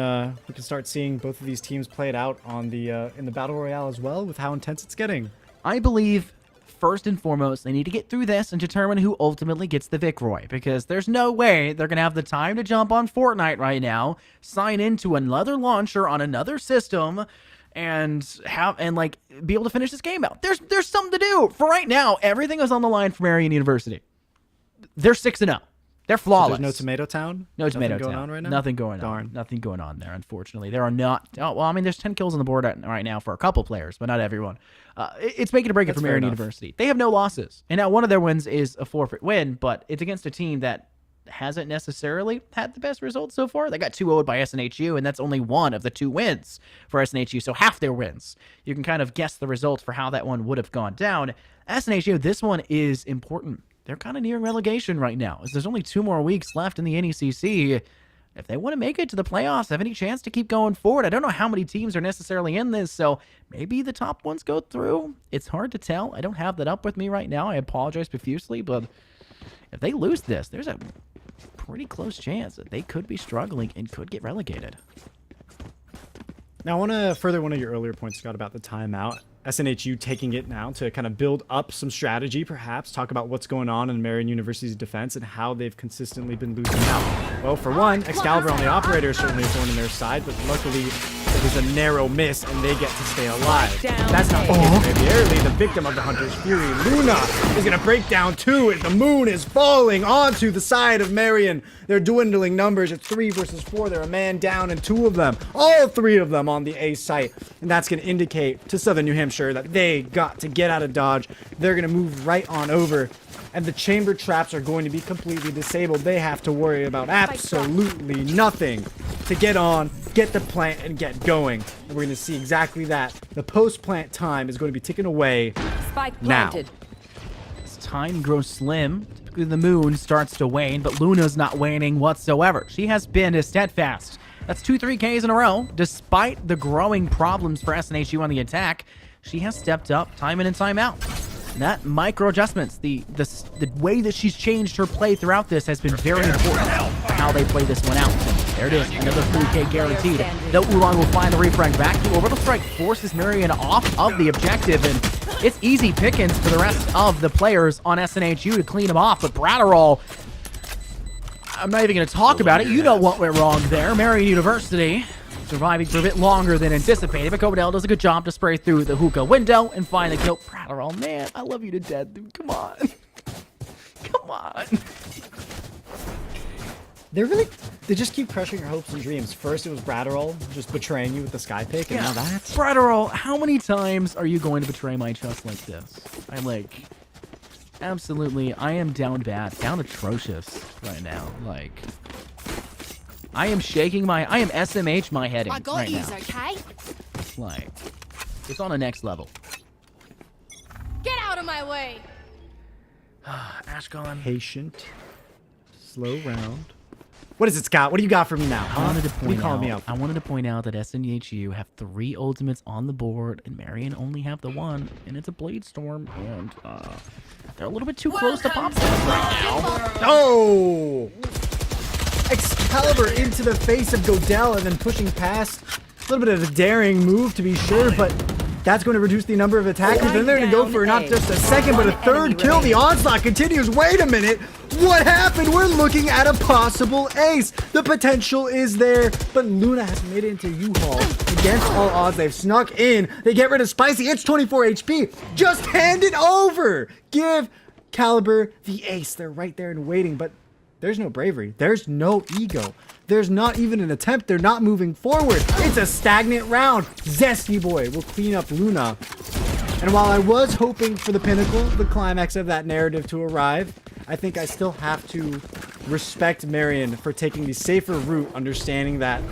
start seeing both of these teams play it out on the in the battle royale as well, with how intense it's getting? I believe first and foremost, they need to get through this and determine who ultimately gets the Vicroy, because there's no way they're going to have the time to jump on Fortnite right now, sign into another launcher on another system, and like be able to finish this game out. There's something to do. For right now, everything is on the line for Marion University. They're 6-0. They're flawless. So there's no Tomato Town? No Tomato Nothing Town. going on right now? Nothing going on. Darn. Nothing going on there, unfortunately. There are not... Oh, well, I mean, there's 10 kills on the board right now for a couple players, but not everyone. It's making a break it for Marion University. They have no losses. And now one of their wins is a forfeit win, but it's against a team that hasn't necessarily had the best results so far. They got 2-0'd by SNHU, and that's only one of the 2 wins for SNHU, so half their wins. You can kind of guess the result for how that one would have gone down. SNHU, this one is important. They're kind of near relegation right now, as there's only 2 more weeks left in the NECC. If they want to make it to the playoffs, have any chance to keep going forward? I don't know how many teams are necessarily in this, so maybe the top ones go through. It's hard to tell. I don't have that up with me right now. I apologize profusely, but if they lose this, there's a pretty close chance that they could be struggling and could get relegated. Now, I want to further one of your earlier points, Scott, about the timeout. SNHU taking it now to kind of build up some strategy, perhaps, talk about what's going on in Marion University's defense and how they've consistently been losing out. Well, for one, Excalibur on the operator is certainly a thorn in their side, but luckily it was a narrow miss and they get to stay alive. That's not the case very the victim of the Hunter's Fury. Luna is going to break down too, and the moon is falling onto the side of Marion. They're dwindling numbers. It's 3 versus 4. They're a man down, and 2 of them, all 3 of them on the A site. And that's going to indicate to Southern New Hampshire that they got to get out of Dodge. They're going to move right on over. And the chamber traps are going to be completely disabled. They have to worry about absolutely nothing to get on, get the plant, and get going. And we're going to see exactly that. The post-plant time is going to be ticking away Spike now. planted. As time grows slim, typically the moon starts to wane, but Luna's not waning whatsoever. She has been as steadfast. That's 2 3Ks in a row. Despite the growing problems for SNHU on the attack, she has stepped up time in and time out. And that micro adjustments, the way that she's changed her play throughout this has been very important for how they play this one out. There it is, another 3K guaranteed. The Ulan will find the refrag back. The orbital strike forces Marion off of the objective, and it's easy pickings for the rest of the players on SNHU to clean them off. But Bratterall, I'm not even going to talk about it. You know what went wrong there. Marion University surviving for a bit longer than anticipated, but Cobadell does a good job to spray through the hookah window and find the kill. Bratterall, man, I love you to death, dude. Come on. Come on. They just keep crushing your hopes and dreams. First, it was Bratterall just betraying you with the sky pick, and now that's... Bratterall, how many times are you going to betray my trust like this? Absolutely, I am down bad, down atrocious right now. I am shaking I am SMH my heading I got right yous, now. okay? It's on the next level. Get out of my way! Ashcon. Patient. Slow round. What is it, Scott? What do you got for me now? I wanted to point out that SNHU have 3 ultimates on the board, and Marion only have the 1, and it's a Blade Storm, and they're a little bit too close to pop right now. Oh! Excalibur into the face of Godell and then pushing past. A little bit of a daring move, to be sure, but That's going to reduce the number of attackers. Then they're going to go for not just a second, but a third kill. The onslaught continues. Wait a minute. What happened? We're looking at a possible ace. The potential is there, but Luna has made it into U-Haul. Against all odds, they've snuck in. They get rid of Spicy. It's 24 HP. Just hand it over. Give Caliber the ace. They're right there and waiting, but there's no bravery. There's no ego. There's not even an attempt. They're not moving forward. It's a stagnant round. Zesty Boy will clean up Luna. And while I was hoping for the pinnacle, the climax of that narrative to arrive, I think I still have to respect Marion for taking the safer route, understanding that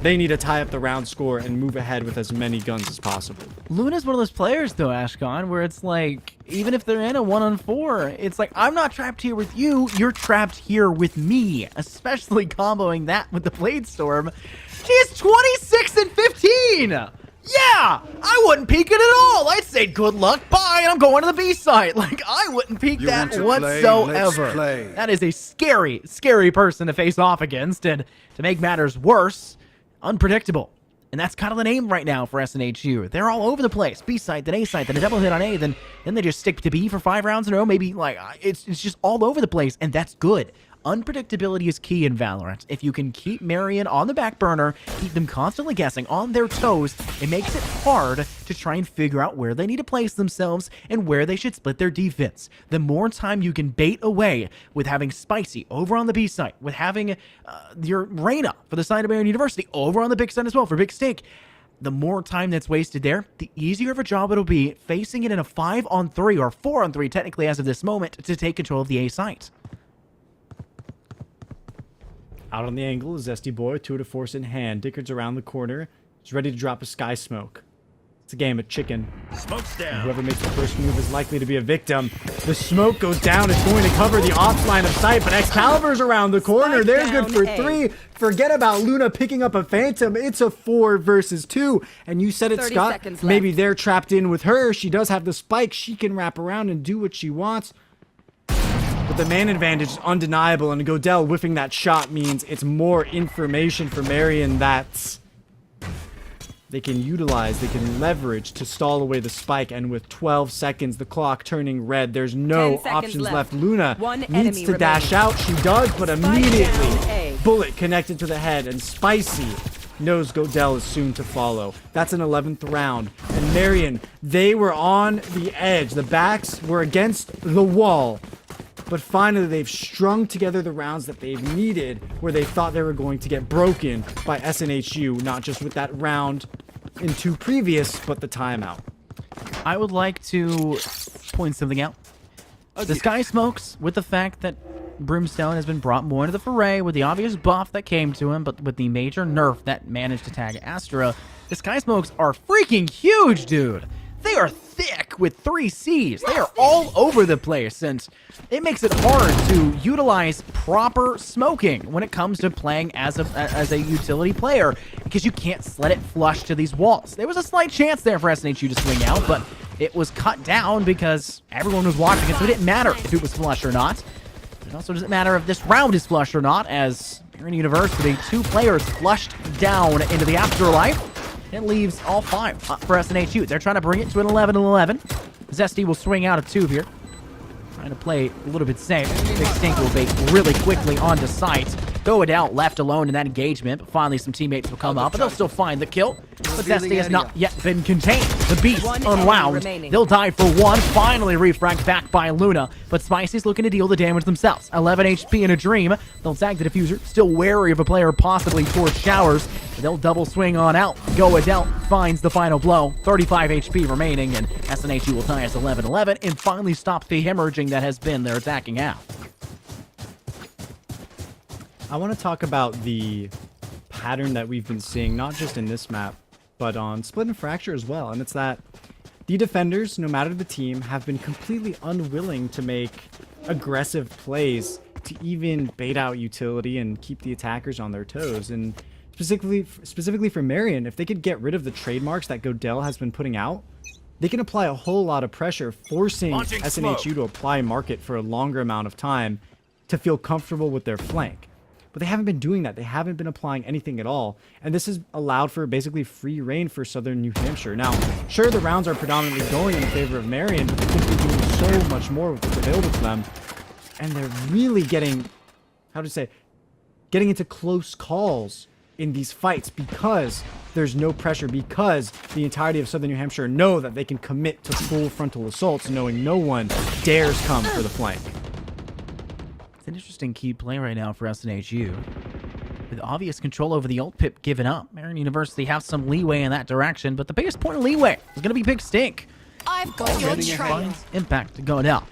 they need to tie up the round score and move ahead with as many guns as possible. Luna's one of those players, though, Ashcon, where it's like, even if they're in a 1-on-4, it's like, I'm not trapped here with you, you're trapped here with me. Especially comboing that with the Blade Storm. She is 26 and 15! Yeah! I wouldn't peek it at all! I'd say good luck, bye, and I'm going to the B side. Like, I wouldn't peek that whatsoever. That is a scary, scary person to face off against, and to make matters worse, unpredictable. And that's kind of the name right now for SNHU. They're all over the place. B side, then A side, then a double hit on A, then they just stick to B for 5 rounds in a row. Maybe, like, it's just all over the place, and that's good. Unpredictability is key in Valorant. If you can keep Marion on the back burner, keep them constantly guessing, on their toes, it makes it hard to try and figure out where they need to place themselves and where they should split their defense. The more time you can bait away with having Spicy over on the B side, with having your Reyna for the side of Marion University over on the big side as well for Big Steak, the more time that's wasted there, the easier of a job it'll be facing it in a 5-on-3 or 4-on-3 technically as of this moment to take control of the A site. Out on the angle is Zesty Boy, 2 to force in hand. Dickard's around the corner. He's ready to drop a Sky Smoke. It's a game of chicken. Smoke's down. And whoever makes the first move is likely to be a victim. The smoke goes down. It's going to cover the off line of sight, but Excalibur's around the corner. They're good for 3. Forget about Luna picking up a Phantom. It's a 4 versus 2. And you said it, Scott. Maybe they're trapped in with her. She does have the spike. She can wrap around and do what she wants. But the man advantage is undeniable, and Godel whiffing that shot means it's more information for Marion that they can utilize, they can leverage to stall away the spike. And with 12 seconds, the clock turning red, there's no options left. Luna needs to dash out. She does, but immediately bullet connected to the head, and Spicy knows Godel is soon to follow. That's an 11th round. And Marion, they were on the edge. The backs were against the wall. But finally, they've strung together the rounds that they've needed, where they thought they were going to get broken by SNHU, not just with that round in 2 previous, but the timeout. I would like to point something out. The Sky Smokes, with the fact that Brimstone has been brought more into the foray, with the obvious buff that came to him, but with the major nerf that managed to tag Astra, the Sky Smokes are freaking huge, dude! They are thick with 3 Cs. They are all over the place, and it makes it hard to utilize proper smoking when it comes to playing as a utility player, because you can't let it flush to these walls. There was a slight chance there for SNHU to swing out, but it was cut down because everyone was watching it, so it didn't matter if it was flush or not. It also doesn't matter if this round is flush or not, as here in University, 2 players flushed down into the afterlife. It leaves all 5 for SNHU. They're trying to bring it to an 11-11. Zesty will swing out of 2 here. Trying to play a little bit safe. Big Stink will bait really quickly onto site. Go out left alone in that engagement, but finally some teammates will come up, but they'll still find the kill. But Zesty has not yet been contained. The beast unwound. They'll die for 1. Finally refragged back by Luna, but Spicy's looking to deal the damage themselves. 11 HP in a dream. They'll tag the diffuser, still wary of a player possibly towards showers. They'll double swing on out. Go Adele finds the final blow. 35 HP remaining, and SNHU will tie us 11-11 and finally stop the hemorrhaging that has been their attacking half. I want to talk about the pattern that we've been seeing, not just in this map, but on Split and Fracture as well. And it's that the defenders, no matter the team, have been completely unwilling to make aggressive plays to even bait out utility and keep the attackers on their toes. And specifically for Marion, if they could get rid of the trademarks that Godel has been putting out, they can apply a whole lot of pressure, forcing SNHU to apply market for a longer amount of time to feel comfortable with their flank. But they haven't been doing that. They haven't been applying anything at all. And this has allowed for basically free reign for Southern New Hampshire. Now, sure, the rounds are predominantly going in favor of Marion, but they could be doing so much more with what's available to them. And they're really getting, getting into close calls in these fights because there's no pressure, because the entirety of Southern New Hampshire know that they can commit to full frontal assaults, knowing no one dares come for the flank. It's an interesting key play right now for SNHU. With obvious control over the ult pip given up, Marion University have some leeway in that direction, but the biggest point of leeway is going to be Big Stink. I've got your trail. Impact to go down.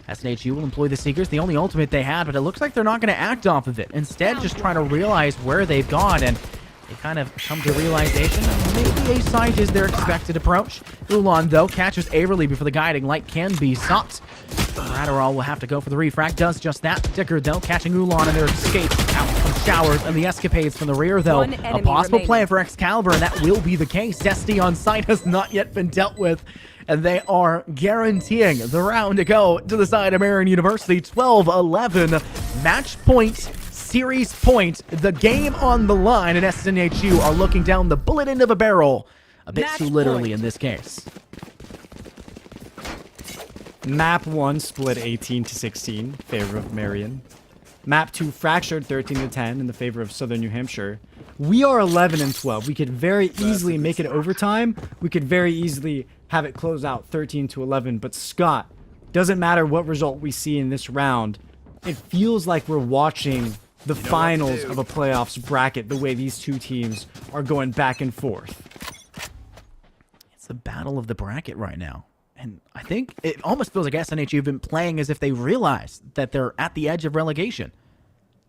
SNHU will employ the Seekers, the only ultimate they had, but it looks like they're not going to act off of it. Instead, just trying to realize where they've gone, and they kind of come to realization that maybe a side is their expected approach. Ulan, though, catches Averly before the guiding light can be sought. Adderall will have to go for the refrag, does just that. Dicker, though, catching Ulan in their escape out from showers, and the escapades from the rear, though. A possible plan for Excalibur, and that will be the case. Destiny on site has not yet been dealt with, and they are guaranteeing the round to go to the side of Marion University. 12-11, match point, series point, the game on the line, and SNHU are looking down the bullet end of a barrel, a bit too literally in this case. Map 1 split 18-16, favor of Marion. Map 2 fractured 13-10 in the favor of Southern New Hampshire. We are 11-12. We could very easily make it overtime. We could very easily have it close out 13-11. But Scott, doesn't matter what result we see in this round, it feels like we're watching the finals of a playoffs bracket, the way these two teams are going back and forth. It's a battle of the bracket right now. And I think it almost feels like SNHU have been playing as if they realize that they're at the edge of relegation.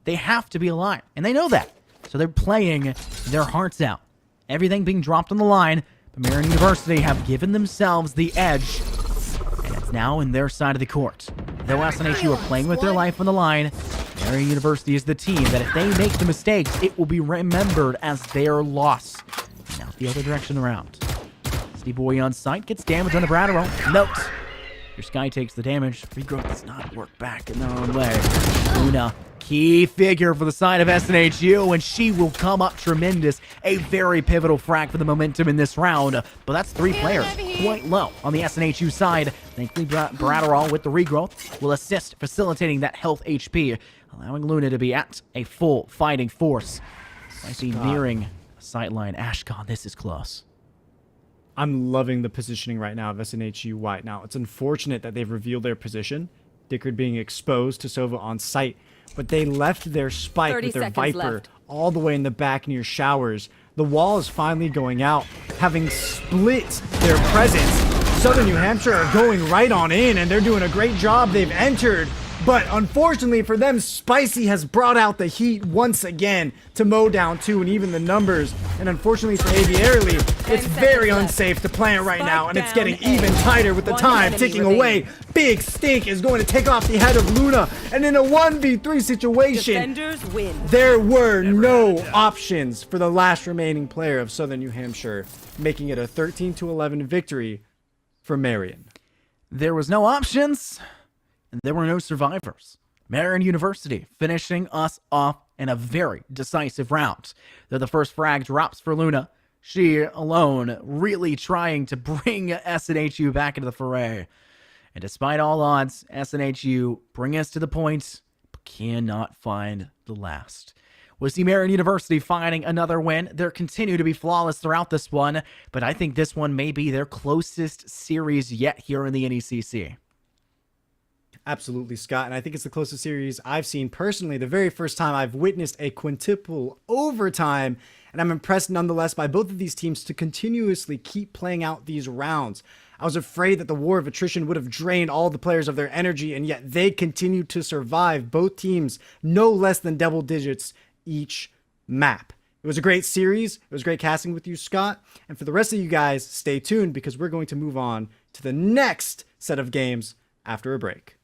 They have to be alive, and they know that. So they're playing their hearts out. Everything being dropped on the line, but Marion University have given themselves the edge, and it's now in their side of the court. Though SNHU are playing with their life on the line, Marion University is the team that if they make the mistakes, it will be remembered as their loss. Now the other direction around. Boy on site gets damage on the Bradero. Note, your Sky takes the damage. Regrowth does not work back in their own way. Luna, key figure for the side of SNHU, and she will come up tremendous. A very pivotal frag for the momentum in this round. But that's 3 players, quite low on the SNHU side. Thankfully, Bradero with the regrowth will assist facilitating that health HP, allowing Luna to be at a full fighting force. I see nearing a sightline. Ashcon, this is close. I'm loving the positioning right now of SNHU White. Now, it's unfortunate that they've revealed their position, Dickard being exposed to Sova on site, but they left their spike with their Viper all the way in the back near showers. The wall is finally going out, having split their presence. Southern New Hampshire are going right on in, and they're doing a great job. They've entered, but unfortunately for them, Spicy has brought out the heat once again to mow down 2 and even the numbers. And unfortunately for Aviarily, it's very unsafe to play it right now, and it's getting even tighter with the time ticking away. Big Stink is going to take off the head of Luna, and in a 1v3 situation, there were no options for the last remaining player of Southern New Hampshire, making it a 13-11 victory for Marion. There was no options. And there were no survivors. Marion University finishing us off in a very decisive round. Though the first frag drops for Luna, she alone really trying to bring SNHU back into the foray. And despite all odds, SNHU bring us to the point, but cannot find the last. We'll see Marion University finding another win. They continue to be flawless throughout this one, but I think this one may be their closest series yet here in the NECC. Absolutely, Scott, and I think it's the closest series I've seen personally. The very first time I've witnessed a quintuple overtime, and I'm impressed nonetheless by both of these teams to continuously keep playing out these rounds. I was afraid that the war of attrition would have drained all the players of their energy, and yet they continued to survive. Both teams no less than double digits each map. It was a great series. It was great casting with you, Scott. And for the rest of you guys, stay tuned because we're going to move on to the next set of games after a break.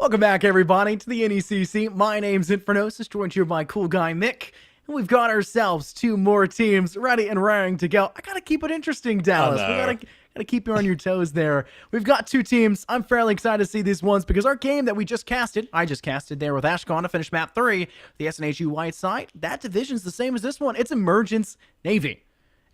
Welcome back, everybody, to the NECC. My name's Infernosis, joined here by cool guy Mick. And we've got ourselves 2 more teams ready and raring to go. I gotta keep it interesting, Dallas. We gotta keep you on your toes there. We've got 2 teams. I'm fairly excited to see these ones because our game that we just casted, I just casted there with Ashcon to finish map 3, the SNHU White side, that division's the same as this one. It's Emergence Navy.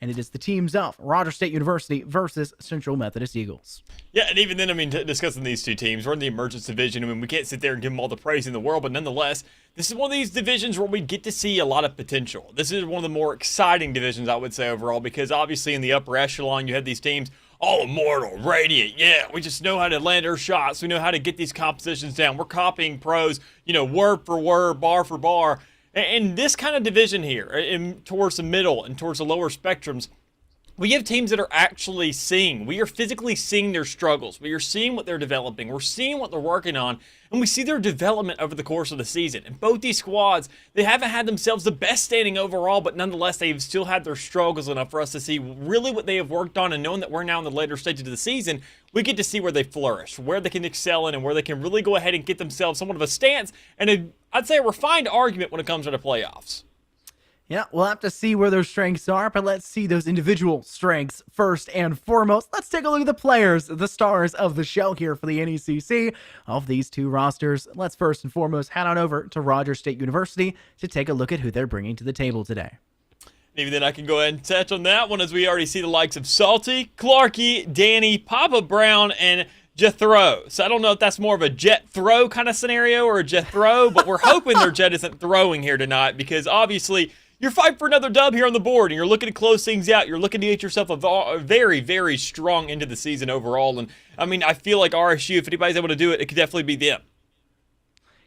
And it is the teams of Rogers State University versus Central Methodist Eagles. Yeah, and even then, I mean, discussing these 2 teams, we're in the Emergence Division. I mean, we can't sit there and give them all the praise in the world, but nonetheless, this is one of these divisions where we get to see a lot of potential. This is one of the more exciting divisions, I would say, overall, because obviously in the upper echelon, you have these teams, all Immortal, Radiant, yeah, we just know how to land our shots. We know how to get these compositions down. We're copying pros, you know, word for word, bar for bar. And this kind of division here, towards the middle and towards the lower spectrums, we have teams that are actually seeing. We are physically seeing their struggles. We are seeing what they're developing. We're seeing what they're working on. And we see their development over the course of the season. And both these squads, they haven't had themselves the best standing overall, but nonetheless, they've still had their struggles enough for us to see really what they have worked on. And knowing that we're now in the later stages of the season, we get to see where they flourish, where they can excel in, and where they can really go ahead and get themselves somewhat of a stance and I'd say a refined argument when it comes to the playoffs. Yeah, we'll have to see where their strengths are, but let's see those individual strengths first and foremost. Let's take a look at the players, the stars of the show here for the NECC of these 2 rosters. Let's first and foremost head on over to Rogers State University to take a look at who they're bringing to the table today. Maybe then I can go ahead and touch on that one as we already see the likes of Salty, Clarky, Danny, Papa Brown, and Jethro. So I don't know if that's more of a jet throw kind of scenario or a Jethro, but we're hoping their jet isn't throwing here tonight because obviously you're fighting for another dub here on the board and you're looking to close things out. You're looking to get yourself a very, very strong end of the season overall. And I mean, I feel like RSU, if anybody's able to do it, it could definitely be them.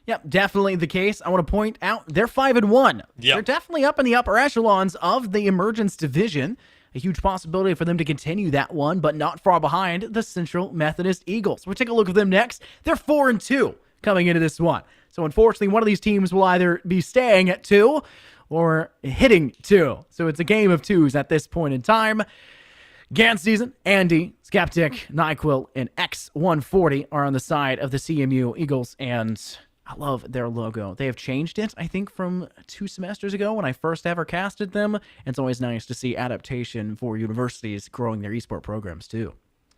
Yep, definitely the case. I want to point out they're 5-1. Yep. They're definitely up in the upper echelons of the Emergence Division. A huge possibility for them to continue that one, but not far behind the Central Methodist Eagles. We'll take a look at them next. They're 4-2 coming into this one. So unfortunately, one of these teams will either be staying at 2 or hitting 2. So it's a game of 2s at this point in time. Gans Season, Andy, Skeptic, NyQuil, and X140 are on the side of the CMU Eagles, and I love their logo. They have changed it, I think, from 2 semesters ago when I first ever casted them. It's always nice to see adaptation for universities growing their esport programs, too.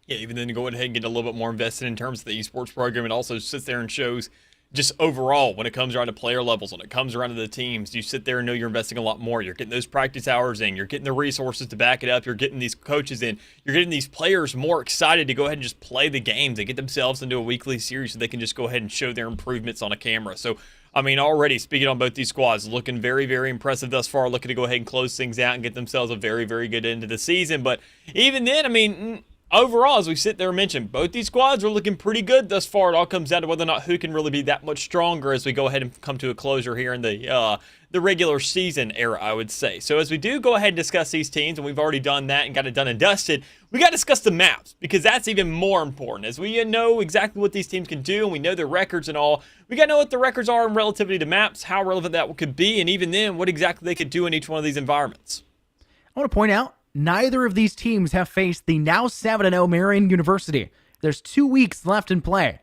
Yeah, even then to go ahead and get a little bit more invested in terms of the esports program. It also sits there and shows just overall when it comes around to player levels, when it comes around to the teams, you sit there and know you're investing a lot more. You're getting those practice hours in. You're getting the resources to back it up. You're getting these coaches in. You're getting these players more excited to go ahead and just play the games. They get themselves into a weekly series so they can just go ahead and show their improvements on a camera. So, I mean, already speaking on both these squads, looking very, very impressive thus far, looking to go ahead and close things out and get themselves a very, very good end to the season. But even then, I mean, overall, as we sit there and mention, both these squads are looking pretty good thus far. It all comes down to whether or not who can really be that much stronger as we go ahead and come to a closure here in the regular season era, I would say. So as we do go ahead and discuss these teams, and we've already done that and got it done and dusted, we got to discuss the maps because that's even more important. As we know exactly what these teams can do and we know their records and all, we got to know what the records are in relativity to maps, how relevant that could be, and even then, what exactly they could do in each one of these environments. I want to point out, neither of these teams have faced the now 7-0 Marian University. There's 2 weeks left in play.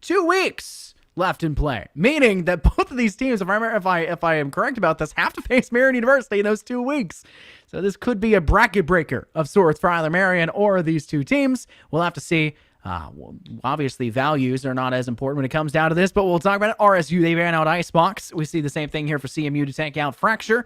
2 weeks left in play, meaning that both of these teams, if I am correct about this, have to face Marian University in those 2 weeks. So this could be a bracket breaker of sorts for either Marian or these 2 teams. We'll have to see. Obviously, values are not as important when it comes down to this, but we'll talk about it. RSU, they ran out Icebox. We see the same thing here for CMU to take out Fracture.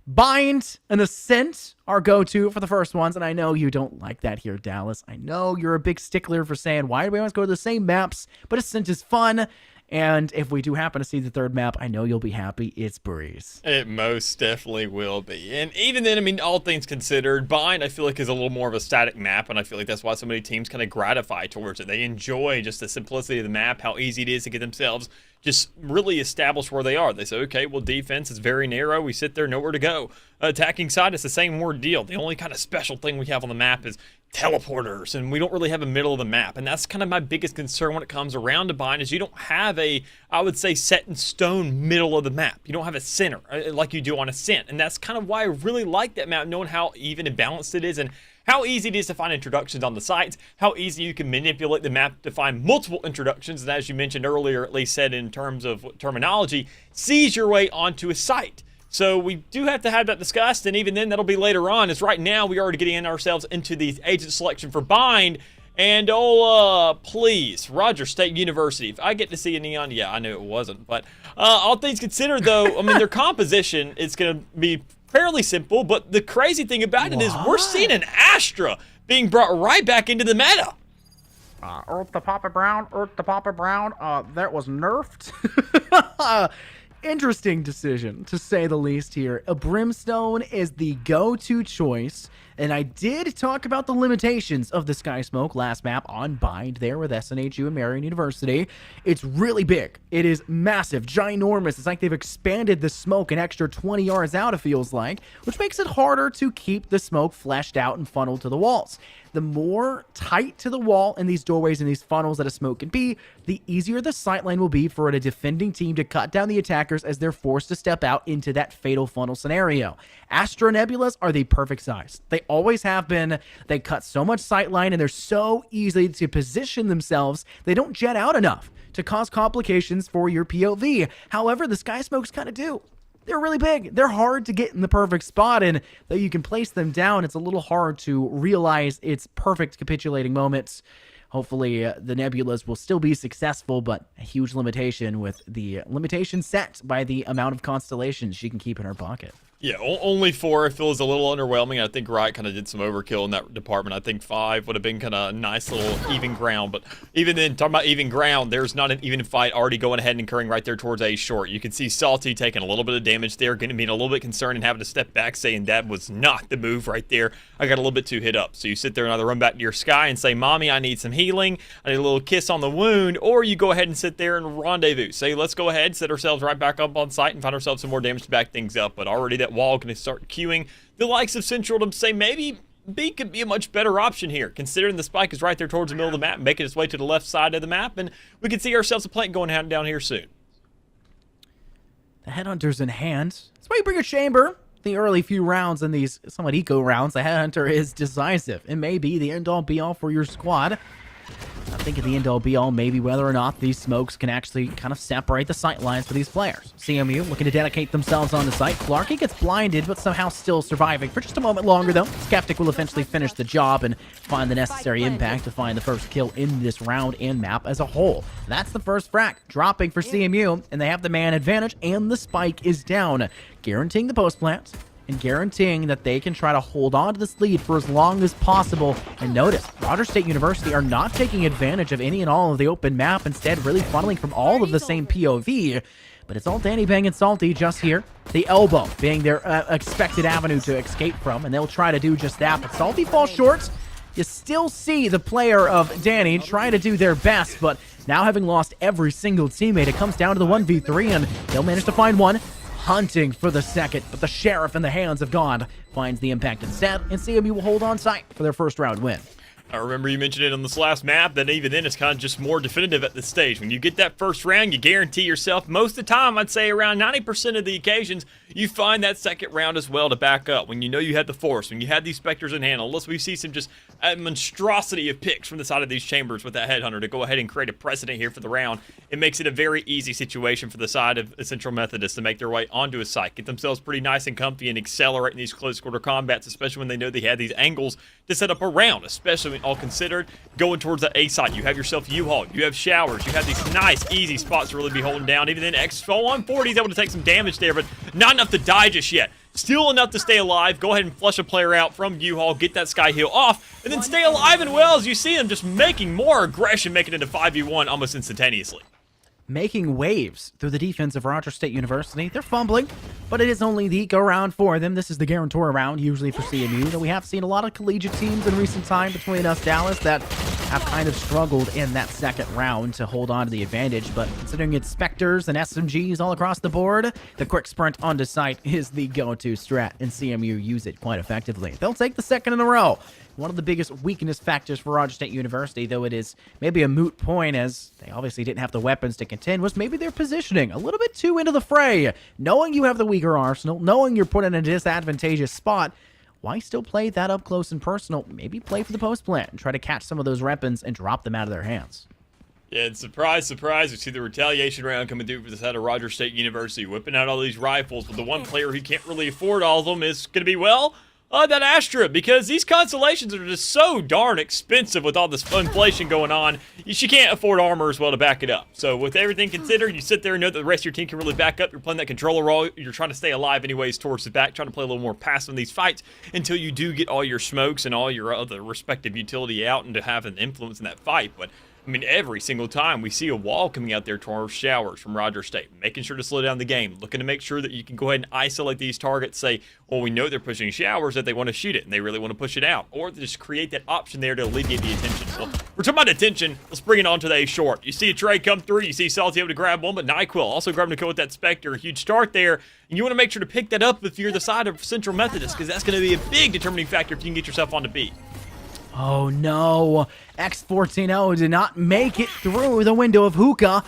Bind and Ascent are go-to for the first ones, and I know you don't like that here, Dallas. I know you're a big stickler for saying, why do we always go to the same maps? But Ascent is fun, and if we do happen to see the third map, I know you'll be happy. It's Breeze. It most definitely will be. And even then, I mean, all things considered, Bind, I feel like, is a little more of a static map, and I feel like that's why so many teams kind of gratify towards it. They enjoy just the simplicity of the map, how easy it is to get themselves just really establish where they are. They say, okay, well, defense is very narrow. We sit there, nowhere to go. Attacking side, it's the same word deal. The only kind of special thing we have on the map is teleporters, and we don't really have a middle of the map. And that's kind of my biggest concern when it comes around to Bind is you don't have a, I would say, set in stone middle of the map. You don't have a center like you do on Ascent. And that's kind of why I really like that map, knowing how even and balanced it is and how easy it is to find introductions on the sites, how easy you can manipulate the map to find multiple introductions, and as you mentioned earlier, at least said in terms of terminology, seize your way onto a site. So we do have to have that discussed, and even then that'll be later on, as right now we are already getting ourselves into the agent selection for Bind. And please, Rogers State University, if I get to see a neon, yeah, I knew it wasn't, but all things considered though, I mean, their composition is going to be fairly simple, but the crazy thing about it is we're seeing an Astra being brought right back into the meta. Earth the Papa Brown, that was nerfed. Interesting decision, to say the least here. A Brimstone is the go-to choice, and I did talk about the limitations of the Sky Smoke last map on Bind there with SNHU and Marion University. It's really big. It is massive, ginormous. It's like they've expanded the smoke an extra 20 yards out, it feels like, which makes it harder to keep the smoke fleshed out and funneled to the walls. The more tight to the wall in these doorways and these funnels that a smoke can be, the easier the sightline will be for a defending team to cut down the attackers as they're forced to step out into that fatal funnel scenario. Astra Nebulas are the perfect size. They always have been. They cut so much sightline and they're so easy to position themselves, they don't jet out enough to cause complications for your POV. However, the Sky Smokes kind of do. They're really big. They're hard to get in the perfect spot, and though you can place them down, it's a little hard to realize its perfect capitulating moments. Hopefully, the Nebulas will still be successful, but a huge limitation with the limitation set by the amount of constellations she can keep in her pocket. Yeah, only 4 feels a little underwhelming. I think Riot kind of did some overkill in that department. I think 5 would have been kind of a nice little even ground. But even then, talking about even ground, there's not an even fight already going ahead and occurring right there towards A short. You can see Salty taking a little bit of damage there, being a little bit concerned and having to step back, saying that was not the move right there. I got a little bit too hit up. So you sit there and either run back to your Sky and say, Mommy, I need some healing. I need a little kiss on the wound. Or you go ahead and sit there and rendezvous. Say, let's go ahead, set ourselves right back up on site and find ourselves some more damage to back things up. But already that wall can start queuing the likes of Central to say maybe B could be a much better option here, considering the spike is right there towards the middle of the map, making its way to the left side of the map, and we can see ourselves a plank going down here soon. The Headhunter's in hand. That's why you bring a chamber. The early few rounds in these somewhat eco rounds, the Headhunter is decisive. It may be the end-all be-all for your squad. I think at the end-all be-all maybe whether or not these smokes can actually kind of separate the sight lines for these players. CMU looking to dedicate themselves on the site. Clarky gets blinded, but somehow still surviving for just a moment longer, though. Skeptic will eventually finish the job and find the necessary impact to find the first kill in this round and map as a whole. That's the first frac, dropping for CMU, and they have the man advantage, and the spike is down, guaranteeing the post-plant and guaranteeing that they can try to hold on to this lead for as long as possible. And notice, Rogers State University are not taking advantage of any and all of the open map, instead really funneling from all of the same POV. But it's all Danny Bang and Salty just here. The elbow being their expected avenue to escape from, and they'll try to do just that. But Salty falls short. You still see the player of Danny try to do their best, but now having lost every single teammate, it comes down to the 1v3, and they'll manage to find one. Hunting for the second, but the Sheriff in the hands of God finds the impact instead, and CMU will hold on site for their first round win. I remember you mentioned it on this last map, that even then it's kind of just more definitive at this stage. When you get that first round, you guarantee yourself, most of the time, I'd say around 90% of the occasions, you find that second round as well to back up. When you know you had the force, when you had these Spectres in hand, unless we see some just a monstrosity of picks from the side of these chambers with that Headhunter to go ahead and create a precedent here for the round, it makes it a very easy situation for the side of Central Methodist to make their way onto a site, get themselves pretty nice and comfy and accelerate in these close quarter combats, especially when they know they had these angles to set up a round, especially when all considered going towards the A site. You have yourself U-Haul, you have showers, you have these nice, easy spots to really be holding down. Even then, X140 is able to take some damage there, but not enough to die just yet. Still enough to stay alive. Go ahead and flush a player out from U-Haul, get that Sky Heal off, and then stay alive and well as you see them just making more aggression, making it into 5v1 almost instantaneously. Making waves through the defense of Rogers State University. They're fumbling, but it is only the go round for them. This is the guarantor round, usually for CMU, though we have seen a lot of collegiate teams in recent time between us, Dallas, that have kind of struggled in that second round to hold on to the advantage, but considering it's Spectres and SMGs all across the board, the quick sprint onto site is the go-to strat, and CMU use it quite effectively. They'll take the second in a row. One of the biggest weakness factors for Rogers State University, though it is maybe a moot point as they obviously didn't have the weapons to contend, was maybe their positioning a little bit too into the fray. Knowing you have the weaker arsenal, knowing you're put in a disadvantageous spot, why still play that up close and personal? Maybe play for the post plant and try to catch some of those weapons and drop them out of their hands. Yeah, and surprise, surprise, we see the retaliation round coming through for the side of Rogers State University, whipping out all these rifles, but the one player who can't really afford all of them is going to be, well, that Astra, because these constellations are just so darn expensive with all this inflation going on. She can't afford armor as well to back it up. So with everything considered, you sit there and know that the rest of your team can really back up. You're playing that controller role. You're trying to stay alive anyways towards the back, trying to play a little more passive in these fights until you do get all your smokes and all your other respective utility out and to have an influence in that fight. But I mean, every single time we see a wall coming out there towards showers from Rogers State, making sure to slow down the game, looking to make ssure that you can go ahead and isolate these targets, say, well, we know they're pushing showers, that they want to shoot it, and they really want to push it out, or just create that option there to alleviate the attention. Well, we're talking about attention. Let's bring it on to the A short. You see a trade come through, you see Salty able to grab one, but NyQuil also grabbing a kill with that Spectre. A huge start there, and you want to make sure to pick that up if you're the side of Central Methodist, because that's going to be a big determining factor if you can get yourself onto B. Oh no, X14O did not make it through the window of Hookah.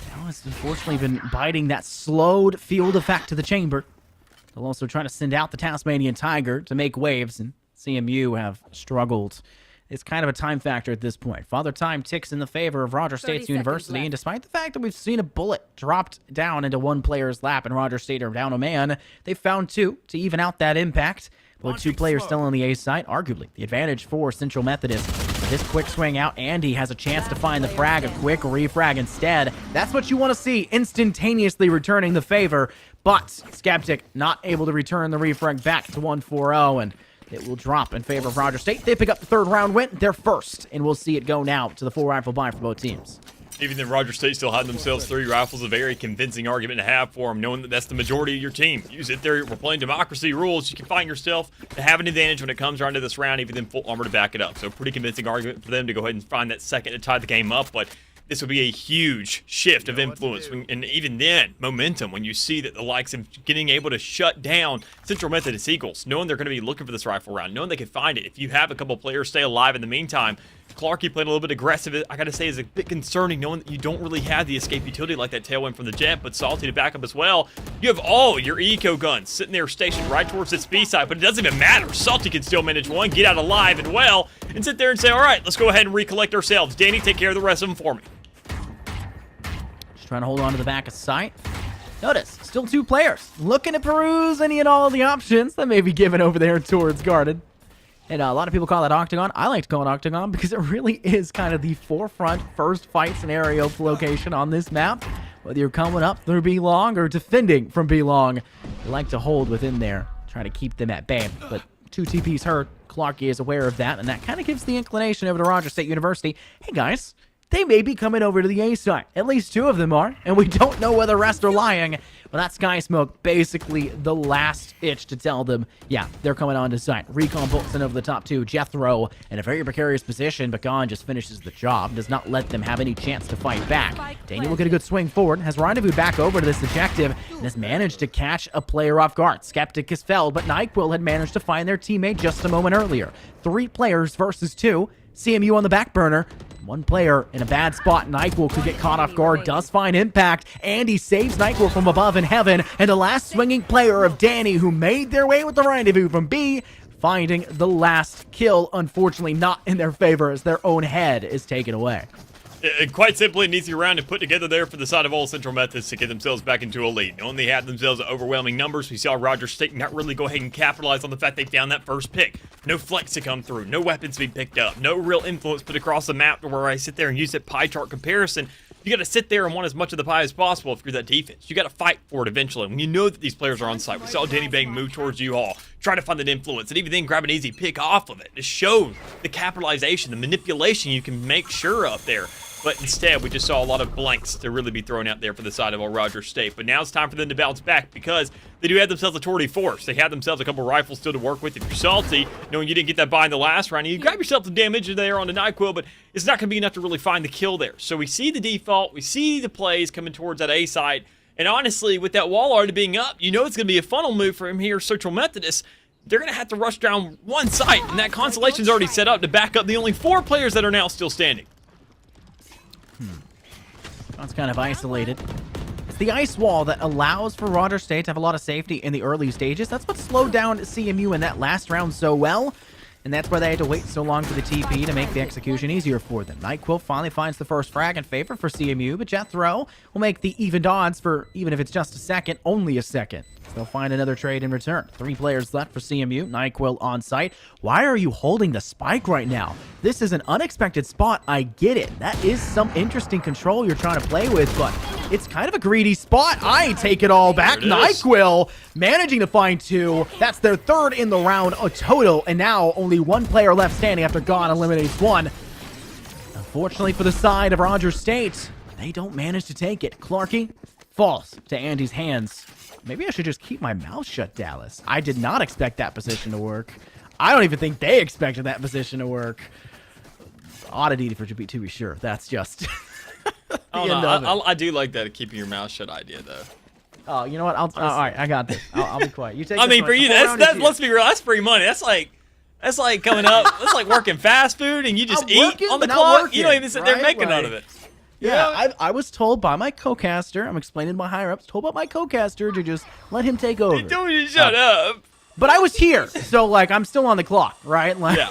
Now it's unfortunately been biting that slowed field effect to the chamber. They'll also try to send out the Tasmanian Tiger to make waves, and CMU have struggled. It's kind of a time factor at this point. Father Time ticks in the favor of Rogers State University, and despite the fact that we've seen a bullet dropped down into one player's lap and Rogers State are down a man, they found two to even out that impact. With two players still on the A side, arguably the advantage for Central Methodist. This quick swing out, Andy has a chance to find the frag, a quick refrag instead. That's what you want to see, instantaneously returning the favor. But Skeptic not able to return the refrag back to 1-4-0, and it will drop in favor of Rogers State. They pick up the third round win, they're first, and we'll see it go now to the full rifle buy for both teams. Even then, Rogers State still had themselves 3 rifles, a very convincing argument to have for them, knowing that that's the majority of your team. Use it there. We're playing democracy rules. You can find yourself to have an advantage when it comes around to this round, even then full armor to back it up. So pretty convincing argument for them to go ahead and find that second to tie the game up, but this will be a huge shift of influence, and even then, momentum, when you see that the likes of getting able to shut down Central Methodist Eagles, knowing they're going to be looking for this rifle round, knowing they can find it. If you have a couple players stay alive in the meantime, Clarkey playing a little bit aggressive, I got to say, is a bit concerning, knowing that you don't really have the escape utility like that tailwind from the jet, but Salty to back up as well. You have all your eco guns sitting there stationed right towards this B side, but it doesn't even matter. Salty can still manage one, get out alive and well, and sit there and say, all right, let's go ahead and recollect ourselves. Danny, take care of the rest of them for me. Trying to hold on to the back of sight. Notice, still 2 players. Looking to peruse any and all of the options that may be given over there towards Garden. And a lot of people call that Octagon. I like to call it Octagon because it really is kind of the forefront first fight scenario location on this map. Whether you're coming up through B-Long or defending from B-Long, you like to hold within there, try to keep them at bay. But 2 TPs hurt. Clarkey is aware of that, and that kind of gives the inclination over to Rogers State University. Hey, guys. They may be coming over to the A side. At least 2 of them are, and we don't know whether the rest are lying. Well, that Sky Smoke basically the last itch to tell them, yeah, they're coming on to site. Recon Bolton over the top 2. Jethro in a very precarious position, but Gon just finishes the job, does not let them have any chance to fight back. Daniel will get a good swing forward, has Rendezvous back over to this objective, and has managed to catch a player off guard. Skeptic has fell, but NyQuil had managed to find their teammate just a moment earlier. 3 players versus 2. CMU on the back burner. 1 player in a bad spot. NyQuil could get caught off guard. Does find impact. Andy saves NyQuil from above in heaven. And the last swinging player of Danny, who made their way with the rendezvous from B, finding the last kill. Unfortunately, not in their favor as their own head is taken away. Quite simply, an easy round to put together there for the side of Old Central Methodist to get themselves back into a lead. Knowing they had themselves overwhelming numbers, we saw Rogers State not really go ahead and capitalize on the fact they found that first pick. No flex to come through, no weapons to be picked up, no real influence put across the map to where I sit there and use that pie chart comparison. You got to sit there and want as much of the pie as possible if you're that defense. You got to fight for it eventually. When you know that these players are on site, we saw Danny Bang move towards U-Haul, try to find that influence, and even then grab an easy pick off of it to show the capitalization, the manipulation you can make sure of there. But instead, we just saw a lot of blanks to really be thrown out there for the side of Rogers State. But now it's time for them to bounce back because they do have themselves a torty force. They have themselves a couple rifles still to work with. If you're salty, knowing you didn't get that buy in the last round, you grab yourself the damage there on the NyQuil, but it's not going to be enough to really find the kill there. So we see the default, we see the plays coming towards that A side, and honestly, with that wall already being up, you know it's going to be a funnel move for him here, Central Methodist. They're going to have to rush down one site, and that Constellation's already set up to back up the only 4 players that are now still standing. It's kind of isolated. the ice wall that allows for Rogers State to have a lot of safety in the early stages. That's what slowed down CMU in that last round so well. And that's why they had to wait so long for the TP to make the execution easier for them. NyQuil finally finds the first frag in favor for CMU, but Jethro will make the even odds for, even if it's just a second, only a second. They'll find another trade in return. 3 players left for CMU. NyQuil on site. Why are you holding the spike right now? This is an unexpected spot. I get it. That is some interesting control you're trying to play with, but it's kind of a greedy spot. I take it all back. NyQuil managing to find 2. That's their 3rd in the round a total, and now only 1 player left standing after Gone eliminates 1. Unfortunately for the side of Rogers State, they don't manage to take it. Clarky falls to Andy's hands. Maybe I should just keep my mouth shut, Dallas. I did not expect that position to work. I don't even think they expected that position to work. Oddity for to be sure. That's just the end of it. I do like that keeping your mouth shut idea, though. Oh, you know what? All right, I got this. I'll be quiet. You take. I mean, for you, let's be real. That's free money. That's like coming up. That's like working fast food and you just eat on the clock. You don't even sit there making none of it. Yeah, I was told by my co-caster, I'm explaining to my higher-ups, told by my co-caster to just let him take over. He told me to shut up. But I was here, so, like, I'm still on the clock, right? Like, yeah.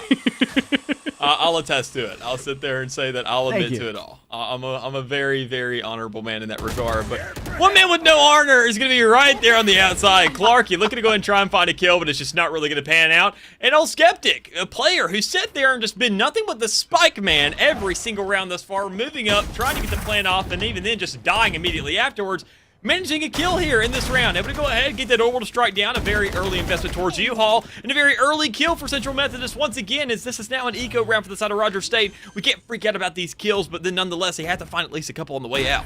I'll attest to it. I'll sit there and say that I'll admit to it all. I'm a very, very honorable man in that regard. But one man with no honor is going to be right there on the outside. Clark, you're looking to go and try and find a kill, but it's just not really going to pan out. And old Skeptic, a player who sat there and just been nothing but the spike man every single round thus far, moving up, trying to get the plan off, and even then just dying immediately afterwards. Managing a kill here in this round. Able to go ahead and get that orbital strike down. A very early investment towards U-Haul. And a very early kill for Central Methodist once again, as this is now an eco round for the side of Rogers State. We can't freak out about these kills, but then nonetheless, they have to find at least a couple on the way out.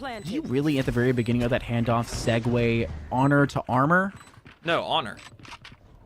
Did you really, at the very beginning of that handoff, segue honor to armor? No, honor.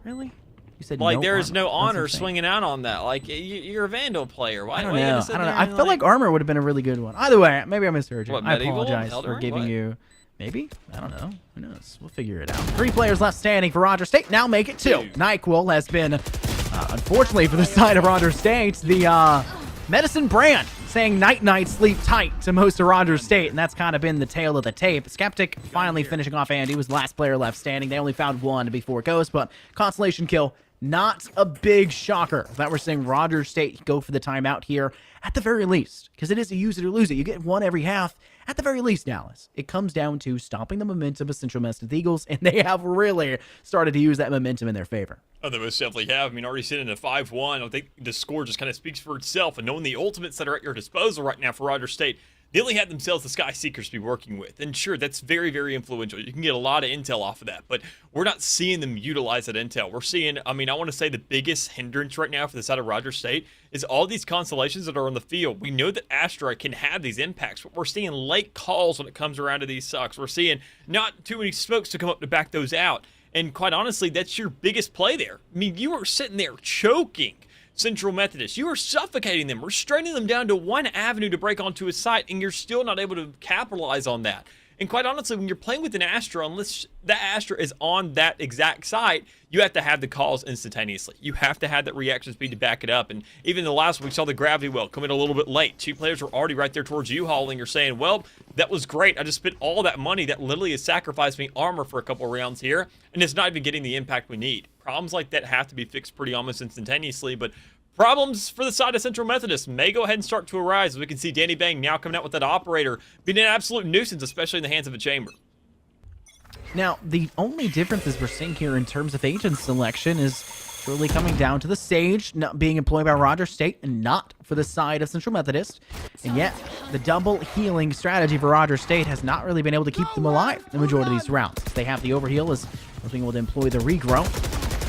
Really? You said like, no there is no honor insane. Swinging out on that. Like, you're a Vandal player. Why, I don't why know. I feel like armor would have been a really good one. Either way, maybe I misheard you. What, I medieval? apologize Elder? for giving What? you... Maybe? I don't know. Who knows? We'll figure it out. 3 players left standing for Rogers State. Now make it 2. NyQuil has been, unfortunately for the side of Rogers State, the medicine brand saying night-night, sleep tight to most of Rogers State, and that's kind of been the tail of the tape. Skeptic finally finishing off Andy was the last player left standing. They only found 1 before it goes, but consolation kill, not a big shocker that we're seeing Rogers State go for the timeout here at the very least, because it is a use it or lose it. You get 1 every half. At the very least, Dallas, it comes down to stopping the momentum of Central Methodist Eagles, and they have really started to use that momentum in their favor. Oh, they most definitely have. I mean, already sitting at 5-1. I think the score just kind of speaks for itself. And knowing the ultimates that are at your disposal right now for Rogers State, they only have themselves the Sky Seekers to be working with. And sure, that's very, very influential. You can get a lot of intel off of that. But we're not seeing them utilize that intel. We're seeing, I mean, I want to say the biggest hindrance right now for the side of Rogers State is all these constellations that are on the field. We know that Astra can have these impacts, but we're seeing late calls when it comes around to these sucks. We're seeing not too many smokes to come up to back those out. And quite honestly, that's your biggest play there. I mean, you are sitting there choking Central Methodist. You are suffocating them, restraining them down to one avenue to break onto a site, and you're still not able to capitalize on that. And quite honestly, when you're playing with an Astra, unless that Astra is on that exact site, you have to have the calls instantaneously. You have to have that reaction speed to back it up. And even the last one, we saw the gravity well come in a little bit late. 2 players were already right there towards U-Haul, and you're saying, well, that was great. I just spent all that money that literally has sacrificed me armor for a couple rounds here, and it's not even getting the impact we need. Problems like that have to be fixed pretty almost instantaneously, but problems for the side of Central Methodist may go ahead and start to arise, as we can see Danny Bang now coming out with that operator, being an absolute nuisance, especially in the hands of a chamber. Now, the only differences we're seeing here in terms of agent selection is truly coming down to the Sage not being employed by Rogers State and not for the side of Central Methodist. And yet, the double healing strategy for Rogers State has not really been able to keep them alive the majority of these rounds. They have the overheal as being able to employ the regrow.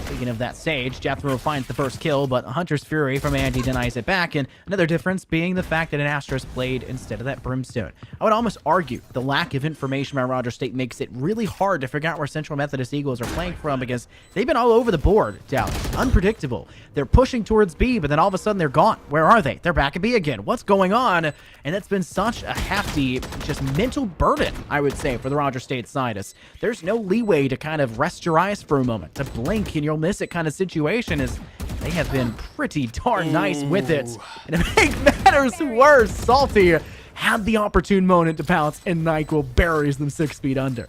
Speaking of that Sage, Jethro finds the first kill, but Hunter's Fury from Andy denies it back, and another difference being the fact that an Astra's played instead of that Brimstone. I would almost argue the lack of information by Rogers State makes it really hard to figure out where Central Methodist Eagles are playing from, because they've been all over the board, Dallas. Unpredictable. They're pushing towards B, but then all of a sudden they're gone. Where are they? They're back at B again. What's going on? And that's been such a hefty, just mental burden, I would say, for the Rogers State side. There's no leeway to kind of rest your eyes for a moment, to blink and you'll miss it kind of situation, as they have been pretty darn nice with it. And to make matters worse, Salty had the opportune moment to pounce, and NyQuil buries them 6 feet under.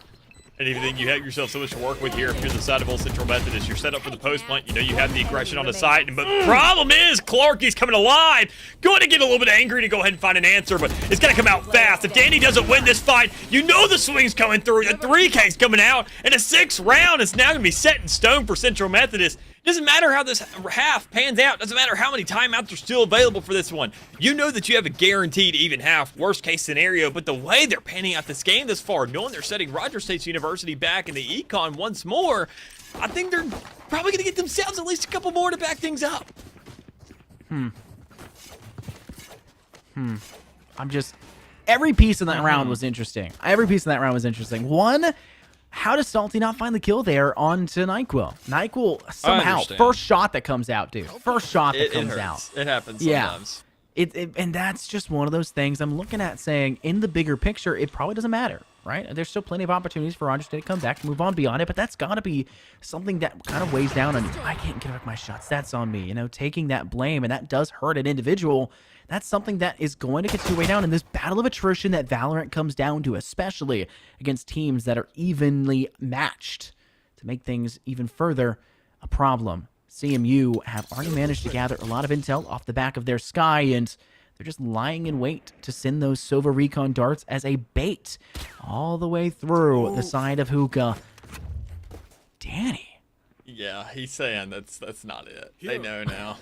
And even think you have yourself so much to work with here if you're the side of Old Central Methodist. You're set up for the post plant. You know you have the aggression on the side. But problem is, Clarky's coming alive. Going to get a little bit angry to go ahead and find an answer, but it's going to come out fast. If Danny doesn't win this fight, you know the swing's coming through. The 3K's coming out, and a 6th round is now going to be set in stone for Central Methodist. Doesn't matter how this half pans out. Doesn't matter how many timeouts are still available for this one. You know that you have a guaranteed even half, worst case scenario, but the way they're panning out this game this far, knowing they're setting Rogers State University back in the econ once more, I think they're probably going to get themselves at least a couple more to back things up. Every piece in that round was interesting. One, how does Salty not find the kill there onto NyQuil? NyQuil somehow, first shot that comes out, dude. First shot that comes out. It happens sometimes. And that's just one of those things I'm looking at saying, in the bigger picture, it probably doesn't matter, right? There's still plenty of opportunities for Rogers State to come back, move on beyond it, but that's got to be something that kind of weighs down on you. I can't get back my shots. That's on me. You know, taking that blame, and that does hurt an individual. That's something that is going to continue way down in this battle of attrition that Valorant comes down to, especially against teams that are evenly matched. To make things even further a problem, CMU have already managed to gather a lot of intel off the back of their Sky, and they're just lying in wait to send those Sova Recon darts as a bait all the way through the side of Hookah. Danny. Yeah, he's saying that's not it. They know now.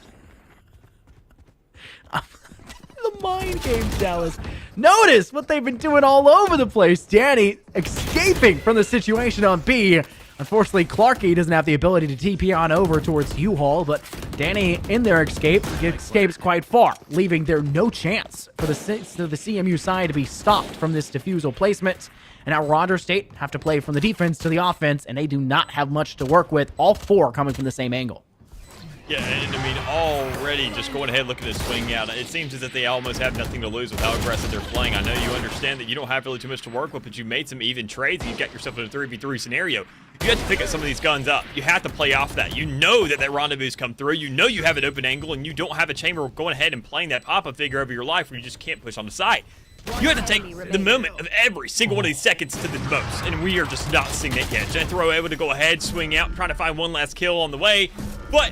The mind games, Dallas. Notice what they've been doing all over the place. Danny escaping from the situation on B. Unfortunately, Clarky doesn't have the ability to TP on over towards U-Haul, but Danny, in their escapes quite far, leaving there no chance for the CMU side to be stopped from this defusal placement. And now Rogers State have to play from the defense to the offense, and they do not have much to work with, all 4 coming from the same angle. Yeah, and I mean, already just going ahead looking to swing out. It seems as if they almost have nothing to lose with how aggressive they're playing. I know you understand that you don't have really too much to work with, but you made some even trades and you got yourself in a 3v3 scenario. You have to pick up some of these guns up. You have to play off that. You know that rendezvous's come through. You know you have an open angle, and you don't have a chamber going ahead and playing that pop-up figure over your life where you just can't push on the side. You have to take the moment of every single one of these seconds to the most, and we are just not seeing that yet. Jethro able to go ahead, swing out, trying to find one last kill on the way, but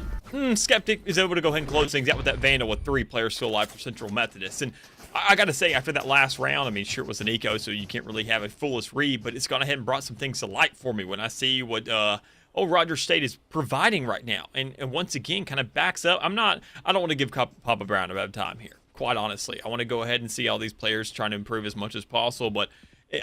Skeptic is able to go ahead and close things out with that Vandal with 3 players still alive for Central Methodist. And I got to say, after that last round, I mean, sure, it was an eco, so you can't really have a fullest read, but it's gone ahead and brought some things to light for me when I see what Rogers State is providing right now. And once again, kind of backs up. I don't want to give Papa Brown a bad time here, quite honestly. I want to go ahead and see all these players trying to improve as much as possible, but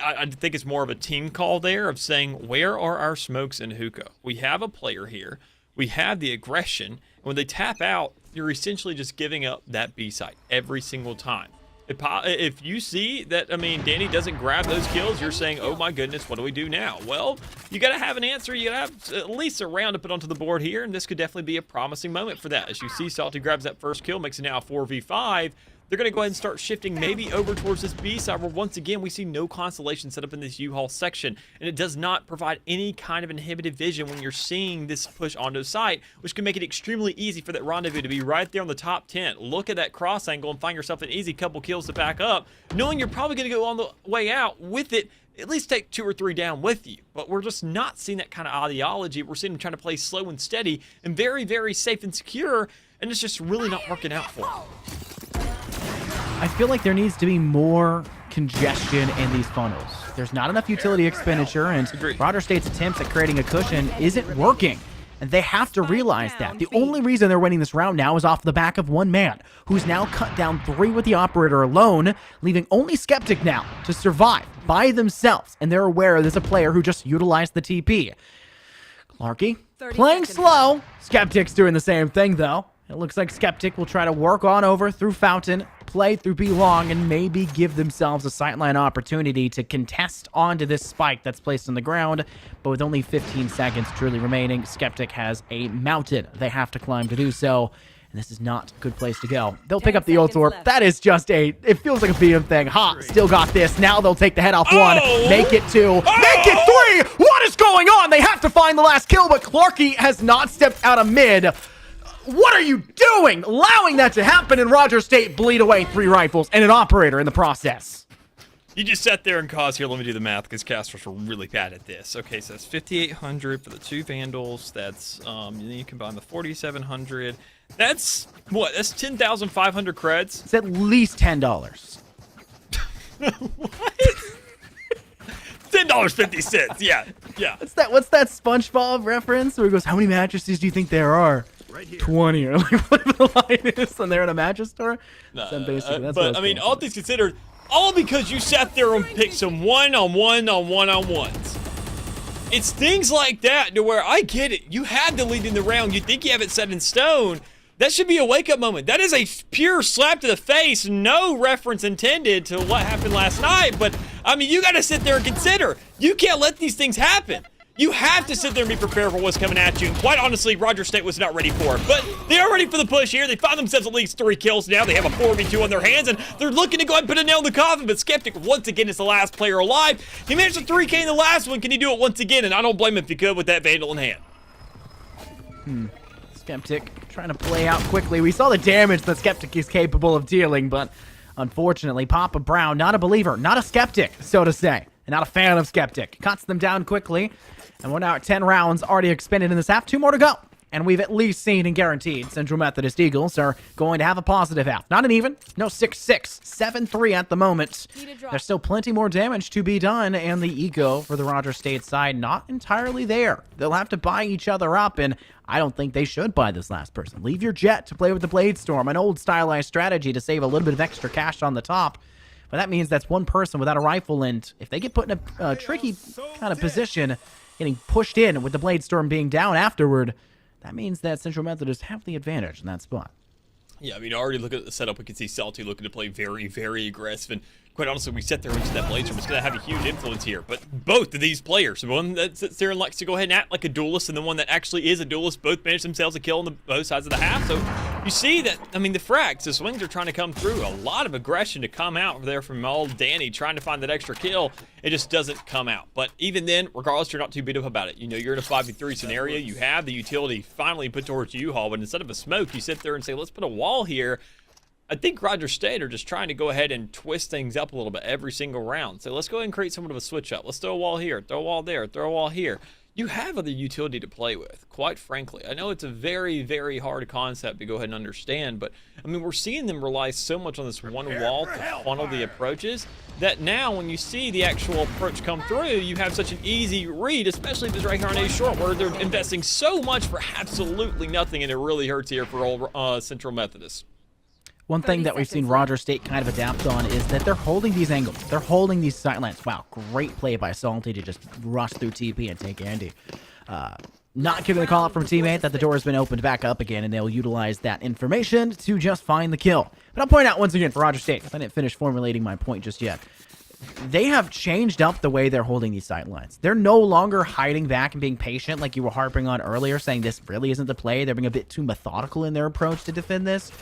I think it's more of a team call there of saying, where are our smokes in Hookah? We have a player here. We have the aggression, and when they tap out, you're essentially just giving up that B site every single time. If you see that, I mean, Danny doesn't grab those kills, you're saying, oh my goodness, what do we do now? Well, you got to have an answer. You got to have at least a round to put onto the board here, and this could definitely be a promising moment for that. As you see, Salty grabs that first kill, makes it now a 4v5. They're going to go ahead and start shifting maybe over towards this B side where once again we see no constellation set up in this U-Haul section, and it does not provide any kind of inhibited vision when you're seeing this push onto site, which can make it extremely easy for that rendezvous to be right there on the top 10. Look at that cross angle and find yourself an easy couple kills to back up, knowing you're probably going to go on the way out with it. At least take 2 or 3 down with you. But we're just not seeing that kind of ideology. We're seeing them trying to play slow and steady and very, very safe and secure, and it's just really not working out for them. I feel like there needs to be more congestion in these funnels. There's not enough utility expenditure, and Rogers State's attempts at creating a cushion isn't working. And they have to realize that. The only reason they're winning this round now is off the back of one man, who's now cut down 3 with the operator alone, leaving only Skeptic now to survive by themselves. And they're aware there's a player who just utilized the TP. Clarky playing slow. Skeptic's doing the same thing, though. It looks like Skeptic will try to work on over through Fountain, play through B long, and maybe give themselves a sightline opportunity to contest onto this spike that's placed on the ground. But with only 15 seconds truly remaining, Skeptic has a mountain they have to climb to do so. And this is not a good place to go. They'll pick up the ult orb. That is just it feels like a BM thing. Ha, still got this. Now they'll take the head off 1, make it 2, make it 3! What is going on? They have to find the last kill, but Clarky has not stepped out of mid. What are you doing? Allowing that to happen, and Rogers State bleed away 3 rifles and an operator in the process. You just sat there and caused. Here, let me do the math because casters are really bad at this. Okay, so that's 5,800 for the 2 Vandals. That's, then you combine the 4,700. That's, what? That's 10,500 creds? It's at least $10. What? $10.50. Yeah. What's that SpongeBob reference where he goes, how many mattresses do you think there are? Right here. 20 or like whatever the line is, and they're in a mattress store. So basically, that's but I mean, all things considered, all because you sat there and picked some one-on-ones. It's things like that to where I get it. You had the lead in the round. You think you have it set in stone. That should be a wake-up moment. That is a pure slap to the face. No reference intended to what happened last night. But, I mean, you got to sit there and consider. You can't let these things happen. You have to sit there and be prepared for what's coming at you. And quite honestly, Roger State was not ready for it. But they are ready for the push here. They found themselves at least 3 kills now. They have a 4v2 on their hands, and they're looking to go ahead and put a nail in the coffin. But Skeptic, once again, is the last player alive. He managed a 3K in the last one. Can he do it once again? And I don't blame him if he could with that Vandal in hand. Skeptic trying to play out quickly. We saw the damage that Skeptic is capable of dealing, but unfortunately, Papa Brown, not a believer, not a Skeptic, so to say, and not a fan of Skeptic. Cuts them down quickly, and we're now at 10 rounds already expended in this half. 2 more to go. And we've at least seen and guaranteed Central Methodist Eagles are going to have a positive half. Not an even, no 6-6, 7-3 at the moment. There's still plenty more damage to be done, and the ego for the Roger State side not entirely there. They'll have to buy each other up, and I don't think they should buy this last person. Leave your jet to play with the Blade Storm, an old stylized strategy to save a little bit of extra cash on the top. But that means that's one person without a rifle, and if they get put in a tricky kind of position, getting pushed in with the Blade Storm being down afterward, that means that Central Methodist have the advantage in that spot. Yeah, I mean, already look at the setup. We can see Salty looking to play very, very aggressive. And quite honestly, we sit there into that Blade Storm. It's going to have a huge influence here. But both of these players, the one that sits there and likes to go ahead and act like a duelist, and the one that actually is a duelist, both manage themselves a kill on both sides of the half. So you see that, I mean, the frags, the swings are trying to come through. A lot of aggression to come out there from old Danny trying to find that extra kill. It just doesn't come out. But even then, regardless, you're not too beat up about it. You know, you're in a 5v3 scenario. You have the utility finally put towards U-Haul, but instead of a smoke, you sit there and say, let's put a wall here. I think Roger State are just trying to go ahead and twist things up a little bit every single round. So let's go ahead and create somewhat of a switch up. Let's throw a wall here, throw a wall there, throw a wall here. You have other utility to play with, quite frankly. I know it's a very, very hard concept to go ahead and understand, but I mean, we're seeing them rely so much on this one wall to funnel the approaches that now when you see the actual approach come through, you have such an easy read, especially if it's right here on A short, where they're investing so much for absolutely nothing, and it really hurts here for old Central Methodist. One thing that we've seen Roger State kind of adapt on is that they're holding these angles. They're holding these sightlines. Wow, great play by Salty to just rush through TP and take Andy. Not giving the call out from teammate that the door has been opened back up again, and they'll utilize that information to just find the kill. But I'll point out once again for Roger State, I didn't finish formulating my point just yet. They have changed up the way they're holding these sightlines. They're no longer hiding back and being patient like you were harping on earlier, saying this really isn't the play. They're being a bit too methodical in their approach to defend this.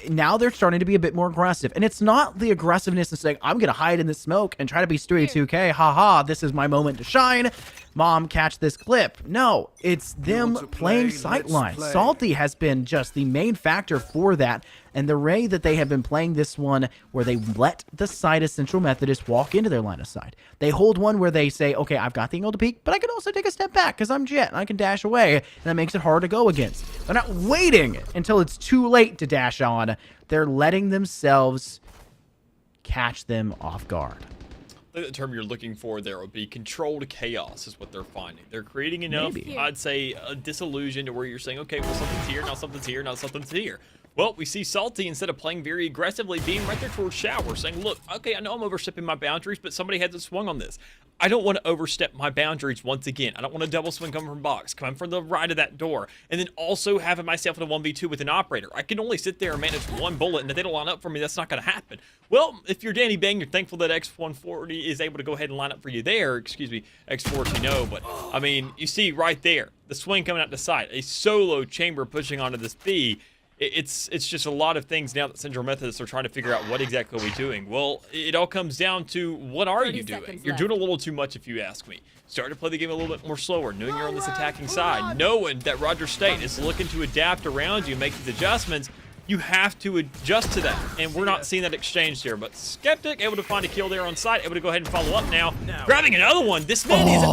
Now they're starting to be a bit more aggressive. And it's not the aggressiveness of saying, I'm going to hide in the smoke and try to be Stewie 2K. Haha, this is my moment to shine. Mom, catch this clip. No, it's them playing sightlines. Salty has been just the main factor for that. And the way that they have been playing this one where they let the side of Central Methodist walk into their line of sight. They hold one where they say, okay, I've got the angle to peek, but I can also take a step back because I'm Jet and I can dash away. And that makes it hard to go against. They're not waiting until it's too late to dash on. They're letting themselves catch them off guard. I think the term you're looking for there would be controlled chaos is what they're finding. They're creating enough, I'd say, a disillusion to where you're saying, okay, well, something's here, now something's here, now something's here. Well, we see Salty, instead of playing very aggressively, being right there towards Shower, saying, look, okay, I know I'm overstepping my boundaries, but somebody hasn't swung on this. I don't want to overstep my boundaries once again. I don't want a double swing coming from box, coming from the right of that door, and then also having myself in a 1v2 with an operator. I can only sit there and manage one bullet, and if they don't line up for me, that's not going to happen. Well, if you're Danny Bang, you're thankful that X140 is able to go ahead and line up for you there. Excuse me, X4, you know, but, I mean, you see right there, the swing coming out the side, a solo chamber pushing onto this B. It's just a lot of things now that Central Methodists are trying to figure out what exactly are we doing. Well, it all comes down to what are you doing? You're doing a little too much if you ask me. Start to play the game a little bit more slower, knowing you're on this attacking side, knowing that Roger State is looking to adapt around you, make these adjustments. You have to adjust to that, and we're not seeing that exchange here. But Skeptic able to find a kill there on site, able to go ahead and follow up now. Grabbing another one. This man is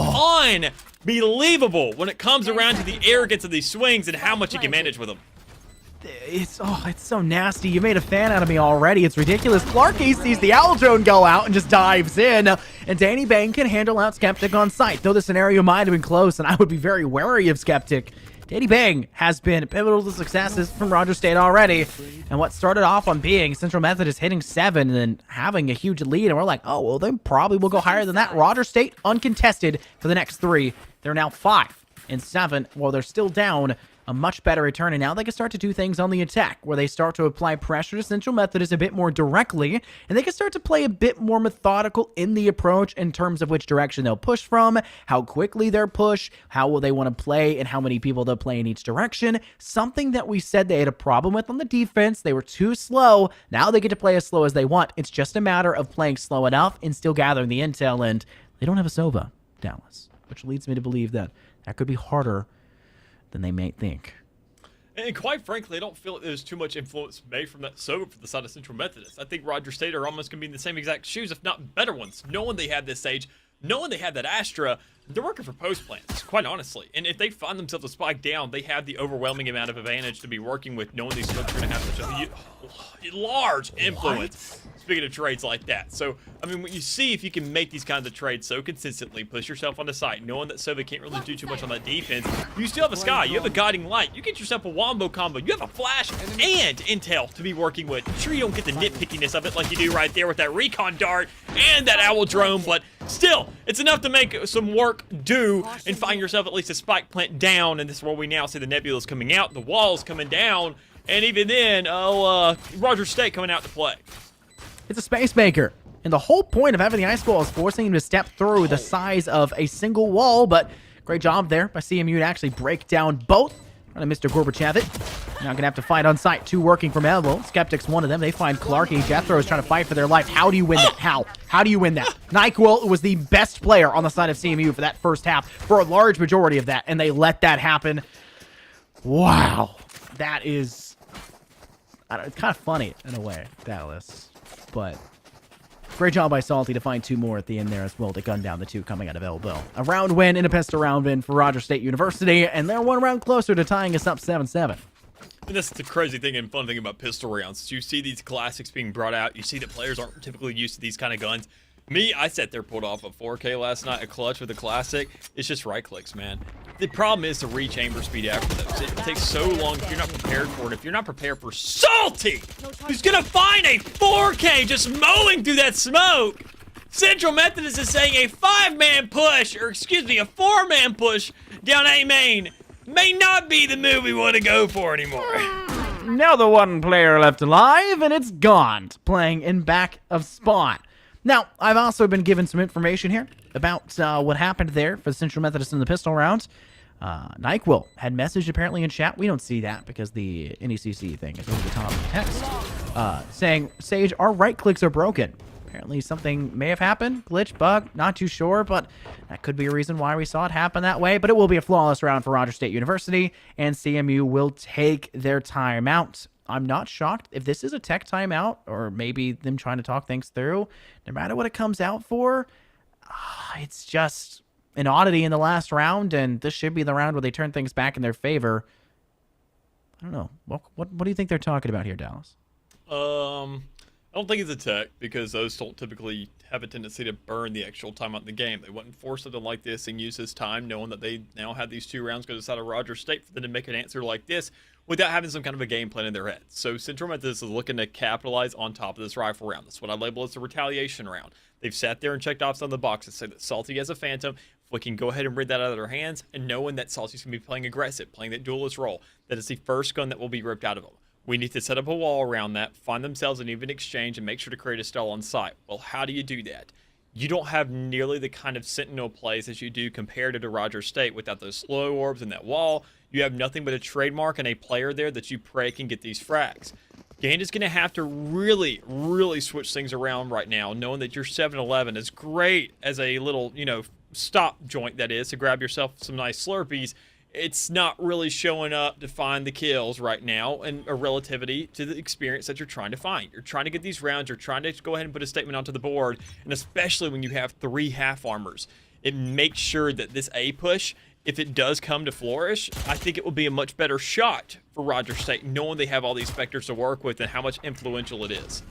unbelievable when it comes around to the arrogance of these swings and how much he can manage with them. It's so nasty. You made a fan out of me already. It's ridiculous. Clarky sees the Owl Drone go out and just dives in. And Danny Bang can handle out Skeptic on site. Though the scenario might have been close, and I would be very wary of Skeptic. Danny Bang has been pivotal to successes from Rogers State already. And what started off on being Central Methodist hitting 7 and then having a huge lead. And we're like, oh, well, they probably will go higher than that. Rogers State uncontested for the next 3. They're now 5 and 7. Well, they're still down. A much better return, and now they can start to do things on the attack, where they start to apply pressure to Central Methodist a bit more directly, and they can start to play a bit more methodical in the approach in terms of which direction they'll push from, how quickly they'll push, how will they want to play, and how many people they'll play in each direction. Something that we said they had a problem with on the defense. They were too slow. Now they get to play as slow as they want. It's just a matter of playing slow enough and still gathering the intel, and they don't have a Sova, Dallas, which leads me to believe that that could be harder than they may think. And quite frankly, I don't feel like there's too much influence made from that Sova for the side of Central Methodist. I think Rogers State are almost going to be in the same exact shoes, if not better ones. Knowing they have this stage, knowing they have that Astra, they're working for post plans, quite honestly. And if they find themselves a spike down, they have the overwhelming amount of advantage to be working with, knowing these folks are going to have such a large influence. Speaking of trades like that. So, I mean, when you see if you can make these kinds of trades so consistently, push yourself on the site, knowing that Sova can't really do too much on that defense, you still have a Sky, you have a Guiding Light, you get yourself a Wombo combo, you have a Flash and Intel to be working with. Sure, you don't get the nitpickiness of it like you do right there with that Recon Dart and that Owl Drone, but still, it's enough to make some work do and find yourself at least a spike plant down, and this is where we now see the Nebula's coming out, the walls coming down, and even then, Rogers State coming out to play. It's a Space Maker. And the whole point of having the Ice Wall is forcing him to step through the size of a single wall, but great job there by CMU to actually break down both. Trying to Mr. Gorbachev it. Now going to have to fight on site. 2 working from Elbow. Skeptic's one of them. They find Clarky. Jethro is trying to fight for their life. How do you win that? How? How do you win that? NyQuil was the best player on the side of CMU for that first half for a large majority of that, and they let that happen. Wow. That is... I don't know, it's kind of funny in a way, Dallas. But great job by Salty to find 2 more at the end there as well to gun down the 2 coming out of Elbow. A round win and a pistol round win for Rogers State University, and they're 1 round closer to tying us up 7-7. And that's the crazy thing and fun thing about pistol rounds. You see these classics being brought out. You see that players aren't typically used to these kind of guns. Me, I sat there, pulled off a 4K last night, a clutch with a classic. It's just right clicks, man. The problem is the rechamber speed after those. It takes so long if you're not prepared for it. If you're not prepared for Salty, who's going to find a 4K just mowing through that smoke. Central Methodist is saying a 5-man push, or excuse me, a 4-man push down A main may not be the move we want to go for anymore. Now the 1 player left alive, and it's Gaunt playing in back of spawn. Now, I've also been given some information here about what happened there for the Central Methodist in the pistol round. NyQuil had messaged apparently in chat. We don't see that because the NECC thing is over the top of the text. Saying, Sage, our right clicks are broken. Apparently something may have happened. Glitch, bug, not too sure, but that could be a reason why we saw it happen that way. But it will be a flawless round for Rogers State University, and CMU will take their timeout. I'm not shocked if this is a tech timeout or maybe them trying to talk things through. No matter what it comes out for, it's just an oddity in the last round, and this should be the round where they turn things back in their favor. I don't know. What do you think they're talking about here, Dallas? I don't think it's a tech because those don't typically have a tendency to burn the actual time out in the game. They wouldn't force something like this and use this time knowing that they now have these 2 rounds go to the side of Rogers State for them to make an answer like this without having some kind of a game plan in their head. So Central Methodist is looking to capitalize on top of this rifle round. That's what I label as the retaliation round. They've sat there and checked off some of the boxes, say that Salty has a Phantom. If we can go ahead and rid that out of their hands, and knowing that Salty's going to be playing aggressive, playing that duelist role, that is the first gun that will be ripped out of them. We need to set up a wall around that, find themselves an even exchange, and make sure to create a stall on site. Well, how do you do that? You don't have nearly the kind of sentinel plays as you do compared to Rogers State without those slow orbs and that wall. You have nothing but a trademark and a player there that you pray can get these frags. Gant is going to have to really, really switch things around right now, knowing that your 7-11 is great as a little, stop joint that is to grab yourself some nice Slurpees it's not really showing up to find the kills right now, and a relativity to the experience that you're trying to find. You're trying to get these rounds, you're trying to go ahead and put a statement onto the board, and especially when you have 3 half armors, it makes sure that this A push, if it does come to flourish, I think it will be a much better shot for Rogers State, knowing they have all these Spectres to work with and how much influential it is.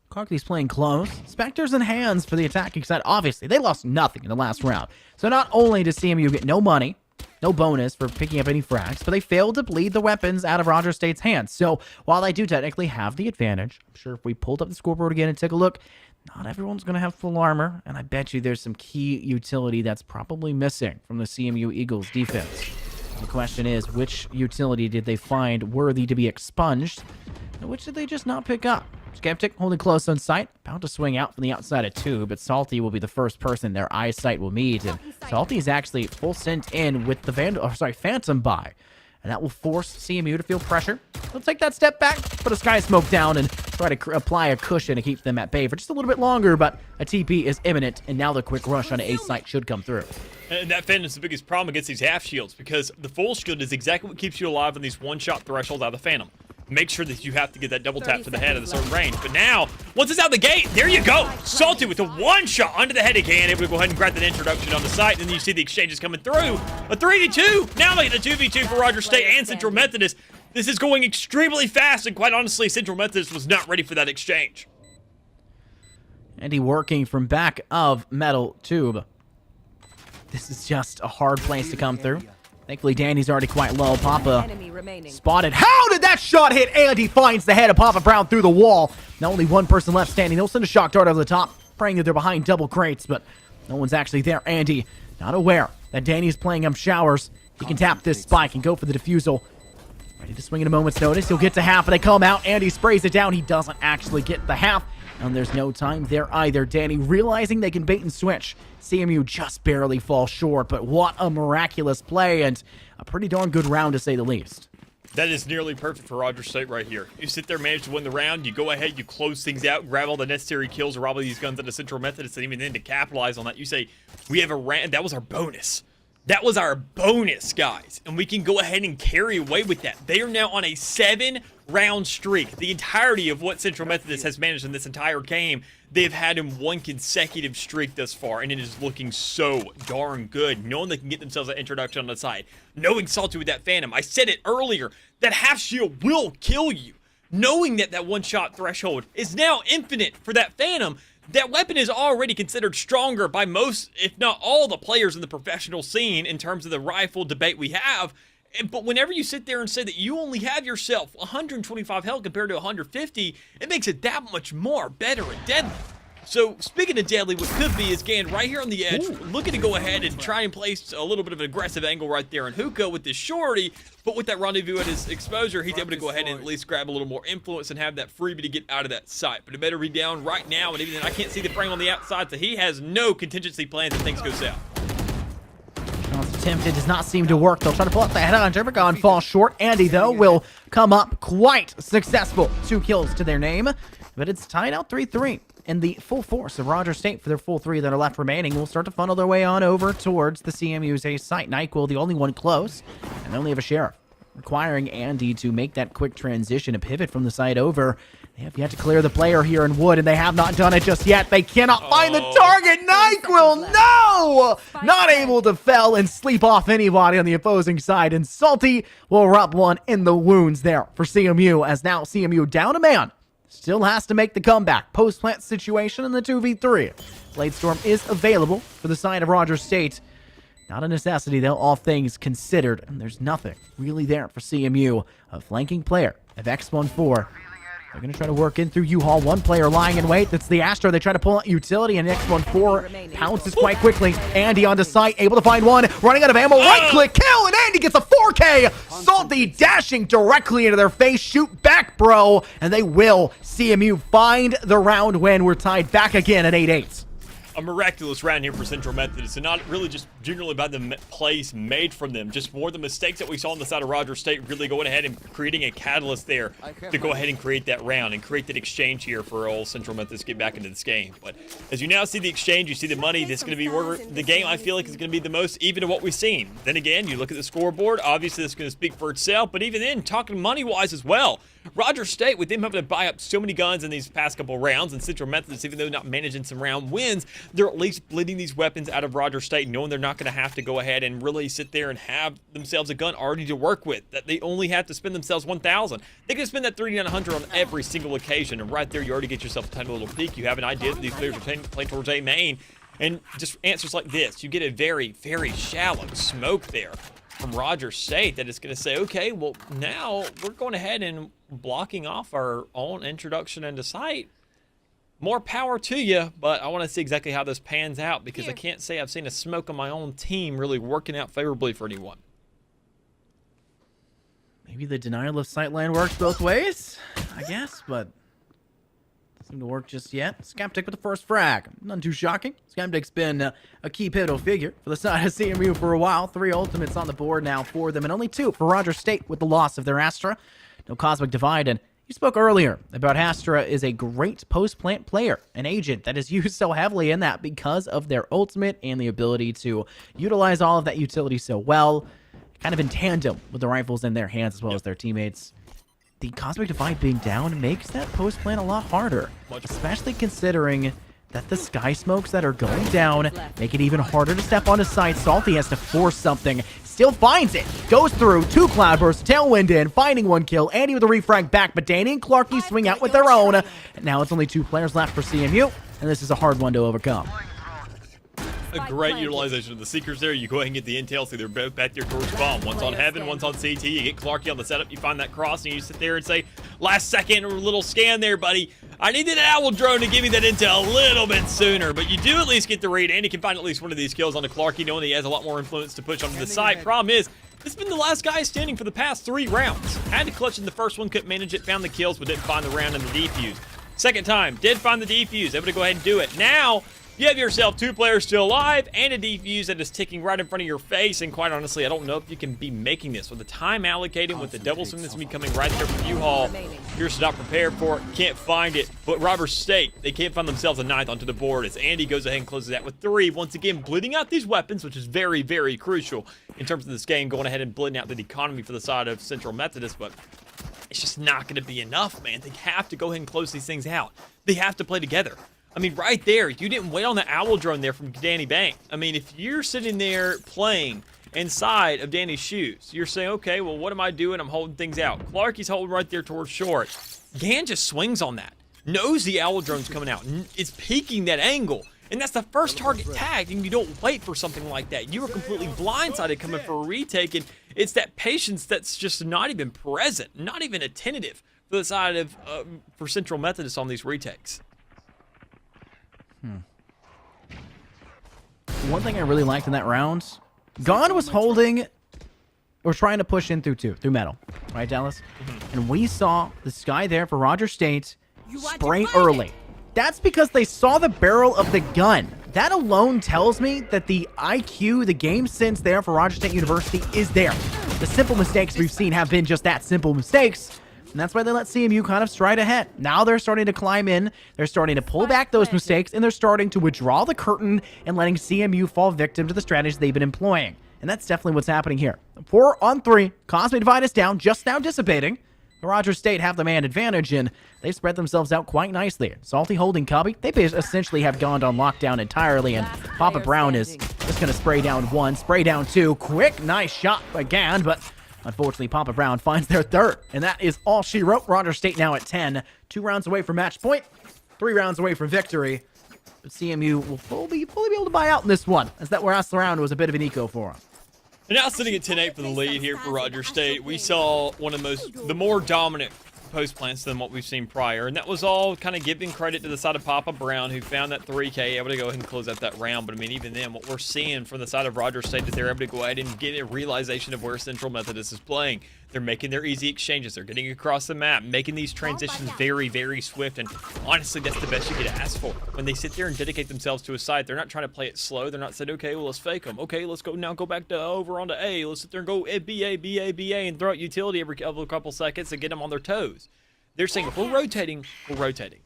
Carkley's playing close. Spectres in hands for the attacking side. Obviously, they lost nothing in the last round. So not only does CMU get no money, no bonus for picking up any frags, but they failed to bleed the weapons out of Rogers State's hands. So while they do technically have the advantage, I'm sure if we pulled up the scoreboard again and took a look, not everyone's going to have full armor, and I bet you there's some key utility that's probably missing from the CMU Eagles defense. The question is, which utility did they find worthy to be expunged, and which did they just not pick up? Skeptic holding close on sight, about to swing out from the outside of 2, but Salty will be the first person their eyesight will meet, and Salty is actually full sent in with the Phantom buy, and that will force CMU to feel pressure. They'll take that step back, put a Sky Smoke down, and try to apply a cushion to keep them at bay for just a little bit longer, but a TP is imminent, and now the quick rush on A site should come through. And that Phantom is the biggest problem against these half shields, because the full shield is exactly what keeps you alive on these one-shot thresholds out of the Phantom. Make sure that you have to get that double tap to the head of the certain range. But now, once it's out the gate, there you go. Salty with a one-shot onto the head again, able to go ahead and grab that introduction on the site, and then you see the exchanges coming through. A 3v2. Now they get a 2v2 for Rogers State and Central Methodist. This is going extremely fast, and quite honestly, Central Methodist was not ready for that exchange. Andy working from back of Metal Tube. This is just a hard place to come through. Thankfully, Danny's already quite low. Papa spotted. How did that shot hit? Andy finds the head of Papa Brown through the wall. Now only one person left standing. They'll send a shock dart over the top, praying that they're behind double crates, but no one's actually there. Andy, not aware that Danny's playing him showers. He can tap this spike and go for the defusal. Ready to swing in a moment's notice. He'll get to half, and they come out. Andy sprays it down. He doesn't actually get the half, and there's no time there either. Danny realizing they can bait and switch. CMU just barely falls short, but what a miraculous play and a pretty darn good round to say the least. That is nearly perfect for Rogers State right here. You sit there, manage to win the round, you go ahead, you close things out, grab all the necessary kills, rob all these guns at the Central Methodist, and even then to capitalize on that, you say, we have a round. That was our bonus. That was our bonus, guys, and we can go ahead and carry away with that. They are now on a 7-round streak. The entirety of what Central Methodist has managed in this entire game, they've had in one consecutive streak thus far, and it is looking so darn good, knowing they can get themselves an introduction on the side, knowing Salty with that Phantom. I said it earlier, that half shield will kill you. Knowing that that one-shot threshold is now infinite for that Phantom, that weapon is already considered stronger by most, if not all, the players in the professional scene in terms of the rifle debate we have. But whenever you sit there and say that you only have yourself 125 health compared to 150, it makes it that much more better and deadly. So, speaking of deadly, what could be is Gan right here on the edge, looking to go ahead and try and place a little bit of an aggressive angle right there in Hookah with this shorty, but with that rendezvous at his exposure, he's able to go ahead and at least grab a little more influence and have that freebie to get out of that site. But it better be down right now, and even then I can't see the frame on the outside, so he has no contingency plans if things go south. Shots attempted, does not seem to work. They'll try to pull up the head on Jerigon, falls short. Andy, though, will come up quite successful. 2 kills to their name, but it's tied out 3-3. And the full force of Rogers State for their full 3 that are left remaining will start to funnel their way on over towards the CMU's A site. NyQuil, the only one close, and they only have a sheriff, requiring Andy to make that quick transition, a pivot from the side over. They have yet to clear the player here in Wood, and they have not done it just yet. They cannot find the target. NyQuil, no! Not able to fell and sleep off anybody on the opposing side, and Salty will rub one in the wounds there for CMU, as now CMU down a man. Still has to make the comeback. Post-plant situation in the 2v3. Bladestorm is available for the side of Rogers State. Not a necessity, though, all things considered. And there's nothing really there for CMU. A flanking player of X14. They're going to try to work in through U-Haul. One player lying in wait. That's the Astro. They try to pull out utility, and X14 pounces quite quickly. Andy onto site, able to find one. Running out of ammo. Right-click kill, and Andy gets a 4K. Salty dashing directly into their face. Shoot back, bro. And they will. CMU find the round win. We're tied back again at 8-8. a miraculous round here for Central Methodist, and not really just generally by the plays made from them, just more the mistakes that we saw on the side of Rogers State really going ahead and creating a catalyst there to go ahead and create that round and create that exchange here for old Central Methodist to get back into this game. But as you now see the exchange, you see the money, this is going to be where the game, I feel like, is going to be the most even of what we've seen. Then again, you look at the scoreboard, obviously this is going to speak for itself, but even then, talking money-wise as well, Rogers State, with them having to buy up so many guns in these past couple rounds, and Central Methodist, even though not managing some round wins, they're at least bleeding these weapons out of Rogers State, knowing they're not going to have to go ahead and really sit there and have themselves a gun already to work with, that they only have to spend themselves 1,000. They can spend that 3,900 on every single occasion, and right there you already get yourself a tiny little peek. You have an idea that these players are playing towards A main, and just answers like this, you get a very, very shallow smoke there from Rogers State that is going to say, okay, well, now we're going ahead and blocking off our own introduction into sight. More power to you, but I want to see exactly how this pans out, because I can't say I've seen a smoke on my own team really working out favorably for anyone. Maybe the denial of sightline works both ways, I guess, but doesn't seem to work just yet. Skeptic with the first frag. None too shocking. Skeptic's been a key pivotal figure for the side of CMU for a while. 3 ultimates on the board now for them, and only 2 for Rogers State with the loss of their Astra. No Cosmic Divide, and you spoke earlier about Astra is a great post-plant player, an agent that is used so heavily in that because of their ultimate and the ability to utilize all of that utility so well, kind of in tandem with the rifles in their hands as well as their teammates. The Cosmic Divide being down makes that post-plant a lot harder, especially considering that the sky smokes that are going down make it even harder to step onto site. Salty has to force something, still finds it, goes through 2 cloudbursts, tailwind in, finding 1 kill, Andy with a refrag back, but Danny and Clarky swing out with their own, and now it's only 2 players left for CMU, and this is a hard one to overcome. A great utilization of the Seekers there. You go ahead and get the intel, so they're both back there towards bomb. One's on Heaven, one's on CT. You get Clarky on the setup, you find that cross, and you sit there and say, last second, a little scan there, buddy. I needed an owl drone to give me that intel a little bit sooner, but you do at least get the read, and you can find at least one of these kills onto Clarky, knowing that he has a lot more influence to push onto the site. Problem is, this has been the last guy standing for the past 3 rounds. Had to clutch in the first one, couldn't manage it, found the kills, but didn't find the round in the defuse. Second time, did find the defuse, able to go ahead and do it. Now, you have yourself 2 players still alive and a defuse that is ticking right in front of your face, and quite honestly, I don't know if you can be making this with the time allocated, with the double swing that's going to be coming right there from U-Haul. You're just not prepared for it, can't find it. But Rogers State, they can't find themselves a 9th onto the board as Andy goes ahead and closes that with 3. Once again, bleeding out these weapons, which is very, very crucial in terms of this game, going ahead and bleeding out the economy for the side of Central Methodist, but it's just not going to be enough, man. They have to go ahead and close these things out. They have to play together. I mean, right there, you didn't wait on the owl drone there from Danny Bank. I mean, if you're sitting there playing inside of Danny's shoes, you're saying, okay, well, what am I doing? I'm holding things out. Clarky's holding right there towards short. Gan just swings on that. Knows the owl drone's coming out. It's peeking that angle. And that's the first target tagged, and you don't wait for something like that. You were completely blindsided coming for a retake, and it's that patience that's just not even present, not even attentive for the side of for Central Methodist on these retakes. One thing I really liked in that round, Gone was holding, or trying to push in through metal, right, Dallas? And we saw the sky there for Rogers State spray early. That's because they saw the barrel of the gun. That alone tells me that the IQ, the game sense there for Rogers State University is there. The simple mistakes we've seen have been just that, simple mistakes. And that's why they let CMU kind of stride ahead. Now they're starting to climb in, they're starting to pull back those mistakes, and they're starting to withdraw the curtain and letting CMU fall victim to the strategies they've been employing. And that's definitely what's happening here. 4 on 3, Cosmic Divide is down, just now dissipating. The Rogers State have the man advantage, and they spread themselves out quite nicely. Salty holding Cubby. They essentially have gone on lockdown entirely, and Papa Brown is just going to spray down 1, spray down 2. Quick, nice shot again, but unfortunately, Papa Brown finds their 3rd, and that is all she wrote. Rogers State now at 10. 2 rounds away from match point, 3 rounds away from victory. But CMU will fully be able to buy out in this one, as that last round was a bit of an eco for them. And now sitting at 10-8 for the lead here for Rogers State, we saw one of the more dominant post plants than what we've seen prior, and that was all kind of giving credit to the side of Papa Brown, who found that 3K, able to go ahead and close out that round. But I mean, even then, what we're seeing from the side of Rogers State, that they're able to go ahead and get a realization of where Central Methodist is playing. They're making their easy exchanges. They're getting across the map, making these transitions very, very swift. And honestly, that's the best you could ask for. When they sit there and dedicate themselves to a site, they're not trying to play it slow. They're not saying, okay, well, let's fake them. Okay, let's go now, go back to over onto A. Let's sit there and go BA, and throw out utility every couple seconds and get them on their toes. They're saying, if we're rotating, we're rotating.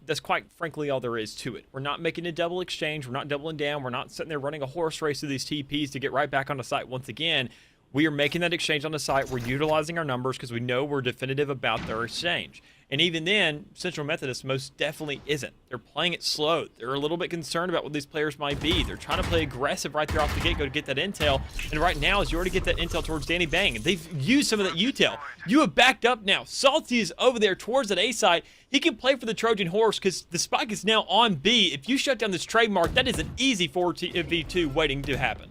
That's quite frankly all there is to it. We're not making a double exchange. We're not doubling down. We're not sitting there running a horse race through these TPs to get right back on the site once again. We are making that exchange on the site. We're utilizing our numbers because we know we're definitive about their exchange. And even then, Central Methodist most definitely isn't. They're playing it slow. They're a little bit concerned about what these players might be. They're trying to play aggressive right there off the get-go to get that intel. And right now, as you already get that intel towards Danny Bang, they've used some of that util. You have backed up now. Salty is over there towards that A side. He can play for the Trojan Horse because the spike is now on B. If you shut down this trademark, that is an easy 4v2 waiting to happen.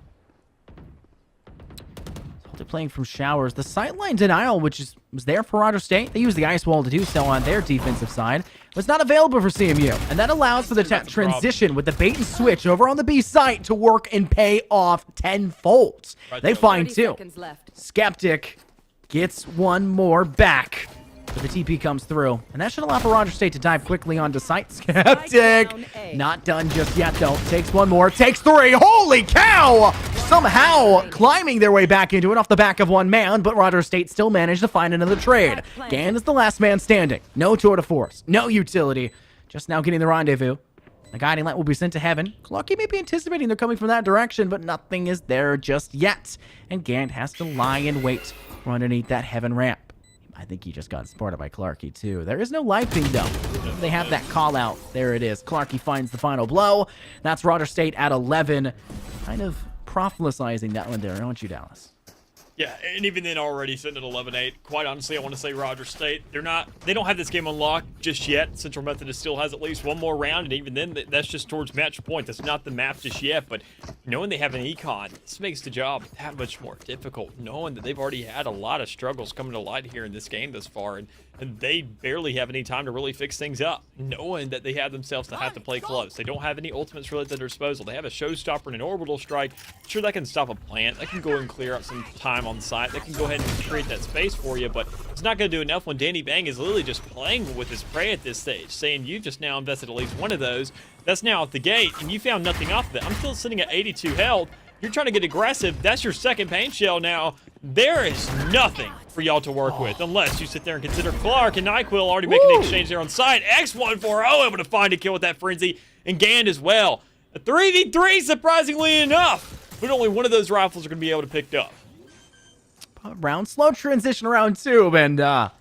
They're playing from showers. The sightline denial, which was there for Roger State, they used the ice wall to do so on their defensive side, was not available for CMU. And that allows for the transition with the bait and switch over on the B site to work and pay off tenfold. Right, they find 2. Left. Skeptic gets one more back. But the TP comes through, and that should allow for Roger State to dive quickly onto site. Skeptic, not done just yet, though. Takes one more, takes 3. Holy cow! Somehow climbing their way back into it off the back of one man, but Roger State still managed to find another trade. Gan is the last man standing. No tour de force, no utility. Just now getting the rendezvous. The guiding light will be sent to heaven. Clarky may be anticipating they're coming from that direction, but nothing is there just yet. And Gant has to lie in wait for underneath that heaven ramp. I think he just got spotted by Clarky, too. There is no life ping, though. They have that call out. There it is. Clarky finds the final blow. That's Roger State at 11. Kind of prophesying that one there, aren't you, Dallas? Yeah, and even then already sitting at 11-8. Quite honestly, I want to say Roger State, they don't have this game unlocked just yet. Central Methodist still has at least one more round, and even then, that's just towards match point. That's not the map just yet, but knowing they have an econ, this makes the job that much more difficult, knowing that they've already had a lot of struggles coming to light here in this game thus far, and they barely have any time to really fix things up, knowing that they have themselves to have to play close. They don't have any ultimates really at their disposal. They have a showstopper and an orbital strike. Sure, that can stop a plant. That can go and clear up some time on the site. That can go ahead and create that space for you, but it's not going to do enough when Danny Bang is literally just playing with his prey at this stage, saying you've just now invested at least one of those. That's now out the gate, and you found nothing off of it. I'm still sitting at 82 health. You're trying to get aggressive. That's your second paint shell now. There is nothing for y'all to work with unless you sit there and consider Clark and NyQuil already making the exchange there on site. X140 able to find a kill with that frenzy, and Gand as well. A 3v3, surprisingly enough, but only one of those rifles are going to be able to pick up. Round slow transition round 2, and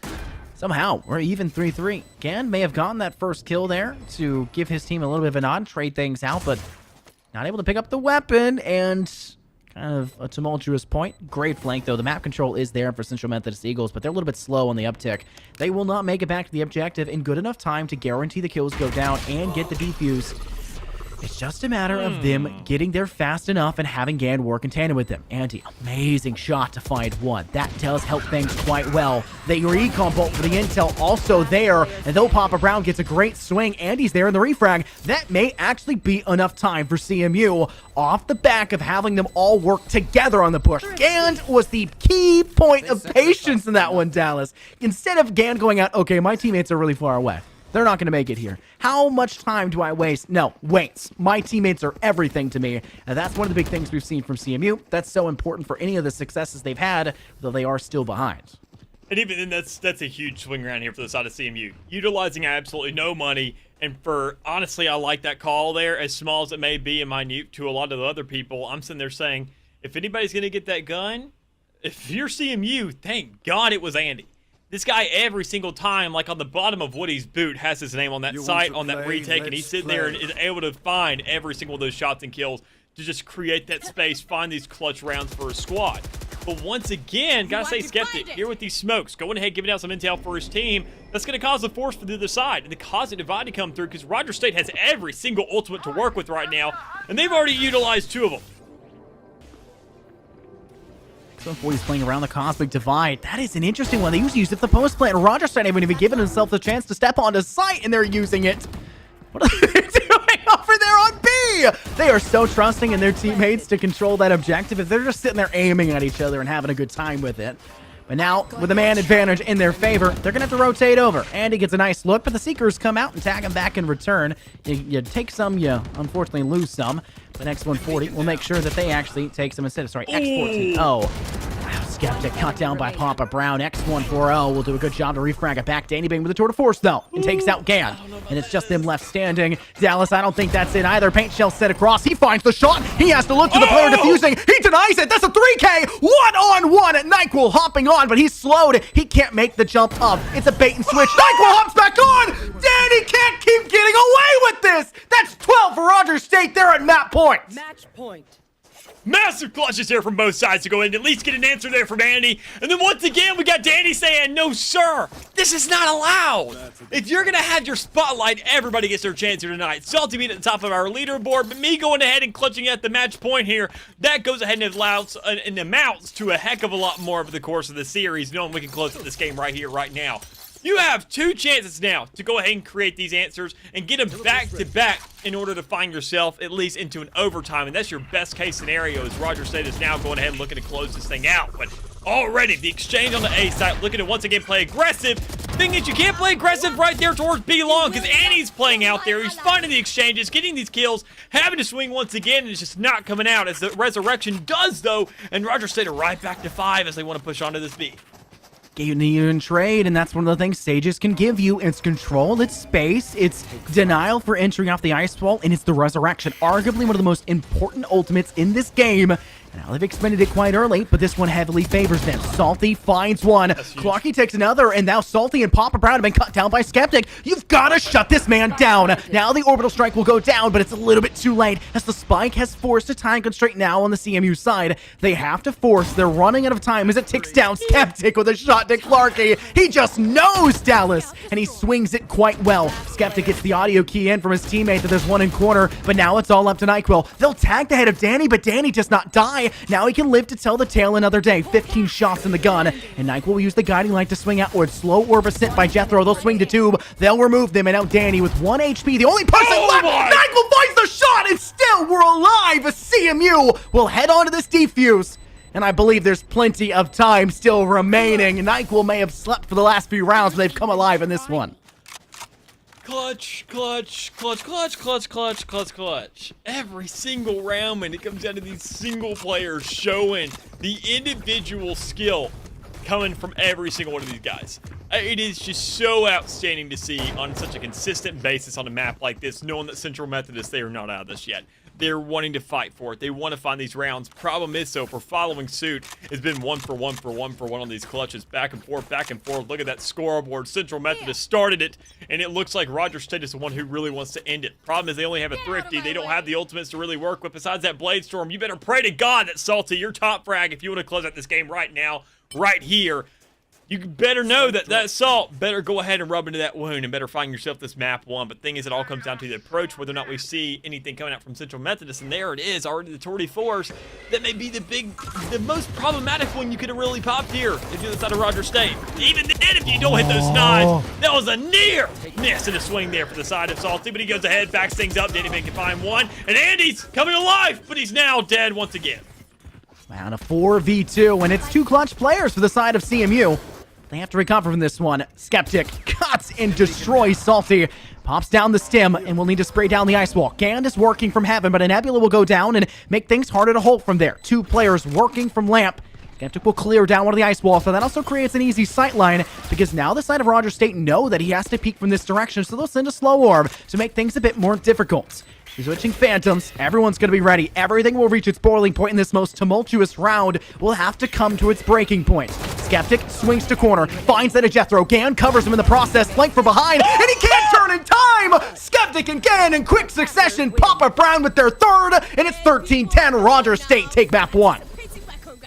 somehow we're even 3-3. Gand may have gotten that first kill there to give his team a little bit of a nod, trade things out, but not able to pick up the weapon, and kind of a tumultuous point. Great flank, though. The map control is there for Central Methodist Eagles, but they're a little bit slow on the uptick. They will not make it back to the objective in good enough time to guarantee the kills go down and get the defuse. It's just a matter of them getting there fast enough and having Gand work in tandem with them. Andy, amazing shot to find one. That does help things quite well. The recon bolt for the intel also there, and though Papa Brown gets a great swing, Andy's there in the refrag. That may actually be enough time for CMU off the back of having them all work together on the push. Gand was the key point of patience in that one, Dallas. Instead of Gand going out, okay, my teammates are really far away. They're not going to make it here. How much time do I waste? No, wait. My teammates are everything to me. And that's one of the big things we've seen from CMU. That's so important for any of the successes they've had, though they are still behind. And even then, that's a huge swing around here for the side of CMU. Utilizing absolutely no money. And honestly, I like that call there, as small as it may be and minute to a lot of the other people. I'm sitting there saying, if anybody's going to get that gun, if you're CMU, thank God it was Andy. This guy every single time, like on the bottom of Woody's boot, has his name on that site, on that retake, and he's sitting there and is able to find every single of those shots and kills to just create that space, find these clutch rounds for his squad. But once again, gotta stay skeptic here with these smokes. Going ahead, giving out some intel for his team. That's gonna cause the force for the other side and to cause a divide to come through, because Roger State has every single ultimate to work with right now, and they've already utilized 2 of them. He's playing around the Cosmic Divide. That is an interesting one. They usually use it for the post plant. Roger State haven't even given himself the chance to step onto site, and they're using it. What are they doing over there on B? They are so trusting in their teammates to control that objective. If they're just sitting there aiming at each other and having a good time with it. But now, with the man advantage in their favor, they're going to have to rotate over. Andy gets a nice look, but the Seekers come out and tag him back in return. You take some, you unfortunately lose some. But X140 will make sure that they actually take some instead. Sorry, X14. Oh. Wow, Skeptic cut down by Papa Brown. X140 will do a good job to refrag it back. Danny Bing with a tour de force, though, and takes out Gan. And it's just them left standing. Dallas, I don't think that's it either. Paint shell set across. He finds the shot. He has to look to the player defusing. He denies it. That's a 3K. One-on-one at NyQuil hopping on, but he's slowed. He can't make the jump up. It's a bait and switch. NyQuil hops back on. Danny can't keep getting away with this. That's 12 for Rogers State there at map point. Match point. Massive clutches here from both sides to go in and at least get an answer there from Andy. And then once again, we got Danny saying, no, sir, this is not allowed. If you're going to have your spotlight, everybody gets their chance here tonight. Salty being at the top of our leaderboard, but me going ahead and clutching at the match point here, that goes ahead and amounts to a heck of a lot more over the course of the series, knowing we can close up this game right here, right now. You have 2 chances now to go ahead and create these answers and get them back-to-back in order to find yourself at least into an overtime. And that's your best-case scenario as Roger State is now going ahead and looking to close this thing out. But already, the exchange on the A side, looking to once again play aggressive. Thing is, you can't play aggressive right there towards B long because Annie's playing out there. He's finding the exchanges, getting these kills, having to swing once again, and it's just not coming out as the Resurrection does, though. And Roger State are right back to 5 as they want to push onto this B. You need in trade, and that's one of the things Sages can give you. It's control, it's space, it's denial for entering off the ice wall, and it's the Resurrection. Arguably one of the most important ultimates in this game. Now, they've expended it quite early, but this one heavily favors them. Salty finds one. Clocky takes another, and now Salty and Papa Brown have been cut down by Skeptic. You've got to shut this man down. Now the orbital strike will go down, but it's a little bit too late, as the spike has forced a time constraint now on the CMU side. They have to force. They're running out of time as it ticks down. Skeptic with a shot to Clarky. He just knows Dallas, and he swings it quite well. Skeptic gets the audio key in from his teammate that there's one in corner, but now it's all up to NyQuil. They'll tag the head of Danny, but Danny does not die. Now he can live to tell the tale another day. 15 shots in the gun, and NyQuil will use the guiding light to swing outward. Slow orb sent by Jethro. They'll swing to tube. They'll remove them, and now Danny with 1 HP, the only person left. NyQuil finds the shot, and still we're alive. CMU will head on to this defuse. And I believe there's plenty of time still remaining. NyQuil may have slept for the last few rounds, but they've come alive in this one. Clutch, clutch, clutch, clutch, clutch, clutch, clutch, clutch. Every single round when it comes down to these single players showing the individual skill coming from every single one of these guys. It is just so outstanding to see on such a consistent basis on a map like this, knowing that Central Methodist, they are not out of this yet. They're wanting to fight for it. They want to find these rounds. Problem is, though, for following suit, it's been 1 for 1 for 1 for 1 on these clutches. Back and forth, back and forth. Look at that scoreboard. Central Methodist started it, and it looks like Roger State is the one who really wants to end it. Problem is, they only have a Thrifty. They don't have the ultimates to really work with. Besides that Blade Storm, you better pray to God that Salty, your top frag, if you want to close out this game right now, right here, you better know that that Salt better go ahead and rub into that wound and better find yourself this map 1. But thing is, it all comes down to the approach, whether or not we see anything coming out from Central Methodist. And there it is, already the Tour de Force. That may be the most problematic one you could have really popped here if you're the side of Roger State. Even then, if you don't hit those knives, that was a near miss and a swing there for the side of Salty. But he goes ahead, backs things up. Danny Bing can find one. And Andy's coming alive, but he's now dead once again. Wow, a 4v2, and it's 2 clutch players for the side of CMU. They have to recover from this one. Skeptic cuts and destroys Salty. Pops down the stem and will need to spray down the ice wall. Gand is working from heaven, but a Nebula will go down and make things harder to hold from there. 2 players working from Lamp. Skeptic will clear down one of the ice walls, so that also creates an easy sight line, because now the side of Roger State know that he has to peek from this direction, so they'll send a slow orb to make things a bit more difficult. He's switching Phantoms. Everyone's going to be ready. Everything will reach its boiling point in this most tumultuous round. Will have to come to its breaking point. Skeptic swings to corner, finds that a Jethro. Gan covers him in the process, flank from behind, and he can't turn in time! Skeptic and Gan in quick succession. Papa Brown with their third, and it's 13-10. Roger State take map 1.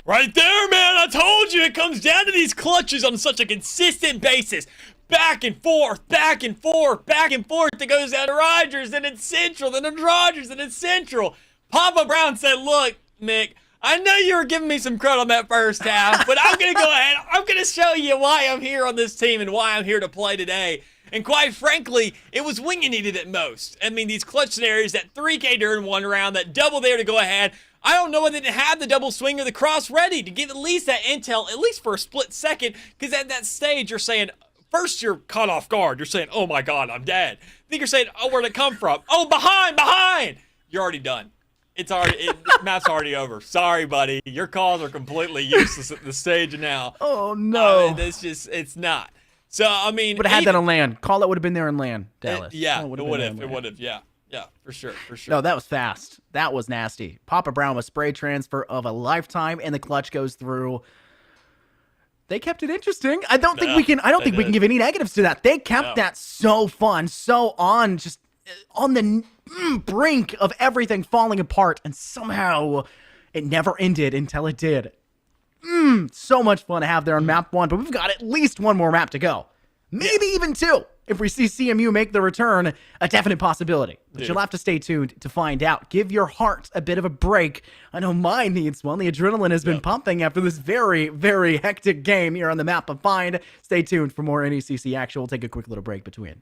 Right there, man. I told you it comes down to these clutches on such a consistent basis. Back and forth, back and forth, back and forth. It goes down to Rogers, then it's Central, then it's Rogers, then it's Central. Papa Brown said, look, Mick, I know you were giving me some credit on that first half, but I'm going to go ahead. I'm going to show you why I'm here on this team and why I'm here to play today. And quite frankly, it was when you needed it most. I mean, these clutch scenarios, that 3K during one round, that double there to go ahead. I don't know why they didn't have the double swing or the cross ready to give at least that intel, at least for a split second, because at that stage you're saying, first you're caught off guard. You're saying, oh my God, I'm dead. Then you're saying, oh, where'd it come from? Oh, behind! You're already done. Map's already over. Sorry, buddy. Your calls are completely useless at this stage now. Oh, no. It's not. So, I mean. Would have had that on land. Call it would have been there on land, Dallas. Yeah, it would have. Yeah, for sure. No, that was fast. That was nasty. Papa Brown with spray transfer of a lifetime, and the clutch goes through. They kept it interesting. I don't think we can give any negatives to that. They kept that so fun, so on the brink of everything falling apart, and somehow it never ended until it did. So much fun to have there on map 1, but we've got at least one more map to go. Maybe even 2. If we see CMU make the return, a definite possibility. But you'll have to stay tuned to find out. Give your heart a bit of a break. I know mine needs one. The adrenaline has been pumping after this very, very hectic game here on the map of Find. Stay tuned for more NECC action. We'll take a quick little break between.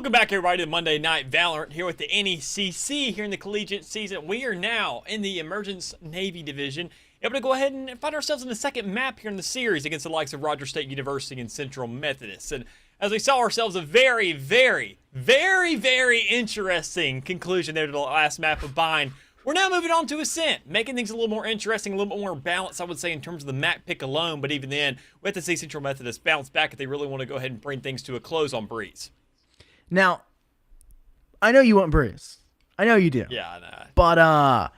Welcome back, everybody, to Monday Night Valorant here with the NECC here in the collegiate season. We are now in the Emergence Navy Division, able to go ahead and find ourselves in the second map here in the series against the likes of Rogers State University and Central Methodist. And as we saw ourselves a very, very, very, very interesting conclusion there to the last map of Bind, we're now moving on to Ascent, making things a little more interesting, a little bit more balanced, I would say, in terms of the map pick alone. But even then, we have to see Central Methodist bounce back if they really want to go ahead and bring things to a close on Breeze. Now, I know you want Breeze. I know you do. Yeah, I know. But,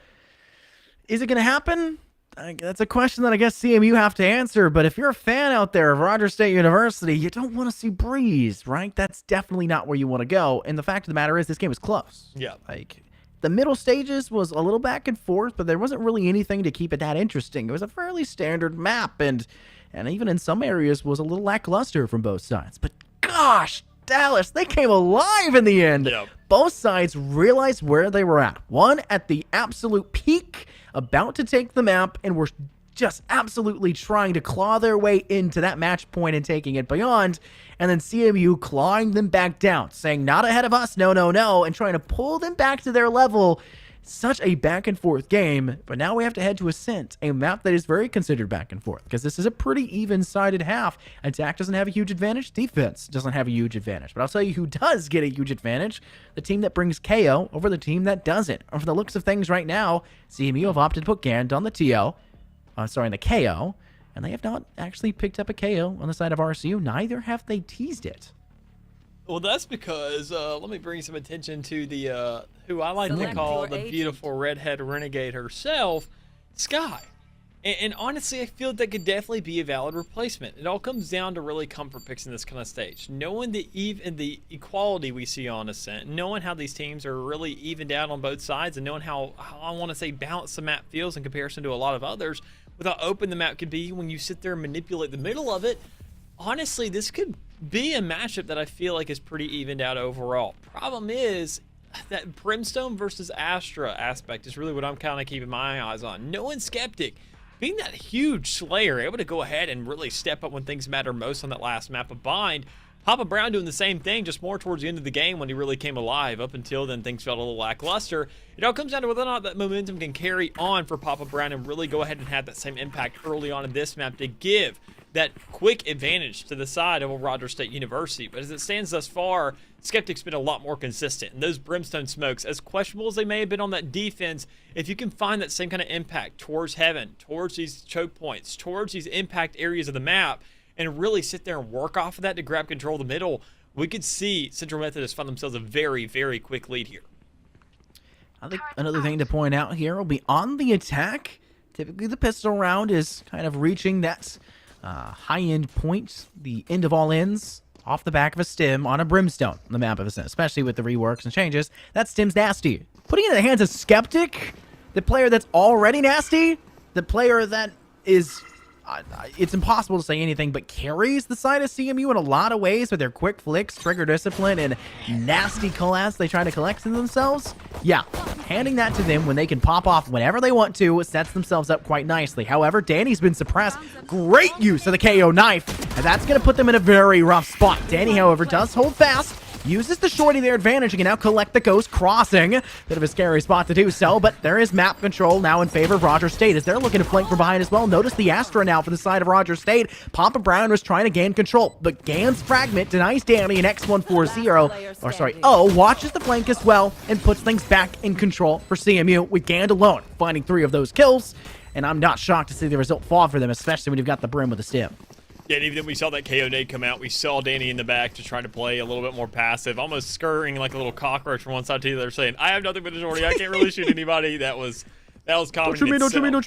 is it going to happen? That's a question that I guess CMU have to answer. But if you're a fan out there of Rogers State University, you don't want to see Breeze, right? That's definitely not where you want to go. And the fact of the matter is, this game was close. Yeah. Like, the middle stages was a little back and forth, but there wasn't really anything to keep it that interesting. It was a fairly standard map, and even in some areas was a little lackluster from both sides. But gosh, Dallas, they came alive in the end. Yep. Both sides realized where they were at. One at the absolute peak, about to take the map, and were just absolutely trying to claw their way into that match point and taking it beyond. And then CMU clawing them back down, saying, not ahead of us, no, no, no, and trying to pull them back to their level. Such a back and forth game, but now we have to head to Ascent, a map that is very considered back and forth, because this is a pretty even-sided half. Attack doesn't have a huge advantage, defense doesn't have a huge advantage, but I'll tell you who does get a huge advantage, the team that brings KO over the team that doesn't. And for the looks of things right now, CMU have opted to put Gand on the TO, the KO, and they have not actually picked up a KO on the side of RSU, neither have they teased it. Well, that's because, let me bring some attention to the, who I like to call the beautiful redhead renegade herself, Sky. And honestly, I feel that could definitely be a valid replacement. It all comes down to really comfort picks in this kind of stage. Knowing the equality we see on Ascent, knowing how these teams are really evened out on both sides, and knowing how I want to say balanced the map feels in comparison to a lot of others, with how open the map could be when you sit there and manipulate the middle of it. Honestly, this could be a matchup that I feel like is pretty evened out overall. Problem is that Brimstone versus Astra aspect is really what I'm kind of keeping my eyes on. Knowing Skeptic, being that huge Slayer, able to go ahead and really step up when things matter most on that last map of Bind. Papa Brown doing the same thing, just more towards the end of the game when he really came alive. Up until then, things felt a little lackluster. It all comes down to whether or not that momentum can carry on for Papa Brown and really go ahead and have that same impact early on in this map to give that quick advantage to the side of Rogers State University. But as it stands thus far, Skeptic's been a lot more consistent. And those Brimstone smokes, as questionable as they may have been on that defense, if you can find that same kind of impact towards Heaven, towards these choke points, towards these impact areas of the map, and really sit there and work off of that to grab control of the middle, we could see Central Methodist find themselves a very, very quick lead here. I think another thing to point out here will be on the attack. Typically, the pistol round is kind of reaching that high-end point, the end of all ends, off the back of a stim on a Brimstone on the map of Ascent, especially with the reworks and changes. That stim's nasty. Putting it in the hands of Skeptic, the player that's already nasty, the player that is... it's impossible to say anything but carries the side of CMU in a lot of ways with their quick flicks, trigger discipline, and nasty collapse they try to collect to themselves. Yeah, handing that to them when they can pop off whenever they want to sets themselves up quite nicely. However, Danny's been suppressed. Great use of the KO knife, and that's going to put them in a very rough spot. Danny, however, does hold fast. Uses the shorty their advantage and can now collect the Ghost Crossing. Bit of a scary spot to do so, but there is map control now in favor of Rogers State as they're looking to flank from behind as well. Notice the Astra now for the side of Rogers State. Papa Brown was trying to gain control, but Gand's fragment denies Danny an X140, watches the flank as well and puts things back in control for CMU with Gand alone, finding 3 of those kills. And I'm not shocked to see the result fall for them, especially when you've got the Brim with a stim. Yeah, and even then we saw that KO nade come out. We saw Danny in the back just trying to play a little bit more passive, almost scurrying like a little cockroach from one side to the other, saying, I have nothing but a shorty. I can't really shoot anybody. That was common. Don't you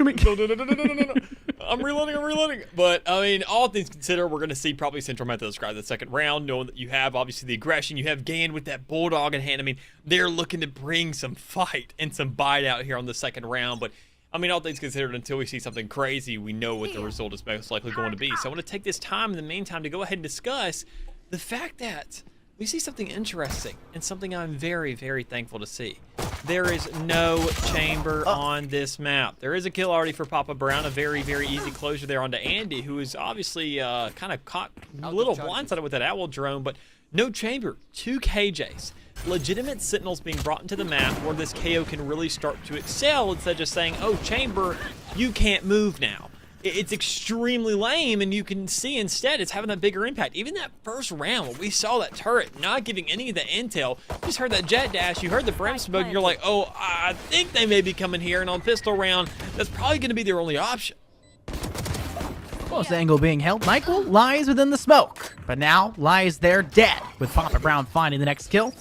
mean? No. I'm reloading. But, I mean, all things considered, we're going to see probably Central Methodist grab the second round, knowing that you have, obviously, the aggression. You have Gand with that Bulldog in hand. I mean, they're looking to bring some fight and some bite out here on the second round. But, I mean, all things considered, until we see something crazy, we know what the result is most likely going to be. So I want to take this time in the meantime to go ahead and discuss the fact that we see something interesting and something I'm very, very thankful to see. There is no chamber on this map. There is a kill already for Papa Brown, a very, very easy closure there onto Andy, who is obviously kind of caught a little blindsided with that owl drone, but No chamber, 2 KJs. Legitimate sentinels being brought into the map where this KO can really start to excel instead of just saying, oh, chamber, you can't move now. It's extremely lame, and you can see instead it's having a bigger impact. Even that first round when we saw that turret not giving any of the intel, you just heard that jet dash, you heard the frame smoke, and you're like, oh, I think they may be coming here, and on pistol round, that's probably going to be their only option. Close angle being held. NECC lies within the smoke, but now lies there dead, with Papa Brown finding the next kill.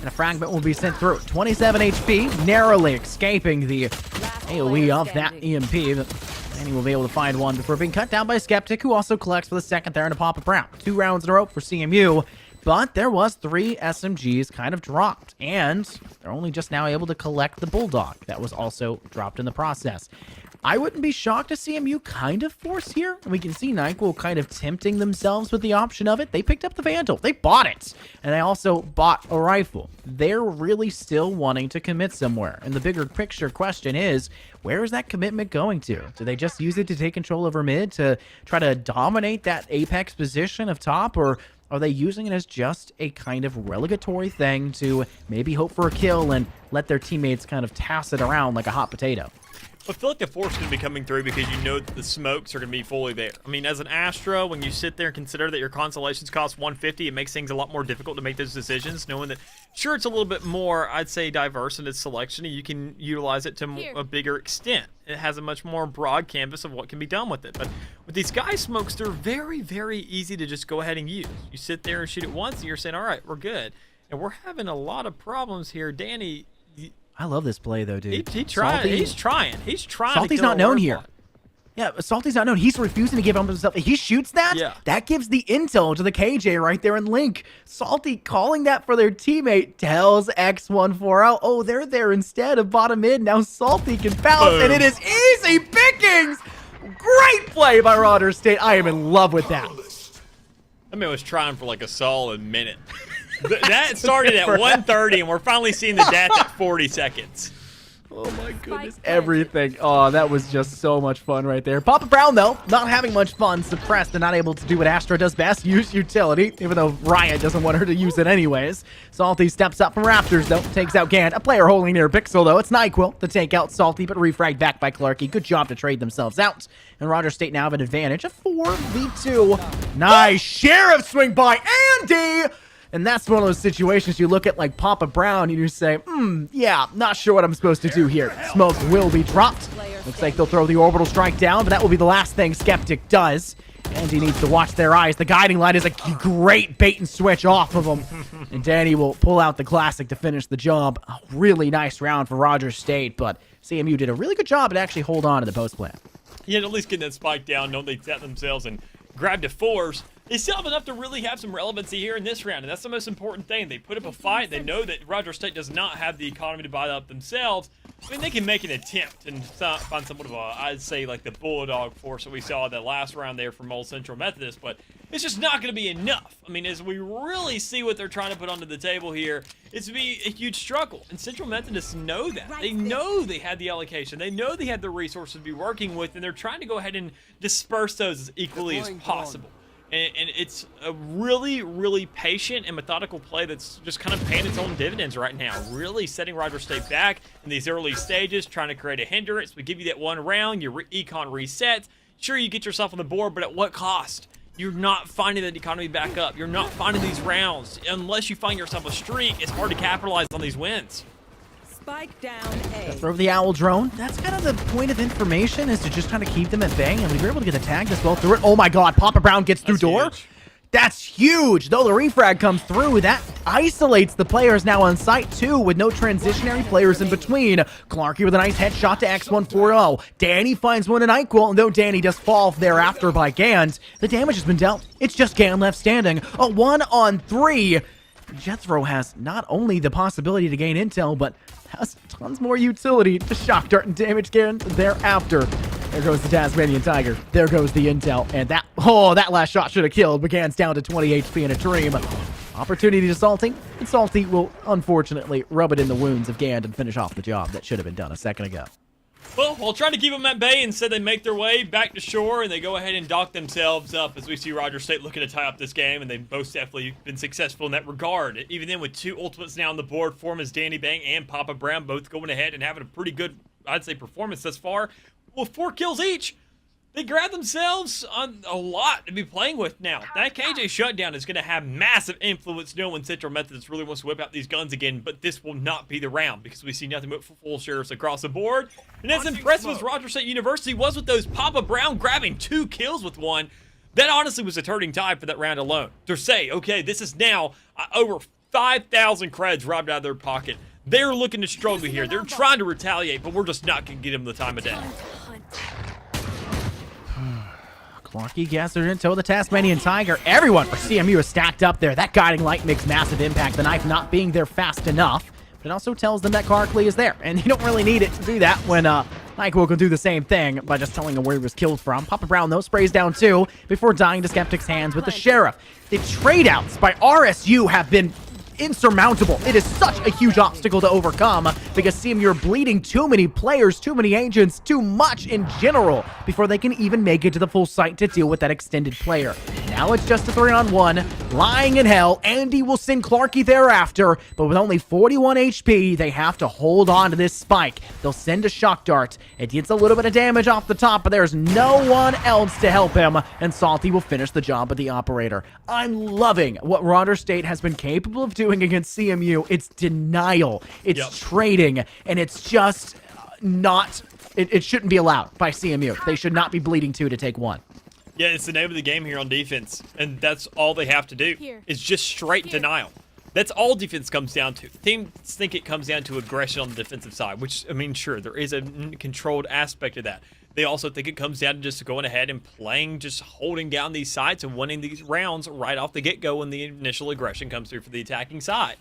And a fragment will be sent through. 27 HP, narrowly escaping the AoE of that EMP. But he will be able to find one before being cut down by Skeptic, who also collects for the second there into Papa Brown. 2 rounds in a row for CMU, but there was 3 SMGs kind of dropped, and they're only just now able to collect the Bulldog that was also dropped in the process. I wouldn't be shocked to see CMU kind of force here. We can see NECC kind of tempting themselves with the option of it. They picked up the Vandal. They bought it. And they also bought a rifle. They're really still wanting to commit somewhere. And the bigger picture question is, where is that commitment going to? Do they just use it to take control over mid, to try to dominate that apex position of top? Or are they using it as just a kind of relegatory thing to maybe hope for a kill and let their teammates kind of toss it around like a hot potato? I feel like the force is going to be coming through because you know that the smokes are going to be fully there. I mean, as an Astra, when you sit there and consider that your constellations cost 150, it makes things a lot more difficult to make those decisions, knowing that, sure, it's a little bit more, I'd say, diverse in its selection, and you can utilize it to a bigger extent. It has a much more broad canvas of what can be done with it. But with these guy smokes, they're very, very easy to just go ahead and use. You sit there and shoot it once, and you're saying, all right, we're good. And we're having a lot of problems here. Danny... I love this play, though, dude. He's trying. He's trying. Salty's not known here. Yeah, Salty's not known. He's refusing to give up himself. He shoots that. Yeah. That gives the intel to the KJ right there in Link. Salty calling that for their teammate tells X140, oh, they're there instead of bottom mid. Now Salty can bounce, and it is easy pickings. Great play by Roger State. I am in love with that. I mean, I was trying for like a solid minute. That started at 1:30, and we're finally seeing the death at 40 seconds. Oh my goodness, everything. Oh, that was just so much fun right there. Papa Brown, though, not having much fun, suppressed and not able to do what Astra does best, use utility, even though Riot doesn't want her to use it anyways. Salty steps up from Raptors, though, takes out Gant. A player holding near Pixel, though. It's NyQuil to take out Salty, but refragged back by Clarky. Good job to trade themselves out. And Roger State now have an advantage of 4v2. Nice Sheriff swing by Andy! And that's one of those situations you look at like Papa Brown and you say, yeah, not sure what I'm supposed to do here. Smoke will be dropped. Looks like they'll throw the orbital strike down, but that will be the last thing Skeptic does. And he needs to watch their eyes. The guiding light is a great bait and switch off of him. And Danny will pull out the classic to finish the job. A really nice round for Roger State, but CMU did a really good job at actually hold on to the post plan. Yeah, at least getting that spike down, knowing they set themselves and grabbed a force. They still have enough to really have some relevancy here in this round, and that's the most important thing. They put up a fight. They know that Roger State does not have the economy to buy it up themselves. I mean, they can make an attempt and find somewhat of a, I'd say, like the Bulldog force that we saw that last round there from Old Central Methodist, but it's just not going to be enough. I mean, as we really see what they're trying to put onto the table here, it's to be a huge struggle, and Central Methodists know that. They know they had the allocation. They know they had the resources to be working with, and they're trying to go ahead and disperse those as equally as possible. And it's a really, really patient and methodical play that's just kind of paying its own dividends right now. Really setting Roger State back in these early stages, trying to create a hindrance. We give you that one round, your econ resets. Sure, you get yourself on the board, but at what cost? You're not finding that economy back up. You're not finding these rounds. Unless you find yourself a streak, it's hard to capitalize on these wins. Spike down A. Throw the Owl drone. That's kind of the point of information, is to just kind of keep them at bay. And we were able to get the tag as well through it. Oh my god, Papa Brown gets through door. Huge. That's huge. Though the refrag comes through, that isolates the players now on site too, with no transitionary players in between. Clarky with a nice headshot to X140. Danny finds one in NyQuil, and though Danny does fall thereafter by Gand, the damage has been dealt. It's just Gand left standing. A 1-on-3. Jethro has not only the possibility to gain intel, but has tons more utility to shock dart and damage Gand thereafter. There goes the Tasmanian Tiger. There goes the intel. And that last shot should have killed. But Gand's down to 20 HP in a dream. Opportunity to Salty. And Salty will, unfortunately, rub it in the wounds of Gand and finish off the job that should have been done a second ago. Well, while trying to keep them at bay, instead they make their way back to shore and they go ahead and dock themselves up as we see Roger State looking to tie up this game, and they've both definitely been successful in that regard. Even then, with 2 ultimates now on the board, form as Danny Bang and Papa Brown both going ahead and having a pretty good, I'd say, performance thus far. With 4 kills each, they grab themselves on a lot to be playing with now. That KJ shutdown is going to have massive influence knowing Central Methodist really wants to whip out these guns again, but this will not be the round because we see nothing but full sheriffs across the board. And as impressive as Roger State University was with those Papa Brown grabbing 2 kills with 1, that honestly was a turning tide for that round alone. To say, okay, this is now over 5,000 creds robbed out of their pocket. They're looking to struggle here. They're trying to retaliate, but we're just not going to get them the time of day. Clarky gets her into the Tasmanian Tiger. Everyone for CMU is stacked up there. That guiding light makes massive impact. The knife not being there fast enough, but it also tells them that Clarky is there. And you don't really need it to do that when Nyquil can do the same thing by just telling him where he was killed from. Papa Brown, though, sprays down 2 before dying to Skeptic's hands with the Sheriff. The trade-outs by RSU have been insurmountable. It is such a huge obstacle to overcome because CMU are bleeding too many players, too many agents, too much in general before they can even make it to the full site to deal with that extended player. Now it's just a 3-on-1, lying in hell. Andy will send Clarky thereafter, but with only 41 HP, they have to hold on to this spike. They'll send a shock dart. It gets a little bit of damage off the top, but there's no one else to help him, and Salty will finish the job of the operator. I'm loving what Roger State has been capable of doing against CMU. It's denial, it's trading, and it's just not, it shouldn't be allowed by CMU. They should not be bleeding 2 to take 1. Yeah, it's the name of the game here on defense, and that's all they have to do. It's just straight denial. That's all defense comes down to. Teams think it comes down to aggression on the defensive side, which, I mean, sure, there is a controlled aspect of that. They also think it comes down to just going ahead and playing, just holding down these sites and winning these rounds right off the get-go when the initial aggression comes through for the attacking side.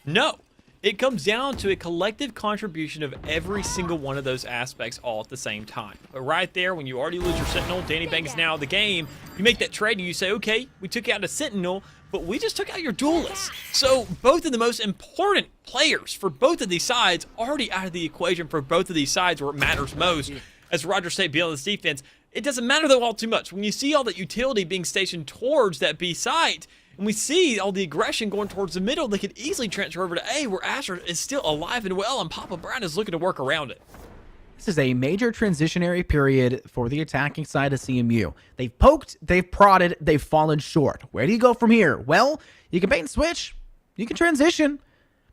No, it comes down to a collective contribution of every single one of those aspects all at the same time. But right there, when you already lose your Sentinel, Danny Bang is now out of the game, you make that trade and you say, okay, we took out a Sentinel, but we just took out your duelist. So both of the most important players for both of these sides already out of the equation for both of these sides where it matters most. As Roger State being on this defense, it doesn't matter though all too much. When you see all that utility being stationed towards that B site, and we see all the aggression going towards the middle, they could easily transfer over to A, where Asher is still alive and well, and Papa Brown is looking to work around it. This is a major transitionary period for the attacking side of CMU. They've poked, they've prodded, they've fallen short. Where do you go from here? Well, you can bait and switch, you can transition,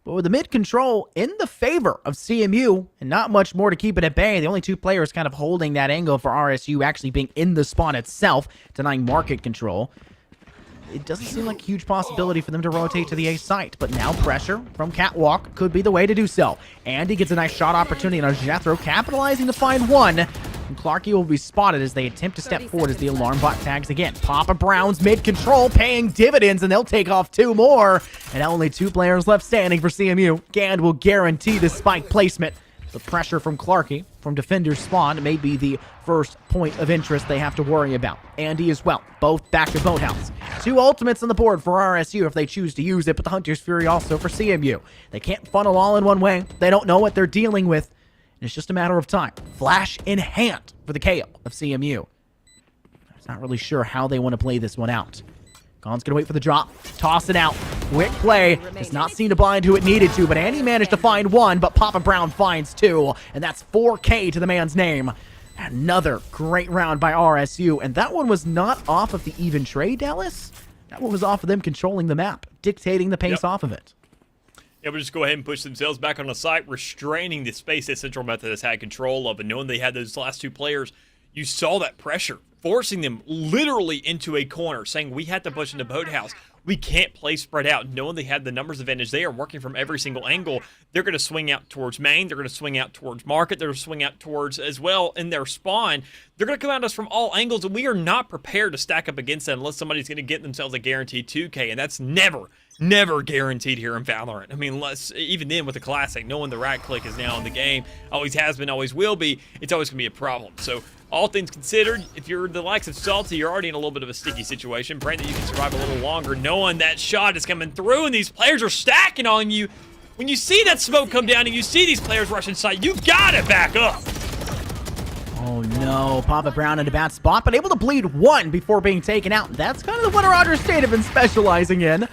but with the mid control in the favor of CMU and not much more to keep it at bay, the only 2 players kind of holding that angle for RSU actually being in the spawn itself, denying market control. It doesn't seem like a huge possibility for them to rotate to the A site, but now pressure from Catwalk could be the way to do so. Andy gets a nice shot opportunity on Jethro, capitalizing to find 1. And Clarky will be spotted as they attempt to step forward as the alarm bot tags again. Papa Brown's mid-control paying dividends, and they'll take off 2 more. And only 2 players left standing for CMU. Gand will guarantee the spike placement. The pressure from Clarky from defender's spawn may be the first point of interest they have to worry about. Andy as well, both back to Boathouse. 2 ultimates on the board for RSU if they choose to use it, but the Hunter's Fury also for CMU. They can't funnel all in one way. They don't know what they're dealing with. And it's just a matter of time. Flash in hand for the KO of CMU. I'm not really sure how they want to play this one out. Khan's going to wait for the drop, toss it out. Quick play, does not seem to bind who it needed to, but Andy managed to find 1, but Papa Brown finds 2, and that's 4K to the man's name. Another great round by RSU, and that one was not off of the even trade, Dallas. That one was off of them controlling the map, dictating the pace off of it. Yeah, we'll just go ahead and push themselves back on the site, restraining the space that Central Methodist had control of, and knowing they had those last 2 players, you saw that pressure, forcing them literally into a corner, saying we had to push into Boathouse. We can't play spread out. Knowing they had the numbers advantage, they are working from every single angle. They're going to swing out towards main. They're going to swing out towards market. They're going to swing out towards as well in their spawn. They're going to come at us from all angles, and we are not prepared to stack up against them unless somebody's going to get themselves a guaranteed 2K, and that's never guaranteed here in Valorant. I mean, even then with the Classic, knowing the right click is now in the game, always has been, always will be, it's always going to be a problem. So all things considered, if you're the likes of Salty, you're already in a little bit of a sticky situation. Pray that you can survive a little longer, knowing that shot is coming through and these players are stacking on you. When you see that smoke come down and you see these players rush inside, you gotta back up. Oh no, Papa Brown in a bad spot, but able to bleed one before being taken out. That's kind of what Roger State have been specializing in.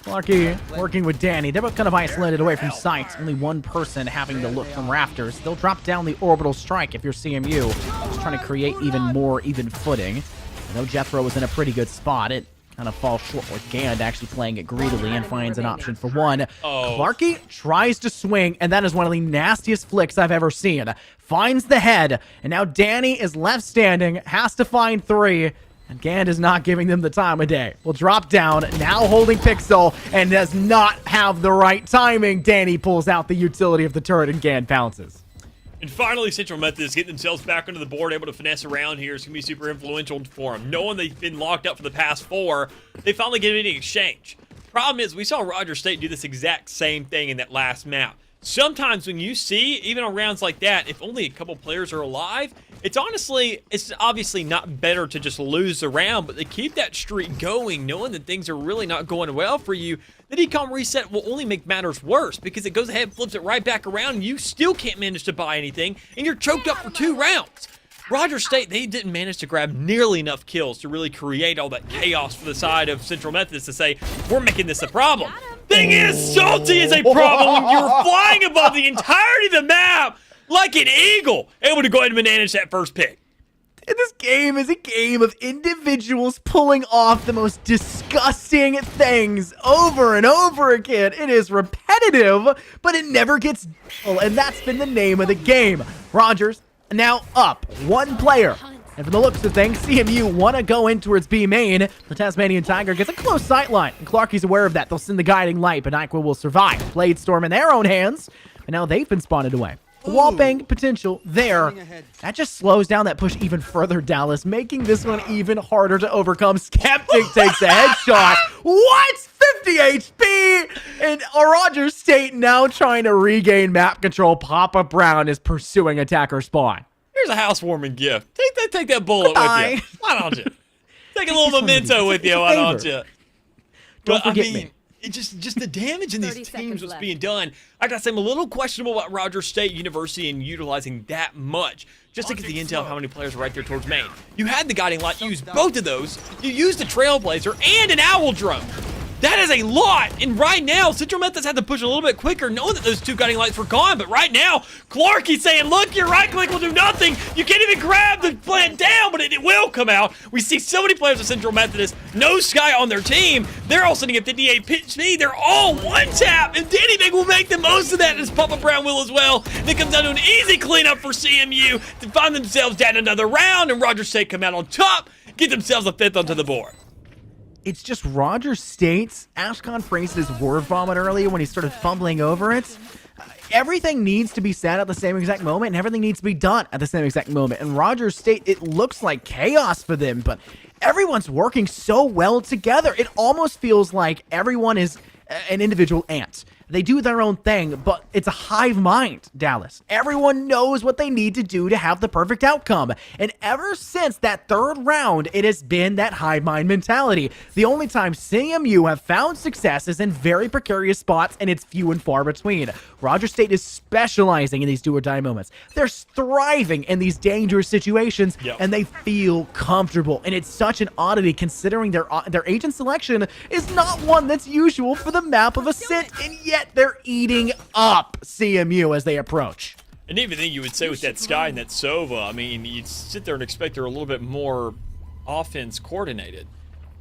Clarky working with Danny. They're both kind of isolated away from sight. Only one person having to look from rafters. They'll drop down the orbital strike if you're CMU. Just trying to create even more even footing. I know Jethro was in a pretty good spot. It kind of falls short with Gand actually playing it greedily and finds an option for one. Clarky tries to swing, and that is one of the nastiest flicks I've ever seen. Finds the head, and now Danny is left standing, has to find three. And Gand is not giving them the time of day. Will drop down, now holding Pixel, and does not have the right timing. Danny pulls out the utility of the turret, and Gand pounces. And finally, Central Methodist getting themselves back onto the board, able to finesse around here. It's going to be super influential for them. Knowing they've been locked up for the past 4, they finally get an exchange. Problem is, we saw Roger State do this exact same thing in that last map. Sometimes when you see, even on rounds like that, if only a couple players are alive, it's obviously not better to just lose the round, but to keep that streak going, knowing that things are really not going well for you, the decom reset will only make matters worse because it goes ahead and flips it right back around and you still can't manage to buy anything and you're choked up for 2 rounds. Roger State, they didn't manage to grab nearly enough kills to really create all that chaos for the side of Central Methodist to say, we're making this a problem. Thing is, Salty is a problem when you're flying above the entirety of the map like an eagle, able to go ahead and manage that first pick. And this game is a game of individuals pulling off the most disgusting things over and over again. It is repetitive, but it never gets dull, and that's been the name of the game. Rogers now up 1 player. And from the looks of things, CMU want to go in towards B main. The Tasmanian Tiger gets a close sight line, and Clarky's aware of that. They'll send the guiding light, but Nyquil will survive. Blade Storm in their own hands, and now they've been spotted away. Wallbang potential there. That just slows down that push even further, Dallas, making this one even harder to overcome. Skeptic takes a headshot. What? 50 HP! And Roger State now trying to regain map control. Papa Brown is pursuing attacker spawn. Here's a housewarming gift. Take that bullet with you. Why don't you? Take a little memento with you, why don't you? Don't forget me. It just the damage in these teams was being done. I gotta say, I'm a little questionable about Roger State University and utilizing that much just to get the intel of how many players are right there towards main. You had the guiding light, you used both of those. You used the Trailblazer and an Owl drone. That is a lot, and right now, Central Methodist had to push a little bit quicker, knowing that those 2 guiding lights were gone, but right now, Clarky's saying, look, your right click will do nothing. You can't even grab the plant down, but it will come out. We see so many players of Central Methodist, no Sky on their team. They're all sitting at 58 pitch speed. They're all one-tap, and Danny Big will make the most of that, as Papa Brown will as well. And it comes down to an easy cleanup for CMU to find themselves down another round, and Roger State come out on top, get themselves a 5th onto the board. It's just Roger State's. Ashcon phrased his word vomit earlier when he started fumbling over it. Everything needs to be said at the same exact moment, and everything needs to be done at the same exact moment. And Roger State, it looks like chaos for them, but everyone's working so well together. It almost feels like everyone is an individual ant. They do their own thing, but it's a hive mind, Dallas. Everyone knows what they need to do to have the perfect outcome. And ever since that 3rd round, it has been that hive mind mentality. The only time CMU have found success is in very precarious spots, and it's few and far between. Roger State is specializing in these do-or-die moments. They're thriving in these dangerous situations, and they feel comfortable. And it's such an oddity considering their agent selection is not one that's usual for the map of Ascent, and yet they're eating up CMU as they approach. And even then, you would say with that Sky and that Sova, I mean, you'd sit there and expect they're a little bit more offense coordinated.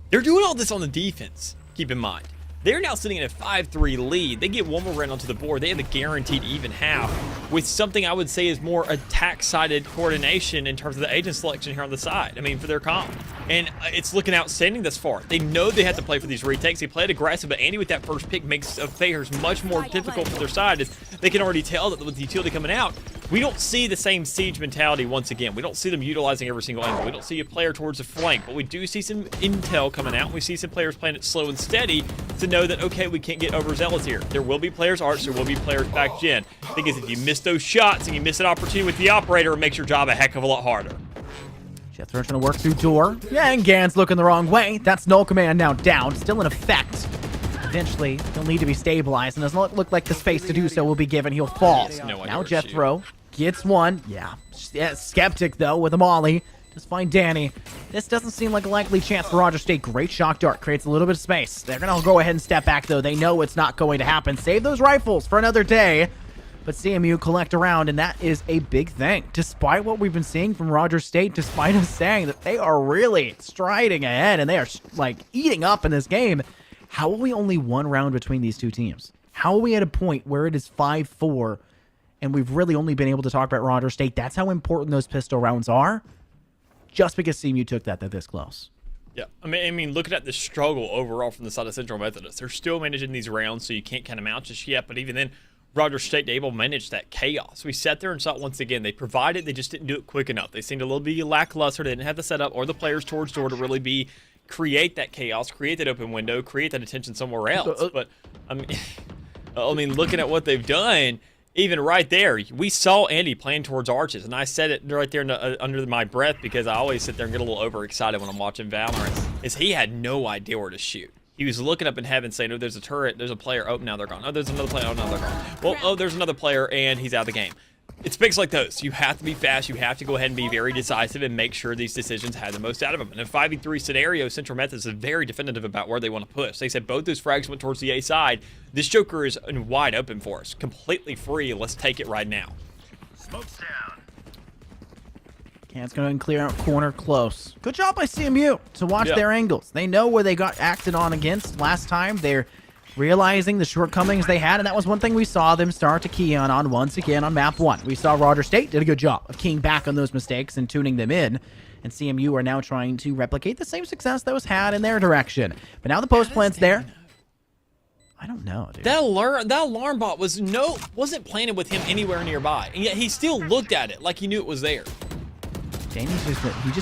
They're doing all this on the defense, keep in mind. They're now sitting in a 5-3 lead. They get one more run onto the board. They have a guaranteed even half with something I would say is more attack-sided coordination in terms of the agent selection here on the side. I mean, for their comp. And it's looking outstanding thus far. They know they have to play for these retakes. They played aggressive, but Andy with that first pick makes affairs much more difficult for their side. As they can already tell that with the utility coming out, we don't see the same siege mentality once again. We don't see them utilizing every single angle. We don't see a player towards the flank, but we do see some intel coming out. We see some players playing it slow and steady to know that, okay, we can't get overzealous here. There will be players arch, there will be players back gen. The thing is, if you miss those shots and you miss an opportunity with the operator, it makes your job a heck of a lot harder. Jethro trying to work through door. Yeah, and Gans looking the wrong way. That's null command now down, still in effect. Eventually, he'll need to be stabilized, and doesn't look like the space to do so will be given. He'll fall. Now Jethro Gets one. Yeah. Skeptic, though, with a molly. Just find Danny. This doesn't seem like a likely chance for Roger State. Great shock dart. Creates a little bit of space. They're going to go ahead and step back, though. They know it's not going to happen. Save those rifles for another day. But CMU collect around, and that is a big thing. Despite what we've been seeing from Roger State, despite us saying that they are really striding ahead and they are, like, eating up in this game, how are we only one round between these two teams? How are we at a point where it is 5-4, and we've really only been able to talk about Roger State? That's how important those pistol rounds are. Just because CMU took that, they're this close. Yeah, I mean, looking at the struggle overall from the side of Central Methodist, they're still managing these rounds, so you can't count them out just yet. But even then, Roger State able to manage that chaos. We sat there and saw it once again. They provided, they just didn't do it quick enough. They seemed a little bit lackluster. They didn't have the setup or the players towards door to really create that chaos, create that open window, create that attention somewhere else. But I mean, looking at what they've done. Even right there, we saw Andy playing towards arches, and I said it right there under my breath because I always sit there and get a little overexcited when I'm watching Valorant, is he had no idea where to shoot. He was looking up in heaven saying, oh, there's a turret, there's a player, oh, now they're gone. Oh, there's another player, oh, now they're gone. Well, oh, there's another player, and he's out of the game. It's picks like those. You have to be fast. You have to go ahead and be very decisive and make sure these decisions have the most out of them. In a 5v3 scenario, Central Methodist is very definitive about where they want to push. They said both those frags went towards the A side. This Joker is wide open for us. Completely free. Let's take it right now. Smoke's down. Can's going to clear out corner close. Good job by CMU to watch their angles. They know where they got acted on against last time. They're realizing the shortcomings they had, and that was one thing we saw them start to key on once again on map 1. We saw Roger State did a good job of keying back on those mistakes and tuning them in, and CMU are now trying to replicate the same success that was had in their direction. But now the post plant's there. I don't know, dude. That alarm bot wasn't planted with him anywhere nearby, and yet he still looked at it like he knew it was there. Danny's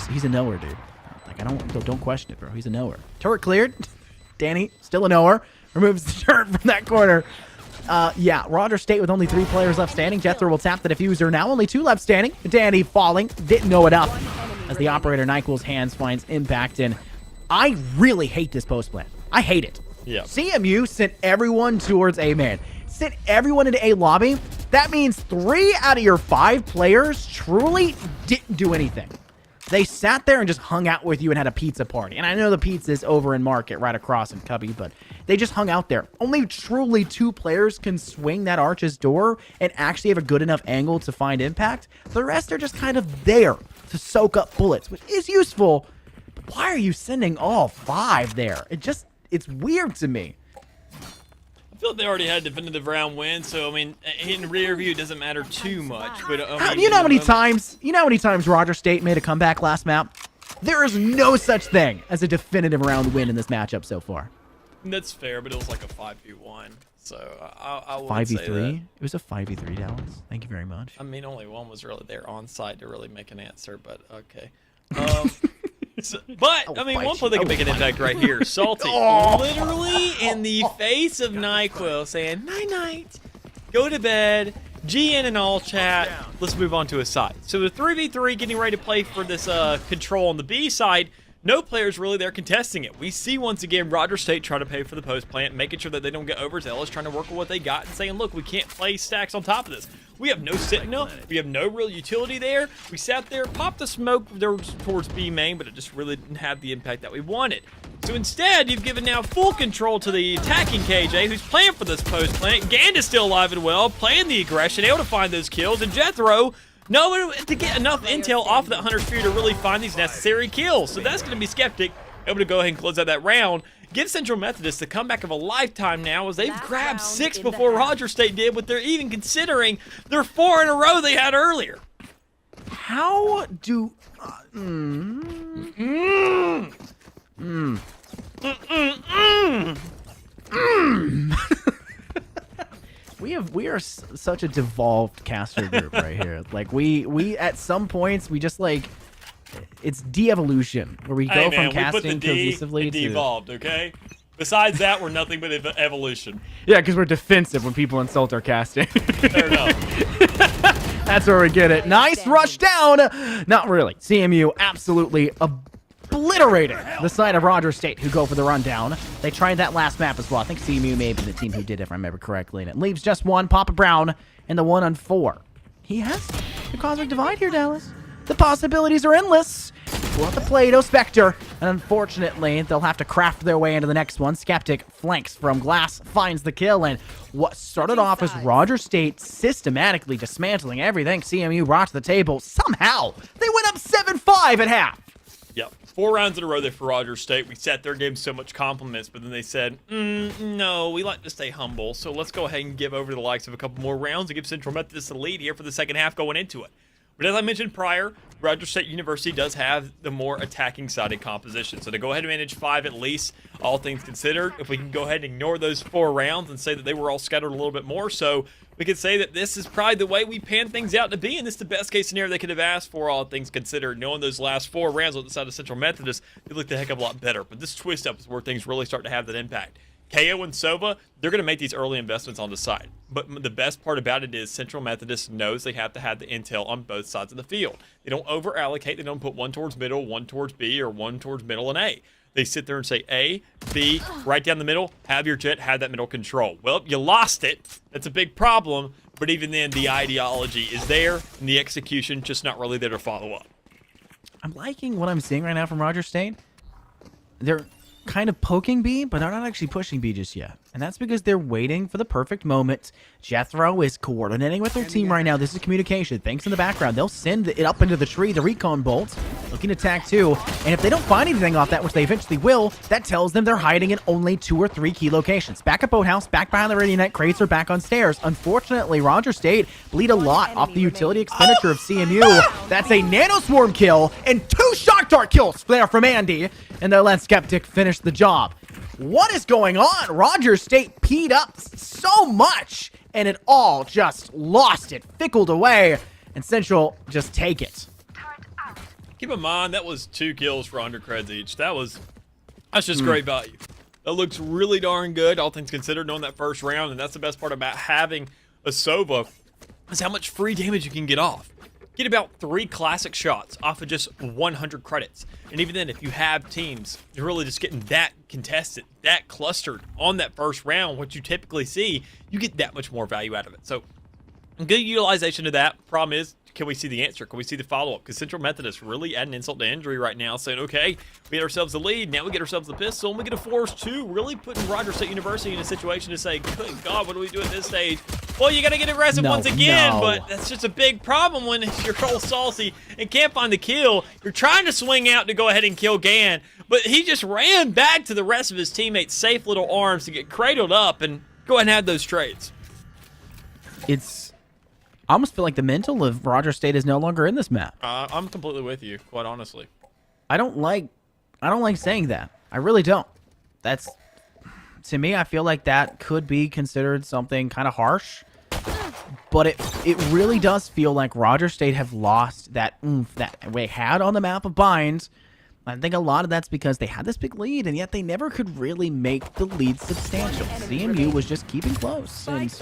he's a knower, dude. Like, don't question it, bro. He's a knower. Turret cleared. Danny still a knower. Removes the turret from that corner. Yeah, Roger State with only 3 players left standing. Jethro will tap the diffuser. Now only 2 left standing. Danny falling. Didn't know enough as the operator NyQuil's hands finds impact in. I really hate this post plan. I hate it. Yeah. CMU sent everyone towards A man. Sent everyone into A lobby. That means 3 out of your 5 players truly didn't do anything. They sat there and just hung out with you and had a pizza party. And I know the pizza's over in Market right across in Cubby, but they just hung out there. Only truly 2 players can swing that arch's door and actually have a good enough angle to find impact. The rest are just kind of there to soak up bullets, which is useful. But why are you sending all 5 there? It's weird to me. I feel like they already had a definitive round win, so I mean, in rear view, it doesn't matter too much. But I mean, you know how many times Roger State made a comeback last map? There is no such thing as a definitive round win in this matchup so far. That's fair, but it was like a 5v1, so I would 5v3? say that. It was a 5v3, Dallas. Thank you very much. I mean, only one was really there on site to really make an answer, but okay. But, I mean, one play they can make an impact right here. Salty, literally in the face of NyQuil, saying, night-night, go to bed, GN and all chat, let's move on to a side. So the 3v3 getting ready to play for this control on the B side. No players really there contesting it. We see once again Roger State try to pay for the post plant, making sure that they don't get overzealous, trying to work with what they got and saying, look, we can't play stacks on top of this. We have no Sentinel. We have no real utility there. We sat there, popped the smoke there towards B main, but it just really didn't have the impact that we wanted. So instead, you've given now full control to the attacking KJ, who's playing for this post plant. Gand is still alive and well, playing the aggression, able to find those kills, and Jethro to get enough intel off of that Hunter Sphere to really find these necessary kills. So that's going to be Skeptic, able to go ahead and close out that round. Give Central Methodist the comeback of a lifetime now, as they've grabbed 6 before Roger State did, but they're even considering their 4 in a row they had earlier. How do... We are such a devolved caster group right here. Like we at some points we just like it's de-evolution where we go from casting cohesively to devolved. Okay. Besides that, we're nothing but evolution. Yeah, because we're defensive when people insult our casting. Fair enough. That's where we get it. Nice rush down. Not really. CMU absolutely obliterating the side of Roger State, who go for the rundown. They tried that last map as well. I think CMU may have been the team who did it, if I remember correctly. And it leaves just one, Papa Brown, and the 1-on-4. he has the Cosmic Divide here, Dallas. The possibilities are endless. Pull out the Play-Doh Spectre, and unfortunately, they'll have to craft their way into the next one. Skeptic flanks from Glass, finds the kill, and what started off as Roger State systematically dismantling everything CMU brought to the table, somehow, they went up 7-5 at half. Yep, 4 rounds in a row there for Rogers State. We sat there, gave them so much compliments, but then they said, no, we like to stay humble, so let's go ahead and give over the likes of a couple more rounds and give Central Methodist the lead here for the second half going into it. But as I mentioned prior, Rogers State University does have the more attacking-sided composition. So to go ahead and manage 5 at least, all things considered, if we can go ahead and ignore those 4 rounds and say that they were all scattered a little bit more, so we could say that this is probably the way we pan things out to be, and this is the best-case scenario they could have asked for, all things considered. Knowing those last 4 rounds on the side of Central Methodist, they looked a heck of a lot better. But this twist-up is where things really start to have that impact. KO and Sova, they're going to make these early investments on the side. But the best part about it is Central Methodist knows they have to have the intel on both sides of the field. They don't over-allocate. They don't put one towards middle, one towards B, or one towards middle and A. They sit there and say A, B, right down the middle, have your jet, have that middle control. Well, you lost it. That's a big problem. But even then, the ideology is there, and the execution just not really there to follow up. I'm liking what I'm seeing right now from Roger State. They're kind of poking B, but they're not actually pushing B just yet. And that's because they're waiting for the perfect moment. Jethro is coordinating with their team right now. This is communication. Thanks in the background. They'll send it up into the tree, the recon bolt, looking to attack 2. And if they don't find anything off that, which they eventually will, that tells them they're hiding in only 2 or 3 key locations. Back at Boathouse, back behind the Radionet crates, or back on stairs. Unfortunately, Roger State bleed a lot off the utility expenditure of CMU. That's a Nanoswarm kill and 2 Shock Dart kills there from Andy. And they'll let Skeptic finish the job. What is going on? Roger State peed up so much, and it all just lost it, fickled away, and Central just take it. Keep in mind, that was 2 kills for 100 creds each. That's just great value. That looks really darn good, all things considered, knowing that first round, and that's the best part about having a Sova, is how much free damage you can get off. Get about 3 classic shots off of just 100 credits. And even then, if you have teams, you're really just getting that contested, that clustered on that first round, what you typically see, you get that much more value out of it. So, good utilization of that. Problem is, can we see the answer? Can we see the follow-up? Because Central Methodist really adding insult to injury right now, saying, okay, we get ourselves the lead, now we get ourselves the pistol, and we get a force 2, really putting Rogers State University in a situation to say, good God, what do we do at this stage? Well, you got to get aggressive once again, but that's just a big problem when you're all salty and can't find the kill. You're trying to swing out to go ahead and kill Gan, but he just ran back to the rest of his teammates' safe little arms to get cradled up and go ahead and have those trades. I almost feel like the mental of Roger State is no longer in this map. I'm completely with you, quite honestly. I don't like saying that. I really don't. That's, to me, I feel like that could be considered something kind of harsh. But it really does feel like Roger State have lost that oomph that they had on the map of Bind. I think a lot of that's because they had this big lead, and yet they never could really make the lead substantial. CMU was just keeping close, and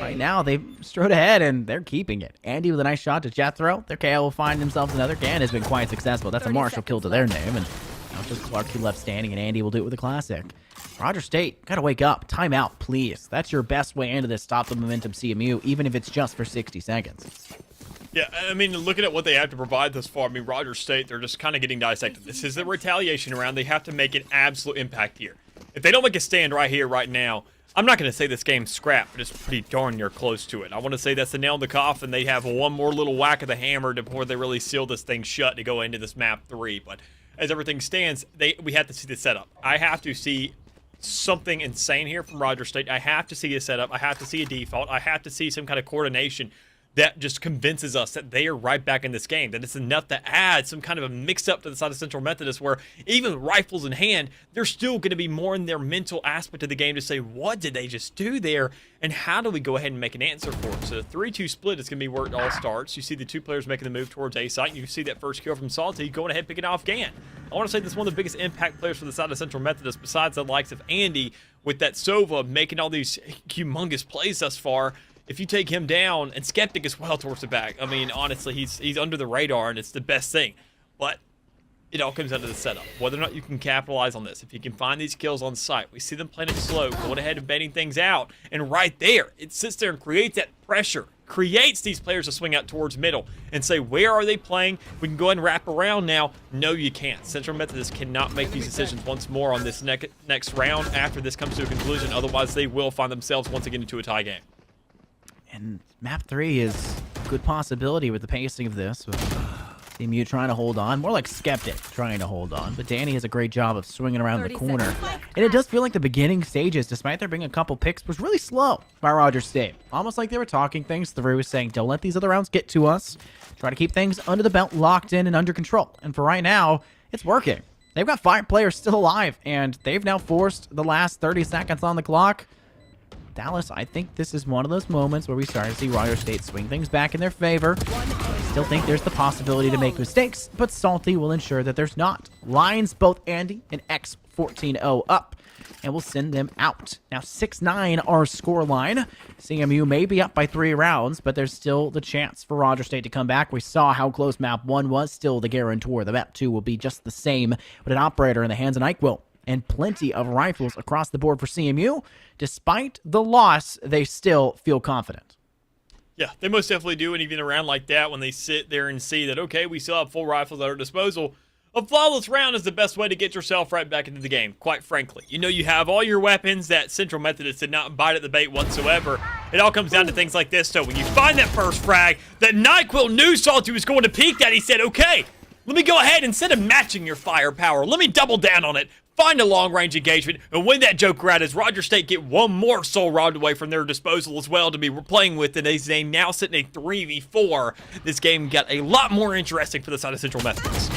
right now they've strode ahead, and they're keeping it. Andy with a nice shot to Jethro. Their KO will find themselves another. Gan has been quite successful. That's a Marshall kill to their name, and now just Clark who left standing, and Andy will do it with a classic. Roger State, gotta wake up. Timeout, please. That's your best way into this. Stop the momentum, CMU, even if it's just for 60 seconds. Yeah, I mean, looking at what they have to provide thus far, I mean, Rogers State, they're just kind of getting dissected. This is the retaliation round. They have to make an absolute impact here. If they don't make a stand right here, right now, I'm not going to say this game's scrapped, but it's pretty darn near close to it. I want to say that's the nail in the coffin. They have one more little whack of the hammer before they really seal this thing shut to go into this map 3. But as everything stands, we have to see the setup. I have to see something insane here from Rogers State. I have to see a setup. I have to see a default. I have to see some kind of coordination that just convinces us that they are right back in this game, that it's enough to add some kind of a mix-up to the side of Central Methodist where even rifles in hand, they're still going to be more in their mental aspect of the game to say, what did they just do there, and how do we go ahead and make an answer for it? So the 3-2 split is going to be where it all starts. You see the 2 players making the move towards A site, and you see that first kill from Salty going ahead picking off Gan. I want to say this is one of the biggest impact players for the side of Central Methodist besides the likes of Andy with that Sova making all these humongous plays thus far. If you take him down, and Skeptic as well towards the back, I mean, honestly, he's under the radar, and it's the best thing. But it all comes down to the setup. Whether or not you can capitalize on this. If you can find these kills on site, we see them playing it slow, going ahead and baiting things out, and right there, it sits there and creates that pressure creates these players to swing out towards middle and say, where are they playing? We can go ahead and wrap around now. No, you can't. Central Methodist cannot make these decisions once more on this next round after this comes to a conclusion. Otherwise, they will find themselves once again into a tie game. And map 3 is a good possibility with the pacing of this. With CMU trying to hold on. More like Skeptic trying to hold on. But Danny has a great job of swinging around the corner. And it does feel like the beginning stages, despite there being a couple picks, was really slow by Rogers State. Almost like they were talking things through, saying, don't let these other rounds get to us. Try to keep things under the belt, locked in and under control. And for right now, it's working. They've got 5 players still alive, and they've now forced the last 30 seconds on the clock. Dallas, I think this is one of those moments where we start to see Rogers State swing things back in their favor. I still think there's the possibility to make mistakes, but Salty will ensure that there's not. Lines both Andy and X14-0 up, and we'll send them out. Now 6-9 our score line. CMU may be up by 3 rounds, but there's still the chance for Rogers State to come back. We saw how close map 1 was, still the guarantor. The map 2 will be just the same, with an operator in the hands of NyQuil. And plenty of rifles across the board for CMU. Despite the loss, they still feel confident. Yeah, they most definitely do. And even around like that, when they sit there and see that, okay, we still have full rifles at our disposal, a flawless round is the best way to get yourself right back into the game, quite frankly. You know, you have all your weapons that Central Methodist did not bite at the bait whatsoever. It all comes down to things like this. So when you find that first frag, that NyQuil knew Salty was going to peek that, he said, okay, let me go ahead, instead of matching your firepower, let me double down on it. Find a long-range engagement, and win that joker out as Rogers State get one more soul robbed away from their disposal as well to be playing with, and they now sit in a 3v4. This game got a lot more interesting for the side of Central Methodist.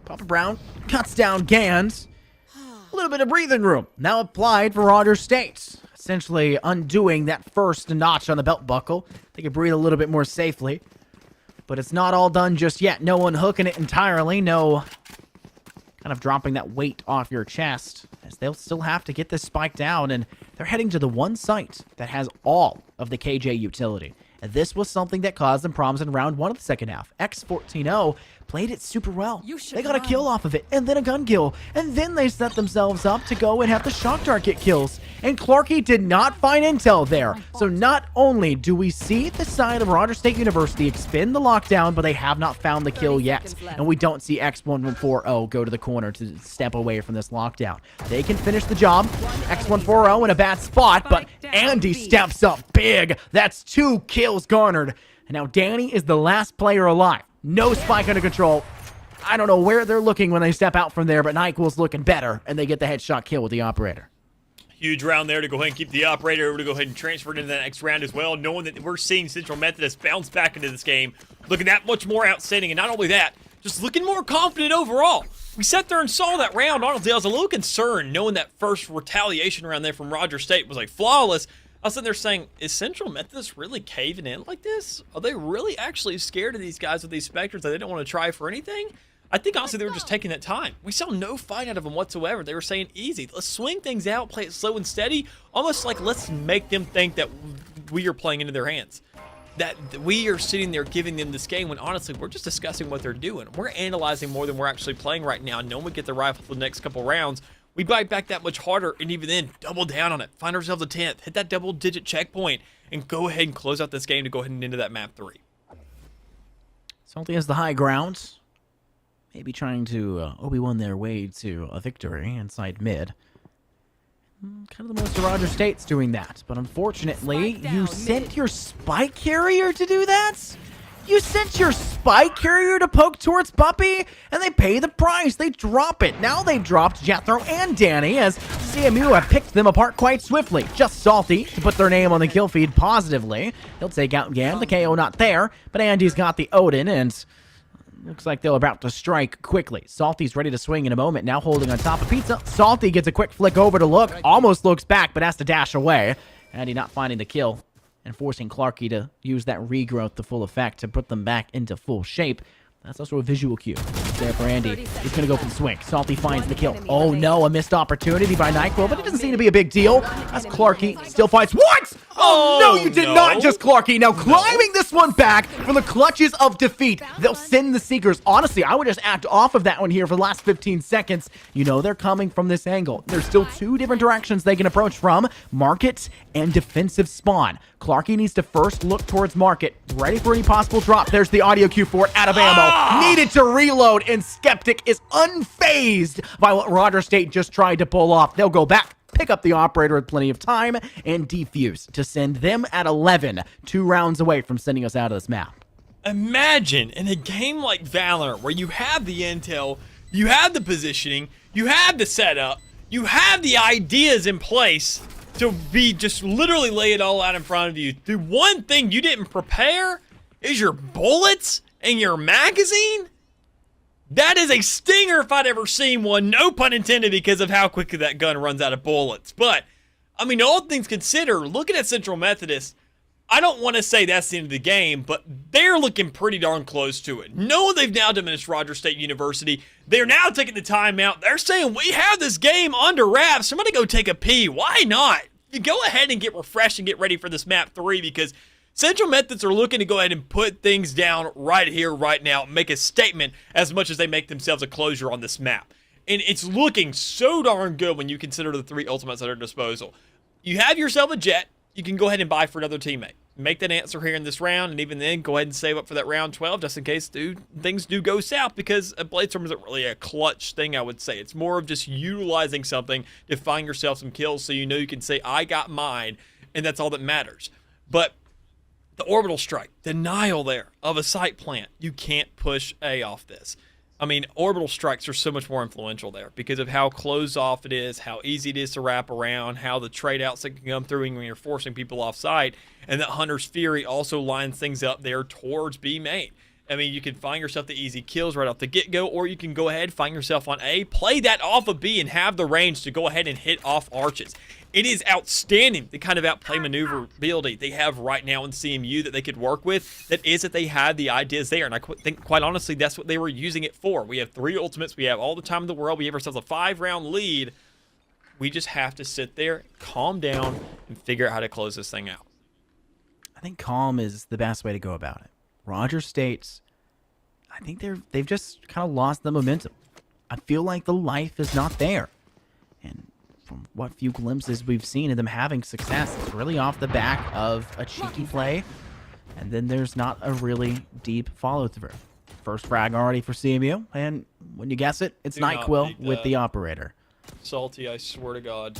Papa Brown cuts down Gans. A little bit of breathing room now applied for Rogers State. Essentially undoing that first notch on the belt buckle. They can breathe a little bit more safely. But it's not all done just yet. No unhooking it entirely. No kind of dropping that weight off your chest, as they'll still have to get this spike down, and they're heading to the one site that has all of the KJ utility. And this was something that caused them problems in round 1 of the second half. X14-0 played it super well. They got a kill off of it, and then a gun kill, and then they set themselves up to go and have the shock dart get kills. And Clarky did not find intel there. So not only do we see the side of Rogers State University expend the lockdown, but they have not found the kill yet. And we don't see X1140 go to the corner to step away from this lockdown. They can finish the job. X140 in a bad spot, but Andy steps up big. That's 2 kills garnered. And now Danny is the last player alive. No spike under control. I don't know where they're looking when they step out from there, but NyQuil's looking better, and they get the headshot kill with the operator. Huge round there to go ahead and keep the operator able to go ahead and transfer it into the next round as well, knowing that we're seeing Central Methodist bounce back into this game, looking that much more outstanding, and not only that, just looking more confident overall. We sat there and saw that round. Honestly, I was a little concerned knowing that first retaliation round there from Rogers State was like flawless. I was sitting there saying, is Central Methodist really caving in like this? Are they really actually scared of these guys with these Spectres that they don't want to try for anything? I think honestly they were just taking that time. We saw no fight out of them whatsoever. They were saying, easy, let's swing things out, play it slow and steady, almost like let's make them think that we are playing into their hands. That we are sitting there giving them this game when honestly we're just discussing what they're doing. We're analyzing more than we're actually playing right now. Knowing we get the rifle for the next couple rounds, we bite back that much harder, and even then, double down on it. Find ourselves a 10th, hit that double-digit checkpoint, and go ahead and close out this game to go ahead and into that map 3. Salty has the high ground. Maybe trying to Obi-Wan their way to a victory inside mid. Kind of the most of Rogers State's doing that, but unfortunately, you sent your spike carrier to do that? You sent your spike carrier to poke towards Puppy, and they pay the price. They drop it. Now they've dropped Jethro and Danny, as CMU have picked them apart quite swiftly. Just Salty to put their name on the kill feed positively. He'll take out Gam. The KO not there, but Andy's got the Odin, and looks like they're about to strike quickly. Salty's ready to swing in a moment, now holding on top of Pizza. Salty gets a quick flick over to look, almost looks back, but has to dash away. Andy not finding the kill, and forcing Clarky to use that regrowth to full effect to put them back into full shape. That's also a visual cue there for Andy. He's going to go for the swing. Salty finds the kill. Oh no, a missed opportunity by NyQuil, but it doesn't seem to be a big deal. As Clarky still fights. What? Oh no, you did not just Clarky. Now climbing this one back from the clutches of defeat. They'll send the Seekers. Honestly, I would just act off of that one here for the last 15 seconds. You know they're coming from this angle. There's still 2 different directions they can approach from. Market and defensive spawn. Clarky needs to first look towards market, ready for any possible drop. There's the audio cue for it, out of ammo. Needed to reload, and Skeptic is unfazed by what Roger State just tried to pull off. They'll go back, pick up the operator with plenty of time, and defuse to send them at 11, 2 rounds away from sending us out of this map. Imagine in a game like Valorant where you have the intel, you have the positioning, you have the setup, you have the ideas in place to be just literally lay it all out in front of you. The one thing you didn't prepare is your bullets and your magazine? That is a stinger if I'd ever seen one, no pun intended, because of how quickly that gun runs out of bullets. But, I mean, all things considered, looking at Central Methodist, I don't want to say that's the end of the game, but they're looking pretty darn close to it. No, they've now diminished Roger State University. They're now taking the time out. They're saying, we have this game under wraps. Somebody go take a pee. Why not? You go ahead and get refreshed and get ready for this map 3, because Central Methods are looking to go ahead and put things down right here, right now, make a statement as much as they make themselves a closure on this map. And it's looking so darn good when you consider the 3 ultimates at their disposal. You have yourself a jet. You can go ahead and buy for another teammate. Make that answer here in this round, and even then, go ahead and save up for that round 12 just in case things do go south, because a Bladestorm isn't really a clutch thing, I would say. It's more of just utilizing something to find yourself some kills so you know you can say, I got mine, and that's all that matters. But the orbital strike, denial there of a site plant, you can't push A off this. I mean, orbital strikes are so much more influential there because of how closed off it is, how easy it is to wrap around, how the trade outs that can come through when you're forcing people off site, and that Hunter's Fury also lines things up there towards B main. I mean, you can find yourself the easy kills right off the get-go, or you can go ahead, find yourself on A, play that off of B, and have the range to go ahead and hit off arches. It is outstanding, the kind of outplay maneuverability they have right now in CMU that they could work with. That is that they had the ideas there, and I think, quite honestly, that's what they were using it for. We have 3 ultimates. We have all the time in the world. We have ourselves a 5-round lead. We just have to sit there, calm down, and figure out how to close this thing out. I think calm is the best way to go about it. Roger State's, I think they've just kind of lost the momentum. I feel like the life is not there. And from what few glimpses we've seen of them having success, it's really off the back of a cheeky play, and then there's not a really deep follow-through. First frag already for CMU, and when you guess it, it's NyQuil with the operator. Salty, I swear to God.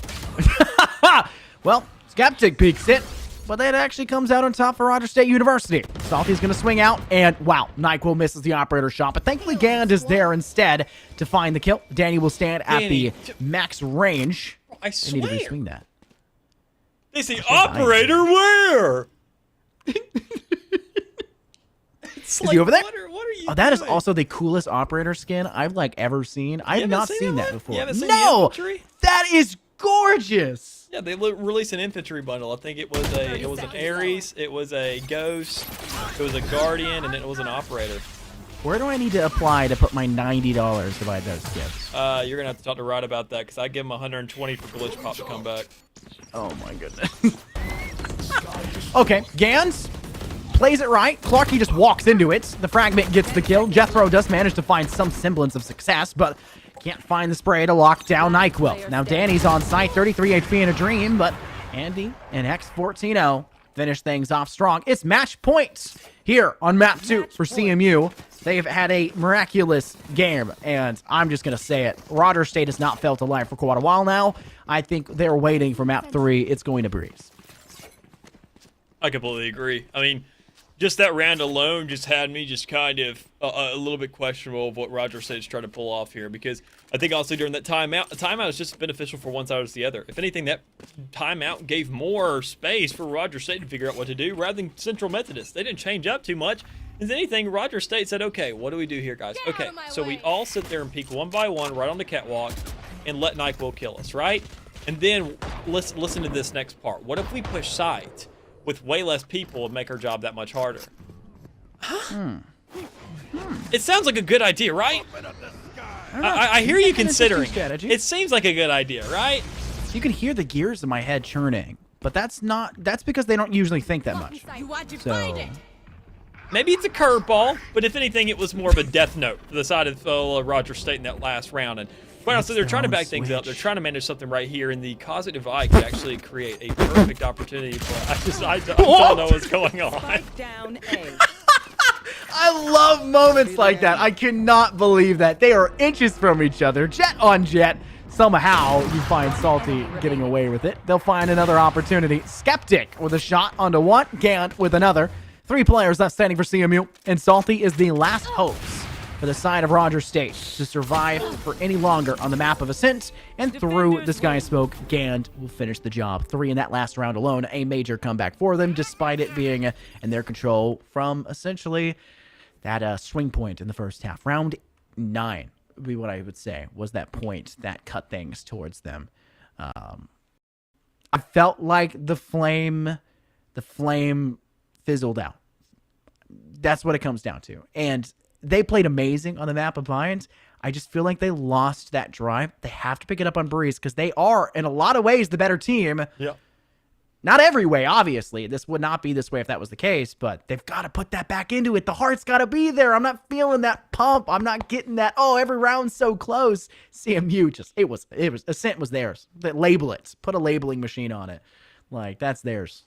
Well, Skeptic peeks it, but that actually comes out on top for Roger State University. Salty's going to swing out, and wow, NyQuil misses the operator shot, but thankfully Gand is there instead to find the kill. Danny will stand at the max range. I swear. They need to swing that. They say, operator where? Is he over there? What are you that is doing? also the coolest operator skin I've ever seen. I have not seen that before. You haven't seen No, the infantry? that is gorgeous. Yeah, they released an infantry bundle. I think it was an Ares, it was a Ghost, it was a Guardian, and then it was an Operator. Where do I need to apply to put my $90 to buy those gifts? You're gonna have to talk to Rod about that because I give him 120 for Glitch Pop to come back. Oh my goodness. Okay, Gans plays it right. Clarky just walks into it. The fragment gets the kill. Jethro does manage to find some semblance of success, but can't find the spray to lock down NyQuil. Now Danny's on site, 33 HP in a dream, but Andy and X14-0 finish things off strong. It's match points here on map 2 for CMU. They've had a miraculous game, and I'm just going to say it. Roger State has not felt alive for quite a while now. I think they're waiting for map 3. It's going to breeze. I completely agree. I mean, just that round alone just had me just kind of a little bit questionable of what Roger State's trying to pull off here, because I think also during that timeout, the timeout is just beneficial for one side or the other. If anything, that timeout gave more space for Roger State to figure out what to do rather than Central Methodist. They didn't change up too much. As anything, Roger State said, okay, what do we do here, guys? Okay, so we all sit there and peek one by one right on the catwalk and let NyQuil kill us, right? And then listen to this next part. What if we push site with way less people and make our job that much harder? It sounds like a good idea, right? I hear you considering it. It seems like a good idea, right? You can hear the gears in my head churning, but that's because they don't usually think that much. So maybe it's a curveball, but if anything, it was more of a death note for the side of Roger State in that last round. And Quite honestly, they're trying to back things up. They're trying to manage something right here, and the Cosmic Divide could actually create a perfect opportunity for. I don't know what's going on. Spike down A. I love moments like that. I cannot believe that. They are inches from each other, jet on jet. Somehow, you find Salty getting away with it. They'll find another opportunity. Skeptic with a shot onto one. Gant with another. 3 players left standing for CMU, and Salty is the last hopes for the side of Rogers State to survive for any longer on the map of Ascent, and through the Sky Smoke, Gand will finish the job. 3 in that last round alone, a major comeback for them, despite it being in their control from essentially that swing point in the first half. Round 9 would be what I would say was that point that cut things towards them. I felt like the flame fizzled out. That's what it comes down to. And they played amazing on the map of Vines. I just feel like they lost that drive. They have to pick it up on Breeze because they are, in a lot of ways, the better team. Yeah. Not every way, obviously. This would not be this way if that was the case, but they've got to put that back into it. The heart's got to be there. I'm not feeling that pump. I'm not getting that, oh, every round's so close. CMU it was, Ascent was theirs. Label it. Put a labeling machine on it. Like, that's theirs.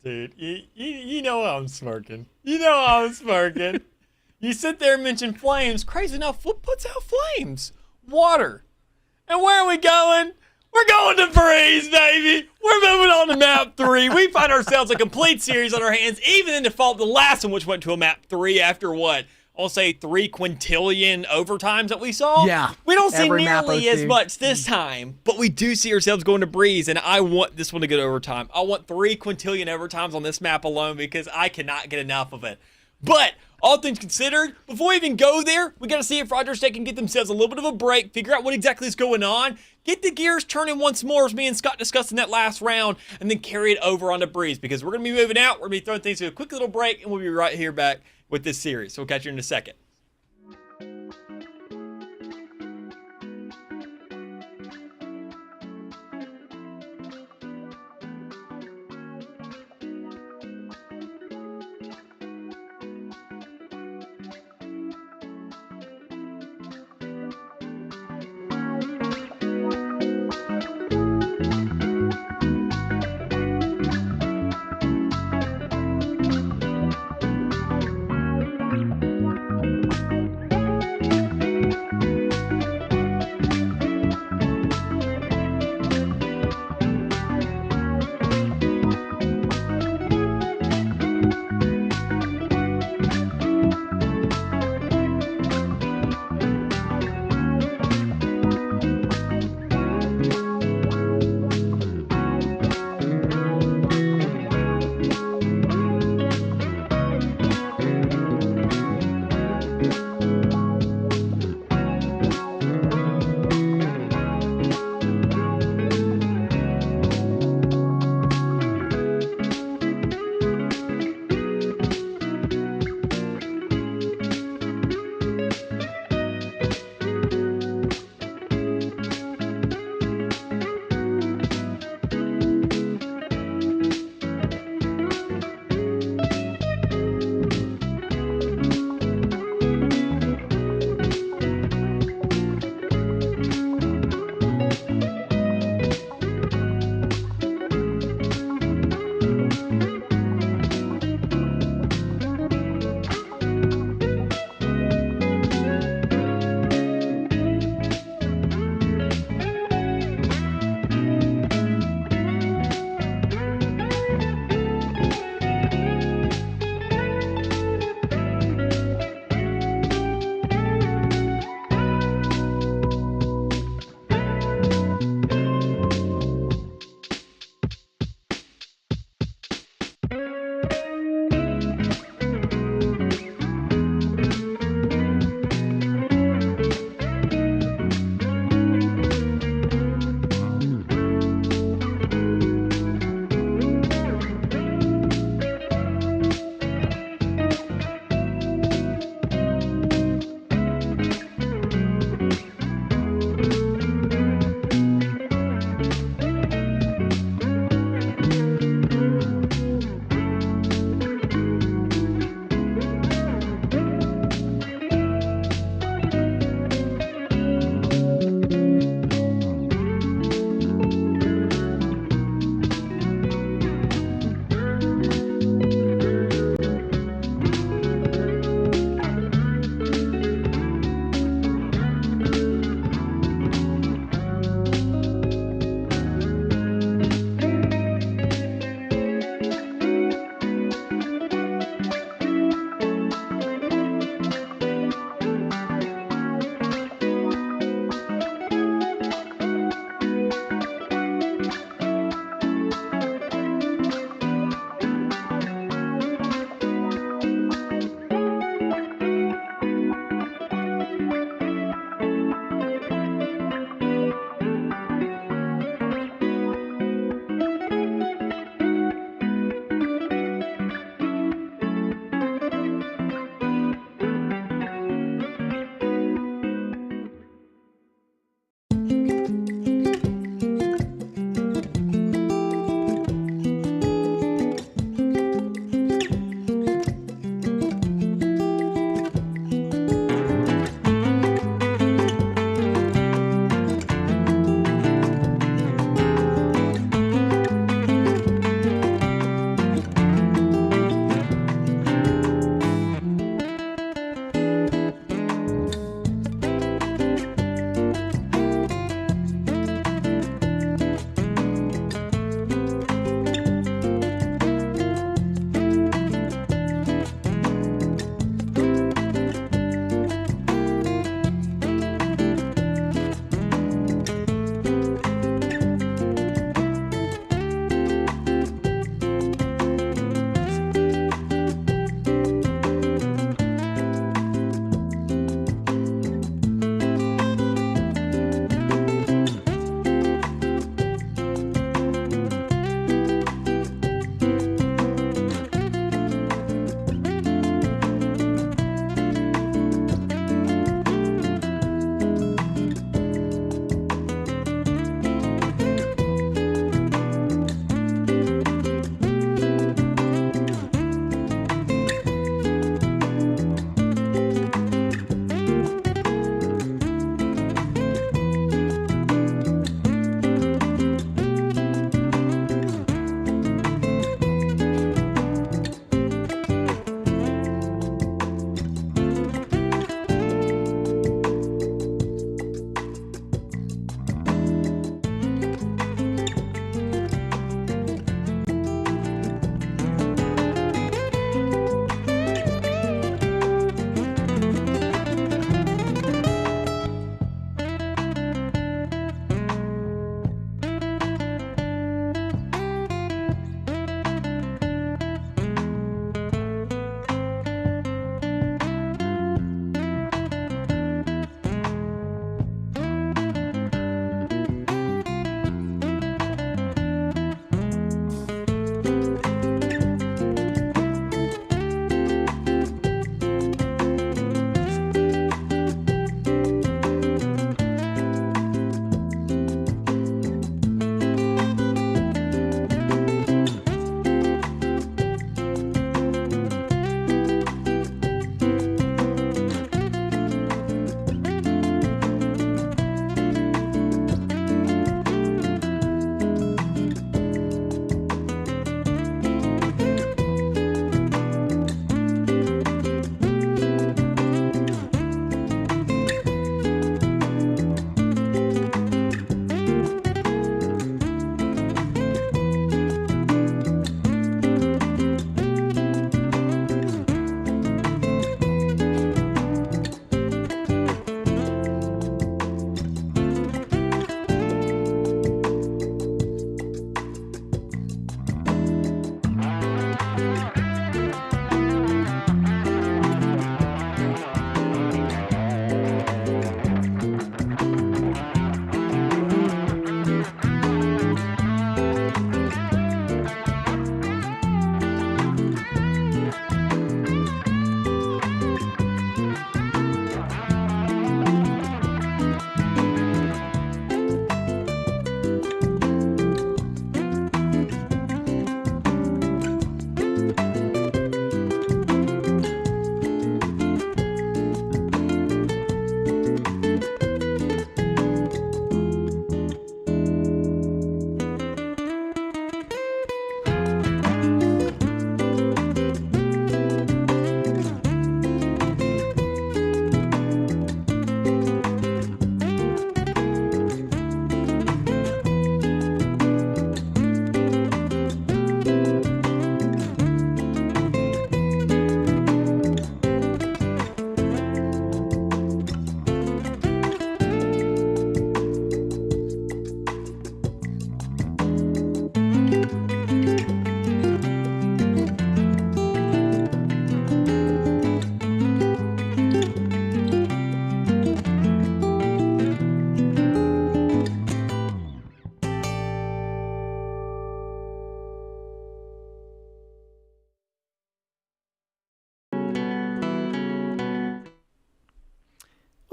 Dude, you know I'm smirking. You know I'm smirking. You sit there and mention flames. Crazy enough, what puts out flames? Water. And where are we going? We're going to Breeze, baby. We're moving on to map 3. We find ourselves a complete series on our hands, even in default, the last one, which went to a map 3 after what? I'll say 3 quintillion overtimes that we saw. Yeah. We don't see Every map nearly OC. as much this time, but we do see ourselves going to Breeze, and I want this one to go to overtime. I want 3 quintillion overtimes on this map alone because I cannot get enough of it. But all things considered, before we even go there, we got to see if Rogers State can get themselves a little bit of a break, figure out what exactly is going on, get the gears turning once more, as me and Scott discussed in that last round, and then carry it over onto Breeze, because we're going to be moving out, we're going to be throwing things to a quick little break, and we'll be right here back with this series. So we'll catch you in a second.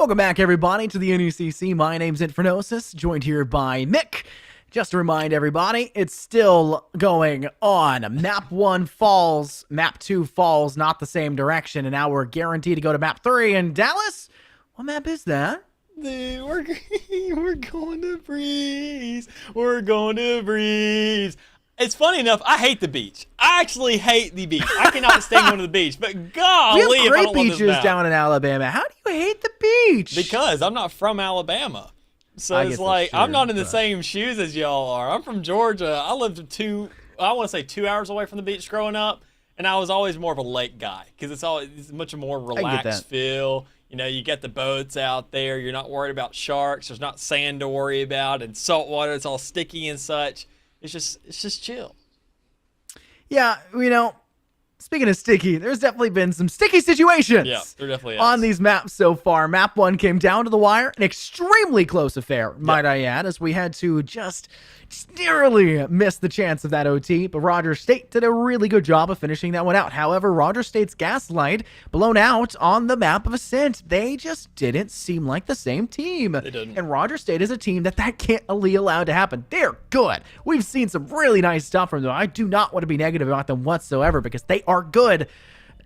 Welcome back, everybody, to the NECC. My name's Infernosis, joined here by Mick. Just to remind everybody, it's still going on. Map 1 falls, Map 2 falls, not the same direction, and now we're guaranteed to go to Map 3 in Dallas. What map is that? We're going to Breeze. We're going to Breeze. It's funny enough, I hate the beach. I actually hate the beach. I cannot stand going to the beach, but golly, we have if I great don't love this beaches map. down in Alabama. How do you hate the beach? Because I'm not from Alabama. So I it's guess like, that's I'm true, not in the but- same shoes as y'all are. I'm from Georgia. I lived I want to say 2 hours away from the beach growing up, and I was always more of a lake guy because it's much more get relaxed that. feel. You know, you get the boats out there. You're not worried about sharks. There's not sand to worry about, and salt water. It's all sticky and such. It's just chill. Yeah, you know, speaking of sticky, there's definitely been some sticky situations Yeah, there definitely is. on these maps so far. Map 1 came down to the wire, an extremely close affair, might I add, as we had to just narrowly miss the chance of that OT, but Rogers State did a really good job of finishing that one out. However, Rogers State's gaslight blown out on the map of Ascent. They just didn't seem like the same team. They didn't. And Rogers State is a team that can't be allowed to happen. They're good. We've seen some really nice stuff from them. I do not want to be negative about them whatsoever because they are good.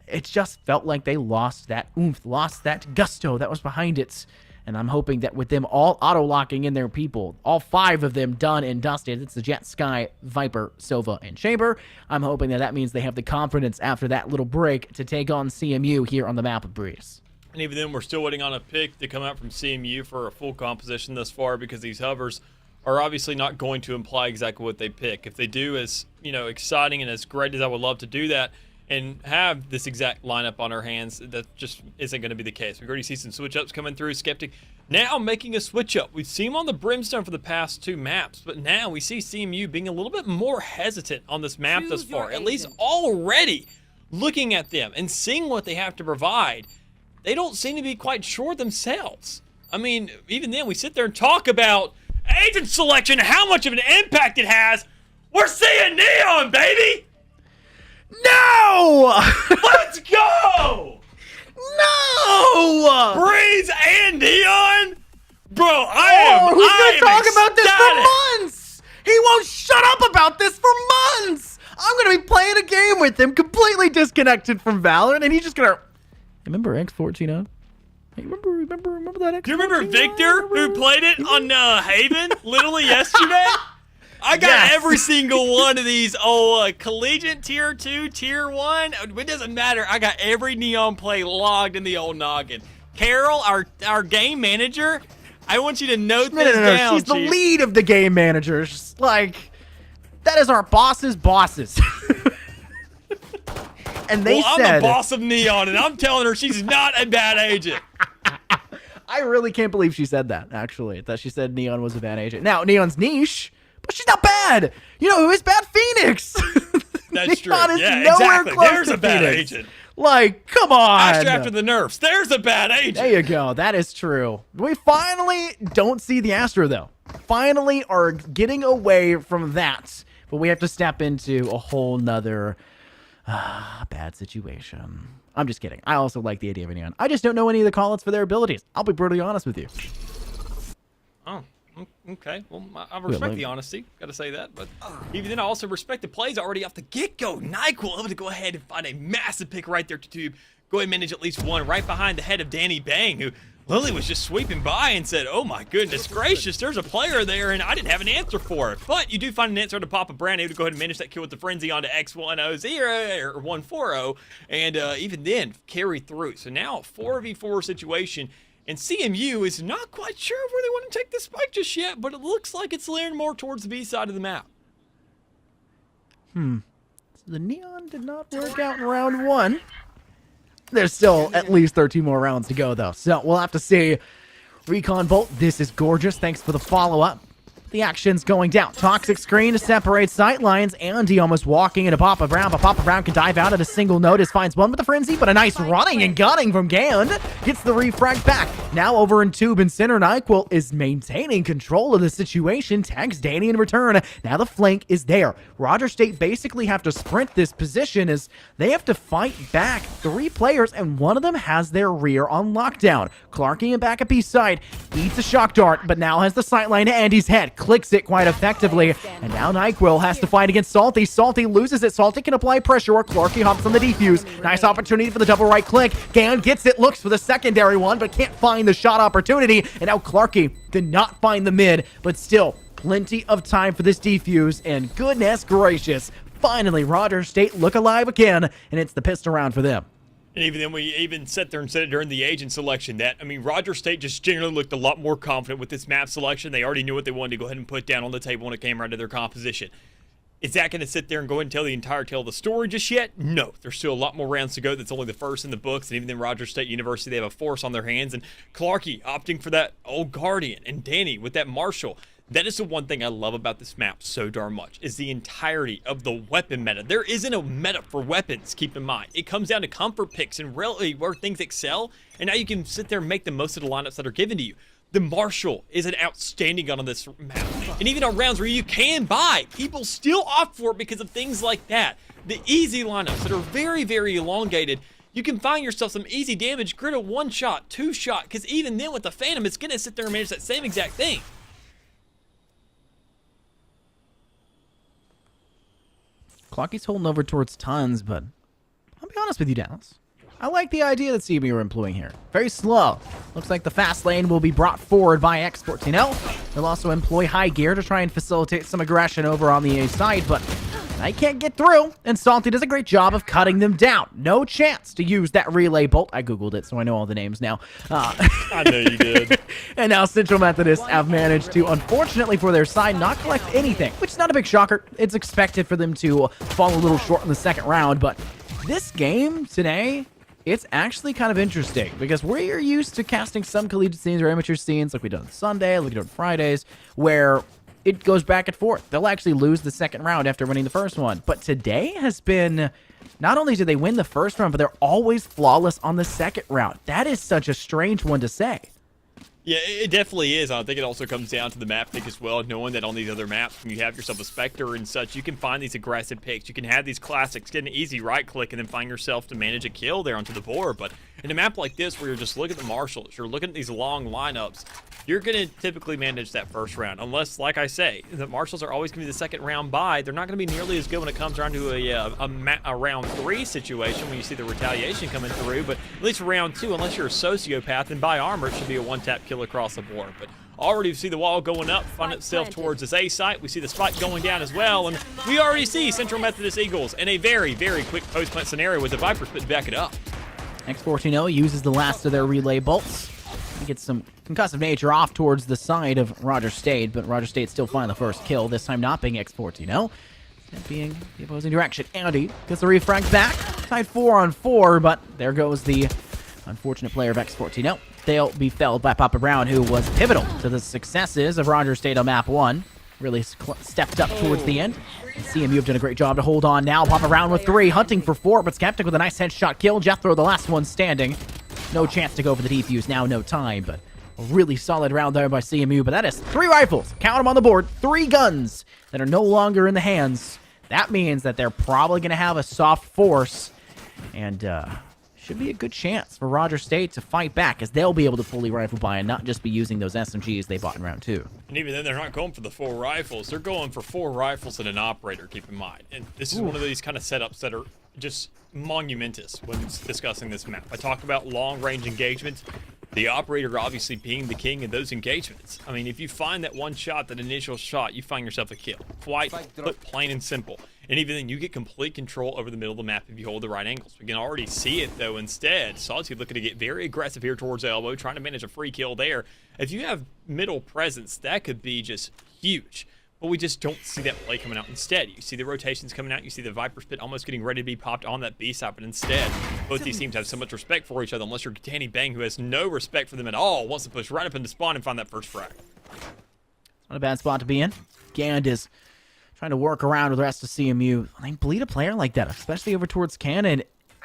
It just felt like they lost that oomph, lost that gusto that was behind it. And I'm hoping that with them all auto-locking in their people, all 5 of them done and dusted, it's the Jet, Sky, Viper, Sova, and Chamber. I'm hoping that means they have the confidence after that little break to take on CMU here on the map of Breeze. And even then, we're still waiting on a pick to come out from CMU for a full composition thus far because these hovers are obviously not going to imply exactly what they pick. If they do as, exciting and as great as I would love to do that and have this exact lineup on our hands, that just isn't going to be the case. We already see some switch-ups coming through. Skeptic now making a switch-up. We've seen him on the Brimstone for the past 2 maps, but now we see CMU being a little bit more hesitant on this map thus far. At least already looking at them and seeing what they have to provide, they don't seem to be quite sure themselves. I mean, even then, we sit there and talk about agent selection, how much of an impact it has. We're seeing Neon, baby! No! Let's go! No! Breeze and Neon? Bro, Who's I gonna am talk about this ecstatic. for months? He won't shut up about this for months! I'm gonna be playing a game with him completely disconnected from Valorant, and he's just gonna... Remember X14? Hey, remember that X14? Do you remember Victor, who played it on Haven literally yesterday? I got every single one of these collegiate tier 2, tier 1. It doesn't matter. I got every Neon play logged in the old noggin. Carol, our game manager, I want you to note this down. She's the Chief. lead of the game managers. Like, that is our boss's bosses. And they I'm said... the boss of Neon, and I'm telling her she's not a bad agent. I really can't believe she said that, actually. That she said Neon was a bad agent. Now, Neon's niche, but she's not bad. You know who is bad? Phoenix. That's true. Neon is Yeah, nowhere exactly. close There's to a bad Phoenix. agent. Like, come on. After the nerfs, there's a bad agent. There you go. That is true. We finally don't see the Astro, though. Finally are getting away from that. But we have to step into a whole nother bad situation. I'm just kidding. I also like the idea of Neon. I just don't know any of the callouts for their abilities. I'll be brutally honest with you. Oh, okay. Well, I respect the honesty. Got to say that. But even then, I also respect the plays already off the get-go. NyQuil able to go ahead and find a massive pick right there to Tube. Go ahead and manage at least one right behind the head of Danny Bang, who Lily was just sweeping by and said, oh my goodness gracious, there's a player there and I didn't have an answer for it. But you do find an answer to Papa Brand, able to go ahead and manage that kill with the Frenzy onto X10 or 140, and even then carry through. So now a 4v4 situation, and CMU is not quite sure where they want to take this spike just yet, but it looks like it's leaning more towards the B side of the map. So the Neon did not work out in round 1. There's still at least 13 more rounds to go, though. So we'll have to see. Recon Bolt, this is gorgeous. Thanks for the follow-up. The action's going down. Toxic screen to separate sight lines. Andy almost walking into Papa Brown, but Papa Brown can dive out at a single notice. Finds one with the Frenzy, but a nice running and gunning from Gand. gets the refrag back. Now over in tube and center, NyQuil is maintaining control of the situation, tags Danny in return. Now the flank is there. Roger State basically have to sprint this position as they have to fight back 3 players, and one of them has their rear on lockdown. Clarky in back at B side eats a shock dart, but now has the sightline to Andy's head, clicks it quite effectively, and now NyQuil has to fight against Salty. Salty loses it. Salty can apply pressure or Clarky hops on the defuse. Nice opportunity for the double right click. Gan gets it, looks for the secondary one, but can't find the shot opportunity, and now Clarky did not find the mid, but still plenty of time for this defuse, and goodness gracious, finally Roger State look alive again, and it's the pistol round for them. And even then, we even sat there and said it during the agent selection that, I mean, Roger State just generally looked a lot more confident with this map selection. They already knew what they wanted to go ahead and put down on the table when it came around to their composition. Is that going to sit there and go ahead and tell the entire tale of the story just yet? No. There's still a lot more rounds to go. That's only the first in the books. And even then, Roger State University, they have a force on their hands. And Clarky opting for that old Guardian. And Danny with that Marshall. That is the one thing I love about this map so darn much, is the entirety of the weapon meta. There isn't a meta for weapons, keep in mind. It comes down to comfort picks and really where things excel. And now you can sit there and make the most of the lineups that are given to you. The Marshall is an outstanding gun on this map. And even on rounds where you can buy, people still opt for it because of things like that. The easy lineups that are very, very elongated, you can find yourself some easy damage, grid a 1-shot, 2-shot, because even then with the Phantom, it's going to sit there and manage that same exact thing. Clocky's holding over towards Tons, but I'll be honest with you, Dallas. I like the idea that CB are employing here. Very slow. Looks like the fast lane will be brought forward by X14L. They'll also employ high gear to try and facilitate some aggression over on the A side, but I can't get through, and Salty does a great job of cutting them down. No chance to use that relay bolt. I googled it, so I know all the names now. I know you did. And now Central Methodist have managed to, unfortunately for their side, not collect anything, which is not a big shocker. It's expected for them to fall a little short in the second round, but this game today, it's actually kind of interesting because we're used to casting some collegiate scenes or amateur scenes like we did on Sunday, like we did on Fridays, where it goes back and forth. They'll actually lose the second round after winning the first one. But today has been, not only did they win the first round, but they're always flawless on the second round. That is such a strange one to say. Yeah, it definitely is. I think it also comes down to the map pick as well, knowing that on these other maps, when you have yourself a Spectre and such, you can find these aggressive picks. You can have these classics, get an easy right-click, and then find yourself to manage a kill there onto the board. But in a map like this, where you're just looking at the Marshals, you're looking at these long lineups, you're going to typically manage that first round. Unless, like I say, the Marshals are always going to be the second round buy. They're not going to be nearly as good when it comes around to a round 3 situation when you see the retaliation coming through. But at least round 2, unless you're a sociopath and buy armor, it should be a one-tap kill across the board. But already we see the wall going up, find itself towards this A site. We see the spike going down as well. And we already see Central Methodist Eagles in a very, very quick post-plant scenario with the Viper spit to back it up. X14O uses the last of their relay bolts. He gets some concussive nature off towards the side of Roger State, but Roger State still find the first kill, this time not being X14O. That being the opposing direction. Andy gets the refrag back. Tied 4-on-4, but there goes the unfortunate player of X14O. They'll be felled by Papa Brown, who was pivotal to the successes of Roger State on map 1. Really stepped up towards the end. And CMU have done a great job to hold on now. Papa Brown with 3, hunting for 4, but Skeptic with a nice headshot kill. Jethro, the last one standing. No chance to go for the defuse now, no time, but a really solid round there by CMU. But that is 3 rifles, count them on the board, 3 guns that are no longer in the hands. That means that they're probably going to have a soft force, and should be a good chance for Roger State to fight back, as they'll be able to fully rifle buy and not just be using those SMGs they bought in round 2. And even then, they're not going for the 4 rifles. They're going for 4 rifles and an operator, keep in mind. And this is one of these kind of setups that are just monumentous when discussing this map. I talk about long-range engagements. The operator obviously being the king of those engagements. I mean, if you find that one shot, that initial shot, you find yourself a kill. Quite plain and simple. And even then, you get complete control over the middle of the map if you hold the right angles. We can already see it, though, instead. Salty looking to get very aggressive here towards the elbow, trying to manage a free kill there. If you have middle presence, that could be just huge. But we just don't see that play coming out instead. You see the rotations coming out. You see the Viper Spit almost getting ready to be popped on that B side. But instead, both these teams have so much respect for each other. Unless you're Danny Bang, who has no respect for them at all, wants to push right up into spawn and find that first frag. Not a bad spot to be in. Gand is trying to work around with the rest of CMU. I mean, bleed a player like that, especially over towards Cannon.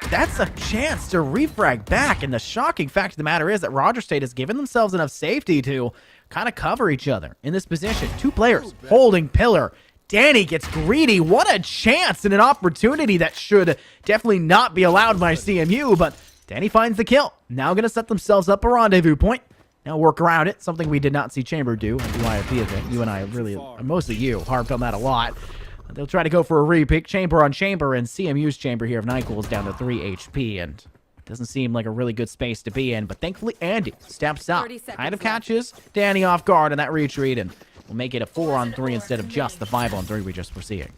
that's a chance to refrag back. And the shocking fact of the matter is that Roger State has given themselves enough safety to kind of cover each other in this position. 2 players holding pillar. Danny gets greedy. What a chance and an opportunity that should definitely not be allowed by CMU, but Danny finds the kill. Now going to set themselves up a rendezvous point. Now work around it, something we did not see Chamber do at the UIP event. You and I really, mostly you, harped on that a lot. They'll try to go for a repick, Chamber on Chamber, and CMU's Chamber here of NECC is down to 3 HP, and it doesn't seem like a really good space to be in, but thankfully Andy steps up, kind of catches Danny off guard in that retreat, and will make it a 4-on-3 instead of just the 5-on-3 we just were seeing.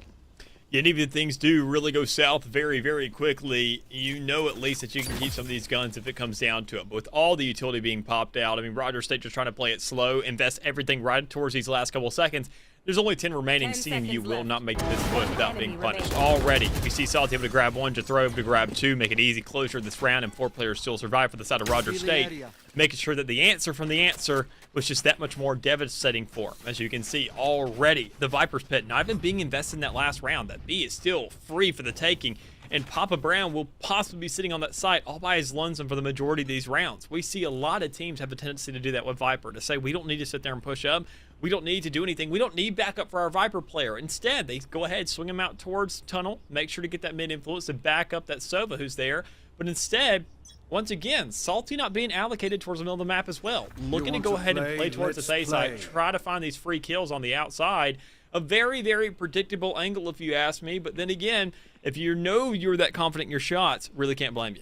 Yeah, and even if things do really go south very, very quickly, you know at least that you can keep some of these guns if it comes down to it. But with all the utility being popped out, I mean, Roger State just trying to play it slow, invest everything right towards these last couple of seconds. There's only 10 remaining. CMU will not make this push without being punished. Already, we see Salty able to grab 1, Jethro able to grab 2, make it easy closure this round, and 4 players still survive for the side of Roger State, making sure that the answer from the answer was just that much more devastating for him. As you can see already, the Viper's Pit not even being invested in that last round. That B is still free for the taking, and Papa Brown will possibly be sitting on that site all by his lonesome for the majority of these rounds. We see a lot of teams have a tendency to do that with Viper, to say we don't need to sit there and push up. We don't need to do anything. We don't need backup for our Viper player. Instead, they go ahead, swing him out towards tunnel, make sure to get that mid influence and back up that Sova who's there. But instead, once again, Salty not being allocated towards the middle of the map as well. Looking to go ahead and play towards the A side, try to find these free kills on the outside. A very, very predictable angle if you ask me. But then again, if you know you're that confident in your shots, really can't blame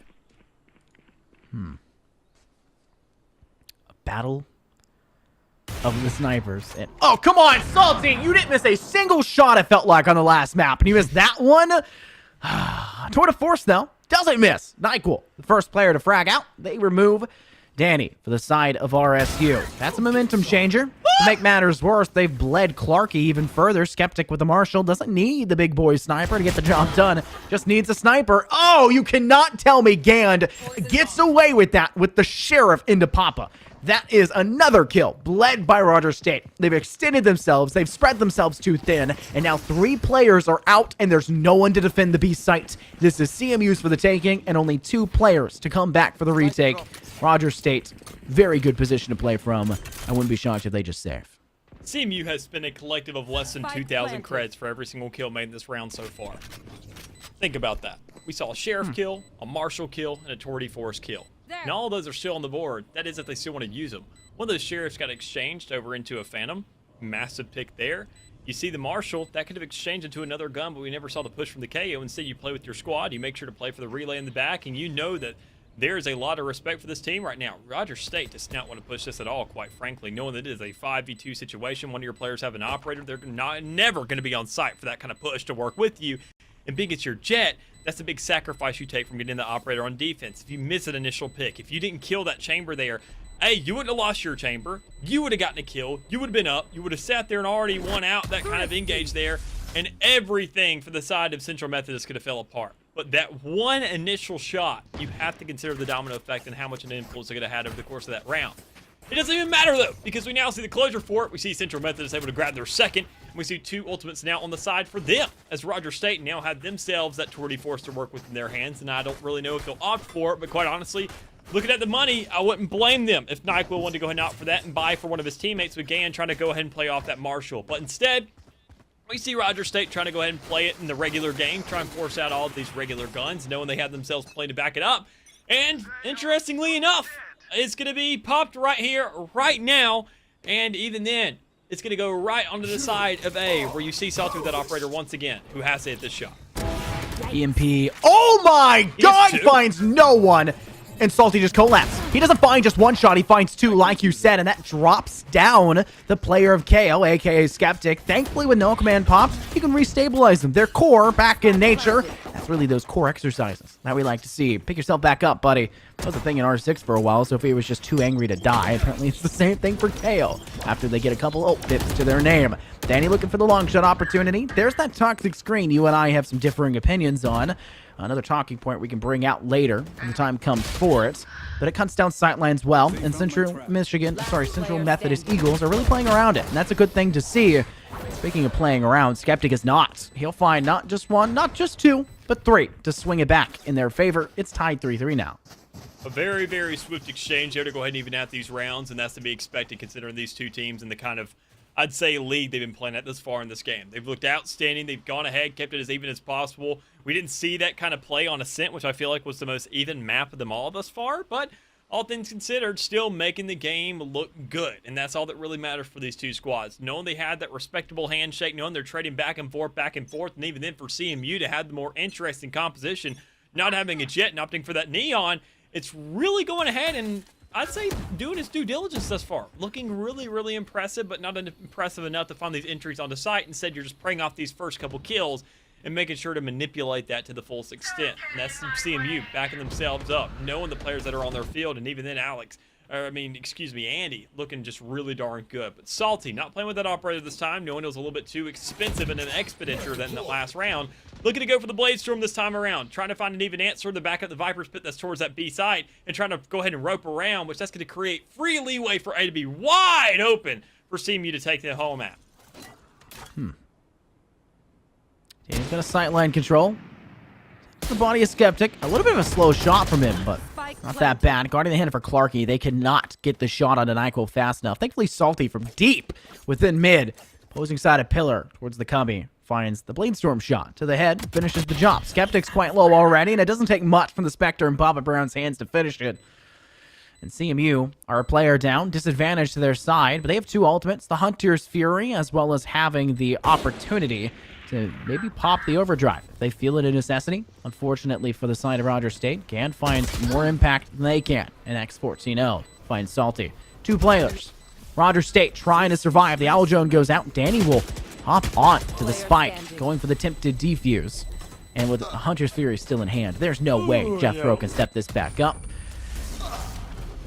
you. A battle of the snipers. And oh, come on, Salty! You didn't miss a single shot, it felt like, on the last map. And you missed that one. Tour de Force, though, doesn't miss. NyQuil, the first player to frag out. They remove Danny for the side of RSU. That's a momentum changer. To make matters worse, they've bled Clarky even further. Skeptic with the Marshall doesn't need the big boy sniper to get the job done. Just needs a sniper. Oh, you cannot tell me Gand gets away with that with the Sheriff into Papa. That is another kill, bled by Roger State. They've extended themselves, they've spread themselves too thin, and now 3 players are out, and there's no one to defend the B site. This is CMU's for the taking, and only 2 players to come back for the retake. Roger State, very good position to play from. I wouldn't be shocked if they just save. CMU has spent a collective of less than 2,000 creds for every single kill made in this round so far. Think about that. We saw a Sheriff kill, a Marshall kill, and a Tour de Force kill. And all of those are still on the board. That is if they still want to use them. One of those Sheriffs got exchanged over into a Phantom. Massive pick there. You see the Marshall, that could have exchanged into another gun, but we never saw the push from the KO. Instead, you play with your squad. You make sure to play for the relay in the back, and you know that there is a lot of respect for this team right now. Roger State does not want to push this at all, quite frankly, knowing that it is a 5v2 situation. One of your players have an operator. They're never going to be on site for that kind of push to work with you. And being it's your jet, that's a big sacrifice you take from getting the operator on defense. If you miss an initial pick, if you didn't kill that chamber there, hey, you wouldn't have lost your chamber. You would have gotten a kill. You would have been up. You would have sat there and already won out that kind of engage there. And everything for the side of Central Methodist could have fell apart. But that one initial shot, you have to consider the domino effect and how much an influence it could have had over the course of that round. It doesn't even matter, though, because we now see the closure for it. We see Central Methodist able to grab their second. And we see 2 ultimates now on the side for them, as Roger State now have themselves that Tour de Force to work with in their hands. And I don't really know if they'll opt for it, but quite honestly, looking at the money, I wouldn't blame them if NyQuil wanted to go ahead and opt for that and buy for one of his teammates with Gan trying to go ahead and play off that Marshall. But instead, we see Roger State trying to go ahead and play it in the regular game, try and force out all of these regular guns, knowing they have themselves playing to back it up. And interestingly enough, it's going to be popped right here, right now. And even then, it's going to go right onto the side of A, where you see Salty with that operator once again, who has to hit this shot. EMP. Oh my God! Finds no one. And Salty just collapsed. He doesn't find just 1 shot, he finds 2, like you said, and that drops down the player of KO, aka Skeptic. Thankfully, with no command pops, you can restabilize them. Their core back in nature. That's really those core exercises that we like to see. Pick yourself back up, buddy. That was a thing in R6 for a while. Sophia was just too angry to die. Apparently, it's the same thing for KO after they get a couple ult pips to their name. Danny looking for the long shot opportunity. There's that toxic screen you and I have some differing opinions on. Another talking point we can bring out later when the time comes for it. But it cuts down sightlines well, and Central Methodist Eagles are really playing around it, and that's a good thing to see. Speaking of playing around, Skeptic is not. He'll find not just one, not just two, but three to swing it back in their favor. It's tied 3-3 now. A very, very swift exchange there to go ahead and even out these rounds, and that's to be expected considering these two teams and the kind of, I'd say, league they've been playing at this far in this game. They've looked outstanding. They've gone ahead, kept it as even as possible. We didn't see that kind of play on Ascent, which I feel like was the most even map of them all thus far, but all things considered, still making the game look good, and that's all that really matters for these two squads. Knowing they had that respectable handshake, knowing they're trading back and forth, and even then for CMU to have the more interesting composition, not having a Jet and opting for that Neon, it's really going ahead and I'd say doing its due diligence thus far. Looking really, really impressive, but not impressive enough to find these entries onto site. Instead, you're just preying off these first couple kills and making sure to manipulate that to the fullest extent. And that's CMU backing themselves up, knowing the players that are on their field, and even then Andy, looking just really darn good. But Salty, not playing with that operator this time, knowing it was a little bit too expensive and an expediture than the last round. Looking to go for the Blade Storm this time around, trying to find an even answer to back up the Viper's Pit that's towards that B side, and trying to go ahead and rope around, which that's going to create free leeway for A to be wide open for CMU to take the home map. He's got a sightline control. The body is Skeptic. A little bit of a slow shot from him, but not that bad. Guarding the hand for Clarky. They cannot get the shot on NECC fast enough. Thankfully, Salty from deep within mid. Opposing side of pillar towards the cubby. Finds the Blade Storm shot to the head. Finishes the job. Skeptic's quite low already, and it doesn't take much from the Spectre and Baba Brown's hands to finish it. And CMU are a player down. Disadvantage to their side, but they have two ultimates. The Hunter's Fury, as well as having the opportunity to maybe pop the overdrive if they feel it a necessity. Unfortunately for the side of Rogers State, can find more impact than they can. And X14-0 finds Salty. Two players. Rogers State trying to survive. The Owl Drone goes out. Danny will hop on to the spike, going for the attempted defuse. And with Hunter's Fury still in hand, there's no way Jeff Bro can step this back up.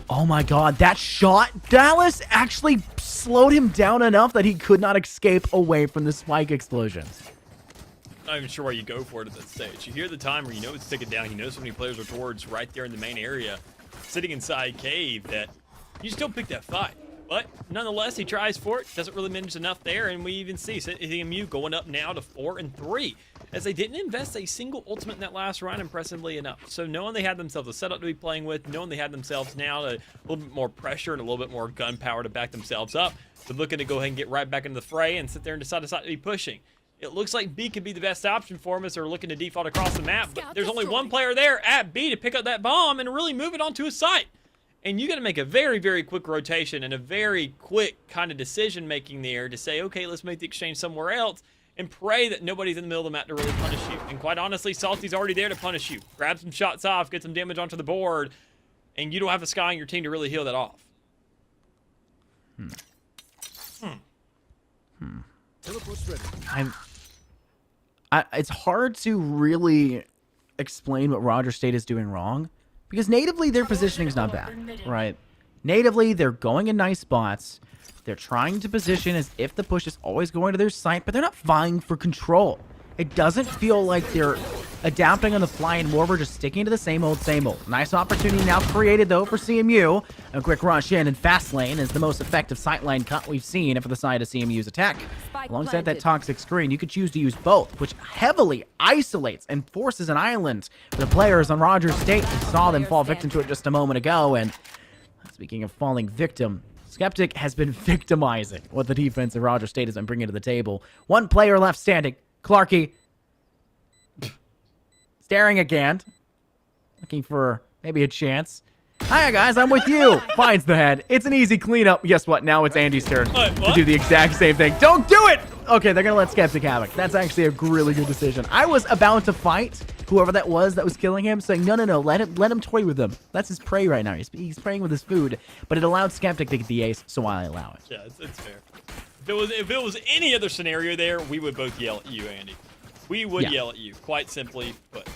Oh my god, that shot, Dallas actually slowed him down enough that he could not escape away from the spike explosions. Not even sure why you go for it at that stage. You hear the timer, you know it's ticking down, you know so many players are towards right there in the main area, sitting inside cave, that you still pick that fight. But nonetheless, he tries for it, doesn't really manage enough there, and we even see CMU going up now to 4-3, as they didn't invest a single ultimate in that last round, impressively enough. So knowing they had themselves a setup to be playing with, knowing they had themselves now a little bit more pressure and a little bit more gunpowder to back themselves up, they're looking to go ahead and get right back into the fray and sit there and decide to be pushing. It looks like B could be the best option for them as they're looking to default across the map, but there's only one player there at B to pick up that bomb and really move it onto his site. And you got to make a very, very quick rotation and a very quick kind of decision-making there to say, okay, let's make the exchange somewhere else and pray that nobody's in the middle of the map to really punish you. And quite honestly, Salty's already there to punish you. Grab some shots off, get some damage onto the board, and you don't have a Sky on your team to really heal that off. It's hard to really explain what Rogers State is doing wrong, because natively their positioning is not bad, right? Natively, they're going in nice spots. They're trying to position as if the push is always going to their site, but they're not vying for control. It doesn't feel like they're adapting on the fly and more we're just sticking to the same old, same old. Nice opportunity now created, though, for CMU. A quick rush in, and Fast Lane is the most effective sightline cut we've seen for the side of CMU's attack. Alongside that toxic screen, you could choose to use both, which heavily isolates and forces an island for the players on Rogers State. We saw them fall victim to it just a moment ago, and speaking of falling victim, Skeptic has been victimizing what the defense of Rogers State has been bringing to the table. One player left standing. Clarky. Staring again. Looking for maybe a chance. Hiya, guys. I'm with you. Finds the head. It's an easy cleanup. Guess what? Now it's Andy's turn to do the exact same thing. Don't do it! Okay, they're going to let Skeptic have it. That's actually a really good decision. I was about to fight whoever that was killing him, saying, no, let him toy with him. That's his prey right now. He's preying with his food. But it allowed Skeptic to get the ace, so I allow it. Yeah, it's fair. If it was any other scenario there, we would both yell at you, Andy. We would yell at you, quite simply.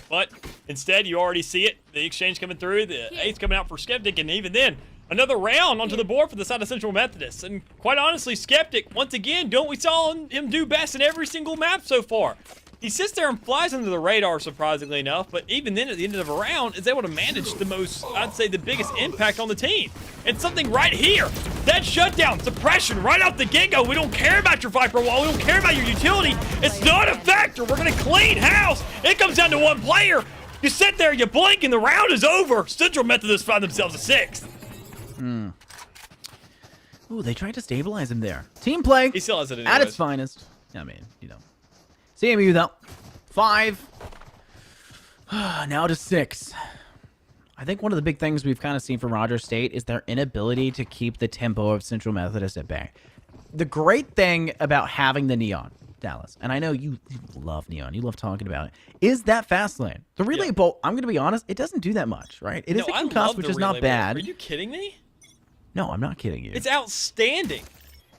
But instead, you already see it. The exchange coming through, the ace coming out for Skeptic, and even then, another round onto the board for the side of Central Methodist. And quite honestly, Skeptic, once again, we saw him do best in every single map so far. He sits there and flies under the radar, surprisingly enough, but even then, at the end of a round, is able to manage the most, I'd say, the biggest impact on the team. And something right here. That shutdown, suppression, right off the get-go. We don't care about your Viper wall. We don't care about your utility. It's not a factor. We're going to clean house. It comes down to one player. You sit there, you blink, and the round is over. Central Methodists find themselves a 6th. Ooh, they tried to stabilize him there. Team play He still has it at its finest. I mean, you know. CMU, though. 5. Now to 6. I think one of the big things we've kind of seen from Rogers State is their inability to keep the tempo of Central Methodist at bay. The great thing about having the Neon, Dallas, and I know you love Neon, you love talking about it, is that fast lane. The relay bolt, I'm going to be honest, it doesn't do that much, right? It is a concuss, which is not bad. Are you kidding me? No, I'm not kidding you. It's outstanding.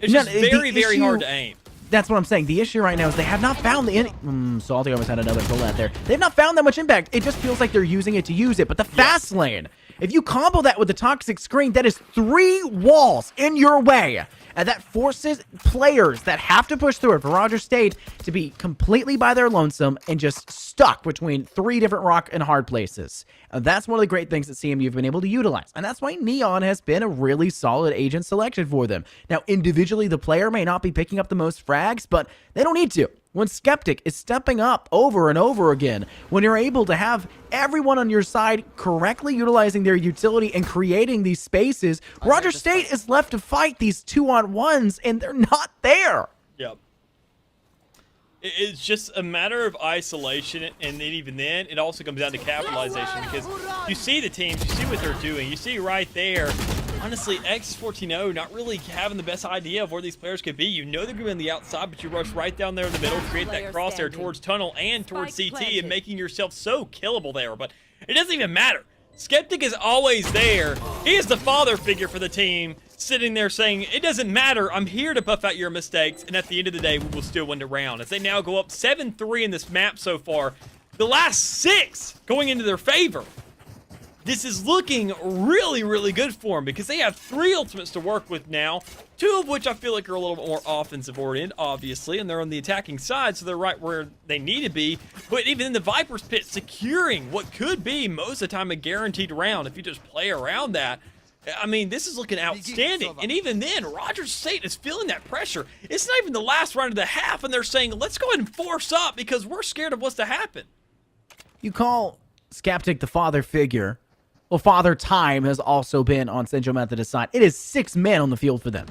It's just very hard to aim. That's what I'm saying. The issue right now is they have not found the Salty almost had another bullet there. They've not found that much impact. It just feels like they're using it to use it. But the fast lane, if you combo that with the toxic screen, that is 3 walls in your way. And that forces players that have to push through it for Rogers State to be completely by their lonesome and just stuck between 3 different rock and hard places. And that's one of the great things that CMU have been able to utilize. And that's why Neon has been a really solid agent selection for them. Now, individually, the player may not be picking up the most frags, but they don't need to. When Skeptic is stepping up over and over again, when you're able to have everyone on your side correctly utilizing their utility and creating these spaces, Rogers State is left to fight these 2-on-1s, and they're not there. Yep. It's just a matter of isolation, and then even then, it also comes down to capitalization, because you see the teams, you see what they're doing, you see right there. Honestly, X14O not really having the best idea of where these players could be. You know they're going to be on the outside, but you rush right down there in the middle, create that crosshair towards tunnel and towards CT, and making yourself so killable there. But it doesn't even matter. Skeptic is always there. He is the father figure for the team, sitting there saying, it doesn't matter, I'm here to buff out your mistakes, and at the end of the day, we will still win the round. As they now go up 7-3 in this map so far, the last 6 going into their favor. This is looking really good for them because they have 3 ultimates to work with now, 2 of which I feel like are a little bit more offensive oriented, obviously, and they're on the attacking side, so they're right where they need to be. But even in the Viper's pit, securing what could be most of the time a guaranteed round if you just play around that. I mean, this is looking outstanding. And even then, Rogers State is feeling that pressure. It's not even the last round of the half, and they're saying, let's go ahead and force up because we're scared of what's to happen. You call Skeptic the father figure. Well, Father Time has also been on Central Methodist side. It is 6 men on the field for them.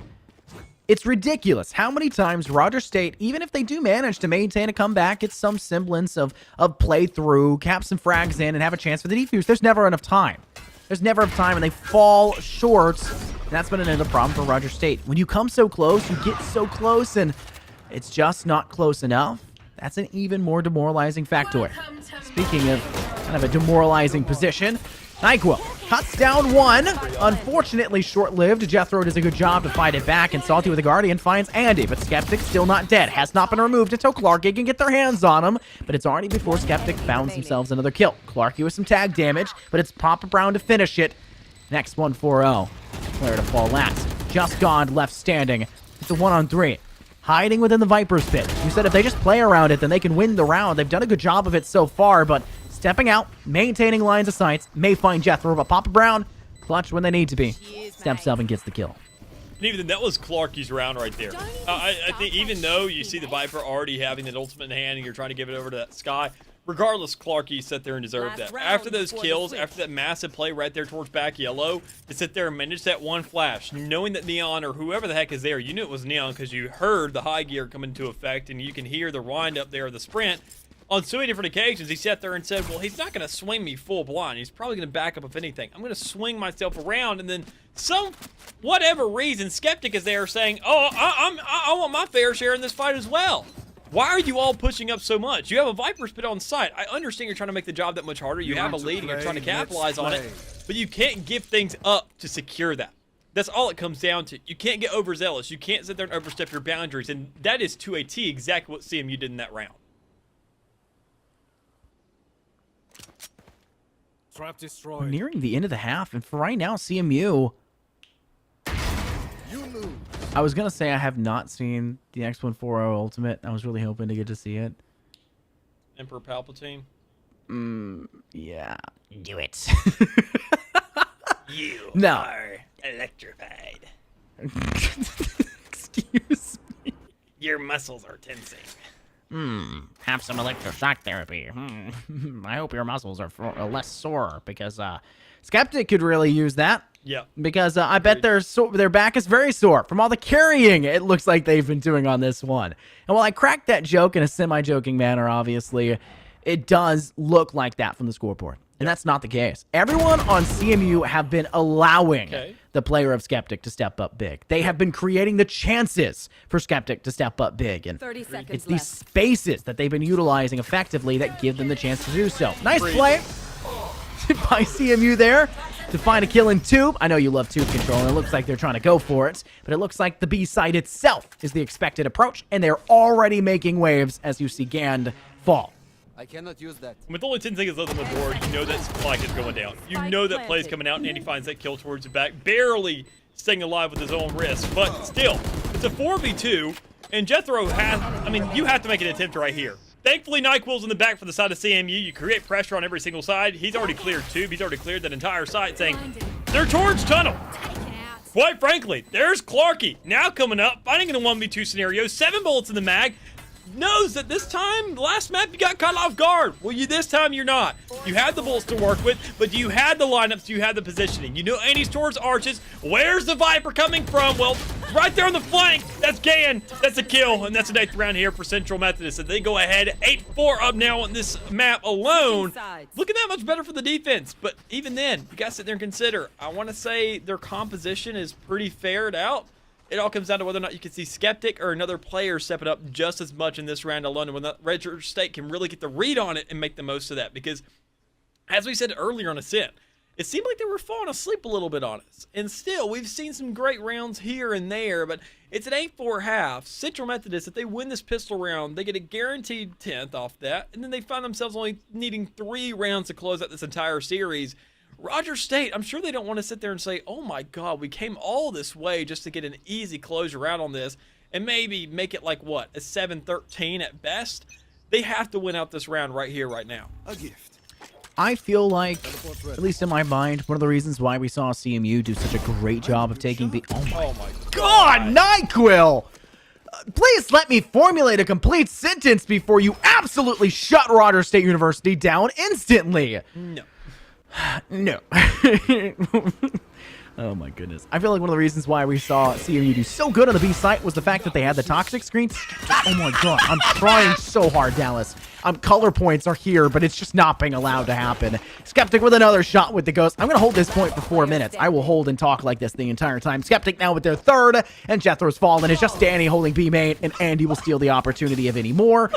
It's ridiculous how many times Rogers State, even if they do manage to maintain a comeback, get some semblance of playthrough, cap some frags in, and have a chance for the defuse, there's never enough time. There's never enough time, and they fall short. And that's been another problem for Rogers State. When you come so close, you get so close, and it's just not close enough. That's an even more demoralizing factor. Speaking of kind of a demoralizing position, NyQuil cuts down 1. Unfortunately short-lived. Jethro does a good job to fight it back, and Salty with the Guardian finds Andy, but Skeptic still not dead. Has not been removed until Clarky can get their hands on him, but it's already before Skeptic founds themselves another kill. Clarky with some tag damage, but it's Papa Brown to finish it. Next 1-4-0. Player to fall last. Just God left standing. It's a 1-on-3. Hiding within the Viper's pit. You said if they just play around it, then they can win the round. They've done a good job of it so far, but stepping out, maintaining lines of sight, may find Jethro, but Papa Brown, clutch when they need to be. Steps up and gets the kill. And even then, that was Clarky's round right there. I think even though you see the Viper already having that ultimate in hand and you're trying to give it over to that Sky, regardless, Clarky sat there and deserved that. After those kills, after that massive play right there towards back yellow, to sit there and manage that one flash, knowing that Neon or whoever the heck is there, you knew it was Neon because you heard the high gear come into effect and you can hear the wind up there of the sprint. On so many different occasions, he sat there and said, well, he's not going to swing me full blind. He's probably going to back up if anything. I'm going to swing myself around, and then whatever reason, Skeptic is there saying, oh, I want my fair share in this fight as well. Why are you all pushing up so much? You have a Viper's pit on site. I understand you're trying to make the job that much harder. You have a lead, and you're trying to capitalize on it, but you can't give things up to secure that. That's all it comes down to. You can't get overzealous. You can't sit there and overstep your boundaries, and that is to a T exactly what CMU did in that round. We're nearing the end of the half, and for right now, CMU... I was going to say I have not seen the X140 Ultimate. I was really hoping to get to see it. Emperor Palpatine? Yeah. Do it. You no. are electrified. Excuse me. Your muscles are tensing. Have some electroshock therapy. I hope your muscles are less sore because Skeptic could really use that. Yeah. Because I bet their back is very sore from all the carrying it looks like they've been doing on this one. And while I cracked that joke in a semi-joking manner, obviously, it does look like that from the scoreboard. And that's not the case. Everyone on CMU have been allowing the player of Skeptic to step up big. They have been creating the chances for Skeptic to step up big. And 30 seconds it's these spaces that they've been utilizing effectively that give them the chance to do so. Nice play by CMU there to find a kill in tube. I know you love tube control, and it looks like they're trying to go for it, but it looks like the B site itself is the expected approach, and they're already making waves as you see Gand fall. I cannot use that. With only 10 seconds left on the board, you know that Spike is going down. You know that play's coming out, and Andy finds that kill towards the back, barely staying alive with his own wrist. But still, it's a 4v2, and Jethro has, I mean, you have to make an attempt right here. Thankfully, NyQuil's in the back for the side of CMU. You create pressure on every single side. He's already cleared tube. He's already cleared that entire site, saying, they're towards tunnel. Quite frankly, there's Clarky now coming up, fighting in a 1v2 scenario. 7 bullets in the mag. Knows that this time, last map, you got caught off guard. Well, this time you're not. You had the bullets to work with, but you had the lineups, you had the positioning. You know Andy's towards arches. Where's the Viper coming from? Well, right there on the flank. That's Gan. That's a kill, and that's an 8th round here for Central Methodist. And they go ahead, 8-4 up now on this map alone. Looking that much better for the defense, but even then, you got to sit there and consider. I want to say their composition is pretty faired out. It all comes down to whether or not you can see Skeptic or another player stepping up just as much in this round alone, and when that Red State can really get the read on it and make the most of that. Because, as we said earlier on Ascent, it seemed like they were falling asleep a little bit on us. And still, we've seen some great rounds here and there, but it's an 8-4 half. Central Methodist, if they win this pistol round, they get a guaranteed 10th off that, and then they find themselves only needing 3 rounds to close out this entire series. Rogers State, I'm sure they don't want to sit there and say, oh my God, we came all this way just to get an easy closure out on this and maybe make it like, what, a 7-13 at best? They have to win out this round right here, right now. A gift. I feel like, at least in my mind, one of the reasons why we saw CMU do such a great job of taking the... Oh my God, NyQuil! Please let me formulate a complete sentence before you absolutely shut Rogers State University down instantly. No. No. Oh my goodness. I feel like one of the reasons why we saw CMU do so good on the B site was the fact that they had the toxic screen. Oh my God. I'm trying so hard, Dallas. Color points are here, but it's just not being allowed to happen. Skeptic with another shot with the ghost. I'm going to hold this point for 4 minutes. I will hold and talk like this the entire time. Skeptic now with their 3rd, and Jethro's fallen. It's just Danny holding B main, and Andy will steal the opportunity of any more.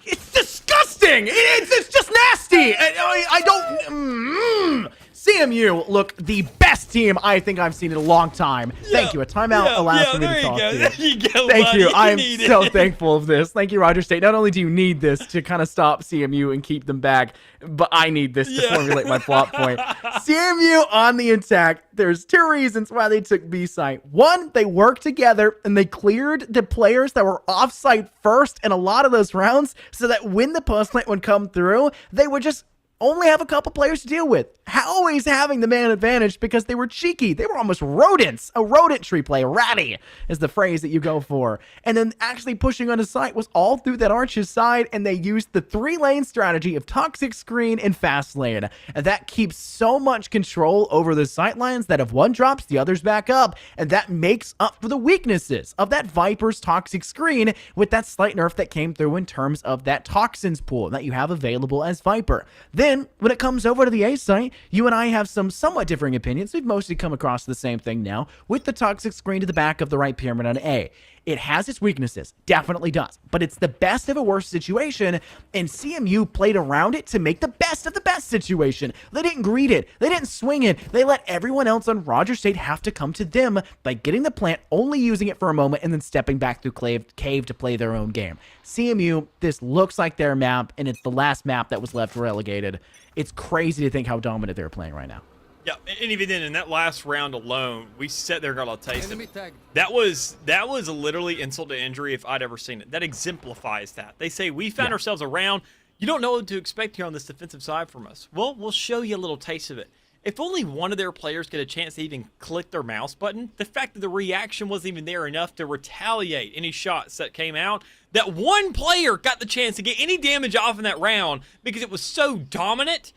It's disgusting! It's just nasty! I don't... CMU look the best team I think I've seen in a long time. Thank you. A timeout allows for me to talk to you. There you go, Thank buddy. you. I am so thankful of this. Thank you, Rogers State. Not only do you need this to kind of stop CMU and keep them back, but I need this to formulate my plot point. CMU on the attack. There's 2 reasons why they took B site. 1, they worked together and they cleared the players that were off site first in a lot of those rounds so that when the post plant would come through, they would just only have a couple players to deal with. Always having the man advantage because they were cheeky. They were almost rodents. A rodent tree play. Ratty is the phrase that you go for. And then actually pushing on his site was all through that Arch's side, and they used the 3-lane strategy of toxic screen and fast lane. And that keeps so much control over the sight lines that if one drops, the others back up. And that makes up for the weaknesses of that Viper's toxic screen with that slight nerf that came through in terms of that toxins pool that you have available as Viper. Then, when it comes over to the A site, you and I have some somewhat differing opinions. We've mostly come across the same thing now with the toxic screen to the back of the right pyramid on A. It has its weaknesses, definitely does, but it's the best of a worst situation, and CMU played around it to make the best of the best situation. They didn't greed it. They didn't swing it. They let everyone else on Rogers State have to come to them by getting the plant, only using it for a moment, and then stepping back through cave to play their own game. CMU, this looks like their map, and it's the last map that was left relegated. It's crazy to think how dominant they're playing right now. Yeah, and even then, in that last round alone, we sat there and got a taste of it. That was literally insult to injury if I'd ever seen it. That exemplifies that. They say, we found ourselves around. You don't know what to expect here on this defensive side from us. Well, we'll show you a little taste of it. if only one of their players get a chance to even click their mouse button, the fact that the reaction wasn't even there enough to retaliate any shots that came out, that one player got the chance to get any damage off in that round because it was so dominant,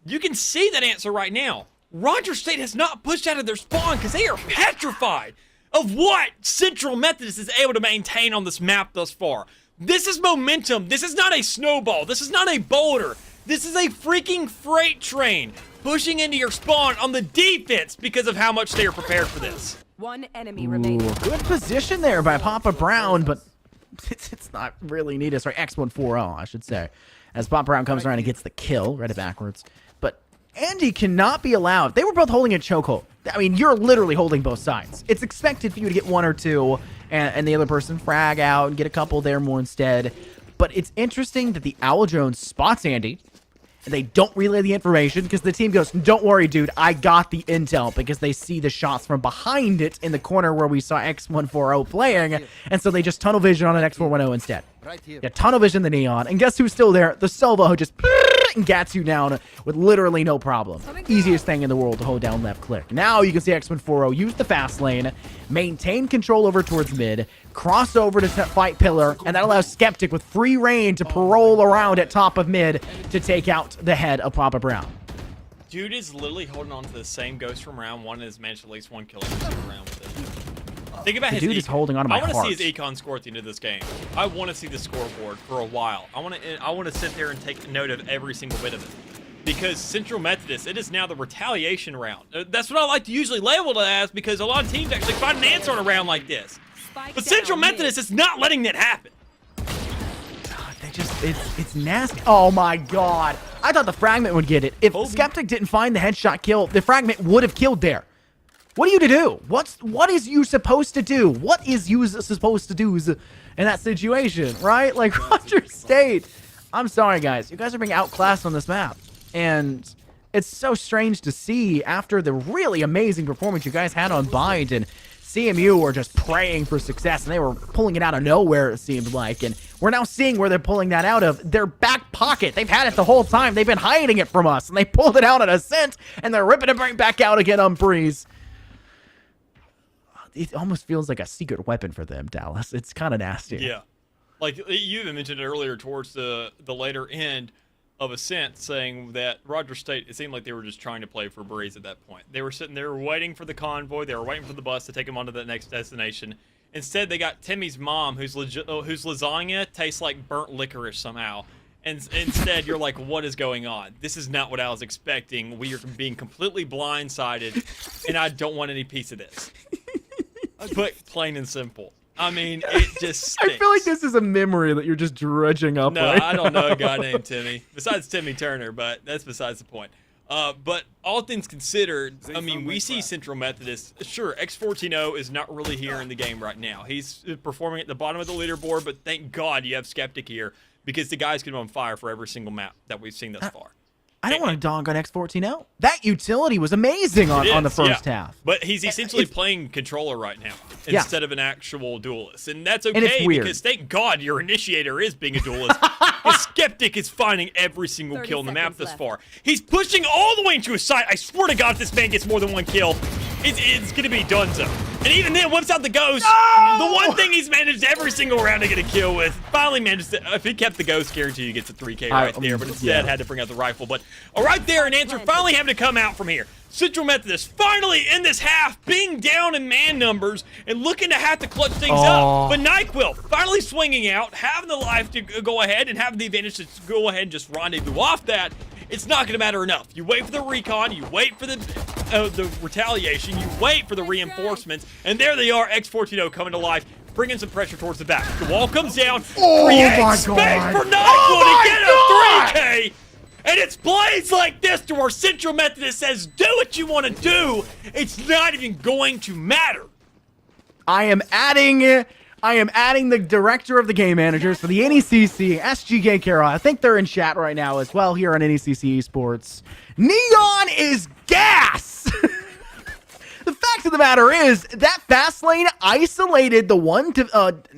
you can see that answer right now. Roger State has not pushed out of their spawn because they are petrified of what Central Methodist is able to maintain on this map thus far. This is momentum. This is not a snowball. This is not a boulder. This is a freaking freight train pushing into your spawn on the defense because of how much they are prepared for this. One enemy remaining. Good position there by Papa Brown, but it's not really needed. Sorry, X140, I should say. As Papa Brown comes around and gets the kill, read it backwards. But Andy cannot be allowed. They were both holding a chokehold. I mean, you're literally holding both sides. It's expected for you to get one or two, and the other person frag out and get a couple there more instead. But it's interesting that the Owl Jones spots Andy, and they don't relay the information because the team goes, don't worry, dude, I got the intel, because they see the shots from behind it in the corner where we saw X140 playing, and so they just tunnel vision on an X410 instead. Yeah, tunnel vision the Neon, and guess who's still there? The Silva, who just gets you down with literally no problem. Easiest thing in the world to hold down left click. Now you can see X140 use the fast lane, maintain control over towards mid, cross over to fight Pillar, and that allows Skeptic with free reign to parole around at top of mid to take out the head of Papa Brown. Dude is literally holding on to the same ghost from round one and has managed at least one kill every single round with it. Think about his dude is holding on to my heart. I want to see his econ heart. score at the end of this game. I want to see the scoreboard for a while. I want to sit there and take note of every single bit of it. Because Central Methodist, it is now the retaliation round. That's what I like to usually label it as, because a lot of teams actually find an answer on a round like this. But Central Methodist is not letting that happen. God, it's nasty. Oh my God. I thought the fragment would get it. If Skeptic didn't find the headshot kill, the fragment would have killed there. What are you to do? What is you supposed to do? What is you supposed to do in that situation, right? Like, Roger State. I'm sorry, guys. You guys are being outclassed on this map. And it's so strange to see after the really amazing performance you guys had on Bind, and CMU were just praying for success, and they were pulling it out of nowhere, it seemed like. And we're now seeing where they're pulling that out of. Their back pocket. They've had it the whole time. They've been hiding it from us, and they pulled it out at Ascent, and they're ripping it right back out again on Breeze. It almost feels like a secret weapon for them, Dallas. It's kind of nasty. Yeah. Like, you even mentioned it earlier towards the later end of Ascent, saying that Roger State, it seemed like they were just trying to play for Breeze at that point. They were sitting there waiting for the convoy. They were waiting for the bus to take them on to the next destination. Instead, they got Timmy's mom, whose lasagna tastes like burnt licorice somehow. And instead, you're like, what is going on? This is not what I was expecting. We are being completely blindsided, and I don't want any piece of this. But plain and simple. I mean, it just stinks. I feel like this is a memory that you're just dredging up. No, right I don't know a guy named Timmy. Besides Timmy Turner, but that's besides the point. But all things considered, I mean, we see Central Methodist. Sure, X140 is not really here in the game right now. He's performing at the bottom of the leaderboard, but thank God you have Skeptic here, because the guy's going to be on fire for every single map that we've seen thus far. I don't want to dog on X140. That utility was amazing on the first half. But he's essentially playing controller right now instead of an actual duelist. And that's okay, because thank God your initiator is being a duelist. His Skeptic is finding every single kill in the map thus far. He's pushing all the way into his side. I swear to God, if this man gets more than one kill, it's going to be donezo. And even then, whips out the ghost. No! The one thing he's managed every single round to get a kill with. Finally managed to, if he kept the ghost, guarantee he gets a 3K right there. But instead had to bring out the rifle. But right there, an answer finally having to come out from here. Central Methodist finally in this half being down in man numbers and looking to have to clutch things up. But NyQuil finally swinging out, having the life to go ahead and having the advantage to go ahead and just rendezvous off that. It's not going to matter enough. You wait for the recon, you wait for the retaliation, you wait for the reinforcements, and there they are, X140 coming to life, bringing some pressure towards the back. The wall comes down, creates space for NyQuil to get a 3K, and it's plays like this to where Central Methodist says, do what you want to do. It's not even going to matter. I am adding the director of the game managers for the NECC, SGK Carroll. I think they're in chat right now as well here on NECC Esports. Neon is gas! The fact fact of the matter is that fast lane isolated the one,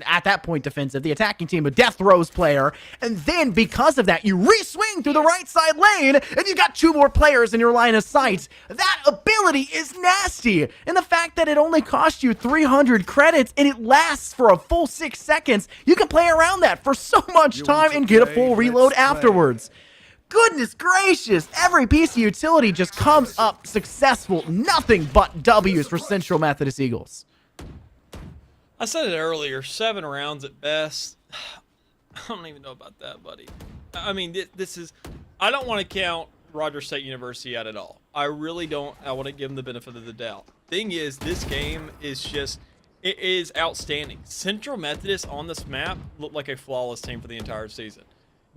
at that point defensive, the attacking team, a Death Rose player, and then because of that, you re-swing through the right side lane, and you got 2 more players in your line of sight. That ability is nasty, and the fact that it only cost you 300 credits, and it lasts for a full 6 seconds, you can play around that for so much time and get a full reload afterwards. Goodness gracious, every piece of utility just comes up successful. Nothing but W's for Central Methodist Eagles. I said it earlier, 7 rounds at best. I don't even know about that, buddy. I mean, this is... I don't want to count Rogers State University out at all. I really don't. I want to give them the benefit of the doubt. Thing is, this game is just... It is outstanding. Central Methodist on this map looked like a flawless team for the entire season.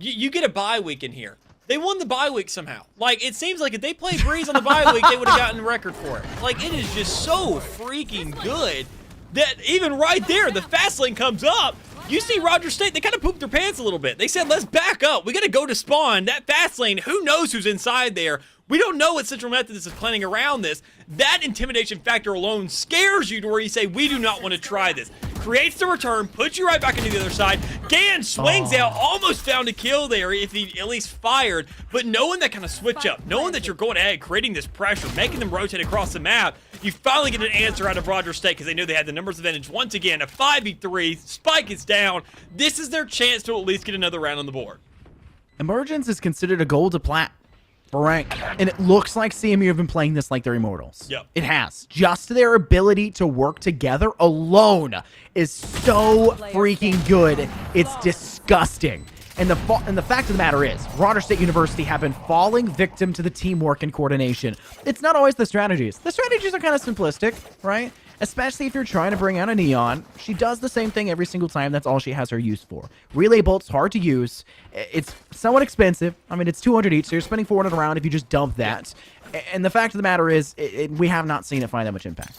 You get a bye week in here. They won the bye week somehow. Like, it seems like if they played Breeze on the bye week, they would have gotten a record for it. Like, it is just so freaking good that even right there, the fast lane comes up. You see Rogers State, they kind of pooped their pants a little bit. They said, let's back up. We got to go to spawn. That fast lane, who knows who's inside there? We don't know what Central Methodist is planning around this. That intimidation factor alone scares you to where you say, we do not want to try this. Creates the return, puts you right back into the other side. Gan swings out, almost found a kill there if he at least fired. But knowing that kind of switch up, knowing that you're going ahead, creating this pressure, making them rotate across the map, you finally get an answer out of Rogers State because they knew they had the numbers advantage. Once again, a 5v3, Spike is down. This is their chance to at least get another round on the board. Emergence is considered a gold to plat for rank, and it looks like CMU have been playing this like they're immortals. Yep. It has. Just their ability to work together alone is so freaking good. It's disgusting. And the fact of the matter is, Rogers State University have been falling victim to the teamwork and coordination. It's not always the strategies. The strategies are kind of simplistic, right? Especially if you're trying to bring out a Neon. She does the same thing every single time. That's all she has her use for. Relay Bolt's hard to use. It's somewhat expensive. I mean, it's 200 each, so you're spending 400 a round if you just dump that. And the fact of the matter is, we have not seen it find that much impact.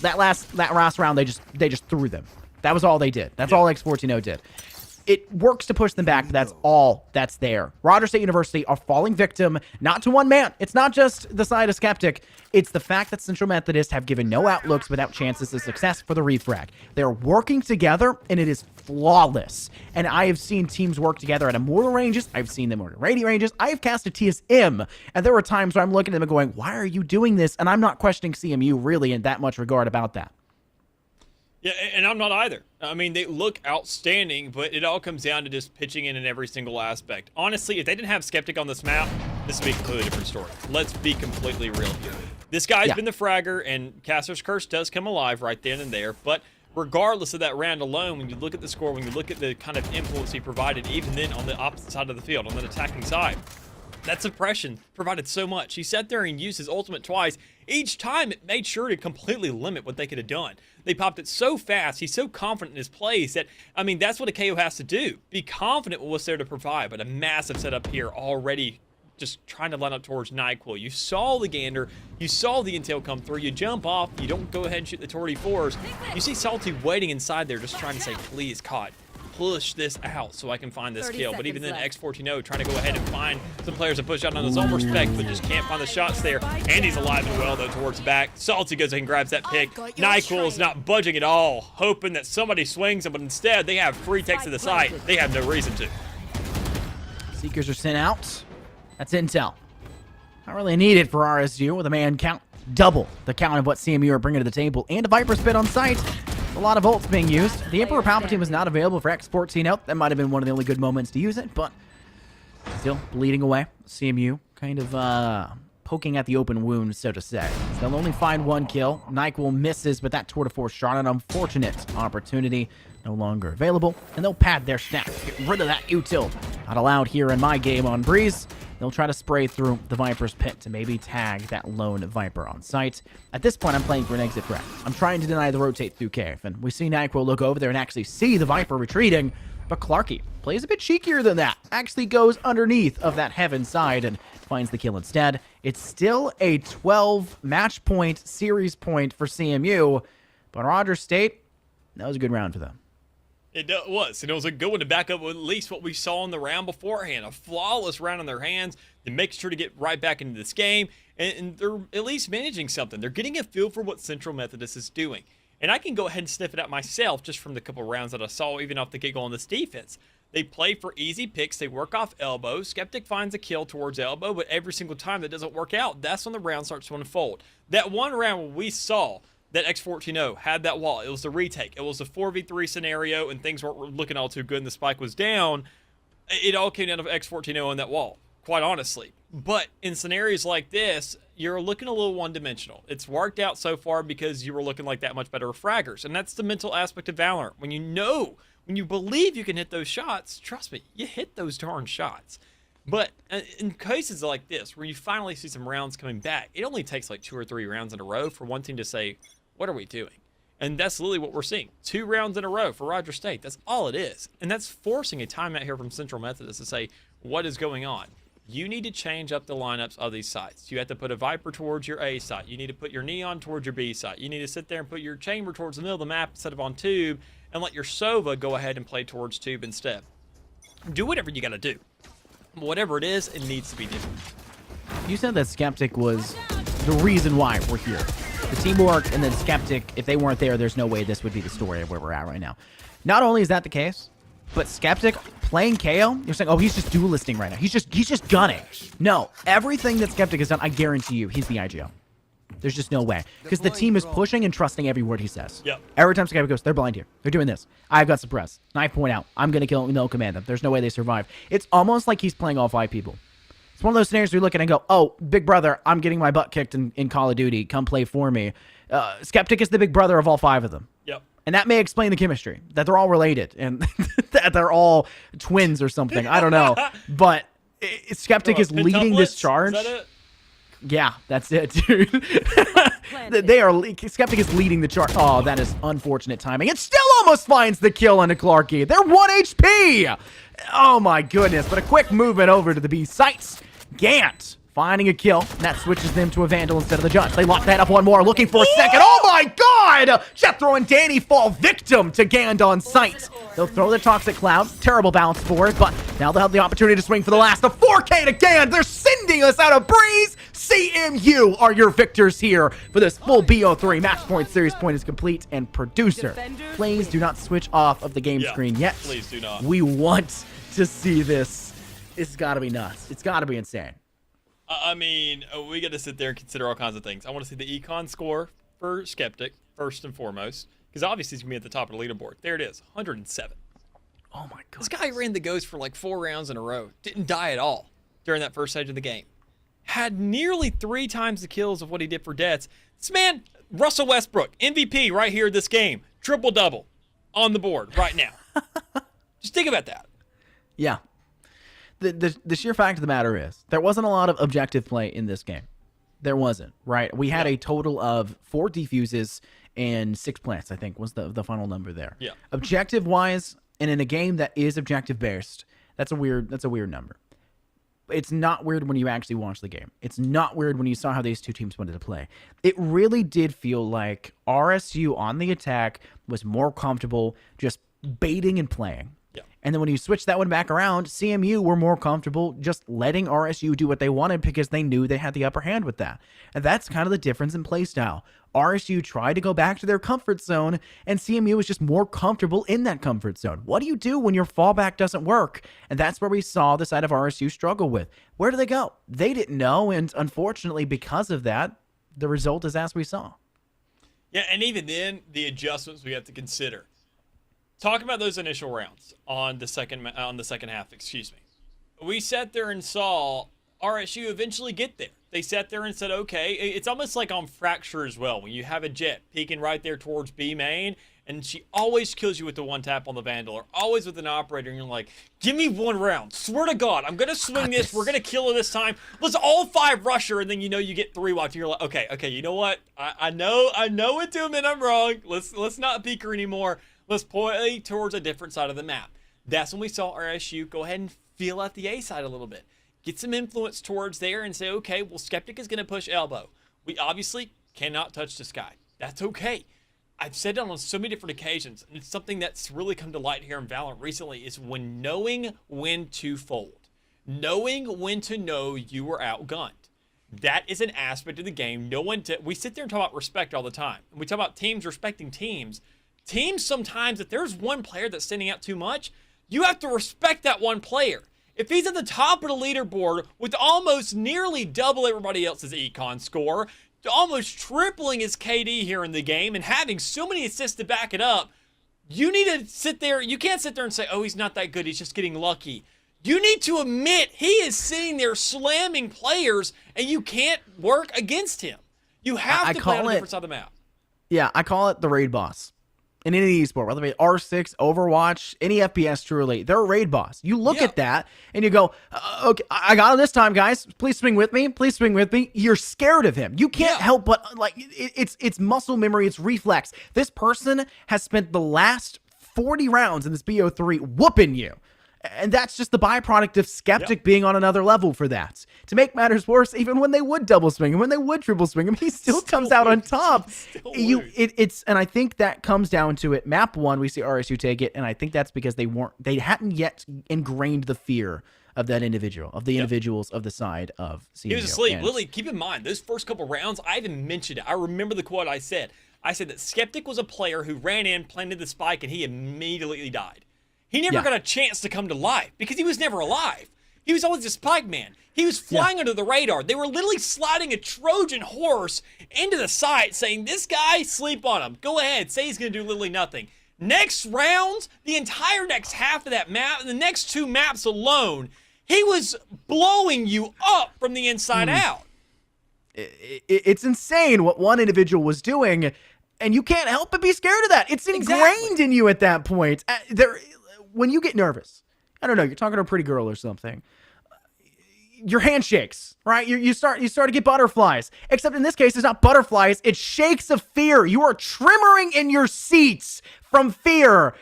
That last round, they just threw them. That was all they did. That's all X14 did. It works to push them back, but that's all that's there. Rogers State University are falling victim, not to one man. It's not just the side of Skeptic. It's the fact that Central Methodist have given no outlooks without chances of success for the refrag. They're working together, and it is flawless. And I have seen teams work together at Immortal ranges. I've seen them work at Radiant ranges. I have cast a TSM, and there were times where I'm looking at them and going, why are you doing this? And I'm not questioning CMU really in that much regard about that. Yeah, and I'm not either. I mean, they look outstanding, but it all comes down to just pitching in every single aspect. Honestly, if they didn't have Skeptic on this map, this would be a completely different story. Let's be completely real here. This guy's been the fragger, and Caster's Curse does come alive right then and there, but regardless of that round alone, when you look at the score, when you look at the kind of influence he provided, even then on the opposite side of the field, on the attacking side, that suppression provided so much. He sat there and used his ultimate twice. Each time, it made sure to completely limit what they could have done. They popped it so fast. He's so confident in his plays that, I mean, that's what a KO has to do. Be confident with what's there to provide, but a massive setup here already just trying to line up towards NyQuil. You saw the gander. You saw the intel come through. You jump off. You don't go ahead and shoot the Torty 4s. You see Salty waiting inside there just trying to say, please, COD, push this out so I can find this kill. But even then, X14 trying to go ahead and find some players to push out on his own respect, but just can't find the shots there. And he's alive and well, though, towards the back. Salty goes ahead and grabs that pick. NyQuil is not budging at all, hoping that somebody swings him, but instead, they have free takes to the site. They have no reason to. Seekers are sent out. That's intel. Not really needed for RSU with a man count double the count of what CMU are bringing to the table, and a Viper spit on site. A lot of ults being used. The Emperor Palpatine was not available for X14 out. That might have been one of the only good moments to use it, but still bleeding away. CMU kind of poking at the open wound, so to say. They'll only find one kill. NyQuil misses, but that Tour de Force shot, an unfortunate opportunity, no longer available, and they'll pad their stack. Get rid of that util. Not allowed here in my game on Breeze. They'll try to spray through the Viper's pit to maybe tag that lone Viper on site. At this point, I'm playing for an exit frag. I'm trying to deny the rotate through cave, and we see NyQuil look over there and actually see the Viper retreating, but Clarky plays a bit cheekier than that. Actually goes underneath of that heaven side and finds the kill instead. It's still a 12 match point, series point for CMU, but Rogers State, that was a good round for them. It was, and it was a good one to back up at least what we saw in the round beforehand. A flawless round in their hands to make sure to get right back into this game, and they're at least managing something. They're getting a feel for what Central Methodist is doing. And I can go ahead and sniff it out myself just from the couple rounds that I saw, even off the giggle on this defense. They play for easy picks. They work off elbow. Skeptic finds a kill towards elbow, but every single time that doesn't work out, that's when the round starts to unfold. That one round where we saw that X14-0 had that wall, it was the retake. It was a 4v3 scenario, and things weren't looking all too good, and the spike was down. It all came down to X14-0 on that wall, quite honestly. But in scenarios like this, you're looking a little one-dimensional. It's worked out so far because you were looking like that much better fraggers, and that's the mental aspect of Valorant. When you believe you can hit those shots, trust me, you hit those darn shots. But in cases like this, where you finally see some rounds coming back, it only takes like 2 or 3 rounds in a row for one team to say, what are we doing? And that's literally what we're seeing. 2 rounds in a row for Roger State. That's all it is. And that's forcing a timeout here from Central Methodist to say, what is going on? You need to change up the lineups of these sites. You have to put a Viper towards your A site. You need to put your Neon towards your B site. You need to sit there and put your Chamber towards the middle of the map instead of on Tube, and let your Sova go ahead and play towards Tube instead. Do whatever you got to do. Whatever it is, it needs to be different. You said that Skeptic was the reason why we're here. The teamwork and then Skeptic, if they weren't there, there's no way this would be the story of where we're at right now. Not only is that the case, but Skeptic playing KO, you're saying, oh, he's just duelisting right now. He's just gunning. No, everything that Skeptic has done, I guarantee you, he's the IGO. There's just no way. Because the team is pushing and trusting every word he says. Yep. Every time Skeptic goes, they're blind here. They're doing this. I've got suppress. Knife point out. I'm going to kill them. No command them. There's no way they survive. It's almost like he's playing all 5 people. It's one of those scenarios where you look at it and go, oh, big brother, I'm getting my butt kicked in Call of Duty. Come play for me. Skeptic is the big brother of all 5 of them. Yep. And that may explain the chemistry, that they're all related and that they're all twins or something. I don't know. But Skeptic is leading this charge. Is that it? Yeah, that's it, dude. Skeptic is leading the charge. Oh, that is unfortunate timing. It still almost finds the kill into Clarky. They're 1 HP. Oh, my goodness. But a quick movement over to the B sites. Gant finding a kill. That switches them to a Vandal instead of the Judge. They lock that up one more, looking for a second. Oh my god! Jethro and Danny fall victim to Gand on sight. They'll throw the Toxic Cloud. Terrible bounce for it, but now they'll have the opportunity to swing for the last. A 4K to Gand. They're sending us out of breeze. CMU are your victors here for this full BO3. Match point, series point is complete, and producer, please do not switch off of the game screen yet. Please do not. We want to see this. It's got to be nuts. It's got to be insane. I mean, we got to sit there and consider all kinds of things. I want to see the econ score for Skeptic, first and foremost, because obviously he's going to be at the top of the leaderboard. There it is, 107. Oh, my God. This guy ran the Ghost for like 4 rounds in a row. Didn't die at all during that first stage of the game. Had nearly 3 times the kills of what he did for deaths. This man, Russell Westbrook, MVP right here this game. Triple-double on the board right now. Just think about that. Yeah. The sheer fact of the matter is, there wasn't a lot of objective play in this game. There wasn't, right? We had a total of 4 defuses and 6 plants, I think, was the final number there. Yeah. Objective-wise, and in a game that is objective-based, that's a weird number. It's not weird when you actually watch the game. It's not weird when you saw how these 2 teams wanted to play. It really did feel like RSU on the attack was more comfortable just baiting and playing. Yeah. And then when you switch that one back around, CMU were more comfortable just letting RSU do what they wanted because they knew they had the upper hand with that. And that's kind of the difference in playstyle. RSU tried to go back to their comfort zone, and CMU was just more comfortable in that comfort zone. What do you do when your fallback doesn't work? And that's where we saw the side of RSU struggle with. Where do they go? They didn't know, and unfortunately, because of that, the result is as we saw. Yeah, and even then, the adjustments we have to consider. Talk about those initial rounds on the second half, excuse me. We sat there and saw RSU eventually get there. They sat there and said, okay, it's almost like on Fracture as well. When you have a Jet peeking right there towards B main, and she always kills you with the one tap on the Vandal, or always with an Operator, and you're like, give me 1 round. Swear to God, I'm going to swing this. We're going to kill her this time. Let's all 5 rush her, and then you get 3 walks. You're like, okay, you know what? I know what doing, and I'm wrong. Let's not peek her anymore. Let's play towards a different side of the map. That's when we saw RSU go ahead and feel out the A side a little bit. Get some influence towards there and say, okay, well, Skeptic is going to push elbow. We obviously cannot touch the sky. That's okay. I've said it on so many different occasions, and it's something that's really come to light here in Valorant recently, is when knowing when to fold. Knowing when to know you were outgunned. That is an aspect of the game. We sit there and talk about respect all the time. And we talk about teams respecting teams. Teams sometimes, if there's one player that's standing out too much, you have to respect that one player. If he's at the top of the leaderboard with almost nearly double everybody else's econ score, almost tripling his KD here in the game, and having so many assists to back it up, you need to sit there. You can't sit there and say, oh, he's not that good, he's just getting lucky. You need to admit he is sitting there slamming players, and you can't work against him. You have to play on a different side of the map. Yeah, I call it the raid boss. In any esport, whether it be R6, Overwatch, any FPS truly, they're a raid boss. You look at that and you go, okay, I got him this time, guys. Please swing with me. Please swing with me. You're scared of him. You can't help but, like, it's muscle memory. It's reflex. This person has spent the last 40 rounds in this BO3 whooping you. And that's just the byproduct of Skeptic being on another level for that. To make matters worse, even when they would double swing him, when they would triple swing him, he still comes out on top. And I think that comes down to it. Map 1, we see RSU take it, and I think that's because they hadn't yet ingrained the fear of that individual, of the individuals of the side of CMU. He was asleep. Lily, keep in mind, those first couple rounds, I even mentioned it. I remember the quote I said. I said that Skeptic was a player who ran in, planted the spike, and he immediately died. He never got a chance to come to life because he was never alive. He was always a spike man. He was flying under the radar. They were literally sliding a Trojan horse into the site saying, this guy, sleep on him. Go ahead. Say he's going to do literally nothing. Next rounds, the entire next half of that map, and the next 2 maps alone, he was blowing you up from the inside out. It's insane what one individual was doing, and you can't help but be scared of that. It's ingrained in you at that point. When you get nervous, I don't know, you're talking to a pretty girl or something, your hand shakes, right? You start to get butterflies. Except in this case, it's not butterflies, it's shakes of fear. You are tremoring in your seats from fear.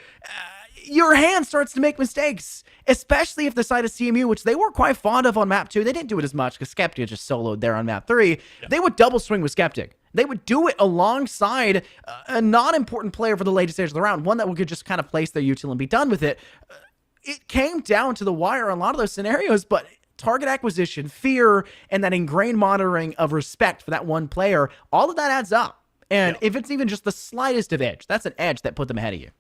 Your hand starts to make mistakes, especially if the side of CMU, which they were quite fond of on map 2, they didn't do it as much because Skeptic just soloed there on map 3. They would double swing with Skeptic. They would do it alongside a non-important player for the latest stage of the round, one that could just kind of place their util and be done with it. It came down to the wire in a lot of those scenarios, but target acquisition, fear, and that ingrained monitoring of respect for that one player, all of that adds up. And if it's even just the slightest of edge, that's an edge that put them ahead of you.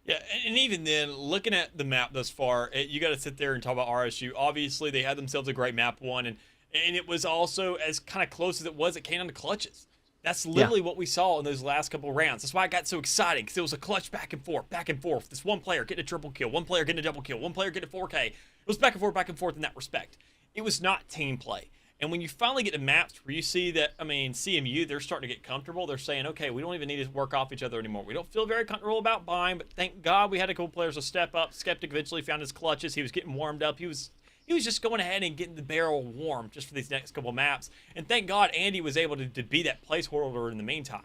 Yeah, and even then, looking at the map thus far, you got to sit there and talk about RSU. Obviously, they had themselves a great map 1, and it was also as kind of close as it was. It came down to clutches. That's literally what we saw in those last couple of rounds. That's why I got so excited, because it was a clutch back and forth, back and forth. This one player getting a triple kill, one player getting a double kill, one player getting a 4K. It was back and forth in that respect. It was not team play. And when you finally get to maps where you see that, I mean, CMU, they're starting to get comfortable. They're saying, okay, we don't even need to work off each other anymore. We don't feel very comfortable about buying, but thank God we had a couple players to step up. Skeptic eventually found his clutches. He was getting warmed up. He was just going ahead and getting the barrel warm just for these next couple maps. And thank God Andy was able to be that placeholder in the meantime.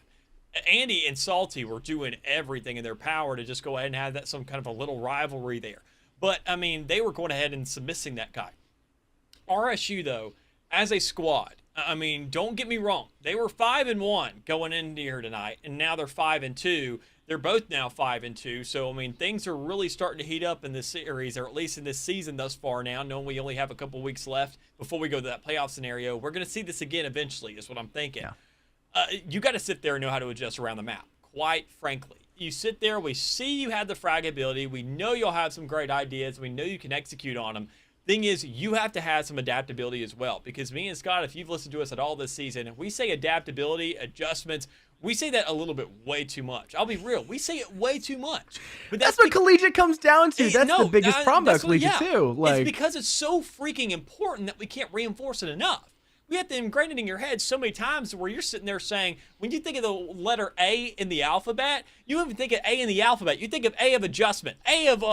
Andy and Salty were doing everything in their power to just go ahead and have that some kind of a little rivalry there. But, I mean, they were going ahead and submissing that guy. RSU, though, as a squad, I mean, don't get me wrong. They were 5-1 going into here tonight, and now they're 5-2. They're both now 5-2. So, I mean, things are really starting to heat up in this series, or at least in this season thus far now, knowing we only have a couple weeks left before we go to that playoff scenario. We're going to see this again eventually, is what I'm thinking. You got to sit there and know how to adjust around the map, quite frankly. You sit there, we see you have the frag ability, we know you'll have some great ideas, we know you can execute on them. Thing is, you have to have some adaptability as well, because me and Scott, if you've listened to us at all this season, we say adaptability, adjustments, we say that a little bit way too much. I'll be real, we say it way too much. But that's what collegiate comes down to. That's the biggest problem about collegiate too. It's because it's so freaking important that we can't reinforce it enough. We have to ingrain it in your head so many times where you're sitting there saying, when you think of the letter A in the alphabet, you don't even think of A in the alphabet. You think of A of adjustment, A of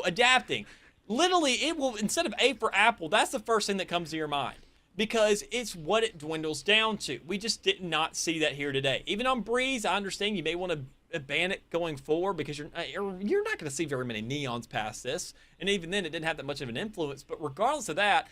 adapting. Literally, it will, instead of A for apple, that's the first thing that comes to your mind, because it's what it dwindles down to. We just did not see that here today. Even on Breeze, I understand you may want to ban it going forward, because you're not going to see very many neons past this, and even then it didn't have that much of an influence. But regardless of that,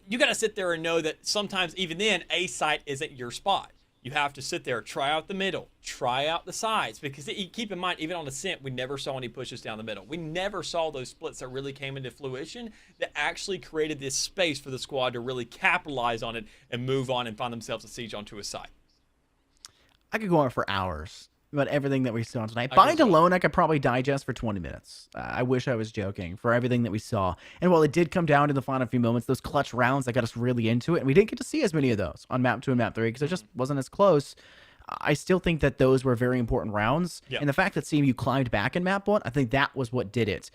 you got to sit there and know that sometimes even then A site isn't your spot. You have to sit there, try out the middle, try out the sides, because keep in mind, even on Ascent, we never saw any pushes down the middle. We never saw those splits that really came into fruition that actually created this space for the squad to really capitalize on it and move on and find themselves a siege onto a side. I could go on for hours about everything that we saw tonight. Bind alone, I could probably digest for 20 minutes. I wish I was joking for everything that we saw. And while it did come down to the final few moments, those clutch rounds that got us really into it, and we didn't get to see as many of those on map 2 and map 3 because it just wasn't as close. I still think that those were very important rounds. Yep. And the fact that CMU climbed back in map 1, I think that was what did it.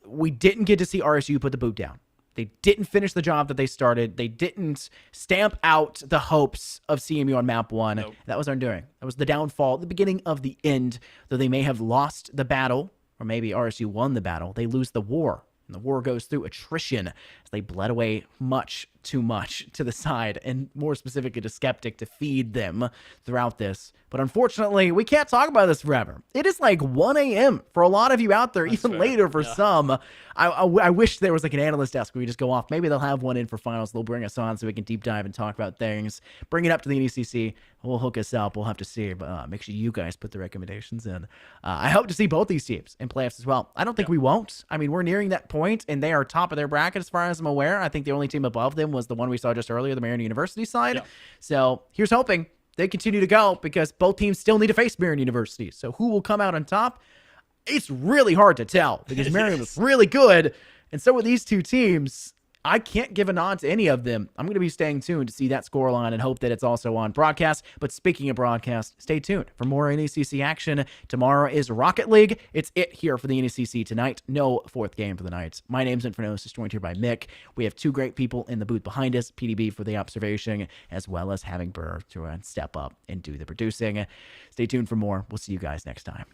We didn't get to see RSU put the boot down. They didn't finish the job that they started. They didn't stamp out the hopes of CMU on map 1. Nope. That was undoing. That was the downfall, the beginning of the end. Though they may have lost the battle, or maybe RSU won the battle, they lose the war. And the war goes through attrition as they bled away much too much to the side, and more specifically to Skeptic to feed them throughout this. But unfortunately, we can't talk about this forever. It is like 1 a.m. for a lot of you out there, even later for some. I wish there was like an analyst desk where we just go off. Maybe they'll have one in for finals. They'll bring us on so we can deep dive and talk about things. Bring it up to the NECC. We'll hook us up. We'll have to see. But make sure you guys put the recommendations in. I hope to see both these teams in playoffs as well. I don't think we won't. I mean, we're nearing that point, and they are top of their bracket as far as I'm aware. I think the only team above them was the one we saw just earlier, the Marion University side. Yeah. So here's hoping they continue to go because both teams still need to face Marion University. So who will come out on top? It's really hard to tell because Marion was really good. And so with these two teams, I can't give a nod to any of them. I'm going to be staying tuned to see that scoreline and hope that it's also on broadcast. But speaking of broadcast, stay tuned for more NECC action. Tomorrow is Rocket League. It's it here for the NECC tonight. No fourth game for the night. My name's Infernos, just joined here by Mick. We have two great people in the booth behind us, PDB for the observation, as well as having Burr to step up and do the producing. Stay tuned for more. We'll see you guys next time.